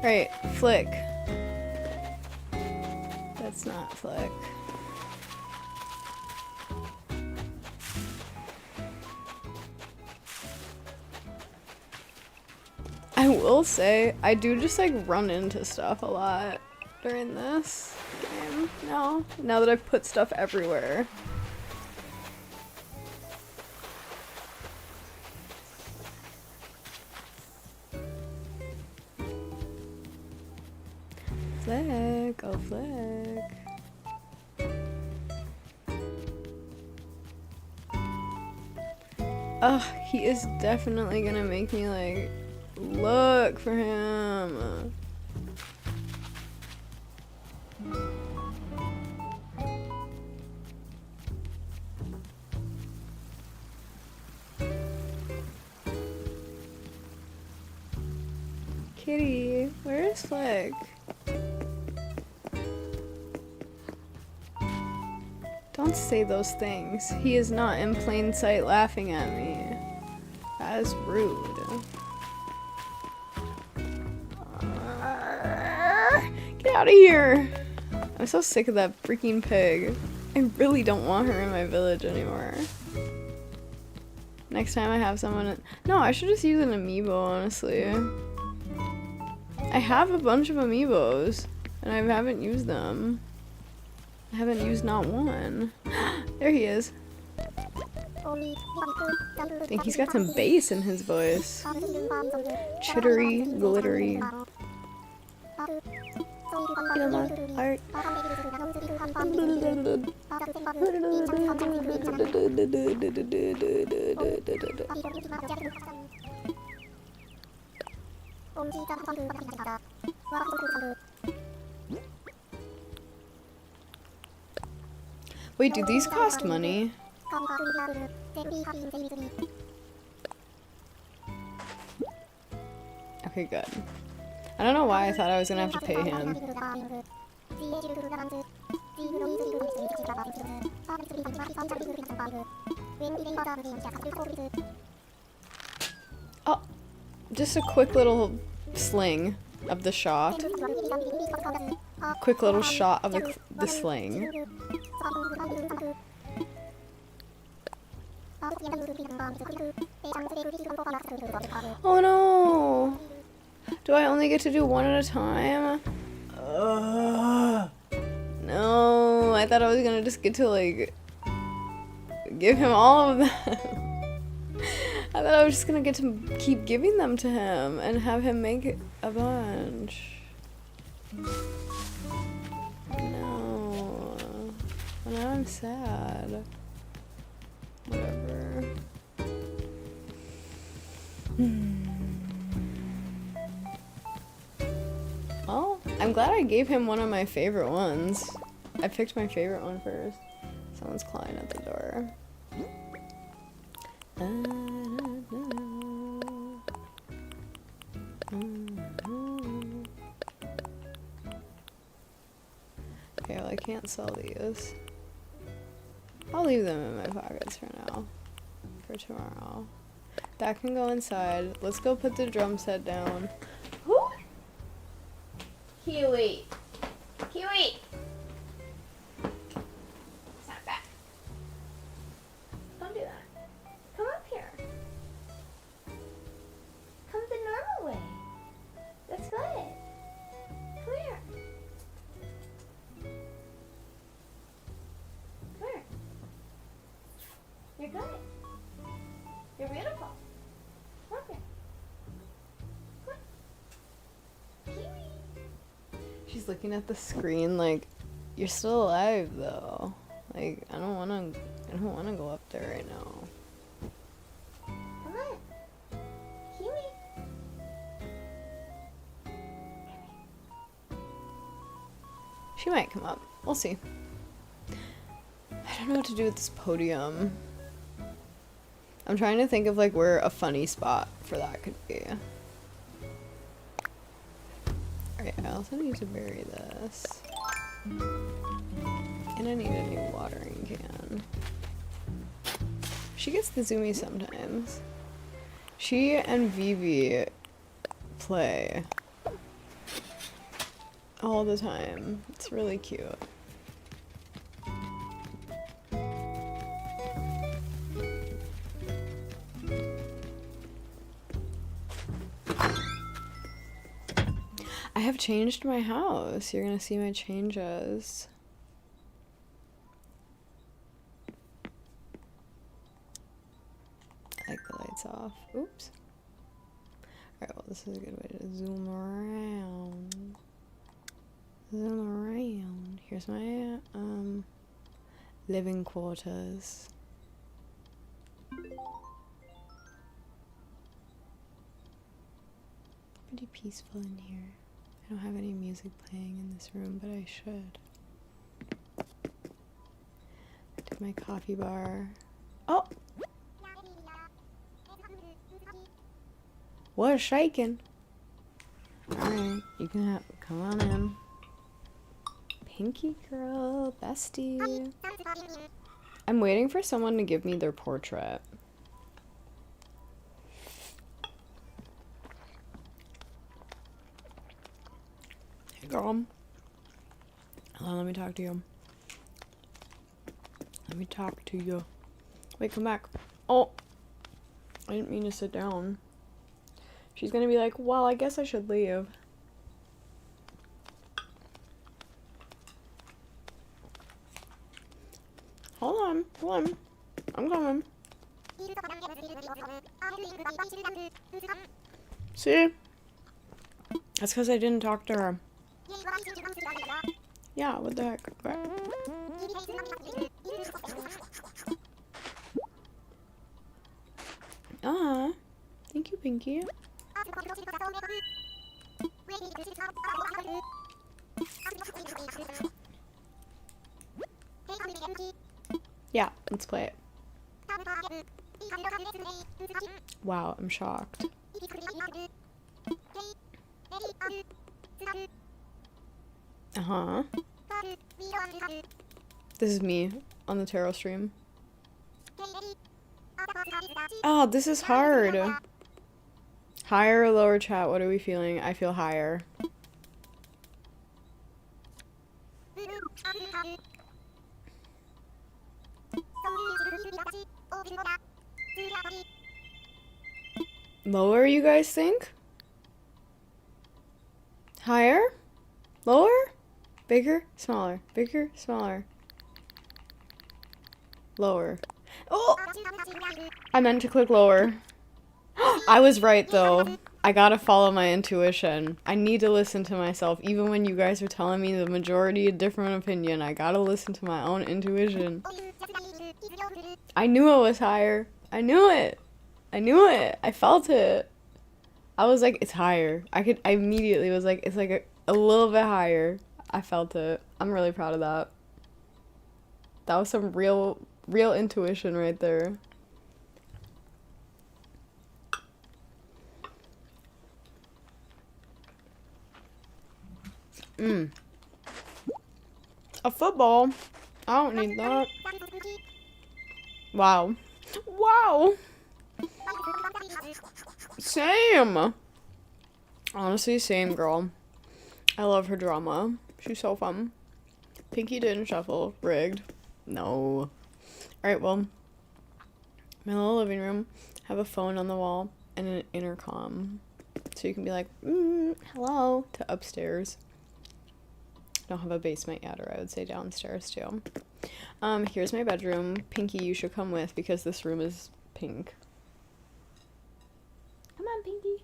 Alright, Flick. That's not Flick. I will say, I do just like run into stuff a lot during this game now that I've put stuff everywhere. Flick, oh Flick. Ugh, he is definitely gonna make me like look for him. Kitty, where is Flick? Don't say those things. He is not in plain sight laughing at me. That is rude. Get out of here! I'm so sick of that freaking pig. I really don't want her in my village anymore. Next time I have someone... No, I should just use an amiibo, honestly. I have a bunch of amiibos, and I haven't used them. I haven't used not one. There he is. I think he's got some bass in his voice. Chittery, glittery. Heart. Wait, do these cost money? Okay, good. I don't know why I thought I was gonna have to pay him. Oh, just a quick little sling of the shot. Quick little shot of the sling. Oh no! Do I only get to do one at a time? No, I thought I was gonna just get to like give him all of them. I thought I was just gonna get to keep giving them to him and have him make a bunch. No. Well, now I'm sad. Whatever. Well, I'm glad I gave him one of my favorite ones. I picked my favorite one first. Someone's clawing at the door. Okay, well I can't sell these. I'll leave them in my pockets for now. For tomorrow. That can go inside. Let's go put the drum set down. Who? Kiwi. Kiwi! Stand back. Don't do that. Come up here. Come the normal way. That's good. Come here. Come here. You're good. You're beautiful. Come here. Come on. Kiwi. She's looking at the screen like, you're still alive though. Like, I don't wanna go up there right now. Come on. Kiwi. She might come up. We'll see. I don't know what to do with this podium. I'm trying to think of like where a funny spot for that could be. Alright, I also need to bury this. And I need a new watering can. She gets the zoomies sometimes. She and Vivi play all the time. It's really cute. I have changed my house. You're gonna see my changes. I like the lights off. Oops. Alright, well this is a good way to zoom around. Zoom around. Here's my living quarters. Pretty peaceful in here. I don't have any music playing in this room, but I should. I did my coffee bar. Oh! What's shaking? Alright, you can have, come on in. Pinky girl, bestie. I'm waiting for someone to give me their portrait. Girl. Hold on, let me talk to you. Let me talk to you. Wait, come back. Oh! I didn't mean to sit down. She's gonna be like, well, I guess I should leave. Hold on, hold on. I'm coming. See? That's because I didn't talk to her. Yeah, what the heck? Thank you, Pinky. Yeah, let's play it. Wow, I'm shocked. Uh-huh. This is me on the tarot stream. Oh, this is hard. Higher or lower, chat? What are we feeling? I feel higher. Lower, you guys think? Higher? Lower? Bigger? Smaller? Bigger? Smaller? Lower. Oh! I meant to click lower. I was right, though. I gotta follow my intuition. I need to listen to myself. Even when you guys are telling me the majority a different opinion, I gotta listen to my own intuition. I knew it was higher. I knew it. I knew it. I felt it. I was like, it's higher. I immediately was like, it's like a little bit higher. I felt it. I'm really proud of that. That was some real intuition right there. A football? I don't need that. Wow. Wow! Same! Honestly, same, girl. I love her drama. She's so fun. Pinky didn't shuffle. Rigged. No. Alright, well. My little living room. Have a phone on the wall and an intercom. So you can be like, hello, to upstairs. Don't have a basement yet, or I would say downstairs too. Here's my bedroom. Pinky, you should come with because this room is pink. Come on, Pinky.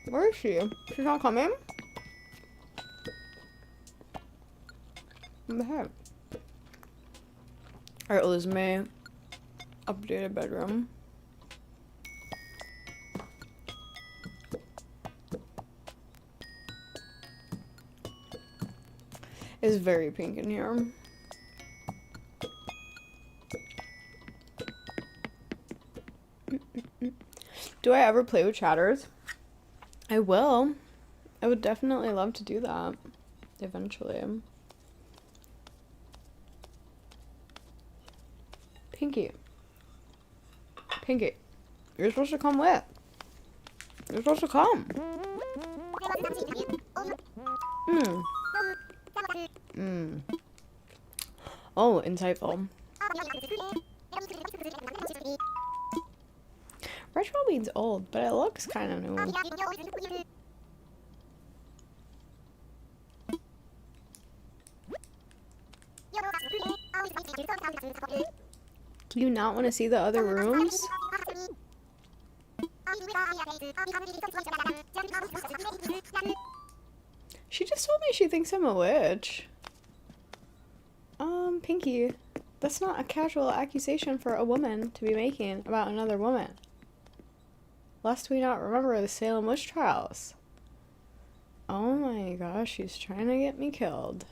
Where is she? She's not coming? What the heck? Alright, well, this is my updated bedroom. It's very pink in here. Do I ever play with chatters? I will. I would definitely love to do that eventually. Pinky. Pinky. You're supposed to come with. You're supposed to come. Oh, insightful. Retro means old, but it looks kind of new. Do you not want to see the other rooms? She just told me she thinks I'm a witch. Pinky, that's not a casual accusation for a woman to be making about another woman. Lest we not remember the Salem witch trials. Oh my gosh, she's trying to get me killed.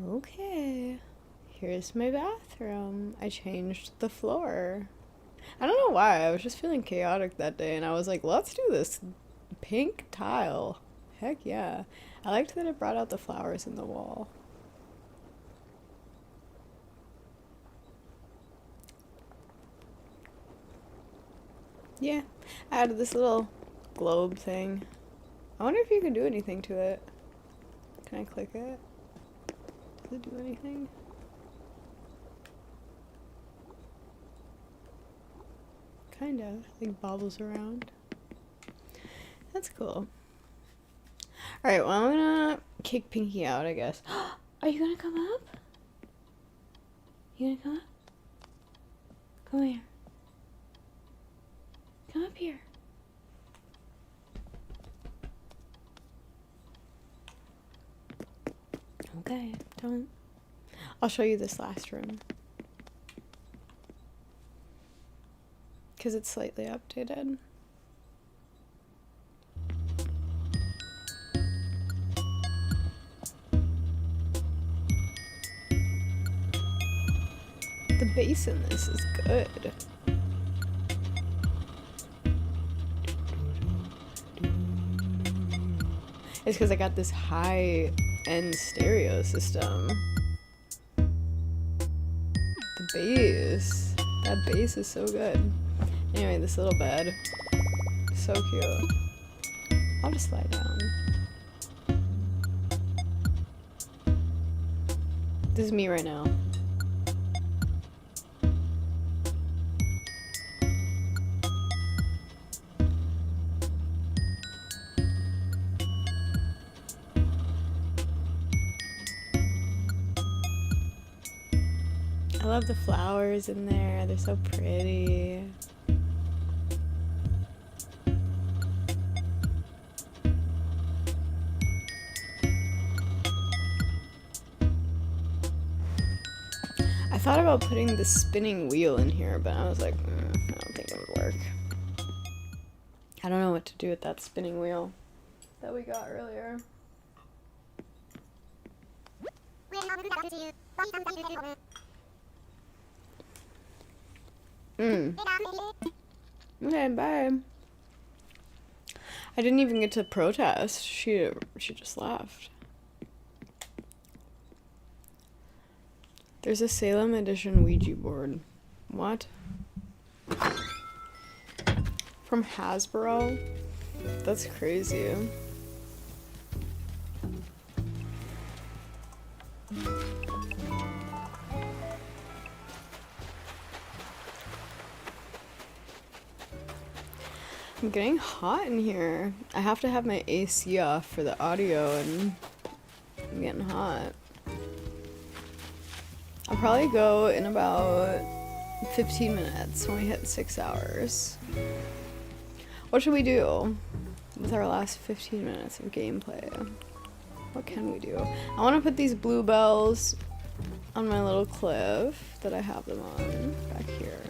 Okay, here's my bathroom. I changed the floor. I don't know why, I was just feeling chaotic that day and I was like, let's do this pink tile. Heck yeah. I liked that it brought out the flowers in the wall. Yeah, I added this little globe thing. I wonder if you can do anything to it. Can I click it? Does it do anything? Kind of, like bobbles around. That's cool. Alright, well I'm gonna kick Pinky out, I guess. Are you gonna come up? You gonna come up? Come here. Come up here. Okay, don't. I'll show you this last room. Because it's slightly updated. The bass in this is good. It's because I got this high-end stereo system. The bass. That bass is so good. Anyway, this little bed. So cute. I'll just lie down. This is me right now. I love the flowers in there. They're so pretty. I thought about putting the spinning wheel in here, but I was like, I don't think it would work. I don't know what to do with that spinning wheel that we got earlier. Okay, bye. I didn't even get to protest. She just left. There's a Salem edition Ouija board. What? From Hasbro? That's crazy. I'm getting hot in here. I have to have my AC off for the audio and I'm getting hot. I'll probably go in about 15 minutes when we hit 6 hours. What should we do with our last 15 minutes of gameplay? What can we do? I want to put these bluebells on my little cliff that I have them on back here.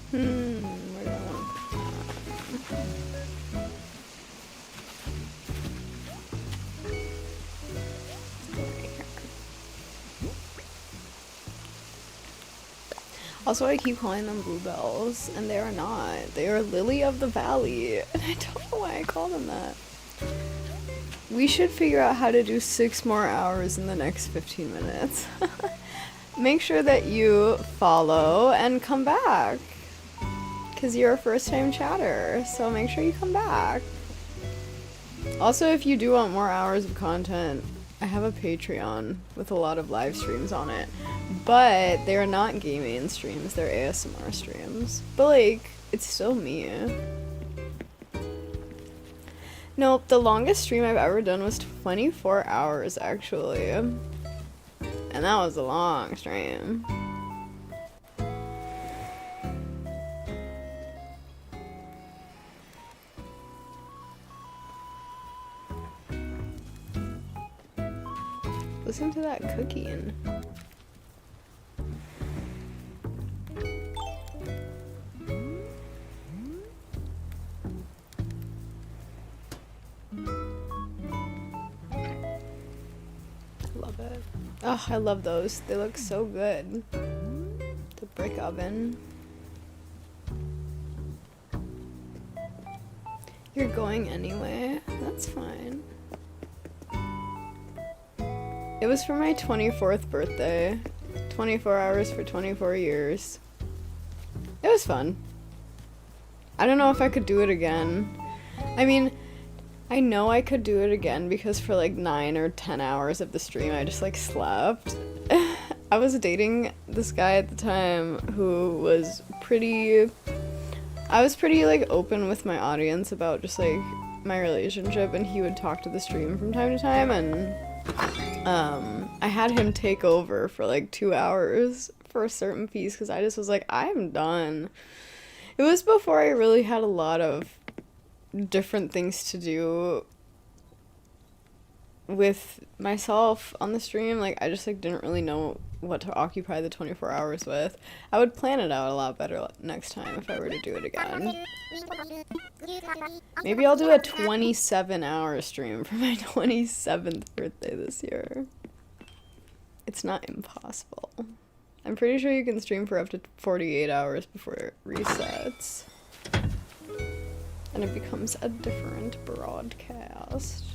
Where do I want to put that? Also, I keep calling them bluebells, and they are not. They are lily of the valley, and I don't know why I call them that. We should figure out how to do 6 more hours in the next 15 minutes. Make sure that you follow and come back, because you're a first-time chatter, so make sure you come back. Also, if you do want more hours of content, I have a Patreon with a lot of live streams on it, but they're not gaming streams, they're ASMR streams. But like, it's still me. Nope, the longest stream I've ever done was 24 hours actually. And that was a long stream. Listen to that cooking. Love it. Oh, I love those. They look so good. The brick oven. You're going anyway? That's fine. It was for my 24th birthday. 24 hours for 24 years. It was fun. I don't know if I could do it again. I mean, I know I could do it again because for like 9 or 10 hours of the stream I just like slept. I was dating this guy at the time who was pretty... I was pretty like open with my audience about just like my relationship, and he would talk to the stream from time to time, and I had him take over for like 2 hours for a certain piece because I just was like, I'm done. It was before I really had a lot of different things to do with myself on the stream. Like, I just like didn't really know what to occupy the 24 hours with. I would plan it out a lot better next time if I were to do it again. Maybe I'll do a 27-hour stream for my 27th birthday this year. It's not impossible. I'm pretty sure you can stream for up to 48 hours before it resets. And it becomes a different broadcast.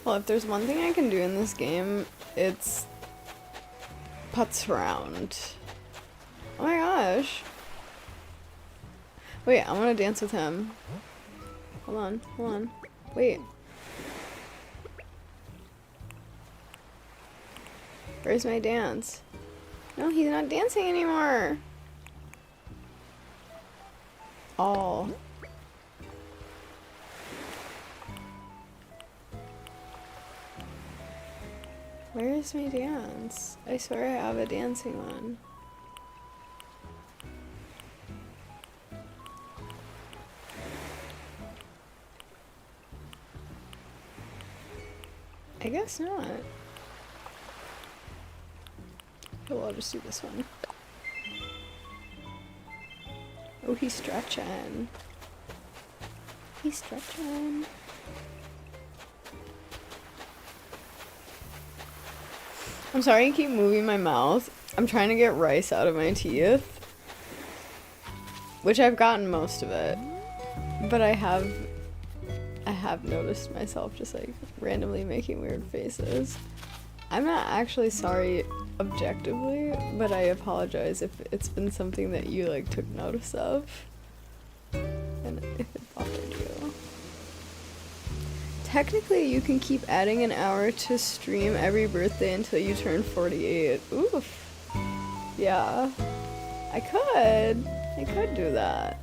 Well, if there's one thing I can do in this game, it's putz around. Oh my gosh. Wait, I want to dance with him. Hold on, hold on. Wait. Where's my dance? No, he's not dancing anymore. Oh. Where is my dance? I swear I have a dancing one. I guess not. Oh, I'll just do this one. Oh, he's stretching. He's stretching. I'm sorry I keep moving my mouth. I'm trying to get rice out of my teeth. Which I've gotten most of it. But I have noticed myself just like randomly making weird faces. I'm not actually sorry objectively, but I apologize if it's been something that you like took notice of. And if it bothered you. Technically, you can keep adding an hour to stream every birthday until you turn 48. Oof. Yeah. I could do that.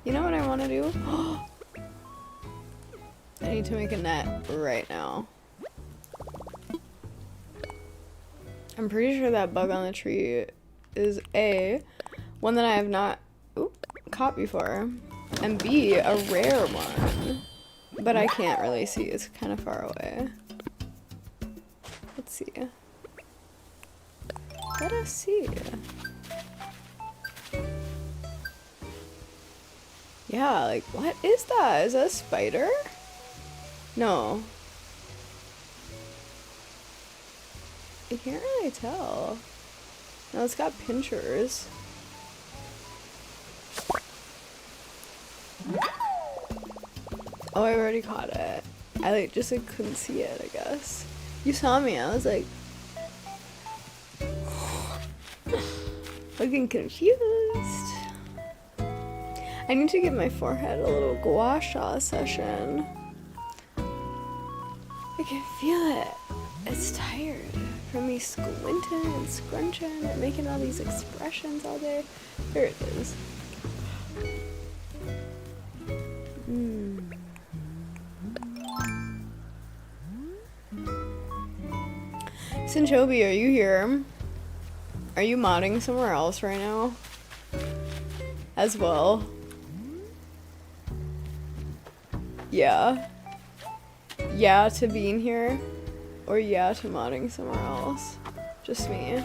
You know what I want to do? I need to make a net right now. I'm pretty sure that bug on the tree is A, one that I have not caught before, and B, a rare one. But I can't really see, it's kind of far away. Let's see. Let us see. Yeah, like, what is that? Is that a spider? No. I can't really tell. No, it's got pinchers. Oh, I already caught it. I like just like couldn't see it, I guess. You saw me, I was like looking confused. I need to give my forehead a little gua sha session. I can feel it. It's tired from me squinting and scrunching and making all these expressions all day. There it is. Sinchobi, are you here? Are you modding somewhere else right now? As well? Yeah. Yeah to being here? Or yeah to modding somewhere else? Just me.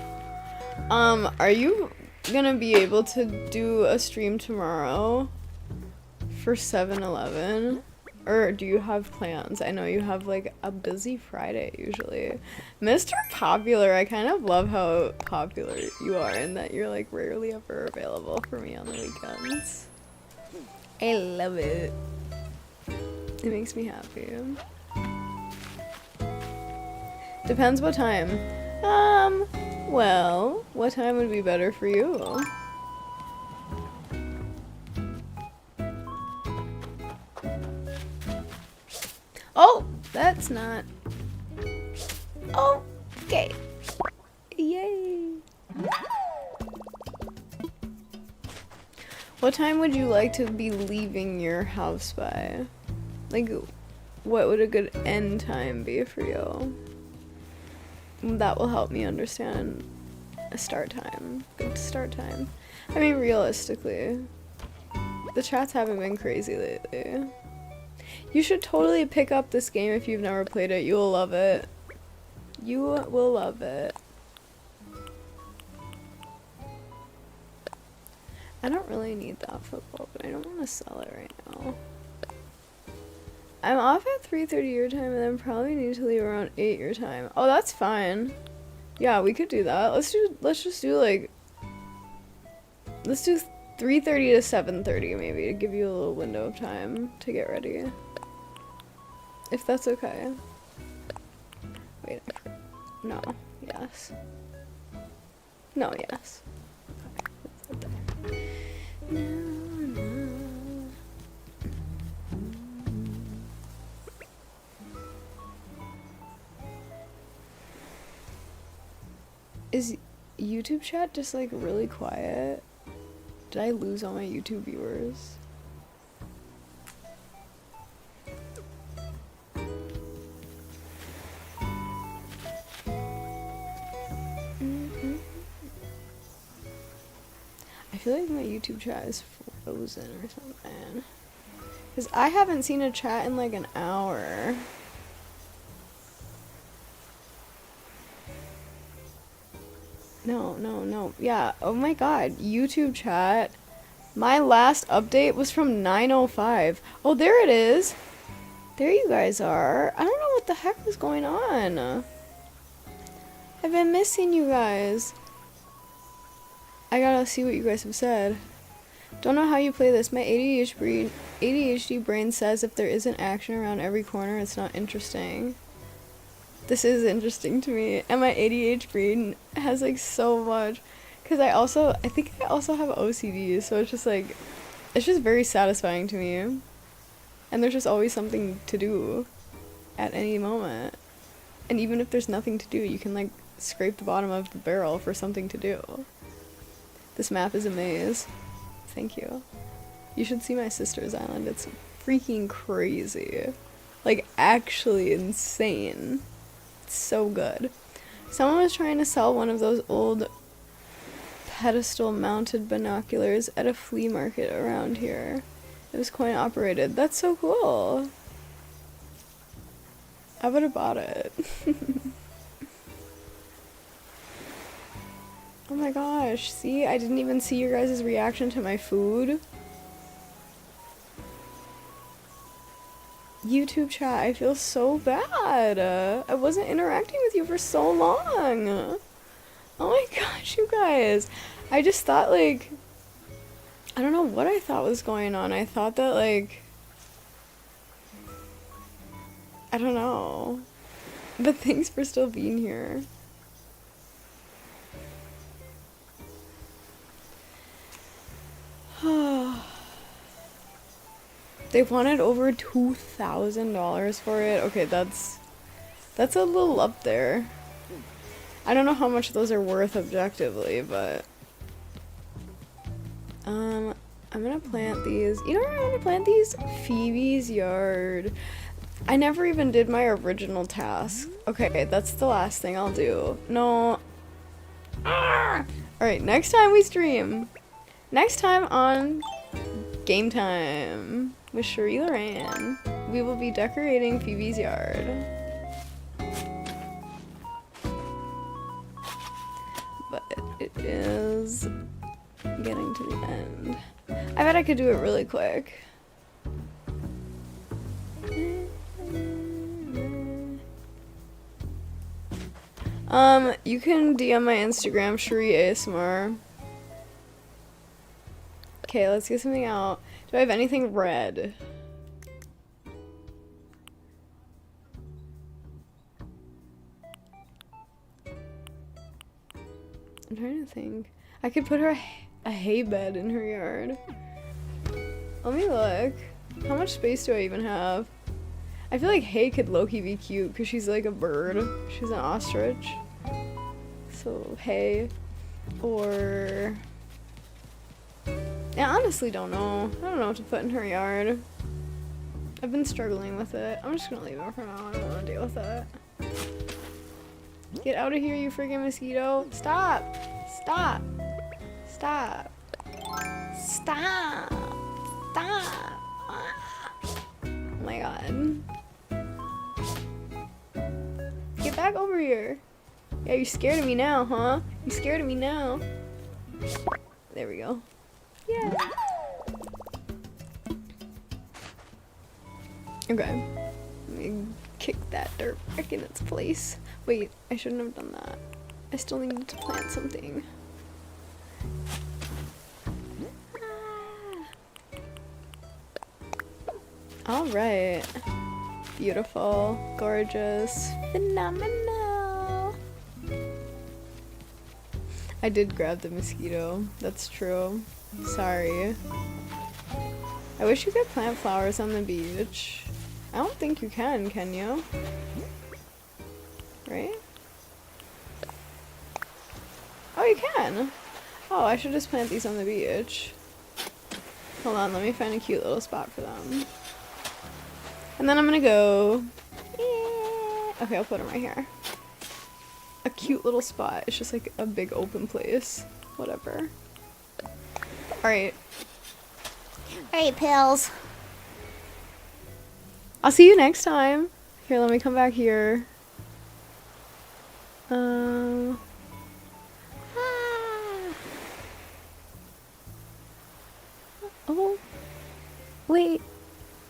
Are you gonna be able to do a stream tomorrow for 7-Eleven? Or do you have plans? I know you have like a busy Friday usually. Mr. Popular, I kind of love how popular you are and that you're like rarely ever available for me on the weekends. I love it. It makes me happy. Depends what time. Well, what time would be better for you? Oh, that's not. Okay. Yay. What time would you like to be leaving your house by? Like, what would a good end time be for you? That will help me understand a start time. Good start time. I mean, realistically, the chats haven't been crazy lately. You should totally pick up this game if you've never played it. You will love it. You will love it. I don't really need that football, but I don't want to sell it right now. I'm off at 3:30 your time and then probably need to leave around 8 your time. Oh, that's fine. Yeah, we could do that. Let's just do like, let's do 3:30 to 7:30 maybe, to give you a little window of time to get ready. If that's okay. Wait, no, yes. No, yes. Okay, no. Is YouTube chat just like really quiet? Did I lose all my YouTube viewers? I feel like my YouTube chat is frozen or something. Because I haven't seen a chat in like an hour. No. Yeah, oh my god. YouTube chat. My last update was from 9:05. Oh, there it is. There you guys are. I don't know what the heck is going on. I've been missing you guys. I gotta see what you guys have said. Don't know how you play this. My ADHD brain says if there isn't action around every corner, it's not interesting. This is interesting to me. And my ADHD brain has like so much. Because I think I also have OCD. So it's just like, it's just very satisfying to me. And there's just always something to do at any moment. And even if there's nothing to do, you can like scrape the bottom of the barrel for something to do. This map is a maze. Thank you. You should see my sister's island. It's freaking crazy. Like, actually insane. It's so good. Someone was trying to sell one of those old pedestal mounted binoculars at a flea market around here. It was coin operated. That's so cool. I would have bought it. Oh my gosh, see? I didn't even see your guys' reaction to my food. YouTube chat, I feel so bad. I wasn't interacting with you for so long. Oh my gosh, you guys. I just thought, like, I don't know what I thought was going on. I thought that, like, I don't know. But thanks for still being here. They wanted over $2,000 for it. Okay, that's a little up there. I don't know how much those are worth objectively, but I'm gonna plant these. You know where I'm gonna plant these? Phoebe's yard. I never even did my original task. Okay, that's the last thing I'll do. No. Alright, next time we stream. Next time on Game Time with Cherie, we will be decorating Phoebe's yard. But it is getting to the end. I bet I could do it really quick. You can DM my Instagram, Cherie ASMR. Okay, let's get something out. Do I have anything red? I'm trying to think. I could put her a hay bed in her yard. Let me look. How much space do I even have? I feel like hay could low-key be cute because she's like a bird. She's an ostrich. So hay. Or... I honestly don't know. I don't know what to put in her yard. I've been struggling with it. I'm just gonna leave it for now. I don't want to deal with it. Get out of here, you freaking mosquito. Stop! Stop! Stop! Stop! Stop! Oh my god. Get back over here. Yeah, you're scared of me now, huh? You scared of me now. There we go. Yeah. Okay. Let me kick that dirt back in its place. Wait, I shouldn't have done that. I still need to plant something. All right. Beautiful, gorgeous, phenomenal. I did grab the mosquito. That's true. Sorry. I wish you could plant flowers on the beach. I don't think you can you? Right? Oh, you can. Oh, I should just plant these on the beach. Hold on, let me find a cute little spot for them. And then I'm gonna go... Okay, I'll put them right here. A cute little spot. It's just like a big open place. Whatever. Alright. Alright, pals. I'll see you next time. Here, let me come back here. Ah. Oh. Wait.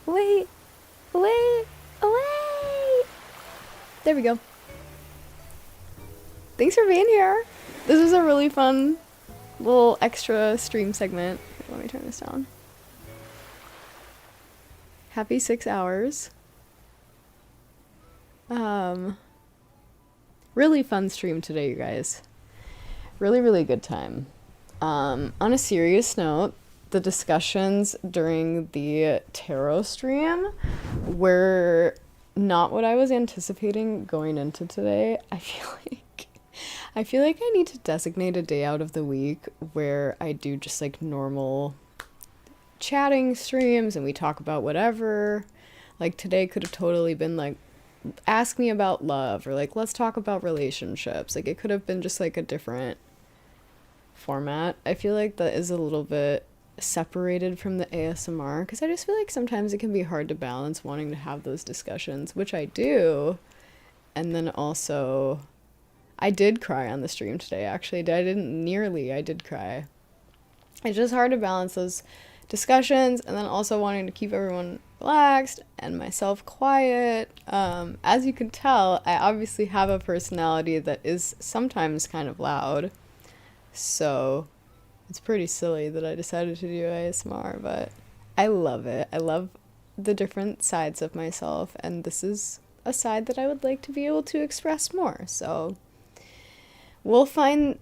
Wait. Wait. Wait. There we go. Thanks for being here. This was a really fun little extra stream segment. Let me turn this down. Happy 6 hours. Really fun stream today, you guys. Really good time. On a serious note, the discussions during the tarot stream were not what I was anticipating going into today. I feel like I need to designate a day out of the week where I do just like normal chatting streams and we talk about whatever. Like today could have totally been like, ask me about love, or like, let's talk about relationships. Like it could have been just like a different format. I feel like that is a little bit separated from the ASMR because I just feel like sometimes it can be hard to balance wanting to have those discussions, which I do. And then also, I did cry on the stream today, actually. I did cry. It's just hard to balance those discussions and then also wanting to keep everyone relaxed and myself quiet. As you can tell, I obviously have a personality that is sometimes kind of loud, so it's pretty silly that I decided to do ASMR, but I love it. I love the different sides of myself, and this is a side that I would like to be able to express more, so we'll find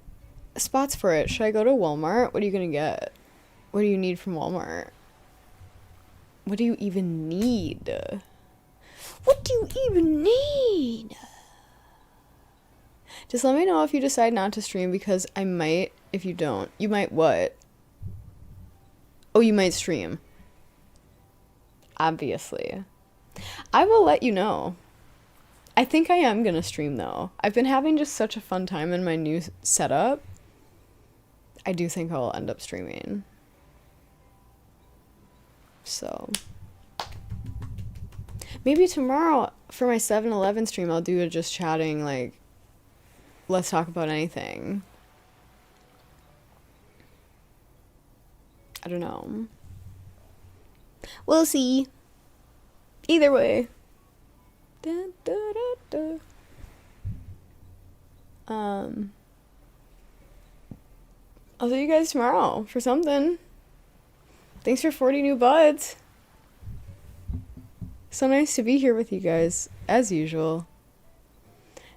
spots for it. Should I go to Walmart? What are you gonna get? What do you need from Walmart? What do you even need? What do you even need? Just let me know if you decide not to stream, because I might, if you don't. You might what? Oh, you might stream. Obviously. I will let you know. I think I am gonna stream though. I've been having just such a fun time in my new setup. I do think I'll end up streaming. So maybe tomorrow for my 7-Eleven stream I'll do a just chatting, like, let's talk about anything. I don't know. We'll see. Either way. Dun, dun, dun, dun. I'll see you guys tomorrow for something. Thanks for 40 new buds. So nice to be here with you guys, as usual.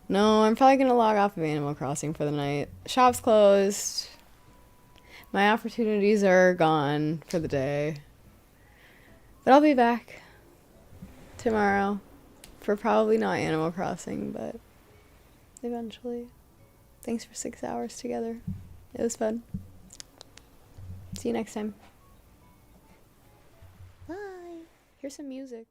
No, I'm probably gonna log off of Animal Crossing for the night. Shop's closed. My opportunities are gone for the day. But I'll be back tomorrow for probably not Animal Crossing, but eventually. Thanks for 6 hours together. It was fun. See you next time. Bye. Here's some music.